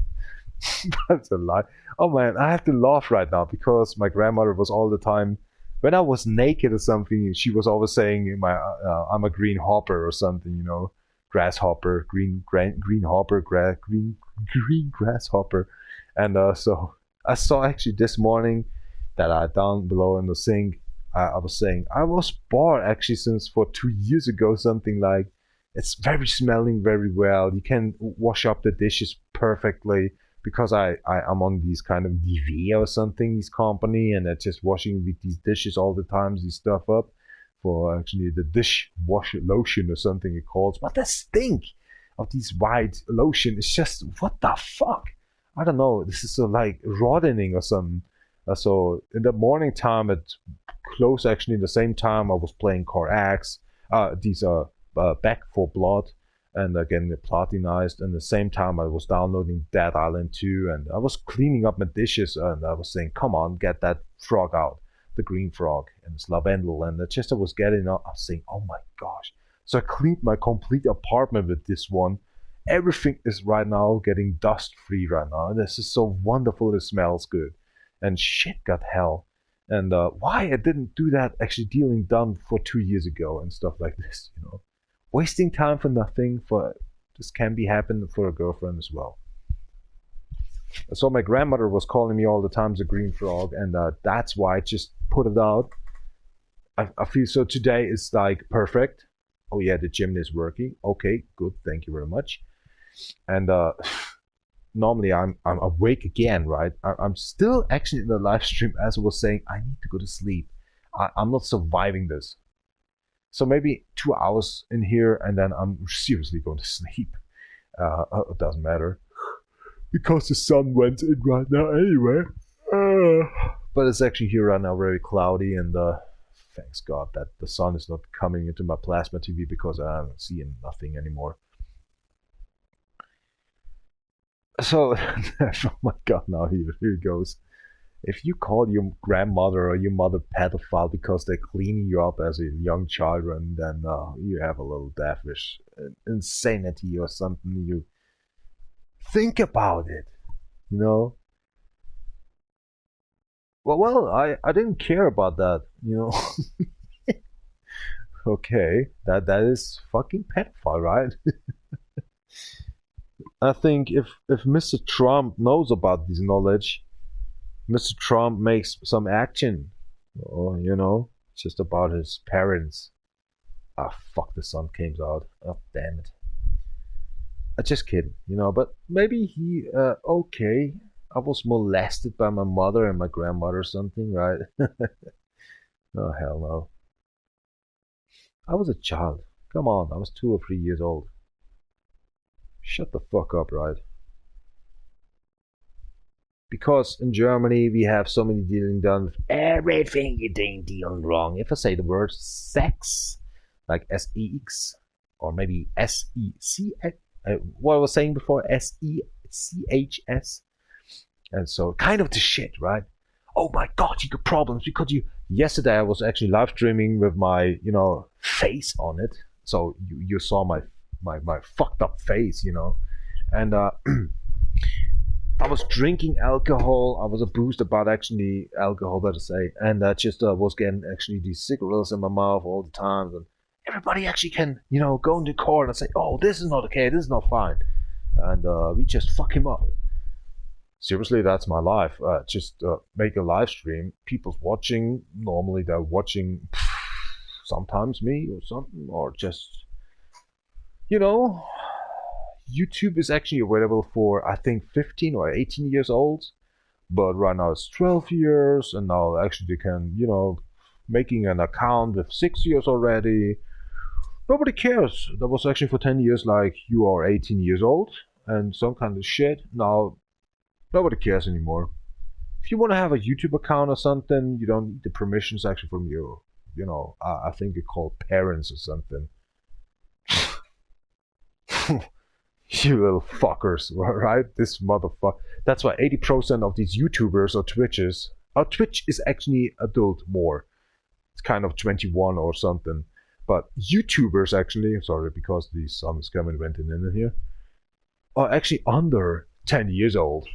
That's a lie. Oh man, I have to laugh right now because my grandmother was all the time, when I was naked or something, she was always saying I'm a green hopper or something, you know, grasshopper, green grasshopper. And so I saw actually this morning that down below in the sink, I was saying I was bored actually since for 2 years ago, something like, it's very smelling very well. You can wash up the dishes perfectly because I'm on these kind of DV or something, this company, and they're just washing with these dishes all the time, these stuff up for actually the dish wash lotion or something it calls. But the stink of these white lotion is just, what the fuck? I don't know. This is so like rotting or something. So in the morning time at close actually the same time I was playing CarX. These are Back for Blood and getting it platinized. And the same time I was downloading Dead Island 2 and I was cleaning up my dishes and I was saying, come on, get that frog out, the green frog, and it's lavendel. And just I was getting up, I was saying, oh my gosh. So I cleaned my complete apartment with this one. Everything is right now getting dust free right now. And this is so wonderful, it smells good. And shit got hell. And why I didn't do that actually dealing done for 2 years ago and stuff like this, you know. Wasting time for nothing, for this can be happened for a girlfriend as well. So my grandmother was calling me all the time the green frog, and that's why I just put it out. I feel so today is like perfect. Oh yeah, the gym is working. Okay, good, thank you very much. And normally I'm awake again, right? I'm still actually in the live stream as I was saying, I need to go to sleep. I'm not surviving this. So maybe 2 hours in here and then I'm seriously going to sleep. It doesn't matter. Because the sun went in right now anyway. But it's actually here right now very cloudy and thanks God that the sun is not coming into my plasma TV because I'm seeing nothing anymore. So, oh my God, now here it goes. If you call your grandmother or your mother pedophile because they're cleaning you up as a young child, then you have a little deafish insanity or something. You think about it, you know. Well, I didn't care about that, you know. Okay, that is fucking pedophile, right? I think if Mr. Trump knows about this knowledge, Mr. Trump makes some action, or, you know, just about his parents. Ah, fuck, the sun came out. Oh, damn it. Just kidding, you know, but maybe he, okay, I was molested by my mother and my grandmother or something, right? Oh, hell no. I was a child. Come on, I was 2 or 3 years old. Shut the fuck up, right? Because in Germany we have so many dealing done with everything you think dealing wrong. If I say the word sex, like S-E-X, or maybe S-E-C-X, what I was saying before, S-E-C-H-S, and so kind of the shit, right? Oh my God, you got problems because you. Yesterday I was actually live streaming with my, you know, face on it, so you saw my fucked up face, you know, and I was drinking alcohol. I was abused about actually alcohol, better say, and I just was getting actually these cigarettes in my mouth all the time. And everybody actually can, you know, go into court and say, "Oh, this is not okay. This is not fine," and we just fuck him up. Seriously, that's my life. Just make a live stream. People's watching. Normally, they're watching sometimes me or something, or just, you know, YouTube is actually available for, I think, 15 or 18 years old, but right now it's 12 years, and now actually you can, you know, making an account with 6 years already. Nobody cares. That was actually for 10 years, like, you are 18 years old, and some kind of shit. Now, nobody cares anymore. If you want to have a YouTube account or something, you don't need the permissions actually from your, you know, I think it's called parents or something. You little fuckers, right? This motherfucker. That's why 80% of these YouTubers or Twitches, Twitch is actually adult more. It's kind of 21 or something. But YouTubers actually, sorry, because the sun is coming went in here, are actually under 10 years old.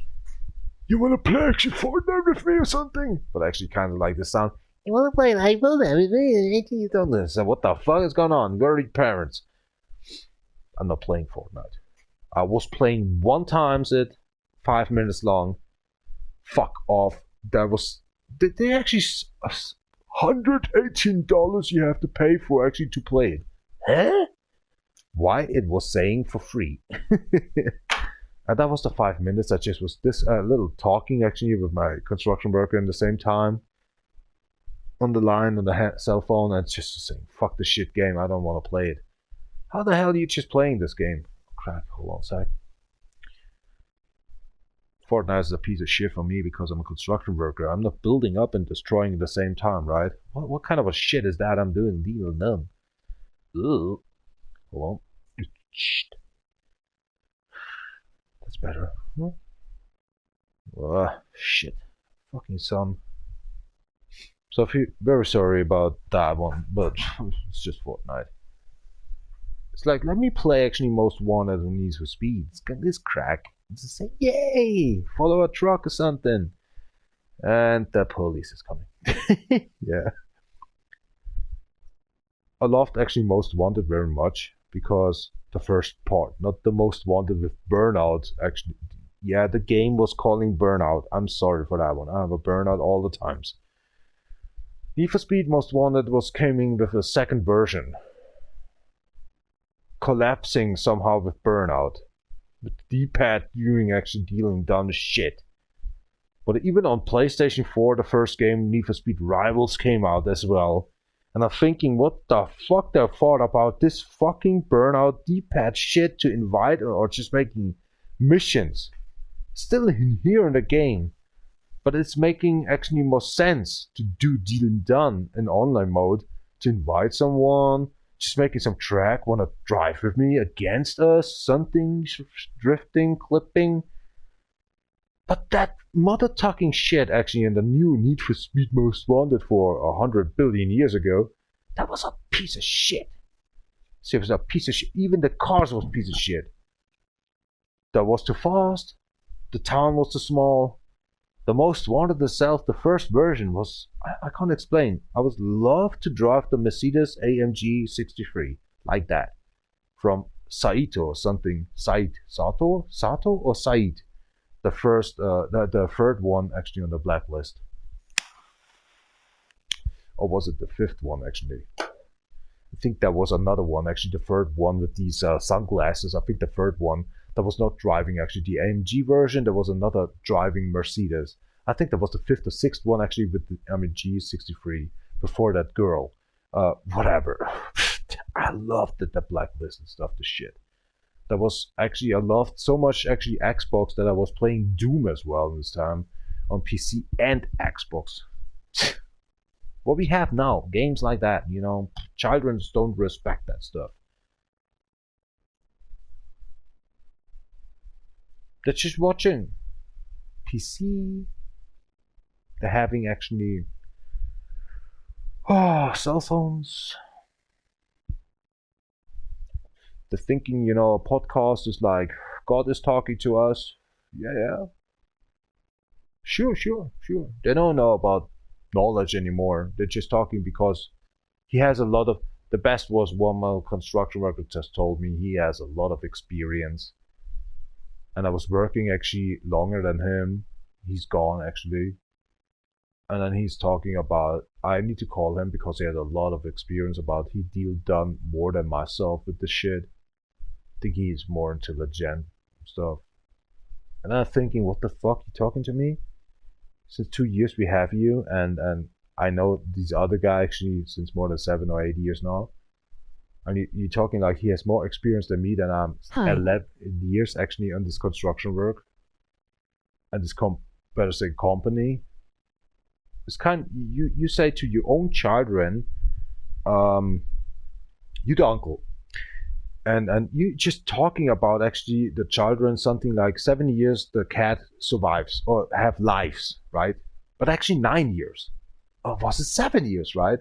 You wanna play actually Fortnite with me or something? But actually kind of like the sound. You wanna play Fortnite with me? You don't listen. What the fuck is going on? Where are your parents? I'm not playing Fortnite. I was playing one time it, 5 minutes long. Fuck off. That was they actually $118 you have to pay for actually to play it. Huh? Why it was saying for free. And that was the 5 minutes. I just was this little talking actually with my construction worker in the same time. On the line, on the cell phone, and just saying, fuck this shit game, I don't want to play it. How the hell are you just playing this game? Crap, hold on a sec. Fortnite is a piece of shit for me because I'm a construction worker. I'm not building up and destroying at the same time, right? What kind of a shit is that I'm doing? Deal none. Ugh. Hold on. That's better. Shit. Fucking sun. So I feel very sorry about that one, but it's just Fortnite. It's like, let me play actually Most Wanted on Need for Speed. It's got this crack. It's just say, yay! Follow a truck or something. And the police is coming. Yeah. I loved actually Most Wanted very much because the first part, not the Most Wanted with Burnout, actually. Yeah, the game was calling Burnout. I'm sorry for that one. I have a burnout all the times. Need for Speed Most Wanted was coming with a second version. Collapsing somehow with Burnout. With the D-pad doing actually dealing dumb shit. But even on PlayStation 4, the first game, Need for Speed Rivals, came out as well. And I'm thinking, what the fuck they thought about this fucking Burnout D-pad shit to invite or just making missions. Still here in the game. But it's making actually more sense to do deal and done in online mode. To invite someone, just making some track, wanna drive with me against us, something, drifting, clipping. But that mother talking shit actually in the new Need for Speed Most Wanted for 100 billion years ago, that was a piece of shit. So it was a piece of shit. Even the cars was a piece of shit. That was too fast. The town was too small. The Most Wanted itself, the first version was, I can't explain. I would love to drive the Mercedes AMG 63 like that. From Saito or something. Sato or Said? The first, the third one actually on the blacklist. Or was it the fifth one actually? I think that was another one actually, the third one with these sunglasses. I think the third one. That was not driving actually the AMG version. There was another driving Mercedes. I think that was the fifth or sixth one actually with the AMG 63 before that girl. Whatever. I loved the blacklist and stuff, the shit. That was actually, I loved so much actually Xbox that I was playing Doom as well this time on PC and Xbox. What we have now, games like that, you know, children don't respect that stuff. They're just watching PC. They're having actually cell phones. They're thinking, you know, a podcast is like God is talking to us. Yeah. Sure. They don't know about knowledge anymore. They're just talking because he has a lot of. The best was one construction worker just told me he has a lot of experience. And I was working actually longer than him. He's gone actually. And then he's talking about I need to call him because he has a lot of experience about he done more than myself with the shit. I think he's more intelligent stuff. And I'm thinking, what the fuck, you talking to me? Since 2 years we have you, and I know these other guy actually since more than 7 or 8 years now. And you're talking like he has more experience than me, than I'm 11 years actually on this construction work. And this better say company. It's kind, you say to your own children, you the uncle. And you just talking about actually the children, something like 7 years the cat survives or have lives, right? But actually 9 years. Or was it 7 years, right?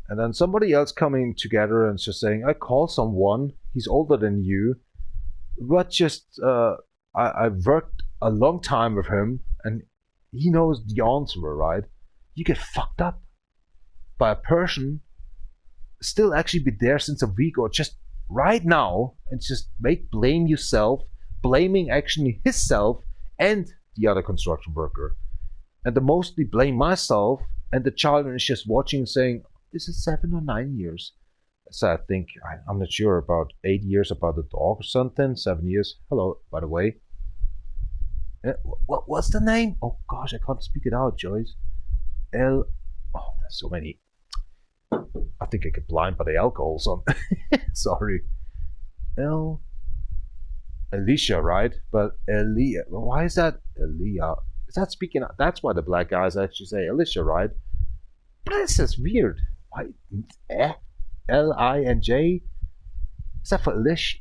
And then somebody else coming together and just saying, I call someone, he's older than you, but just I worked a long time with him and he knows the answer, right? You get fucked up by a person still actually be there since a week or just right now and just blame yourself, blaming actually himself and the other construction worker. And the mostly blame myself, and the child is just watching and saying, this is 7 or 9 years. So I think, I'm not sure, about 8 years about the dog or something, 7 years. Hello, by the way. What's the name? Oh gosh, I can't speak it out, Joyce. Oh, there's so many. I think I get blind by the alcohol, so sorry. Alicia, right? But Elia, why is that Elia? Is that speaking? That's why the black guys actually say Alicia, right? But this is weird. Why? L-I-N-J? Is that for Alicia?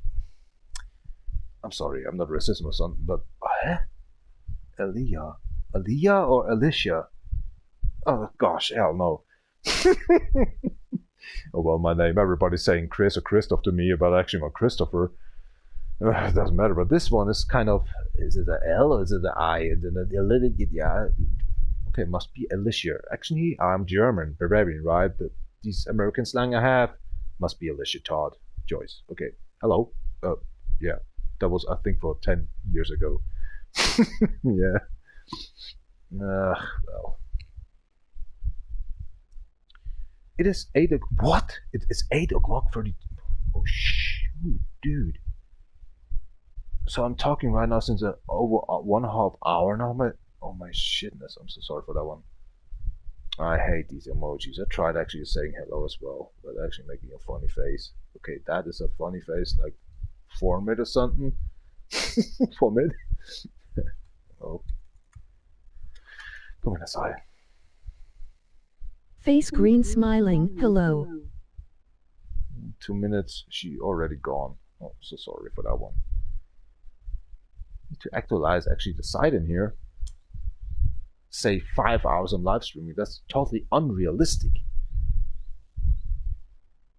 I'm sorry, I'm not racist or something, but Elia or Alicia? Oh gosh, hell no. Oh well, my name, everybody's saying Chris or Christoph to me, but actually not Christopher. It doesn't matter, but this one is kind of, is it an L or is it an I? And then a little, yeah, okay, must be Alicia. Actually, I'm German, Bavarian, right? But these American slang I have must be Alicia Todd Joyce. Okay, hello. Yeah, that was, I think, for 10 years ago. Yeah. Well. It is 8 o'clock. What? It is 8 o'clock 30. Oh, shoot, dude. So I'm talking right now since over 1.5 hours now. Oh my shitness, I'm so sorry for that one. I hate these emojis. I tried actually saying hello as well, but actually making a funny face. Okay, that is a funny face, like 4 minutes or something. 4 minutes? Oh. Come on, aside. Face green smiling, hello. 2 minutes, she already gone. Oh, so sorry for that one. Need to actualize actually the site in here. Say 5 hours on live streaming. That's totally unrealistic.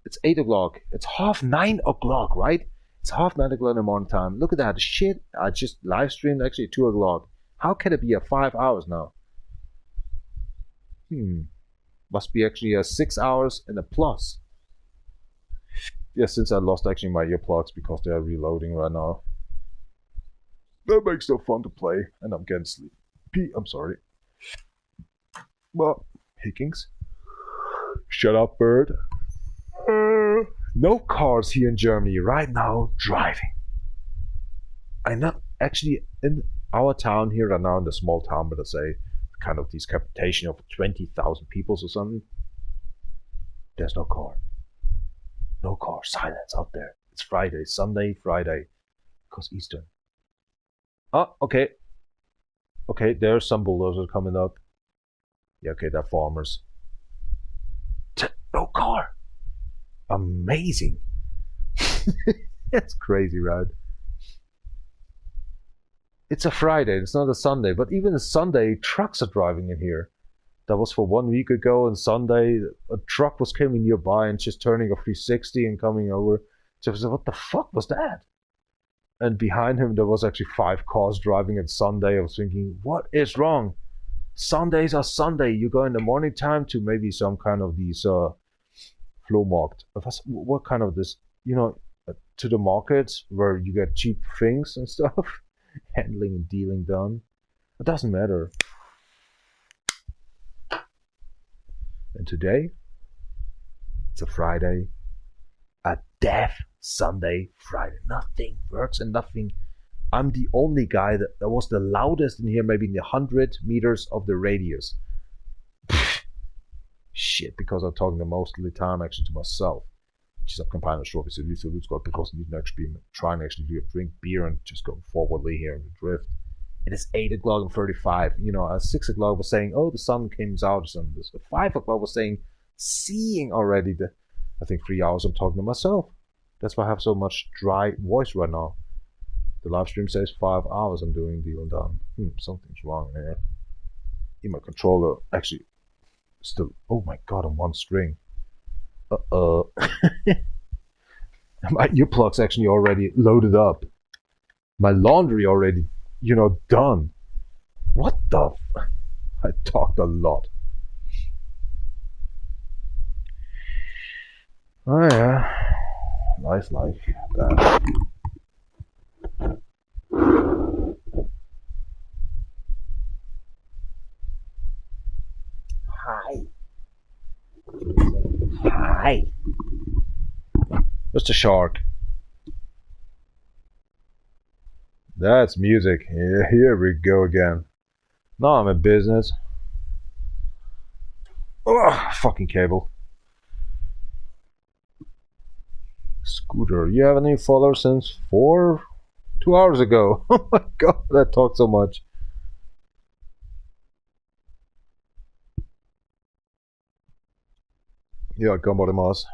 It's 8 o'clock. It's 9:30, right? It's 9:30 in the morning time. Look at that shit. I just live streamed actually 2 o'clock. How can it be a 5 hours now? Must be actually a 6 hours and a plus. Yeah, since I lost actually my earplugs because they are reloading right now. That makes no fun to play, and I'm getting sleepy. I'm sorry. Well, Hickings. Shut up, bird. No cars here in Germany right now driving. I'm not actually in our town here right now, in the small town, but I say kind of this capitation of 20,000 people or something. There's no car. No car. Silence out there. It's Friday, Sunday, Friday. Because Eastern. Oh, okay. Okay, there's some bulldozers coming up. Yeah, okay, they're farmers. No car. Amazing. That's crazy, right? It's a Friday, it's not a Sunday, but even a Sunday, trucks are driving in here. That was for 1 week ago, and Sunday, a truck was coming nearby and just turning a 360 and coming over. So I was like, what the fuck was that? And behind him, there was actually 5 cars driving on Sunday. I was thinking, what is wrong? Sundays are Sunday. You go in the morning time to maybe some kind of these flow market. What kind of this, you know, to the markets where you get cheap things and stuff. Handling and dealing done. It doesn't matter. And today, it's a Friday. A deaf Sunday Friday. Nothing works and nothing. I'm the only guy that was the loudest in here, maybe in the 100 meters of the radius. Shit, because I'm talking the most of the time actually to myself. Just up campaign så hvis jeg lige så udskåret, because I need to actually try and actually drink beer and just go forwardly here in the drift. It is 8 o'clock and 35. You know, at 6 o'clock was saying, oh, the sun comes out. At 5 o'clock was saying, seeing already the, I think 3 hours I'm talking to myself. That's why I have so much dry voice right now. The live stream says 5 hours I'm doing deal and done. Something's wrong here. In my controller, actually, still, oh my god, on one string. My earplugs actually already loaded up. My laundry already, you know, done. What the I talked a lot. Oh yeah. Life like that. Hi. Hi. Just a shark. That's music. Yeah, here we go again. Now I'm in business. Oh, fucking cable. Scooter, you have a new follower since 2 hours ago. Oh my god, that talked so much. Yeah,頑張ります.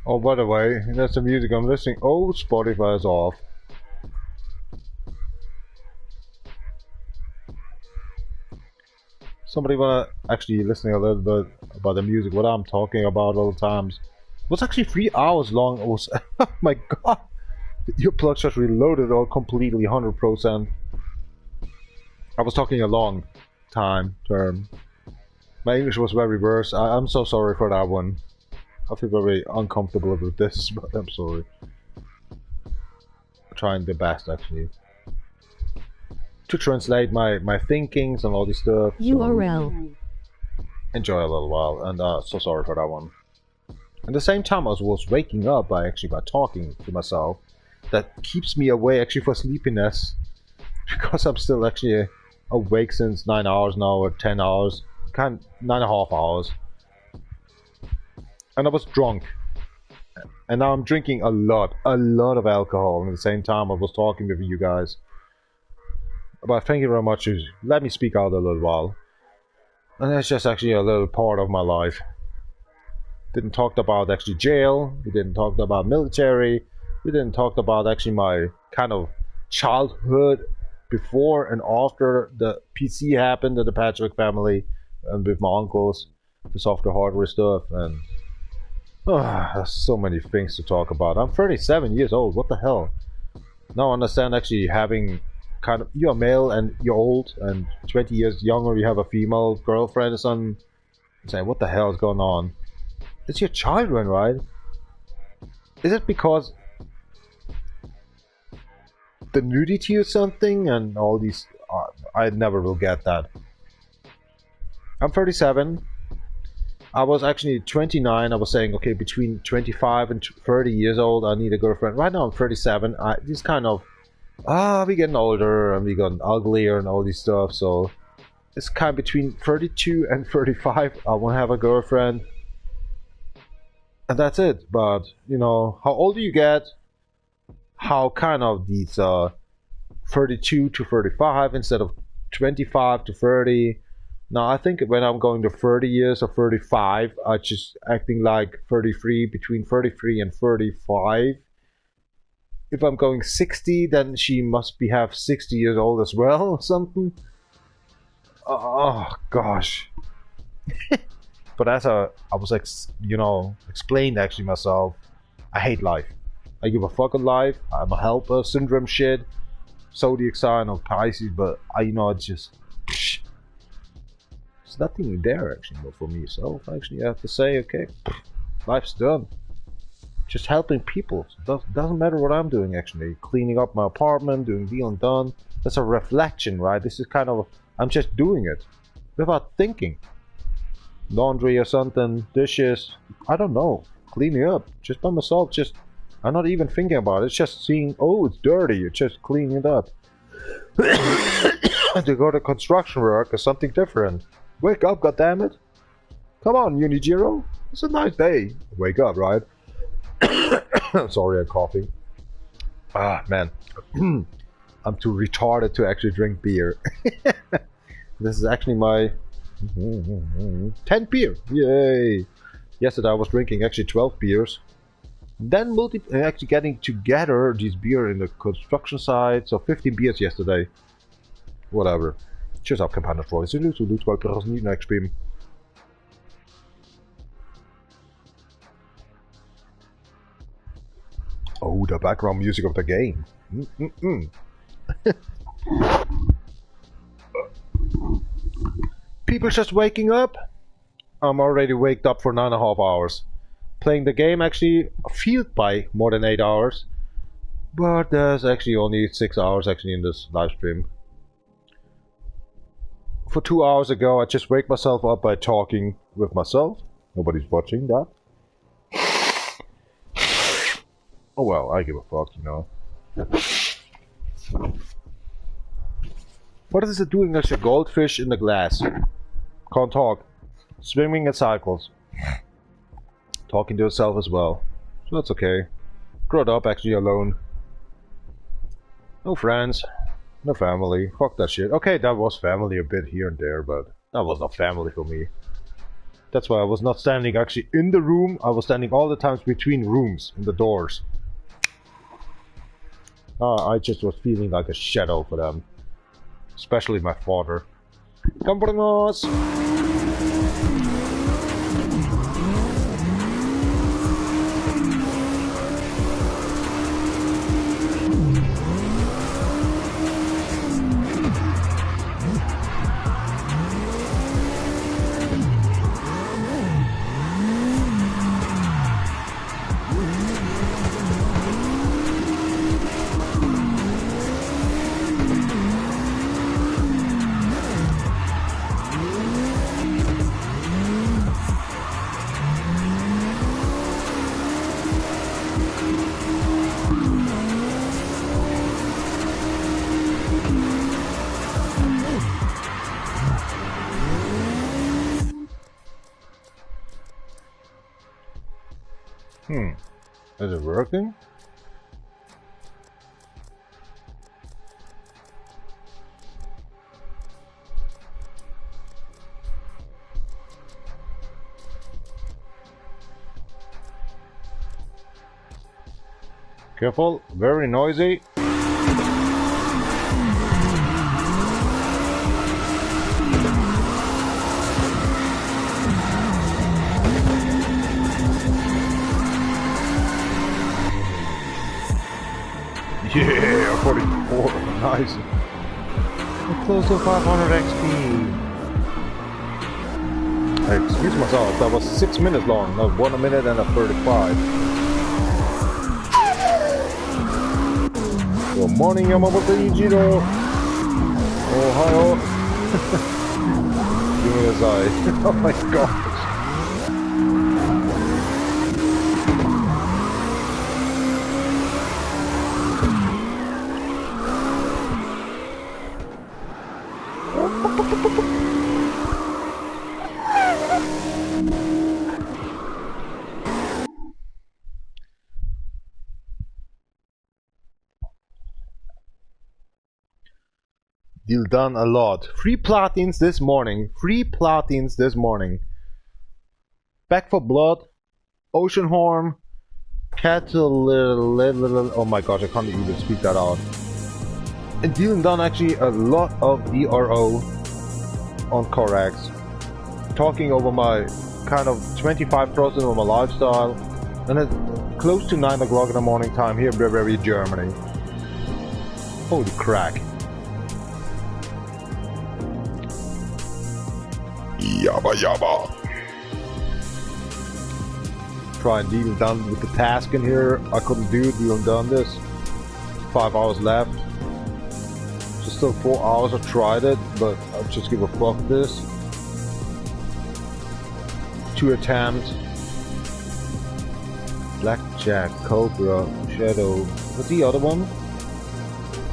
Oh, by the way, that's the music I'm listening. Oh, Spotify is off. Somebody wanna actually listening a little bit about the music, what I'm talking about all the times. It was actually 3 hours long. It was, oh my god. Your plug just reloaded all completely 100%. I was talking a long term. My English was very worse. I'm so sorry for that one. I feel very uncomfortable with this, but I'm sorry. I'm trying the best actually to translate my thinkings and all this stuff. URL. Enjoy a little while, and so sorry for that one. At the same time, I was waking up by talking to myself. That keeps me away actually for sleepiness, because I'm still actually awake since 9 hours now, or 10 hours, 9.5 hours. And I was drunk, and now I'm drinking a lot of alcohol, and at the same time I was talking with you guys. But thank you very much. Let me speak out a little while, and that's just actually a little part of my life. Didn't talk about actually jail. We didn't talk about military. We didn't talk about actually my kind of childhood before and after the PC happened to the Patrick family, and with my uncles, the software hardware stuff, and there's so many things to talk about. I'm 37 years old, what the hell? Now I understand actually having kind of, you're male and you're old, and 20 years younger you have a female girlfriend or something. I'm saying, what the hell is going on? It's your children, right? Is it because the nudity or something and all these? I never will get that. I'm 37. I was actually 29. I was saying, okay, between 25 and 30 years old, I need a girlfriend. Right now I'm 37. This kind of, we're getting older and we're getting uglier and all this stuff. So it's kind of between 32 and 35. I want to have a girlfriend. And that's it. But, you know, how older you get, how kind of these 32 to 35 instead of 25 to 30. Now I think when I'm going to 30 years or 35, I just acting like 33, between 33 and 35. If I'm going 60, then she must be have 60 years old as well or something. Oh gosh. But as I was explained actually myself, I hate life. I give a fuck on life. I'm a helper, syndrome shit, zodiac sign of Pisces, but it's just there's nothing there actually for me. So actually I have to say, okay, life's done. Just helping people. Doesn't matter what I'm doing actually. Cleaning up my apartment, doing deal and done. That's a reflection, right? This is kind of, I'm just doing it without thinking. Laundry or something, dishes, I don't know. Cleaning up just by myself. Just, I'm not even thinking about it. It's just seeing, oh, it's dirty. It's just cleaning it up. To go to construction work is something different. Wake up, goddammit. Come on, Uni Jiro. It's a nice day. Wake up, right? Sorry, I'm coughing. Ah, man. I'm too retarded to actually drink beer. This is actually my 10th beer. Yay! Yesterday I was drinking actually 12 beers. Then actually getting together these beer in the construction site. So 15 beers yesterday. Whatever. Cheers up, Campana Troy. So do 12 next stream. Oh, the background music of the game. People just waking up. I'm already waked up for 9.5 hours. Playing the game actually feels by more than 8 hours. But there's actually only 6 hours actually in this live stream. For 2 hours ago I just wake myself up by talking with myself. Nobody's watching that. Oh well, I give a fuck, What is it doing as a goldfish in the glass? Can't talk. Swimming in cycles. Talking to itself as well. So that's okay. Growed up actually alone. No friends. No family. Fuck that shit. Okay, that was family a bit here and there, but that was not family for me. That's why I was not standing actually in the room. I was standing all the times between rooms, in the doors. I just was feeling like a shadow for them. Especially my father. Compramos! Is it working? Careful, very noisy. Yeah, 44, nice. We're close to 500 XP. Excuse myself, that was 6 minutes long, not 1 minute and a 35. Good morning, Yamamoto Jiro. Ohio. Give me a sigh. Oh my god. Deal done a lot. 3 platines this morning. 3 platines this morning. Back for Blood. Ocean Horn. Oh my gosh, I can't even speak that out. And dealing done actually a lot of D.R.O on CarX. Talking over my kind of 25% of my lifestyle. And it's close to 9 o'clock in the morning time here in Bavaria, Germany. Holy crack. Yabba yabba. Try and deal done with the task in here. I couldn't do it, deal done this. 5 hours left. So still 4 hours I tried it, but I'll just give a fuck this. 2 attempts. Blackjack, Cobra, Shadow. What's the other one?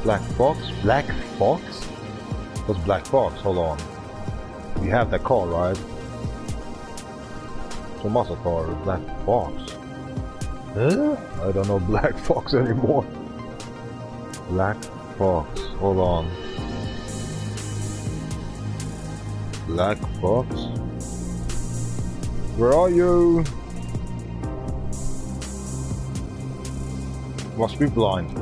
Black Fox? Black Fox? What's Black Fox? Hold on. You have that call, right? So muscle car, Black Fox. Huh? I don't know Black Fox anymore. Black Fox. Hold on. Black Fox? Where are you? Must be blind.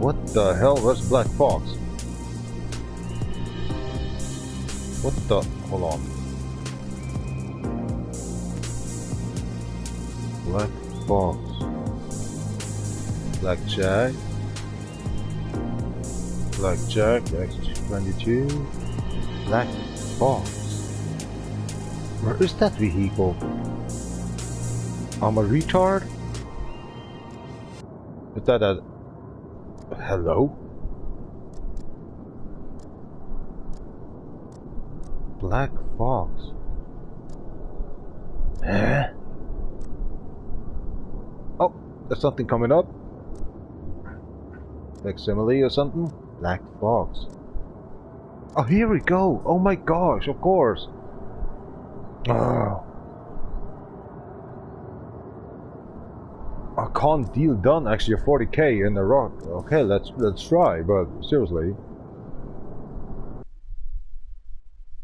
What the hell? Where's Black Fox? What the? Hold on. Black Fox. Blackjack. Blackjack. X22. Black Fox. Where is that vehicle? I'm a retard? Is that a... Hello? Black Fox. Eh? Oh, there's something coming up. Facsimile or something? Black Fox. Oh, here we go. Oh my gosh, of course. Oh. I can't deal done actually a 40k in the rock. Okay, let's try, but seriously.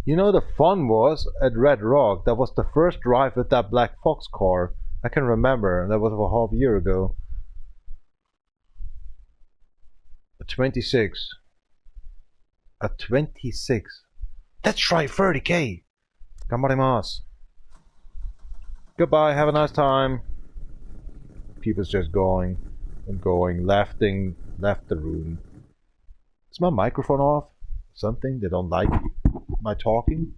You know, the fun was at Red Rock, that was the first drive with that Black Fox car. I can remember, and that was a half year ago. 26. At 26. Let's try 30k. Gamarimasu. Goodbye, have a nice time. People's just going and going, left the room. Is my microphone off? Something? They don't like my talking?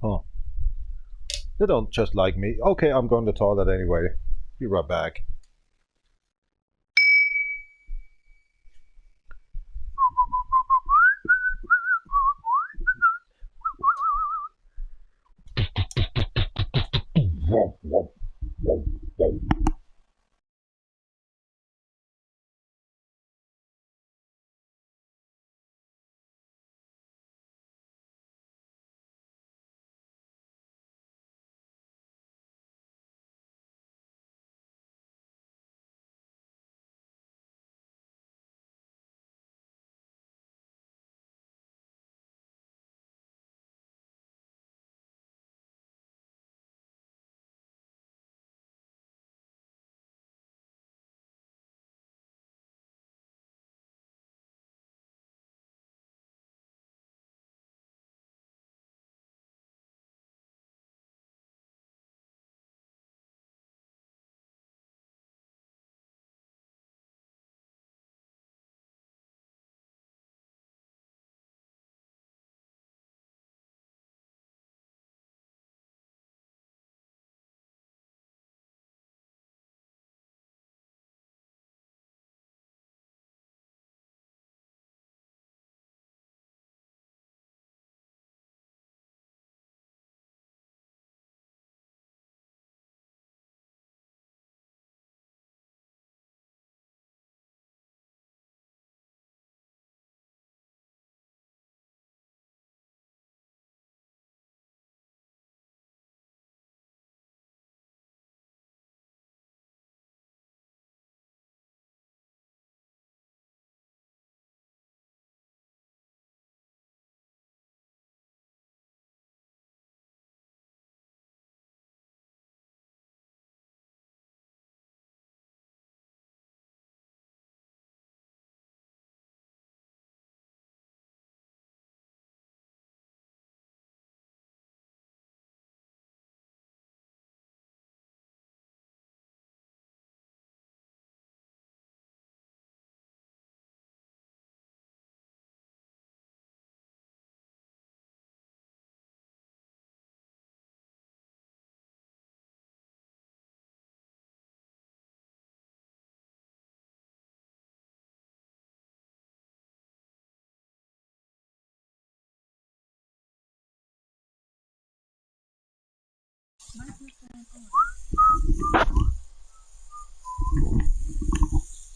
Oh. They don't just like me. Okay, I'm going to the toilet anyway. Be right back.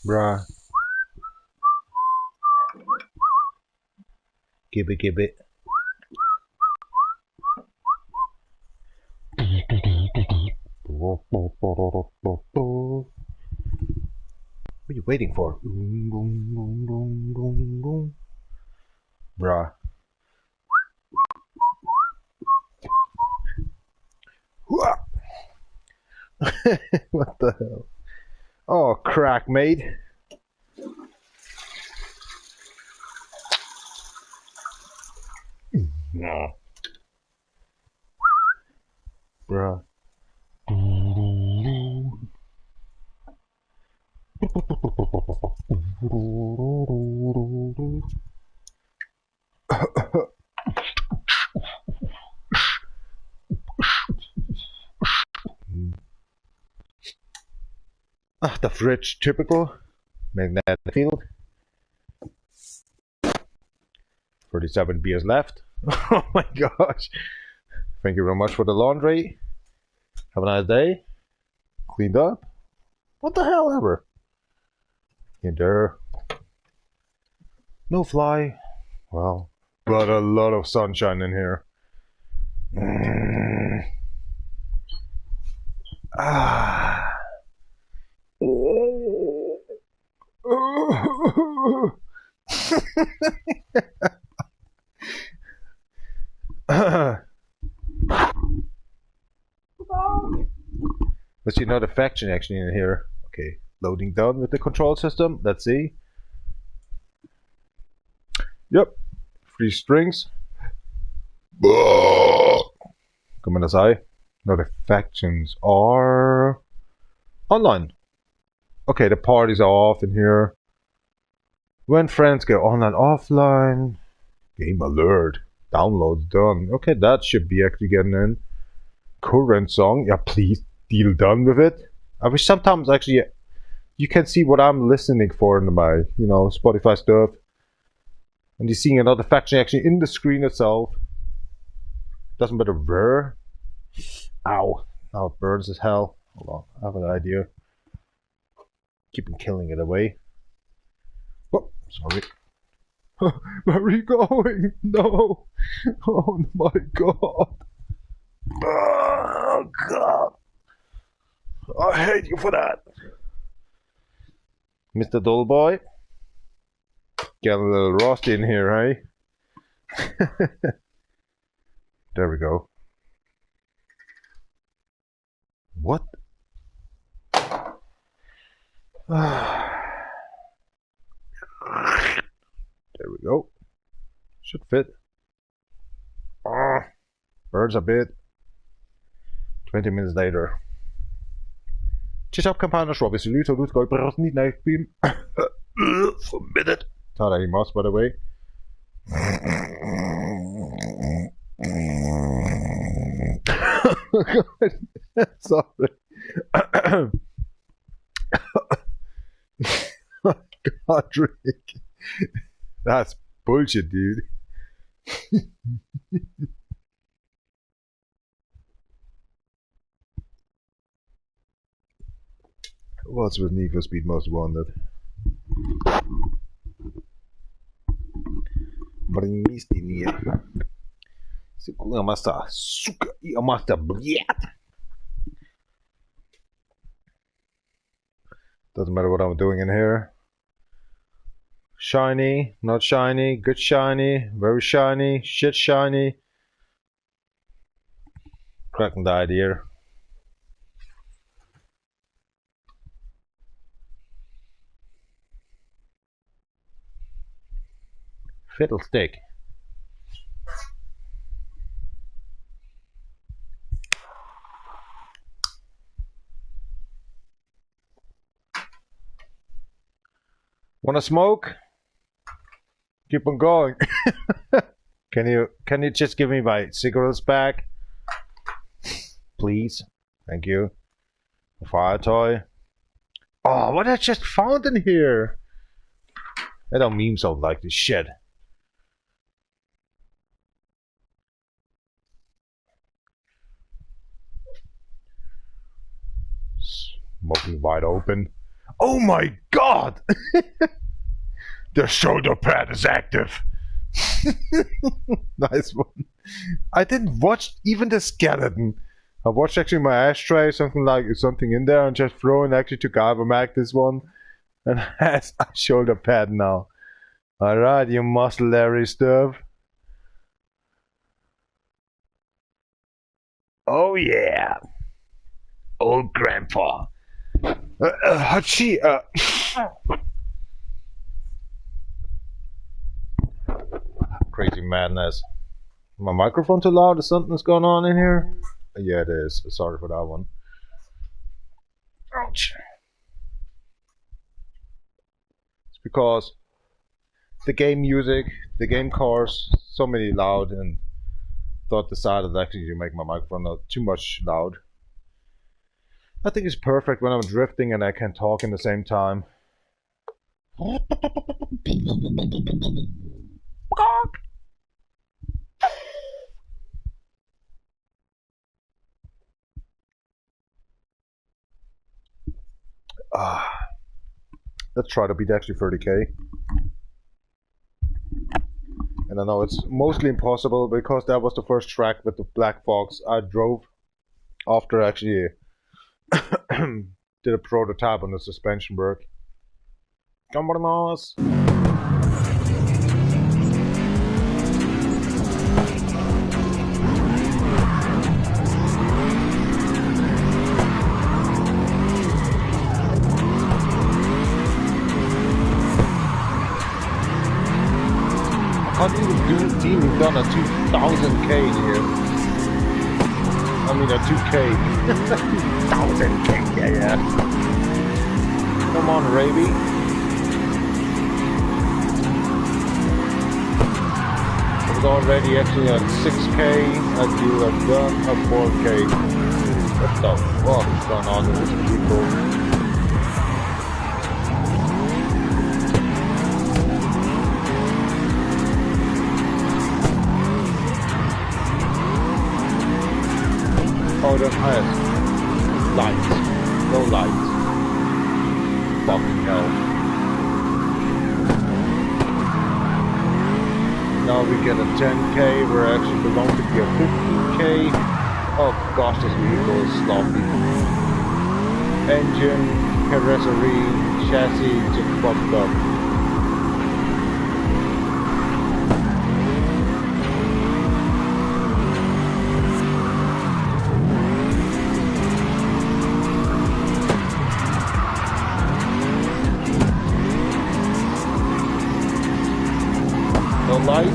Bruh. Give it. What are you waiting for? Bruh. What the hell? Oh, crack, mate. No. Bruh. The fridge, typical. Magnetic field. 37 beers left. Oh my gosh. Thank you very much for the laundry. Have a nice day. Cleaned up. What the hell ever? In there. No fly. Well, but a lot of sunshine in here. Ah. Let's see another faction actually in here. Okay, loading done with the control system. Let's see. Yep, 3 strings. Come on, aside. Now the factions are online. Okay, the parties are off in here. When friends go online, offline. Game alert. Downloads done. Okay, that should be actually getting in. Current song. Yeah, please deal done with it. I wish sometimes actually you can see what I'm listening for in my, Spotify stuff. And you're seeing another faction actually in the screen itself. Doesn't matter where. Ow. Now it burns as hell. Hold on, I have an idea. Keep on killing it away. Oh, sorry. Where are you going? No. Oh my god. Oh god. I hate you for that. Mr. Dollboy. Getting a little rusty in here, eh? There we go. What? There we go. Should fit. Burns a bit. 20 minutes later. Chishap kampana shwabi siluto doet gooi berast niet naar beam. Forbidden. Tadaimasu, by the way. Sorry. God, Rick. That's bullshit, dude. What's with Need for Speed Most Wanted? Bring me here. Doesn't matter what I'm doing in here. Shiny, not shiny, good shiny, very shiny, shit shiny. Cracking the idea. Fiddlestick. Wanna smoke? Keep on going. Can you just give me my cigarettes back? Please. Thank you. A fire toy. Oh, what I just found in here. I don't mean so like this shit. Smoking wide open. Oh my god! The shoulder pad is active. Nice one. I didn't watch even the skeleton. I watched actually my ashtray, something in there, and just throwing actually to Mag this one, and has a shoulder pad now. All right, you muscle-Larry stuff. Oh yeah, old grandpa. Hachi. Crazy madness. My microphone too loud? Is something's going on in here? Yeah, it is. Sorry for that one. Ouch. It's because the game music, the game cars, so many loud, and decided actually to make my microphone not too much loud. I think it's perfect when I'm drifting and I can talk in the same time. Let's try to beat actually 30k. And I know it's mostly impossible because that was the first track with the Black Fox I drove after actually did a prototype on the suspension work. Vámonos! I can't even done a 2000k here. I mean a 2k. 1000k, yeah. Come on, Raby. I was already actually at 6k. I do have done a 4k. What the fuck is going on with these people? Oh, don't have lights. No lights. Fucking hell. Now we get a 10k, we're actually belong to be a 15k. Oh gosh, this vehicle is sloppy. Engine, carrosserie, chassis, just fucked up. Light.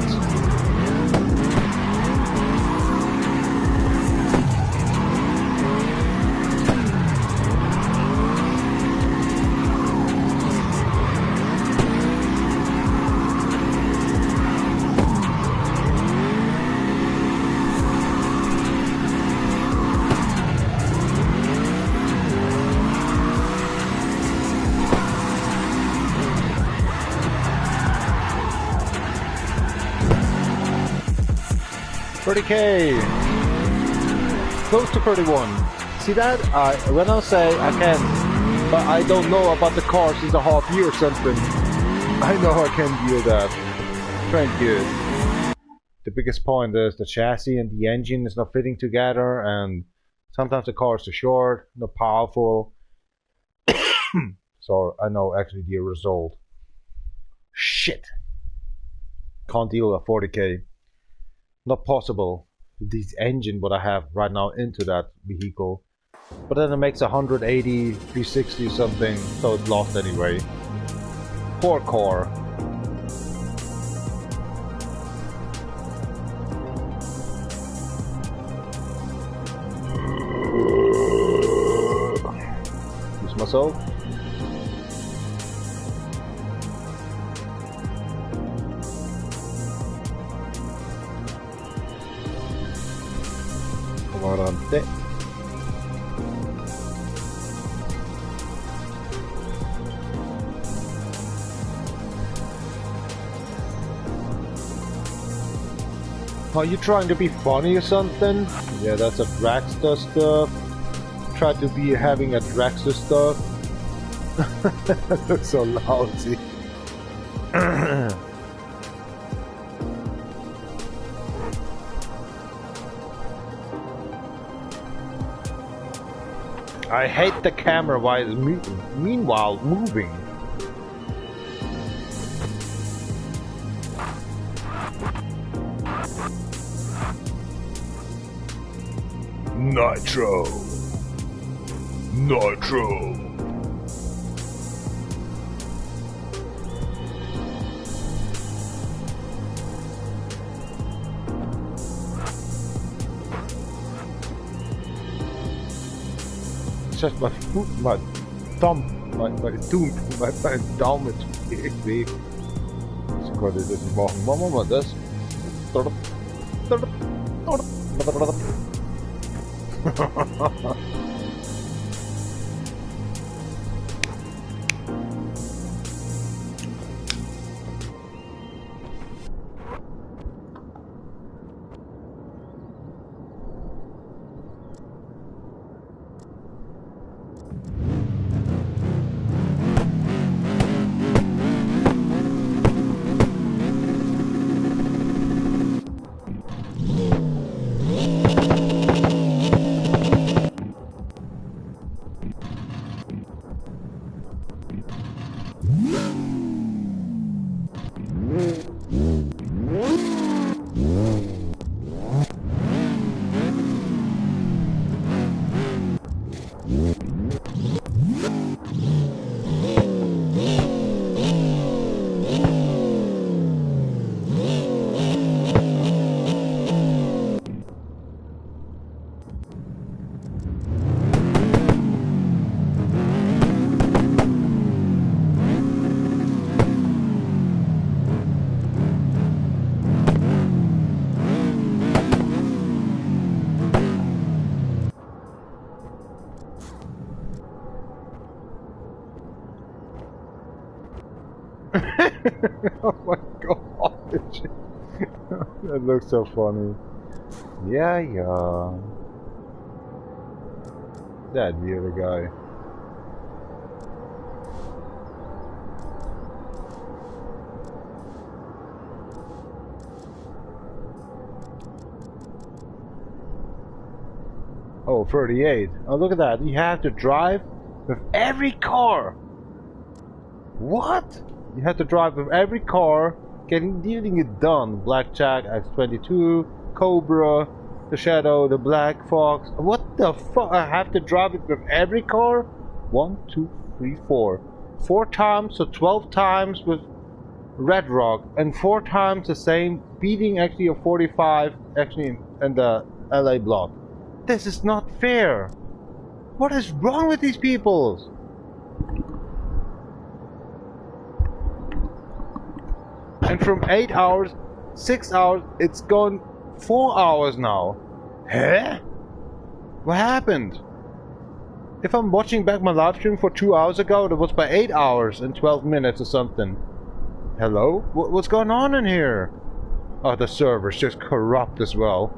$30k, close to 31. See that? When I say I can, but I don't know about the car since a half year or something. I know I can do that. Very good. The biggest point is the chassis and the engine is not fitting together, and sometimes the car is too short, not powerful. So I know actually the result. Shit. Can't deal with 40k. Not possible. This engine what I have right now into that vehicle. But then it makes 180, 360 something, so it's lost anyway. Poor car. Use myself. Guardate. Are you trying to be funny or something? Yeah, that's a Dragster stuff. Try to be having a Dragster stuff. That looks so lousy. I hate the camera while it's meanwhile moving. Nitro. Nitro. Just my foot, my thumb, my Daumen tut weh. Ich konnte das nicht machen. Machen wir mal das. Oh my god. That looks so funny. Yeah. That weird guy. Oh, 38. Oh, look at that. You have to drive with every car. What? You have to drive with every car, dealing it done. Blackjack, X22, Cobra, the Shadow, the Black Fox. What the fuck? I have to drive it with every car? 1, 2, 3, 4. 4 times, so 12 times with Red Rock, and 4 times the same, beating actually a 45 actually in the LA block. This is not fair. What is wrong with these people? And from 8 hours, 6 hours, it's gone 4 hours now. Huh? What happened? If I'm watching back my live stream for 2 hours ago, that was by 8 hours and 12 minutes or something. Hello? What's going on in here? Oh, the server's just corrupt as well.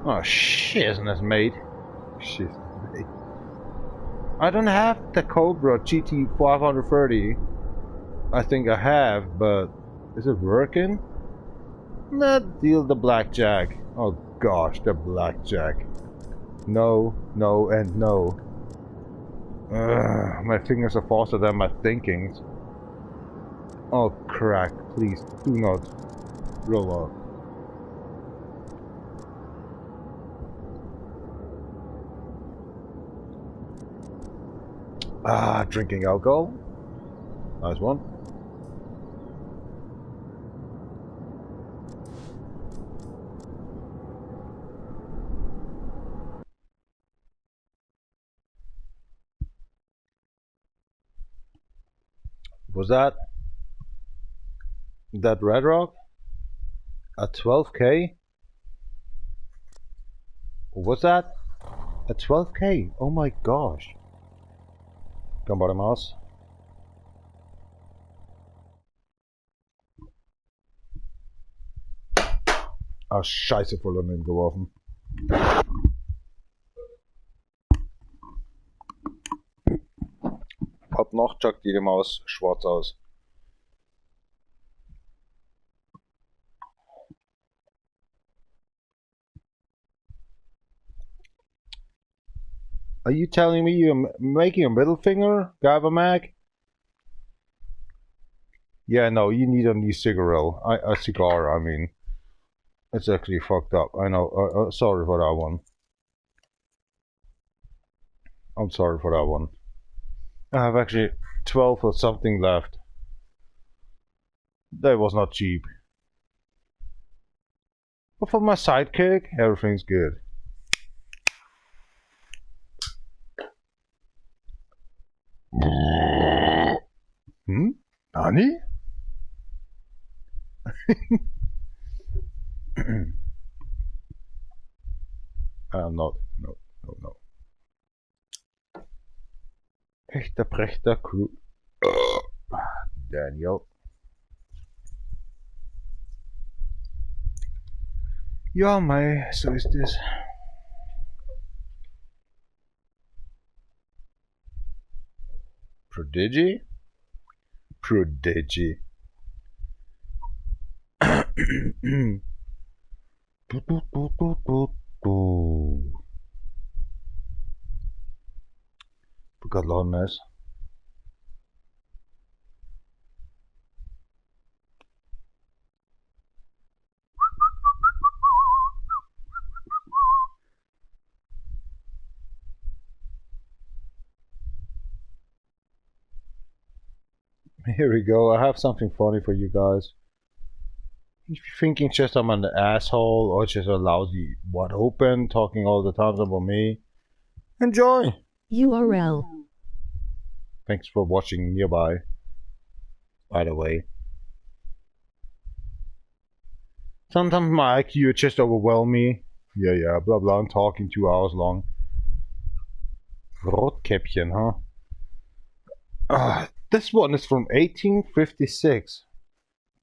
Oh, shizness, mate. Shizness, mate. I don't have the Cobra GT 530. I think I have, but is it working? Not deal the blackjack. Oh gosh, the blackjack. No, no, and no. My fingers are faster than my thinkings. Oh crack, please do not roll up. Drinking alcohol. Nice one. Was that Red Rock at 12k? Was that at 12k? Oh my gosh. Gambar Maus. Ah, scheiße, voll daneben geworfen. Hab nachgecheckt, jede Maus schwarz aus. Are you telling me you're making a middle finger, Gava Mag? Yeah, no, you need a new cigarette. A cigar, I mean. It's actually fucked up. I know. Sorry for that one. I'm sorry for that one. I have actually 12 or something left. That was not cheap. But for my sidekick, everything's good. Nani? I'm not. No. Echter Prechter Crew. Daniel. Ja, mei, so ist es. Prodigy? Prodigy. Got long nice. Here we go. I have something funny for you guys. If you're thinking just I'm an asshole or just a lousy wide open talking all the time about me, enjoy. URL. Thanks for watching nearby. By the way. Sometimes my IQ just overwhelms me. Yeah, blah blah, I'm talking 2 hours long. Rotkäppchen, huh? This one is from 1856.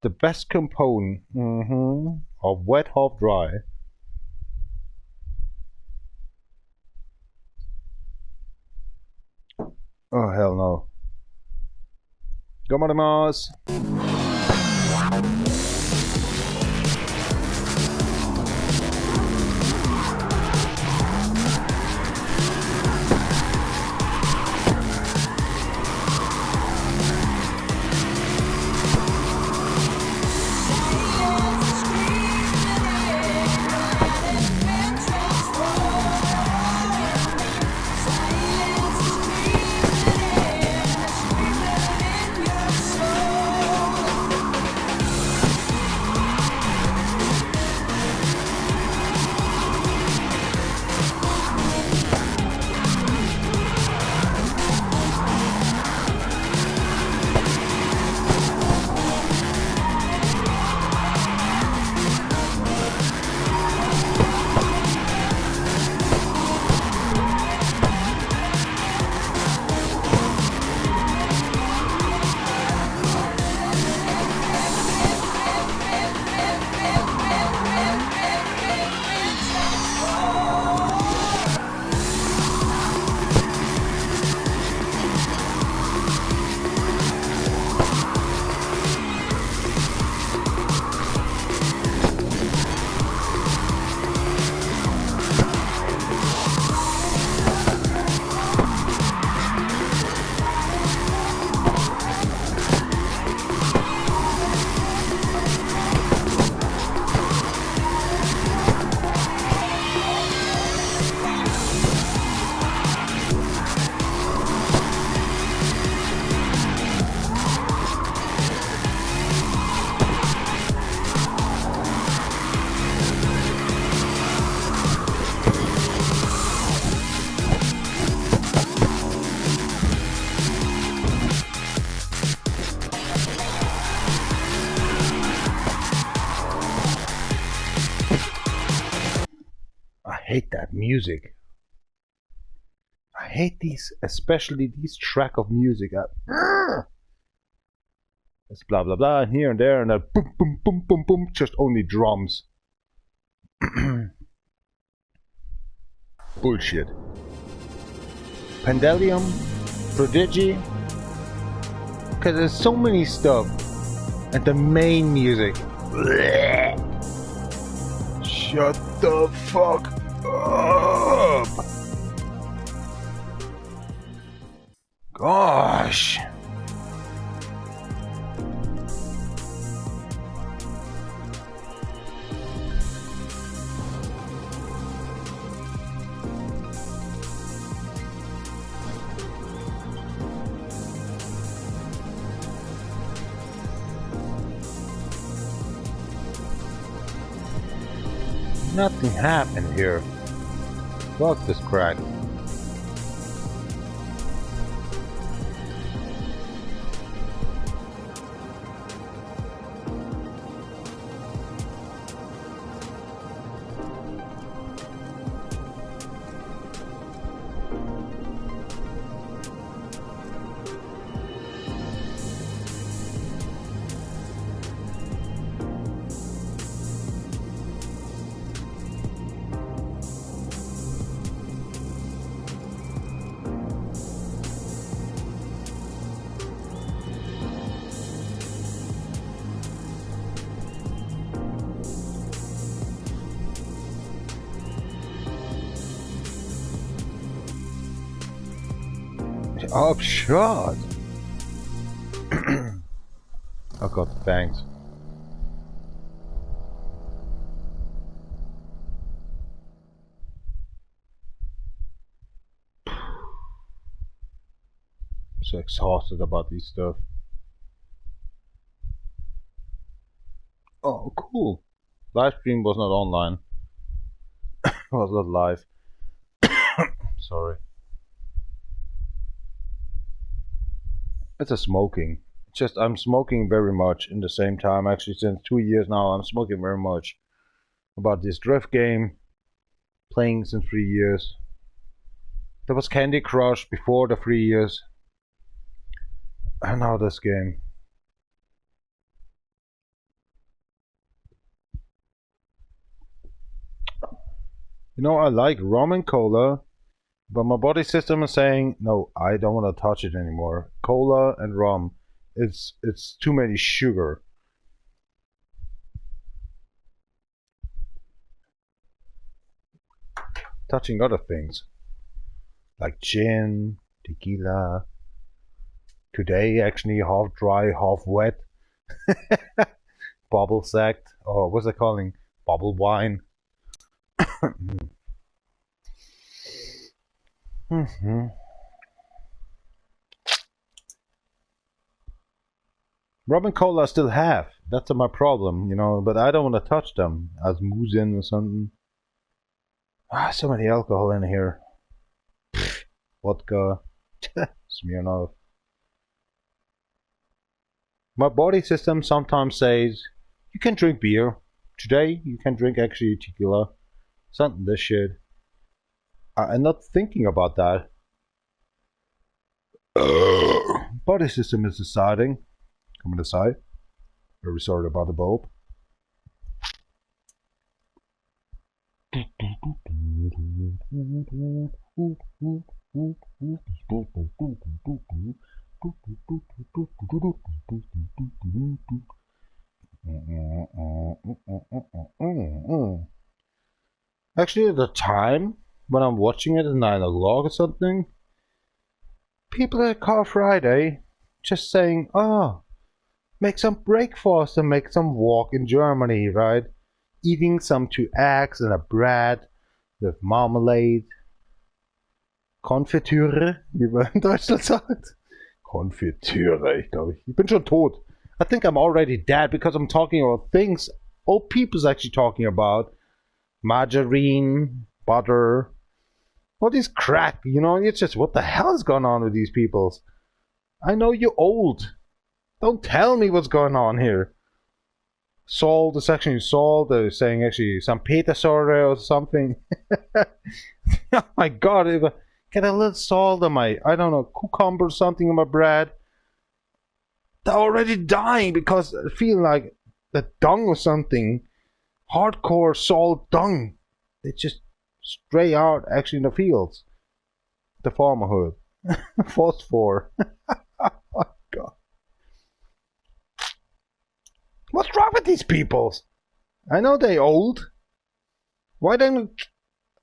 The best component of wet hop dry. Oh hell no. Gamarimasu. I hate that music. I hate these, especially this track of music. It's blah blah blah, and here and there, and that boom boom boom boom boom, just only drums. Bullshit. Pendulum, Prodigy, Because there's so many stuff. And the main music. Shut the fuck up! Gosh! Nothing happened here. Fuck this crack. Upshot. Oh god, thanks. So exhausted about this stuff. Oh, cool. Livestream was not online. Was not live. Sorry. It's a smoking. Just I'm smoking very much in the same time. Actually, since 2 years now, I'm smoking very much about this drift game. Playing since 3 years. There was Candy Crush before the 3 years. And now this game. You know, I like rum and cola. But my body system is saying, no, I don't want to touch it anymore. Cola and rum, it's too many sugar. Touching other things, like gin, tequila. Today, actually, half dry, half wet. Bubble sect, or what's it calling? Bubble wine. Rum and cola I still have. That's my problem, you know, but I don't want to touch them as Musin or something. Ah, so many alcohol in here. Vodka. Smirnoff. My body system sometimes says, you can drink beer. Today, you can drink actually tequila. Something this shit. I'm not thinking about that. Body system is deciding. Come on the side. Very sorry about the bulb. Actually, at the time when I'm watching it at 9 o'clock or something, people at Car Friday just saying, oh, make some breakfast and make some walk in Germany, right? Eating some 2 eggs and a bread with marmalade. Konfitüre, wie man in Deutschland sagt. Konfitüre, ich glaube. Ich bin schon tot. I think I'm already dead because I'm talking about things old people's actually talking about. Margarine, butter. What is crap, you know? It's just, what the hell is going on with these peoples? I know you're old. Don't tell me what's going on here. Salt is actually salt. They're saying actually some petersorte or something. Oh my god, if I get a little salt on my, I don't know, cucumber or something in my bread. They're already dying because I feel like the dung or something. Hardcore salt dung. They just stray out actually in the fields. The farmerhood. Phosphor. Oh god. What's wrong with these peoples? I know they old. Why don't you...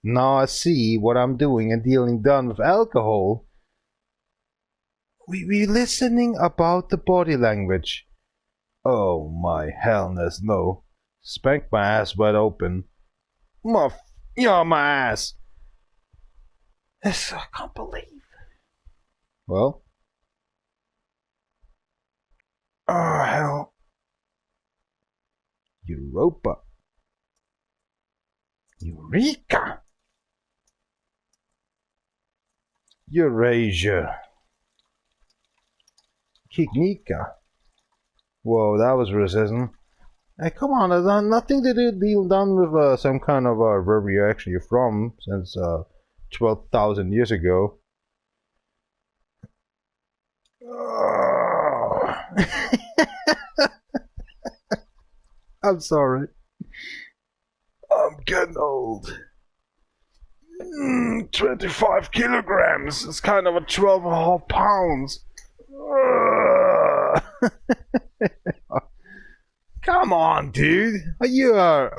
Now I see what I'm doing and dealing done with alcohol. We listening about the body language. Oh my hellness, no. Spank my ass wide open. My ass. This I can't believe. Well? Oh, hell. Europa. Eureka. Eurasia. Kiknika. Whoa, that was racism. Hey, come on, there's nothing to deal done with some kind of where you're actually from since 12,000 years ago. I'm sorry. I'm getting old. 25 kilograms. It's kind of a 12.5 pounds. Come on, dude. You are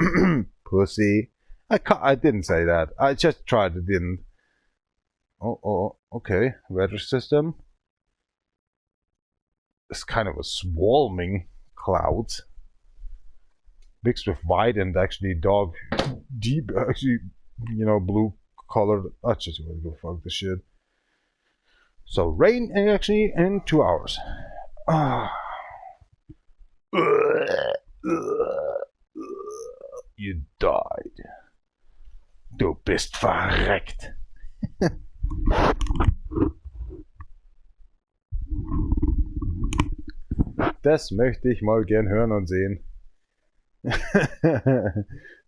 pussy. I didn't say that. I just tried to didn't. Oh, okay. Weather system. It's kind of a swarming clouds. Mixed with white and actually dark, deep, actually, you know, blue colored. I just want to go fuck the shit. So rain actually in 2 hours. You died. Du bist verreckt. Das möchte ich mal gern hören und sehen.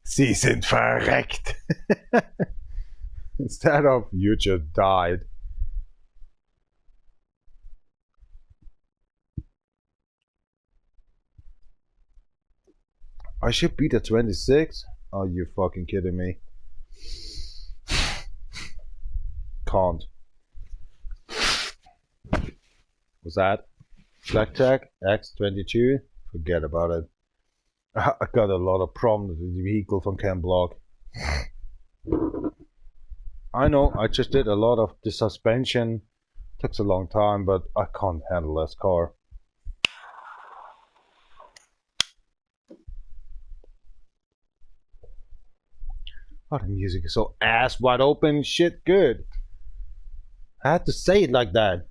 Sie sind verreckt. Instead of you just died. I should beat a 26? Are you fucking kidding me? Can't. What's that? Blackjack X22? Forget about it. I got a lot of problems with the vehicle from Ken Block. I know, I just did a lot of the suspension. Took a long time, but I can't handle this car. Oh, the music is so ass wide open, shit good. I had to say it like that.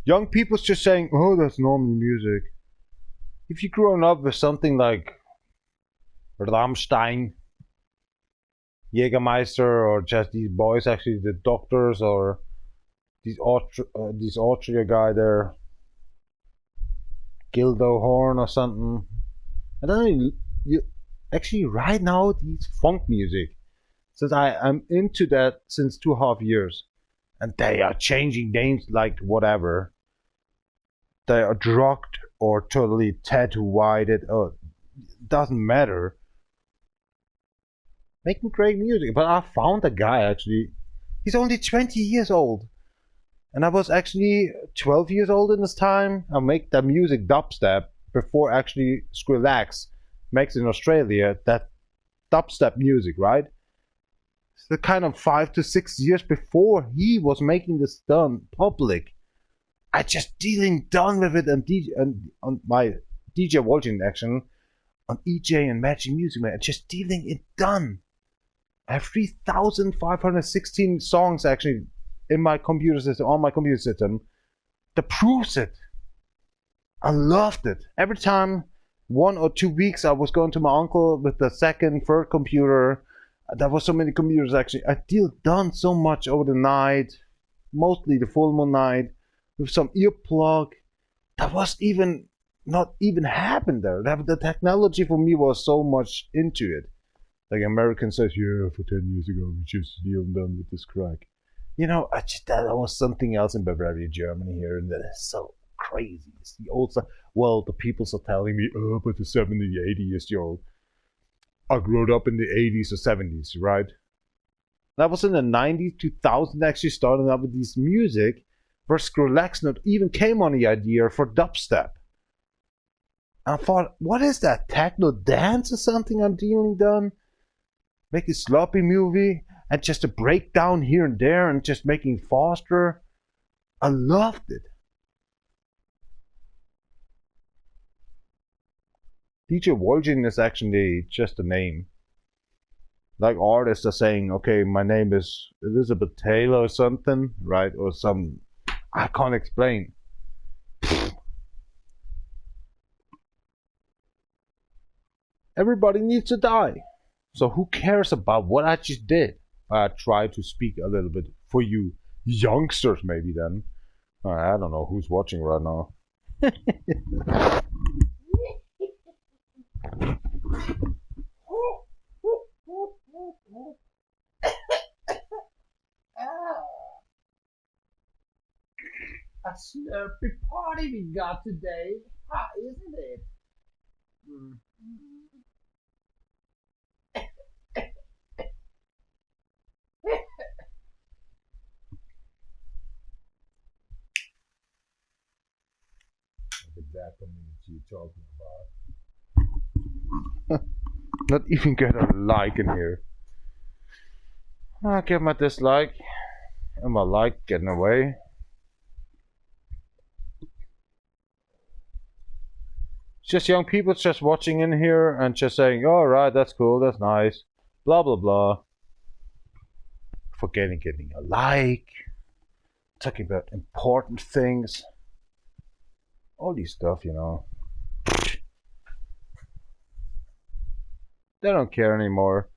Young people's just saying, oh, that's normal music. If you're growing up with something like Rammstein, Jägermeister, or just these boys, actually the Doctors, or this Austria guy there, Gildo Horn or something. I don't know. You actually right now these funk music, since I'm into that since 2.5 years, and they are changing names like whatever. They are drugged or totally tattoo-whited. Oh, doesn't matter. Making great music, but I found a guy actually. He's only 20 years old, and I was actually 12 years old in this time. I make the music dubstep before actually Skrillex makes in Australia that dubstep music, right? It's the kind of 5 to 6 years before he was making this done public. I just dealing done with it and on my DjVolgin action on Ejay and MMM music, man. Just dealing it done. I have 3,516 songs actually in my computer system, on my computer system, that proves it. I loved it. Every time, 1 or 2 weeks, I was going to my uncle with the second, third computer. There was so many computers actually. I deal done so much over the night, mostly the full moon night, with some earplug. That was even not even happened there. The technology for me was so much into it. Like American says, yeah, for 10 years ago we just deal done with this crack. You know, that was something else in Bavaria, Germany here, and that is so crazy. It's the old stuff. Well, the people are telling me, oh, but the 70, 80 years old. I grew up in the 80s or 70s, right? That was in the 90s, 2000, actually starting up with this music, where Skrillex not even came on the idea for dubstep. I thought, what is that? Techno dance or something I'm dealing done? Make a sloppy movie and just a breakdown here and there and just making faster. I loved it. DjVolgin is actually just a name. Like artists are saying, okay, my name is Elizabeth Taylor or something, right? Or some, I can't explain. Everybody needs to die. So who cares about what I just did? I try to speak a little bit for you youngsters maybe then. I don't know who's watching right now. A slurpy party we got today, isn't it? That community you're talking about. Not even get a like in here. I get my dislike and my like getting away. Just young people just watching in here and just saying, all right, that's cool, that's nice, blah blah blah. Forgetting getting a like, talking about important things, all these stuff, you know. They don't care anymore.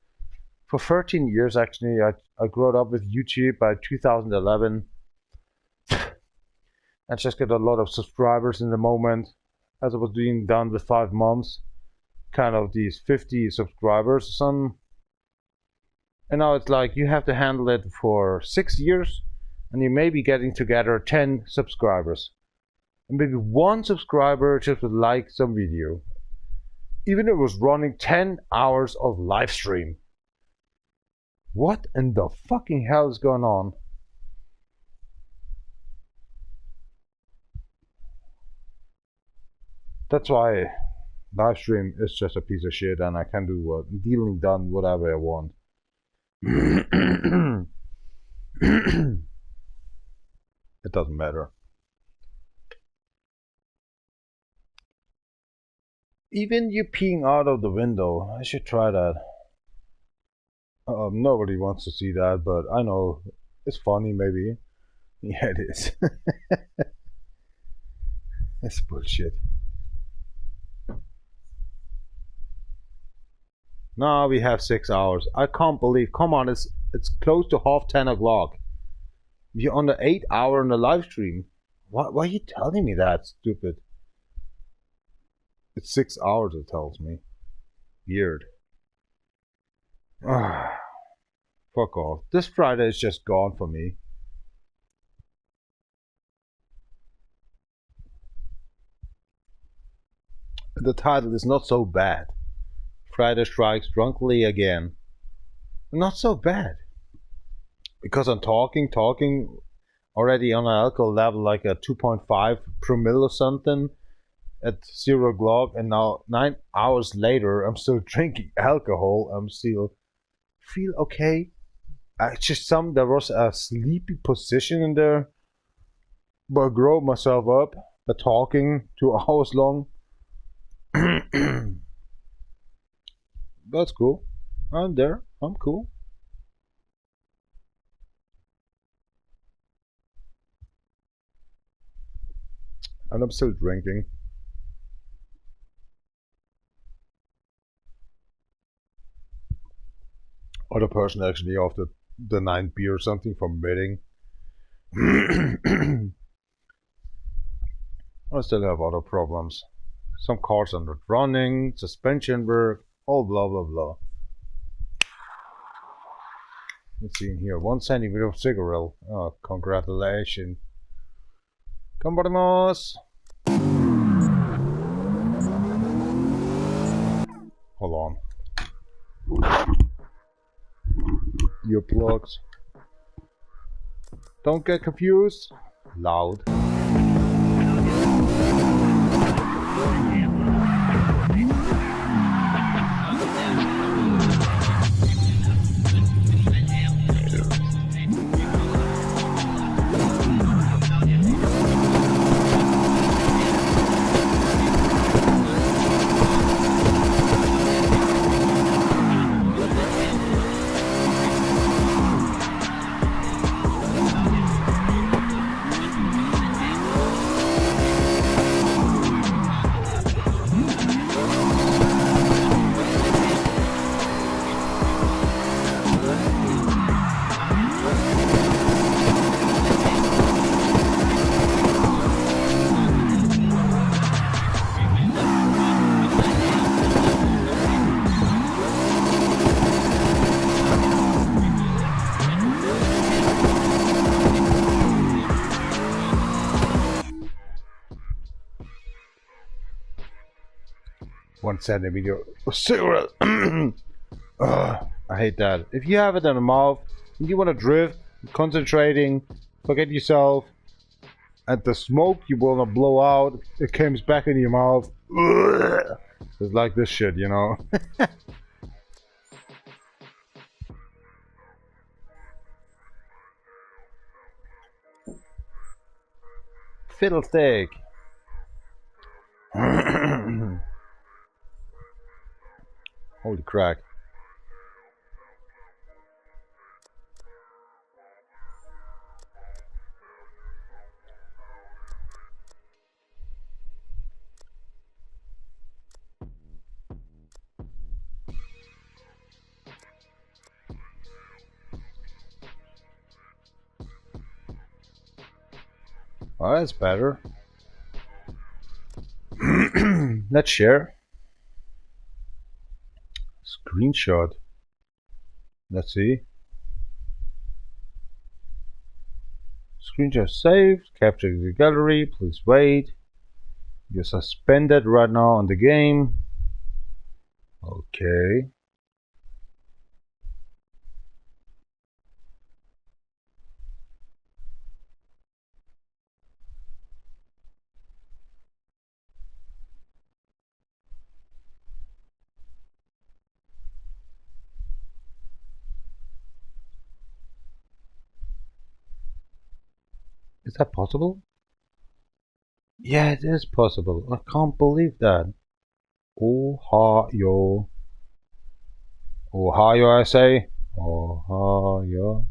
For 13 years actually, I grew up with YouTube by 2011. I just got a lot of subscribers in the moment. As I was doing done with 5 months, kind of these 50 subscribers or something. And now it's like you have to handle it for 6 years and you may be getting together 10 subscribers. And maybe 1 subscriber just would like some video. Even if it was running 10 hours of live stream. What in the fucking hell is going on? That's why live stream is just a piece of shit and I can do dealing done whatever I want. It doesn't matter. Even you peeing out of the window, I should try that. Nobody wants to see that, but I know it's funny maybe. Yeah, it is. That's bullshit. Now we have 6 hours. I can't believe. Come on, it's close to 10 o'clock. We're on the 8 hour on the live stream. Why are you telling me that, stupid? It's 6 hours, it tells me. Weird. Fuck off. This Friday is just gone for me. The title is not so bad. Friday strikes drunkenly again. Not so bad. Because I'm talking already on an alcohol level like a 2.5 promille or something at 0 o'clock, and now 9 hours later I'm still drinking alcohol. I'm still feel okay. There was a sleepy position in there, but I grew myself up by talking 2 hours long. That's cool. I'm there. I'm cool. And I'm still drinking. Other person actually after the 9th beer or something from meeting. I still have other problems. Some cars are not running, suspension work, all blah blah blah. Let's see in here, 1 centimeter of cigarette. Oh, congratulations. Compartimos. Hold on. Earplugs. Don't get confused. Loud. 1 centimeter cigarette. I hate that. If you have it in the mouth and you want to drift, concentrating, forget yourself, and the smoke you will not blow out, it comes back in your mouth. It's like this shit, you know. Fiddlestick. Holy crack. Oh, that's better. Let's share. Screenshot. Let's see. Screenshot saved. Capture the gallery. Please wait. You're suspended right now on the game. Okay. Is that possible? Yeah, it is possible. I can't believe that. Ohio. Ohio, I say. Ohio.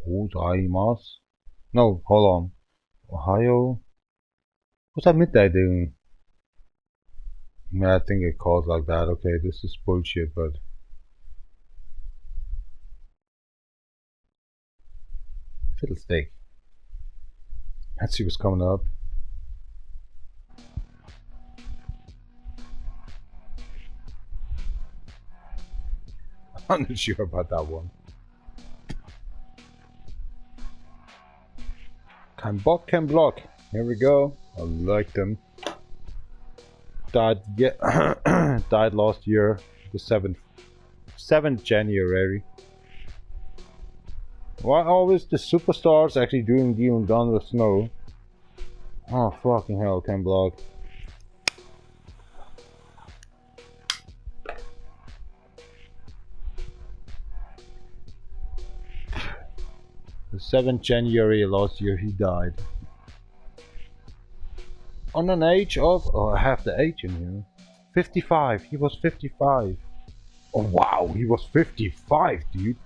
Gozaimasu. No, hold on. Ohio. What's that midday doing? I think it calls like that. Okay, this is bullshit, but... Fiddlestick. Let's see what's coming up. I'm not sure about that one. Can block. Here we go. I like them. Died last year, the 7th January. Why always the superstars actually doing dealing done with snow? Oh fucking hell, can block. The 7th January last year he died. On an age of... Oh, I have the age in here. 55. He was 55. Oh wow, he was 55, dude.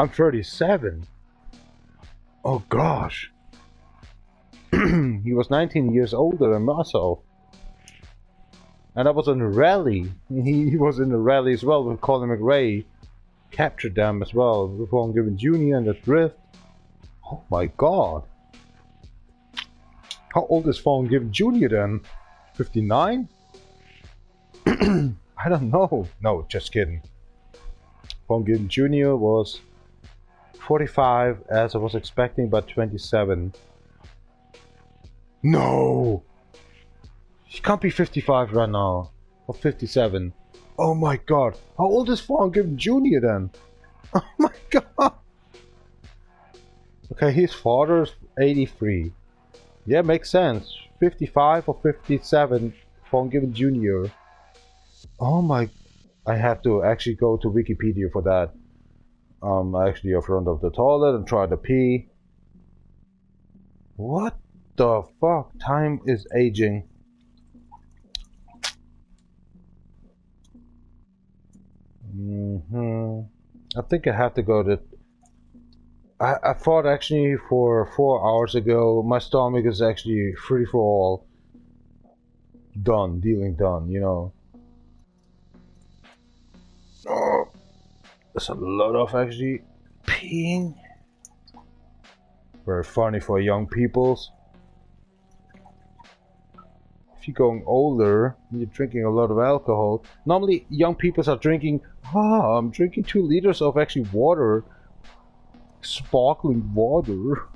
I'm 37. Oh gosh. He was 19 years older than myself. And I was in a rally. He was in a rally as well with Colin McRae. Captured them as well with Vaughn Given Jr. and the drift. Oh my god. How old is Vaughn Given Jr. then? 59? I don't know. No, just kidding. Vaughn Given Jr. was 45 as I was expecting, but 27. No! He can't be 55 right now. Or 57. Oh my god. How old is Vaughn Given Jr. then? Oh my god. Okay, his father's 83. Yeah, makes sense. 55 or 57 Vaughn Given Jr. Oh my... I have to actually go to Wikipedia for that. Actually in front of the toilet and try to pee. What the fuck? Time is aging. I think I have to go to... I thought actually for 4 hours ago, my stomach is actually free for all. Done, dealing done, you know. Oh, there's a lot of actually peeing. Very funny for young peoples. If you're going older, you're drinking a lot of alcohol. Normally, young people are drinking, I'm drinking 2 liters of actually water. Sparkling water.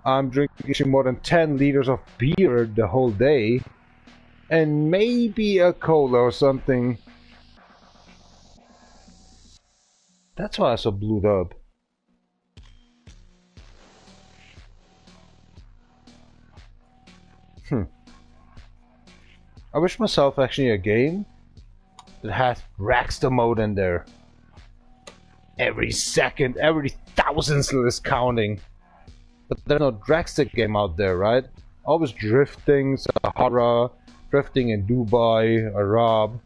I'm drinking more than 10 liters of beer the whole day. And maybe a cola or something. That's why I'm so blued up. I wish myself actually a game that has Rackster mode in there. Every second, every thousandth is counting. But there's no Dragster game out there, right? Always drifting, Sahara, drifting in Dubai, Arab.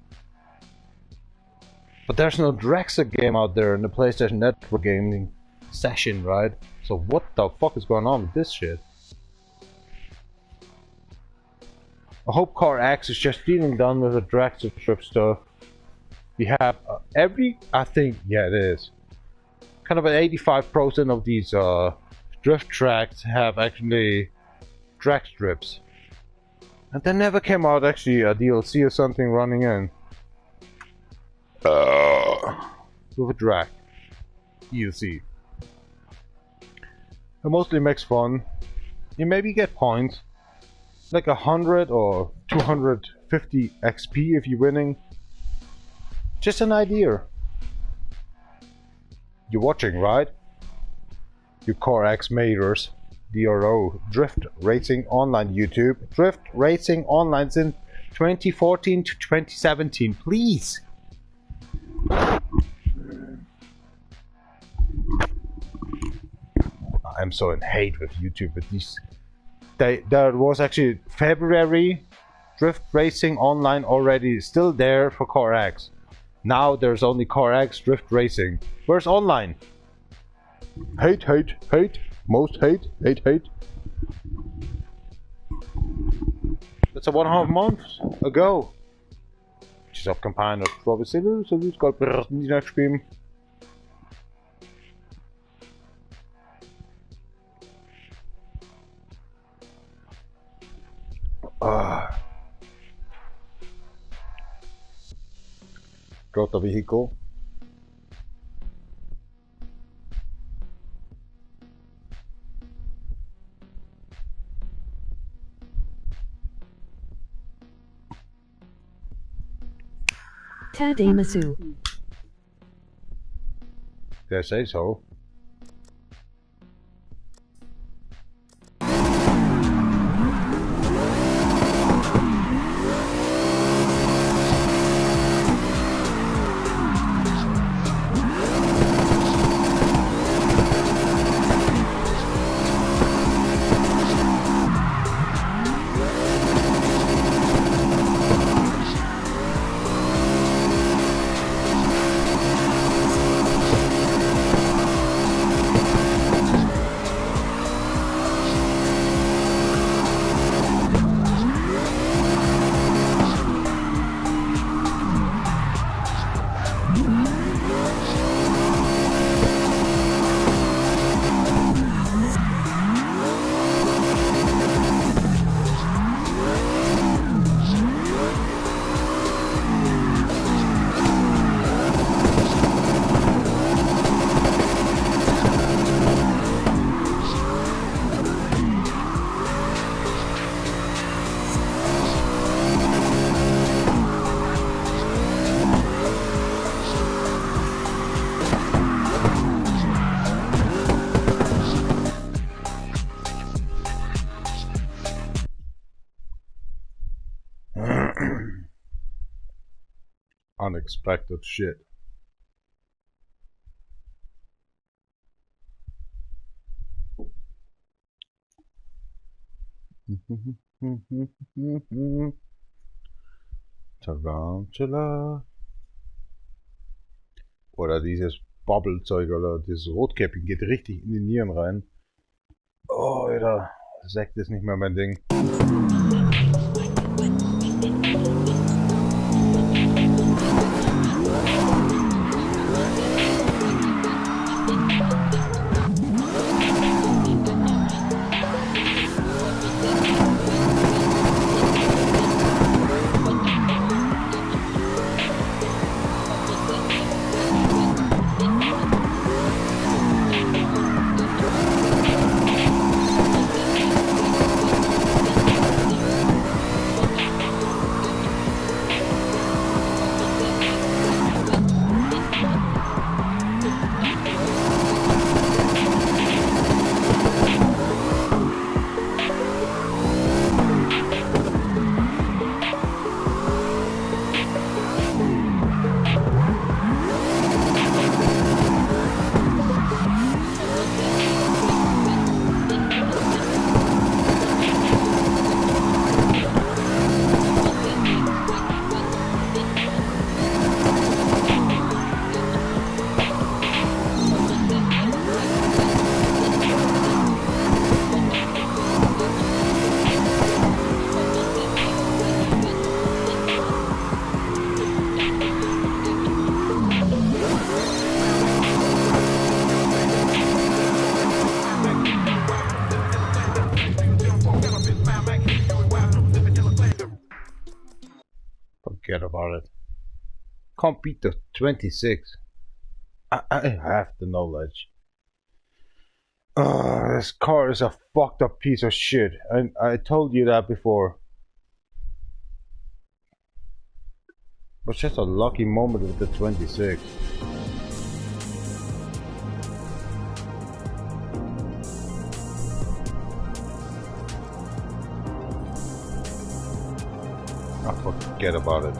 But there's no Dragster game out there in the PlayStation Network gaming session, right? So what the fuck is going on with this shit? I hope CarX is just dealing done with the Dragster trip stuff. We have I think, yeah it is. Kind of an 85% of these drift tracks have actually drag strips. And there never came out actually a DLC or something running in. With a drag. DLC. It mostly makes fun. You maybe get points. Like 100 or 250 XP if you're winning. Just an idea. You're watching, right? You CarX Maters. D.R.O. Drift Racing Online YouTube. Drift Racing Online since 2014 to 2017. Please! I'm so in hate with YouTube with these. There was actually February Drift Racing Online already still there for CarX. Now there's only CarX Drift Racing. Where's online? Hate, hate, hate. Most hate, hate, hate. That's a 1.5 months ago. She's up campaign of Robin so we've got the next stream. Drop the vehicle. Tadamasu. Did I say so? Unexpected shit. Tarantula. Oder dieses Bubblezeug oder dieses Rotkäppchen geht richtig in die Nieren rein. Oh, Alter. Sekt ist nicht mehr mein Ding. about it. Can't beat the 26. I have the knowledge. This car is a fucked up piece of shit. I told you that before. But just a lucky moment with the 26. Forget about it.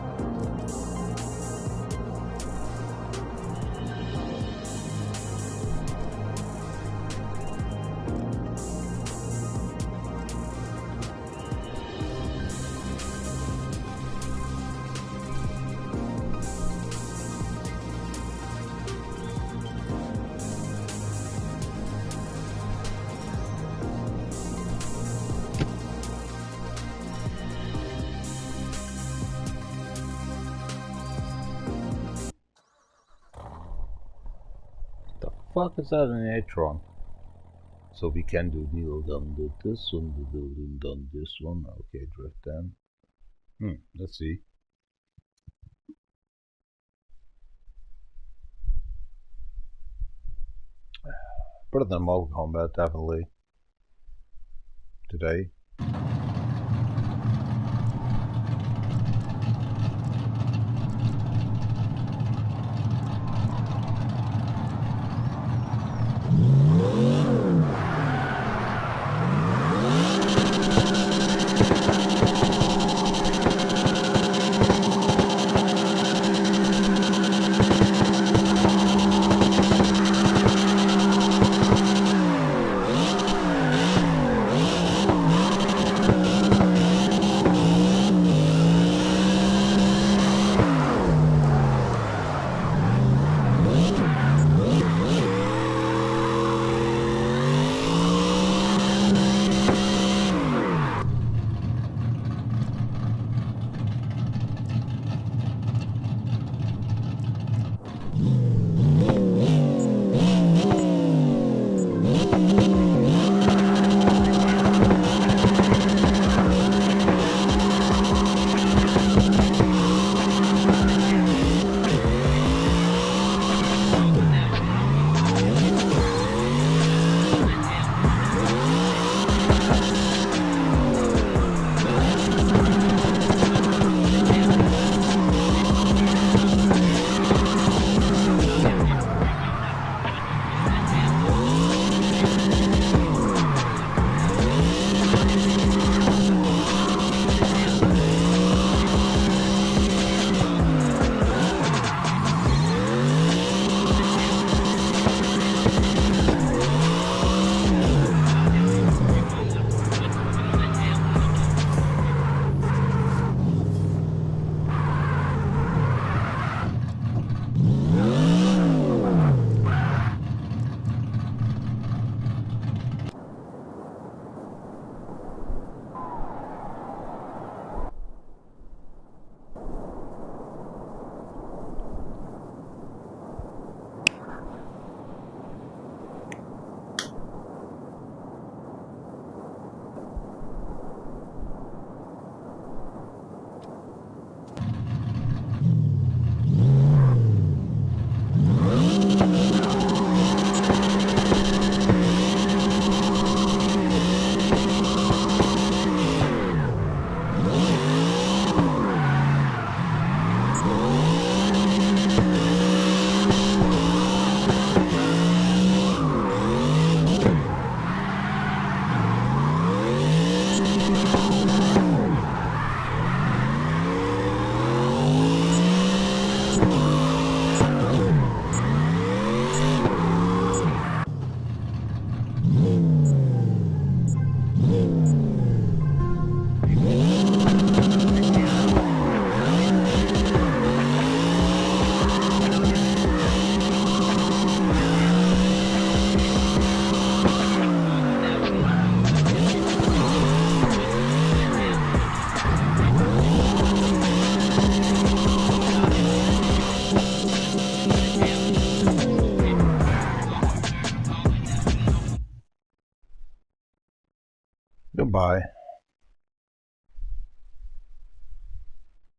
Fuck is that an A-tron? So we can do needle down do this one, needle down this one. Okay, drift then. Let's see. Better than Mortal Kombat, definitely. Today. Goodbye.